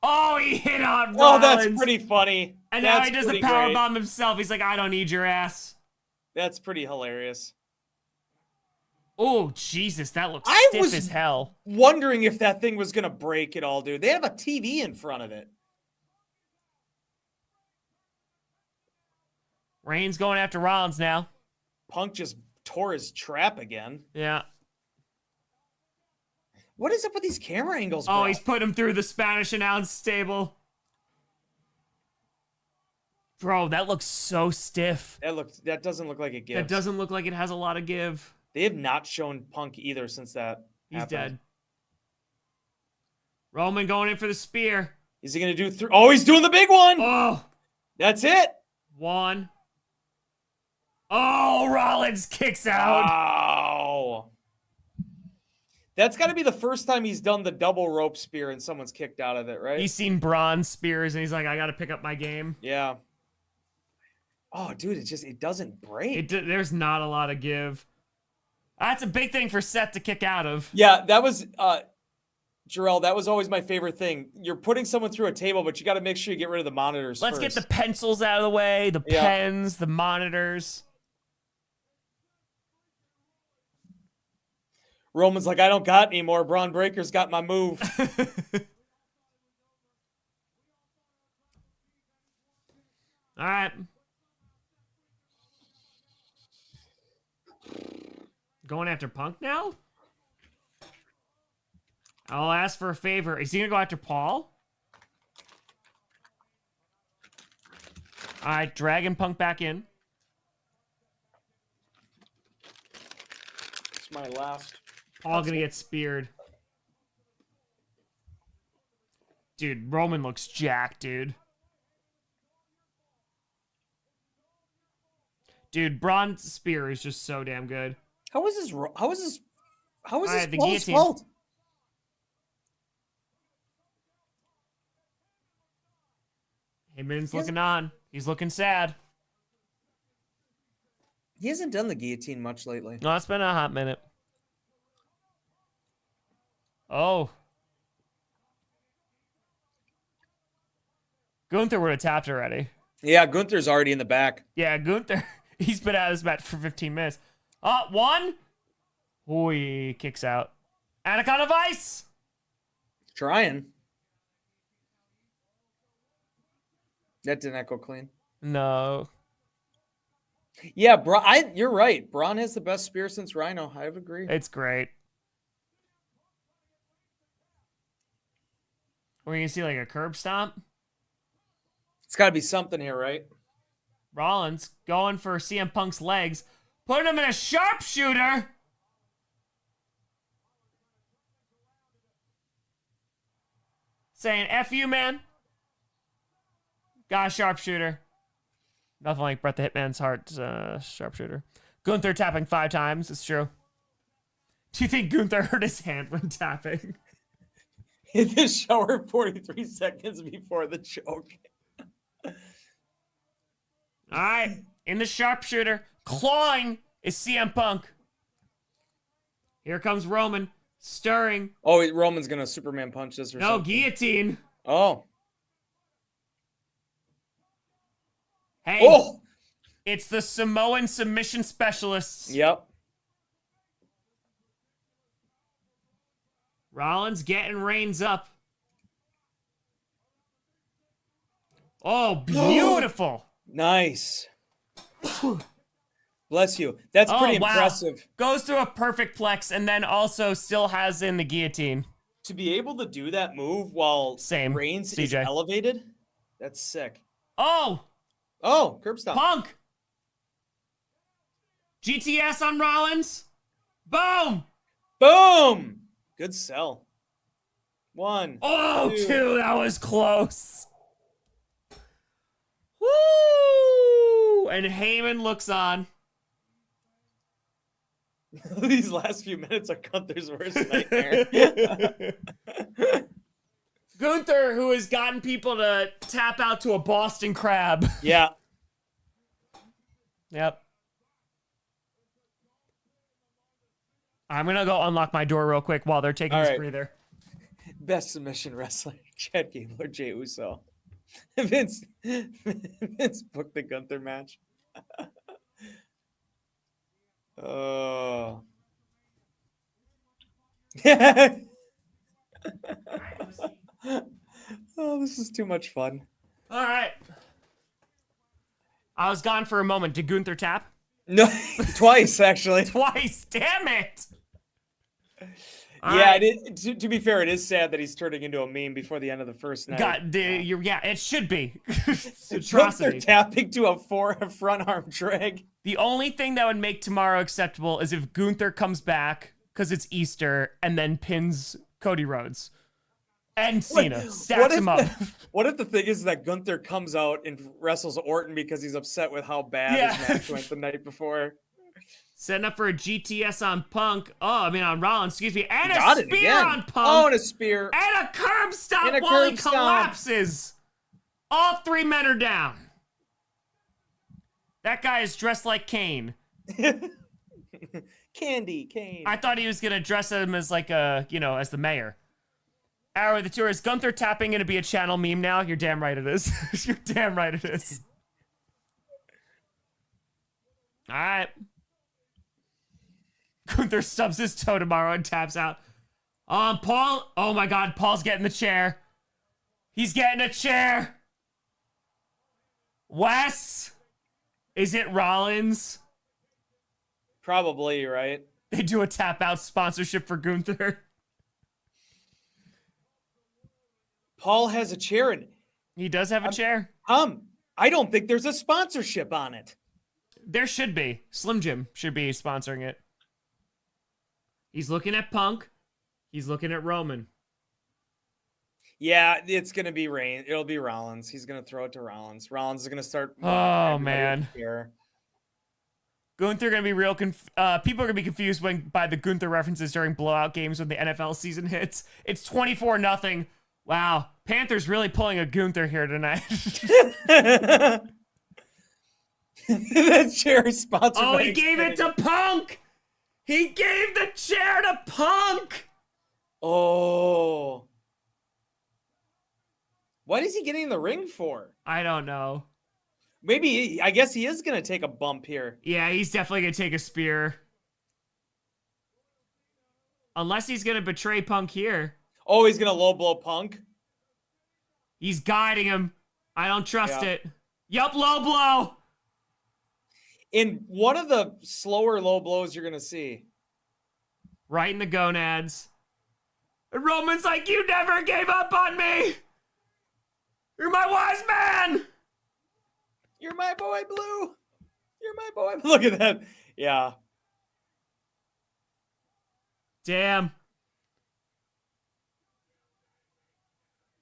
A: Oh, he hit on Rollins.
B: Oh, that's pretty funny.
A: And now he does the power bomb himself. He's like, I don't need your ass.
B: That's pretty hilarious.
A: Oh, Jesus, that looks stiff as hell.
B: Wondering if that thing was going to break at all, dude. They have a TV in front of it.
A: Reigns going after Rollins now.
B: Punk just tore his trap again.
A: Yeah.
B: What is up with these camera angles, bro?
A: Oh, he's put him through the Spanish announce table. Bro, that looks so stiff.
B: That doesn't look like it gives.
A: That doesn't look like it has a lot of give.
B: They have not shown Punk either since that
A: He's
B: happened.
A: dead. Roman going in for the spear.
B: Is he going to do three? Oh, he's doing the big one.
A: Oh.
B: That's it.
A: One. Oh, Rollins kicks out.
B: Wow. That's got to be the first time he's done the double rope spear and someone's kicked out of it, right?
A: He's seen Braun spears and he's like, I got to pick up my game.
B: Yeah. Oh, dude, it doesn't break.
A: There's not a lot of give. That's a big thing for Seth to kick out of.
B: Yeah, that was, Jarrell, that was always my favorite thing. You're putting someone through a table, but you got to make sure you get rid of the monitors
A: Let's
B: first.
A: get the pencils out of the way, the pens, the monitors.
B: Roman's like, I don't got any more. Braun Breaker's got my move.
A: All right. Going after Punk now? I'll ask for a favor. Is he going to go after Paul? All right, dragging Punk back in.
B: It's my last.
A: Paul going to get speared. Dude, Roman looks jacked, dude. Dude, Braun's spear is just so damn good.
B: How is this
A: the
B: Paul's
A: guillotine.
B: fault?
A: Heyman's looking on. He's looking sad.
B: He hasn't done the guillotine much lately.
A: No, it's been a hot minute. Oh. Gunther would have tapped already.
B: Yeah, Gunther's already in the back.
A: Yeah, Gunther. He's been out of this match for 15 minutes. One. Oh, he kicks out. Anaconda Vice.
B: Trying. That didn't echo clean.
A: No.
B: Yeah, you're right. Braun has the best spear since Rhino. I would agree.
A: It's great. We're going to see like a curb stomp.
B: It's got to be something here, right?
A: Rollins going for CM Punk's legs. Putting him in a sharpshooter. Saying, F you, man. Got a sharpshooter. Nothing like Bret the Hitman's Heart sharpshooter. Gunther tapping 5 times. It's true. Do you think Gunther hurt his hand when tapping?
B: In the shower 43 seconds before the choke.
A: All right. in the sharpshooter. Clawing is CM Punk. Here comes Roman. Stirring.
B: Oh, Roman's going to Superman punch this or
A: No,
B: something.
A: guillotine.
B: Oh.
A: Hey.
B: Oh!
A: It's the Samoan submission specialists.
B: Yep.
A: Rollins getting Reigns up. Oh, beautiful.
B: Nice. Bless you. That's pretty impressive.
A: Goes through a perfect plex and then also still has in the guillotine.
B: To be able to do that move while Reigns is elevated, that's sick.
A: Oh,
B: curb stomp.
A: Punk. GTS on Rollins. Boom.
B: Boom. Good sell. 1.
A: Oh, 2. That was close. Woo! And Heyman looks on.
B: These last few minutes are Gunther's worst nightmare.
A: Gunther, who has gotten people to tap out to a Boston Crab.
B: Yeah.
A: Yep. I'm going to go unlock my door real quick while they're taking this breather.
B: Best submission wrestler, Chad Gable or Jay Uso. Vince booked the Gunther match. Oh. Oh, this is too much fun.
A: All right. I was gone for a moment. Did Gunther tap?
B: No, twice, actually.
A: Twice. Damn it.
B: Yeah, to be fair, it is sad that he's turning into a meme before the end of the first night.
A: Yeah, it should be.
B: Atrocity. Tapping to a front arm drag.
A: The only thing that would make tomorrow acceptable is if Gunther comes back, because it's Easter, and then pins Cody Rhodes. And Cena. Stacks him up.
B: What if the thing is that Gunther comes out and wrestles Orton because he's upset with how bad his match went the night before?
A: Setting up for a GTS on Punk. On Rollins, excuse me. And a spear on Punk.
B: Oh, and a spear.
A: And a curb stomp while he collapses. All 3 men are down. That guy is dressed like Kane.
B: Candy Kane.
A: I thought he was going to dress him as like as the mayor. Arrow of the Tour, is Gunther tapping going to be a channel meme now? You're damn right it is. You're damn right it is. All right. Gunther stubs his toe tomorrow and taps out. Paul. Oh my God, Paul's getting the chair. He's getting a chair. Wes. Is it Rollins?
B: Probably, right?
A: They do a tap out sponsorship for Gunther.
B: Paul has a chair in it.
A: He does have a chair?
B: I don't think there's a sponsorship on it.
A: There should be. Slim Jim should be sponsoring it. He's looking at Punk. He's looking at Roman.
B: Yeah, it's going to be It'll be Rollins. He's going to throw it to Rollins. Rollins is going to start.
A: Oh, man. Gunther going to be people are going to be confused by the Gunther references during blowout games when the NFL season hits. It's 24-0. Wow. Panthers really pulling a Gunther here tonight.
B: That chair is sponsored by
A: he gave it to Punk. He gave the chair to Punk.
B: Oh. What is he getting in the ring for?
A: I don't know.
B: I guess he is going to take a bump here.
A: Yeah, he's definitely going to take a spear. Unless he's going to betray Punk here.
B: Oh, he's going to low blow Punk?
A: He's guiding him. I don't trust it. Yup, low blow.
B: In one of the slower low blows you're going to see.
A: Right in the gonads. And Roman's like, you never gave up on me. You're my wise man.
B: You're my boy, Blue. You're my boy. Look at that. Yeah.
A: Damn.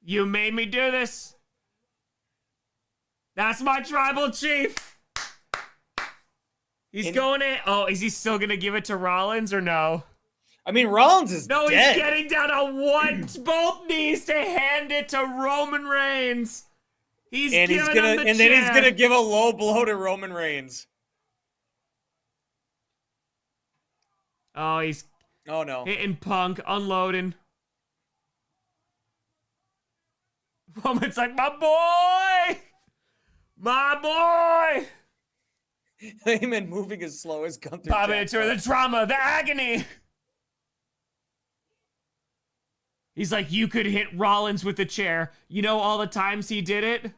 A: You made me do this. That's my tribal chief. He's going in. Oh, is he still going to give it to Rollins or no?
B: I mean, Rollins is dead.
A: He's getting down on both knees to hand it to Roman Reigns. He's
B: and
A: then
B: he's gonna give a low blow to Roman Reigns.
A: Oh, he's
B: no.
A: hitting Punk, unloading. Roman's like, my boy! My boy!
B: Heyman moving as slow as Gunther.
A: 5 minutes for the trauma, the agony. He's like, you could hit Rollins with a chair. You know all the times he did it?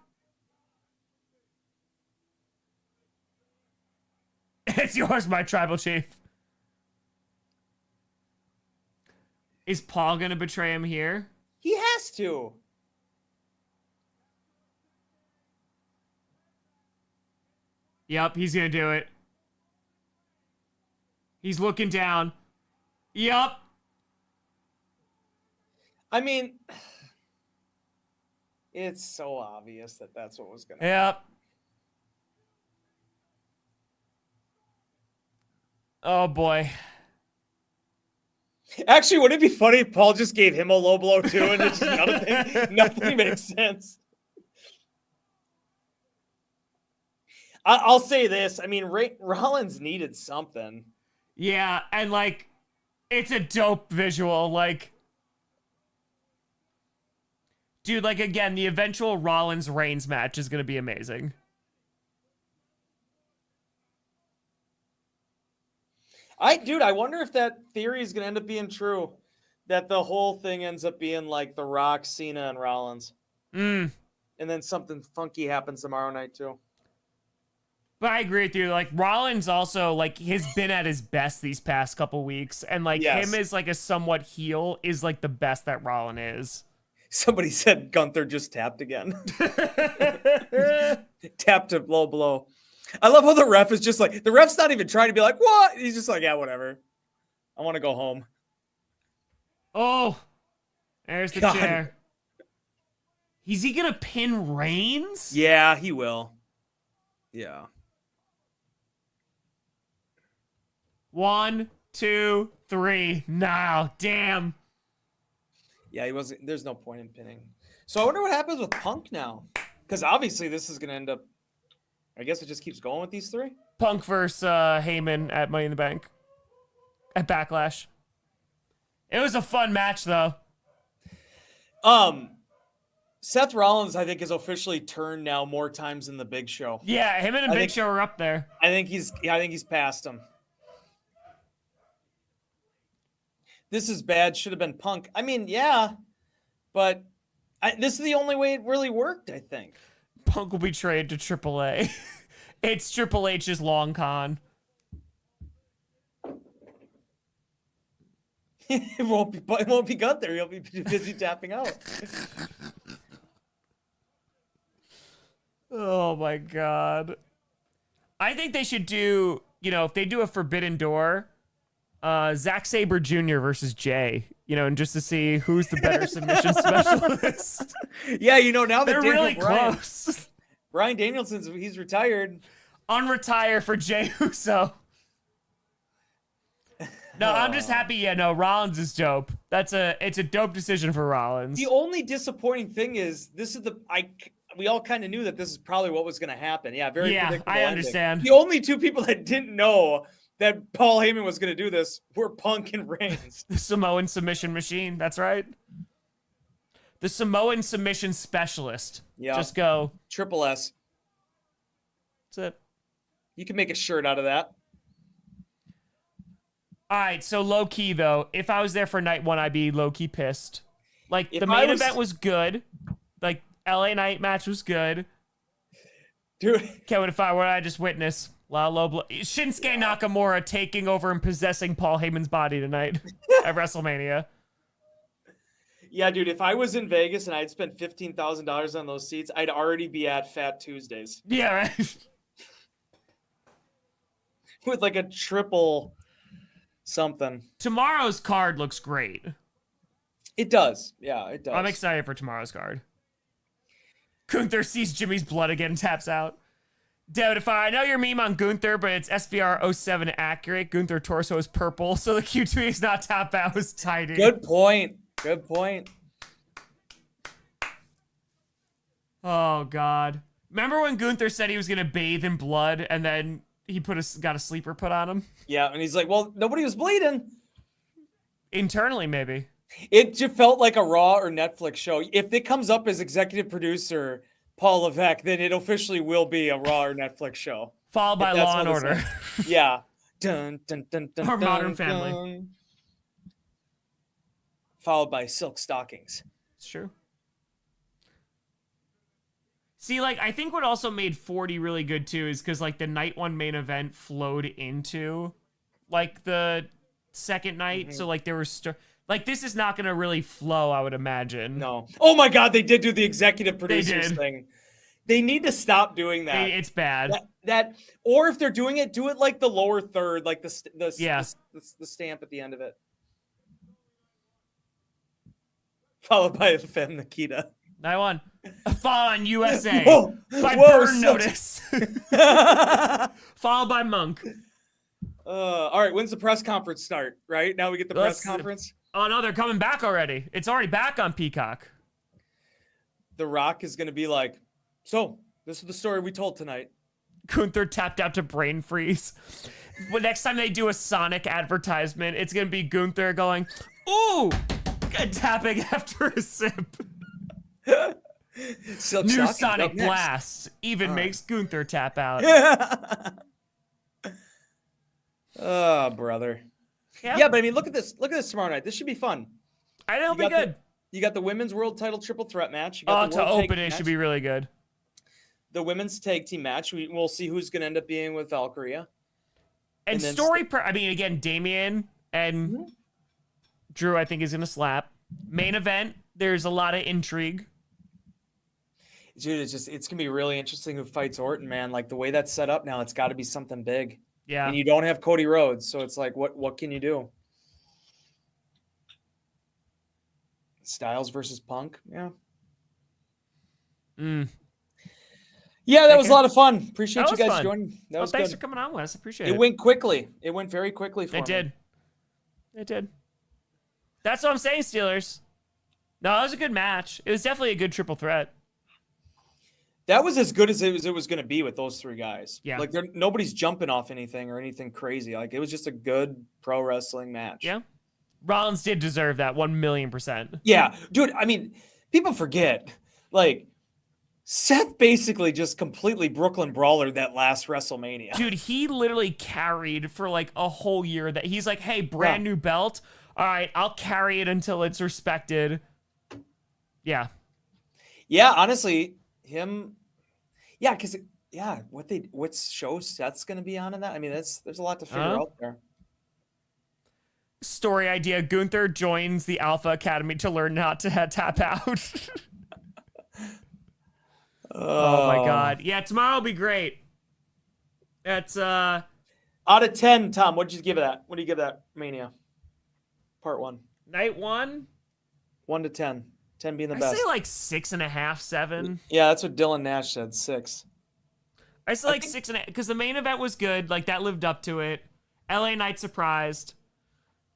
A: It's yours, my tribal chief. Is Paul gonna betray him here?
B: He has to.
A: Yep, he's gonna do it. He's looking down. Yep.
B: I mean, it's so obvious that that's what was gonna happen.
A: Yep. Oh boy.
B: Actually, wouldn't it be funny if Paul just gave him a low blow too, and it's just nothing makes sense? I'll say this. I mean, Rollins needed something.
A: Yeah, and like, it's a dope visual. Like, dude, like, again, the eventual Rollins-Reigns match is going to be amazing.
B: I wonder if that theory is going to end up being true. That the whole thing ends up being like The Rock, Cena, and Rollins.
A: And
B: then something funky happens tomorrow night, too.
A: But I agree with you. Like, Rollins also, like, has been at his best these past couple weeks. And, like, him as, like, a somewhat heel is, like, the best that Rollins is.
B: Somebody said Gunther just tapped again. Tapped a low blow. I love how the ref is just like, the ref's not even trying to be like, what? He's just like, yeah, whatever. I want to go home.
A: Oh, there's the chair. Is he going to pin Reigns?
B: Yeah, he will. Yeah.
A: 1, 2, 3. Now, damn.
B: Yeah, he wasn't. There's no point in pinning. So I wonder what happens with Punk now. Because obviously this is going to end up, I guess it just keeps going with these three.
A: Punk versus Heyman at Money in the Bank. At Backlash. It was a fun match, though.
B: Seth Rollins, I think, is officially turned now more times than the Big Show.
A: Yeah, him and the Big Show are up there.
B: I think he's past him. This is bad. Should have been Punk. I mean, yeah, but this is the only way it really worked, I think.
A: Punk will be traded to AAA. It's Triple H's long con.
B: It won't be Gunther. He'll be busy tapping out.
A: Oh my god. I think they should do, if they do a Forbidden Door, Zack Sabre Jr. versus Jay, and just to see who's the better submission specialist.
B: Yeah, now that
A: they're really close.
B: Bryan Danielson's, he's retired.
A: Unretire for Jay Uso. No, I'm just happy. Yeah, no, Rollins is dope. It's a dope decision for Rollins.
B: The only disappointing thing is we all kind of knew that this is probably what was going to happen. Yeah, very predictable.
A: I understand.
B: The only two people that didn't know that Paul Heyman was going to do this were Punk and Reigns.
A: The Samoan submission machine. That's right. The Samoan submission specialist.
B: Yeah.
A: Just go.
B: Triple S.
A: That's it.
B: You can make a shirt out of that.
A: All right, so low key though, if I was there for night one, I'd be low key pissed. Like the main event was good, like LA Knight match was good,
B: dude.
A: Kevin, if I were, I just witness low blow. Shinsuke Nakamura taking over and possessing Paul Heyman's body tonight at WrestleMania.
B: Yeah, dude. If I was in Vegas and I'd spent $15,000 on those seats, I'd already be at Fat Tuesdays.
A: Yeah, right.
B: With like a triple something.
A: Tomorrow's card looks great.
B: It does. Yeah, it does.
A: I'm excited for tomorrow's card. Gunther sees Jimmy's blood again and taps out. Dude, I know your meme on Gunther, but it's SVR 07 accurate. Gunther torso is purple, so the Q2 is not tap out. Is tidy.
B: Good point. Good point.
A: Oh God. Remember when Gunther said he was gonna bathe in blood and then he got a sleeper put on him?
B: Yeah, and he's like, well, nobody was bleeding.
A: Internally, maybe.
B: It just felt like a Raw or Netflix show. If it comes up as executive producer Paul Levesque, then it officially will be a Raw or Netflix show.
A: Followed by Law and Order.
B: Yeah. Dun, dun, dun, dun,
A: Or
B: dun,
A: Modern
B: dun.
A: Family.
B: Followed by Silk Stockings.
A: It's true. See, like, I think what also made 40 really good, too, is because, like, the night one main event flowed into, like, the second night. So, like, there was... like, this is not going to really flow, I would imagine.
B: No. Oh, my God, they did do the executive producers thing. They need to stop doing that.
A: It's bad.
B: Or if they're doing it, do it like the lower third, like the stamp at the end of it. Followed by Fem Nikita.
A: Night one. Followed on USA. By
B: Whoa,
A: burn notice. Followed by Monk.
B: All right, when's the press conference start? Right? Now we get the press conference?
A: Oh, no, they're coming back already. It's already back on Peacock.
B: The Rock is going to be like, so, this is the story we told tonight.
A: Gunther tapped out to brain freeze. Well, next time they do a Sonic advertisement, it's going to be Gunther going, ooh, tapping after a sip. New Sonic Blast even makes Gunther tap out.
B: Oh, brother.
A: Yep.
B: Yeah, but I mean, look at this. Look at this tomorrow night. This should be fun.
A: I know it'll be good.
B: You got the women's world title triple threat match.
A: To open it should be really good.
B: The women's tag team match. We'll see who's going to end up being with Valkyria.
A: And story, I mean, again, Damian and Drew, I think, is going to slap. Main event, there's a lot of intrigue.
B: Dude, it's going to be really interesting who fights Orton, man. Like, the way that's set up now, it's got to be something big.
A: Yeah.
B: And you don't have Cody Rhodes, so it's like, what can you do? Styles versus Punk, yeah. Yeah, that was a lot of fun. Appreciate you guys joining. That was
A: thanks
B: good.
A: for coming on, Wes. Appreciate it.
B: It went quickly. It went very quickly for me.
A: It did. That's what I'm saying, Steelers. No, it was a good match. It was definitely a good triple threat.
B: That was as good as it was going to be with those three guys.
A: Yeah.
B: Like, nobody's jumping off anything or anything crazy. Like, it was just a good pro wrestling match.
A: Yeah. Rollins did deserve that 1,000,000%.
B: Yeah. Dude, I mean, people forget. Like, Seth basically just completely Brooklyn Brawler that last WrestleMania.
A: Dude, he literally carried for like a whole year. That he's like, hey, brand new belt. All right, I'll carry it until it's respected. Yeah.
B: Yeah, honestly, him. Yeah, because what show Seth's going to be on in that? I mean, there's a lot to figure out there.
A: Story idea: Gunther joins the Alpha Academy to learn not to tap out. Oh my God! Yeah, tomorrow will be great. That's
B: out of 10, Tom. What do you give that? What do you give that Mania? Part 1.
A: Night 1.
B: 1 to 10. 10 being the best.
A: I say like 6.5, 7.
B: Yeah, that's what Dylan Nash said. 6.
A: I say like 6.5 because the main event was good. Like that lived up to it. LA Knight surprised.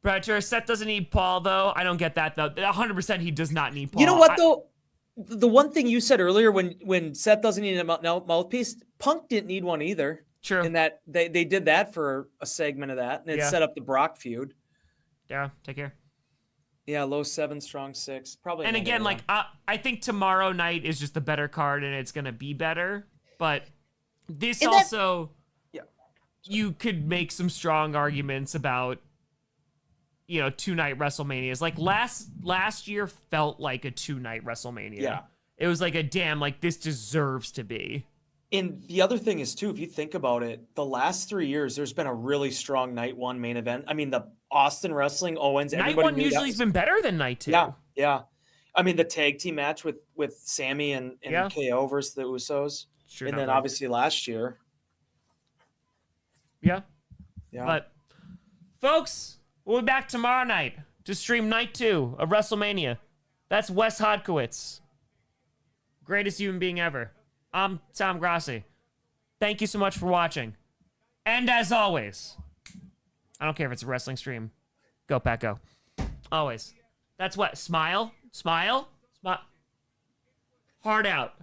A: Predator. Seth doesn't need Paul though. I don't get that though. 100% he does not need Paul.
B: You know what though? The one thing you said earlier when Seth doesn't need a mouthpiece, Punk didn't need one either.
A: True.
B: And that they did that for a segment of that, and it set up the Brock feud.
A: Yeah, take care.
B: Yeah, low 7, strong 6. Probably.
A: And again, like I think tomorrow night is just the better card, and it's gonna be better. But this you could make some strong arguments about, 2-night WrestleManias. Like last year felt like a 2-night WrestleMania.
B: Yeah.
A: It was like this deserves to be.
B: And the other thing is too, if you think about it, the last 3 years, there's been a really strong night 1 main event. I mean, the Austin Wrestling Owens.
A: Night 1 usually has been better than night 2.
B: Yeah. I mean, the tag team match with Sammy and KO versus the Usos.
A: True,
B: and then obviously last year.
A: Yeah. But folks, we'll be back tomorrow night to stream night 2 of WrestleMania. That's Wes Hodkowitz. Greatest human being ever. I'm Tom Grossi. Thank you so much for watching. And as always, I don't care if it's a wrestling stream. Go, Pat, go. Always. That's what. Smile. Smile. Smile. Heart out.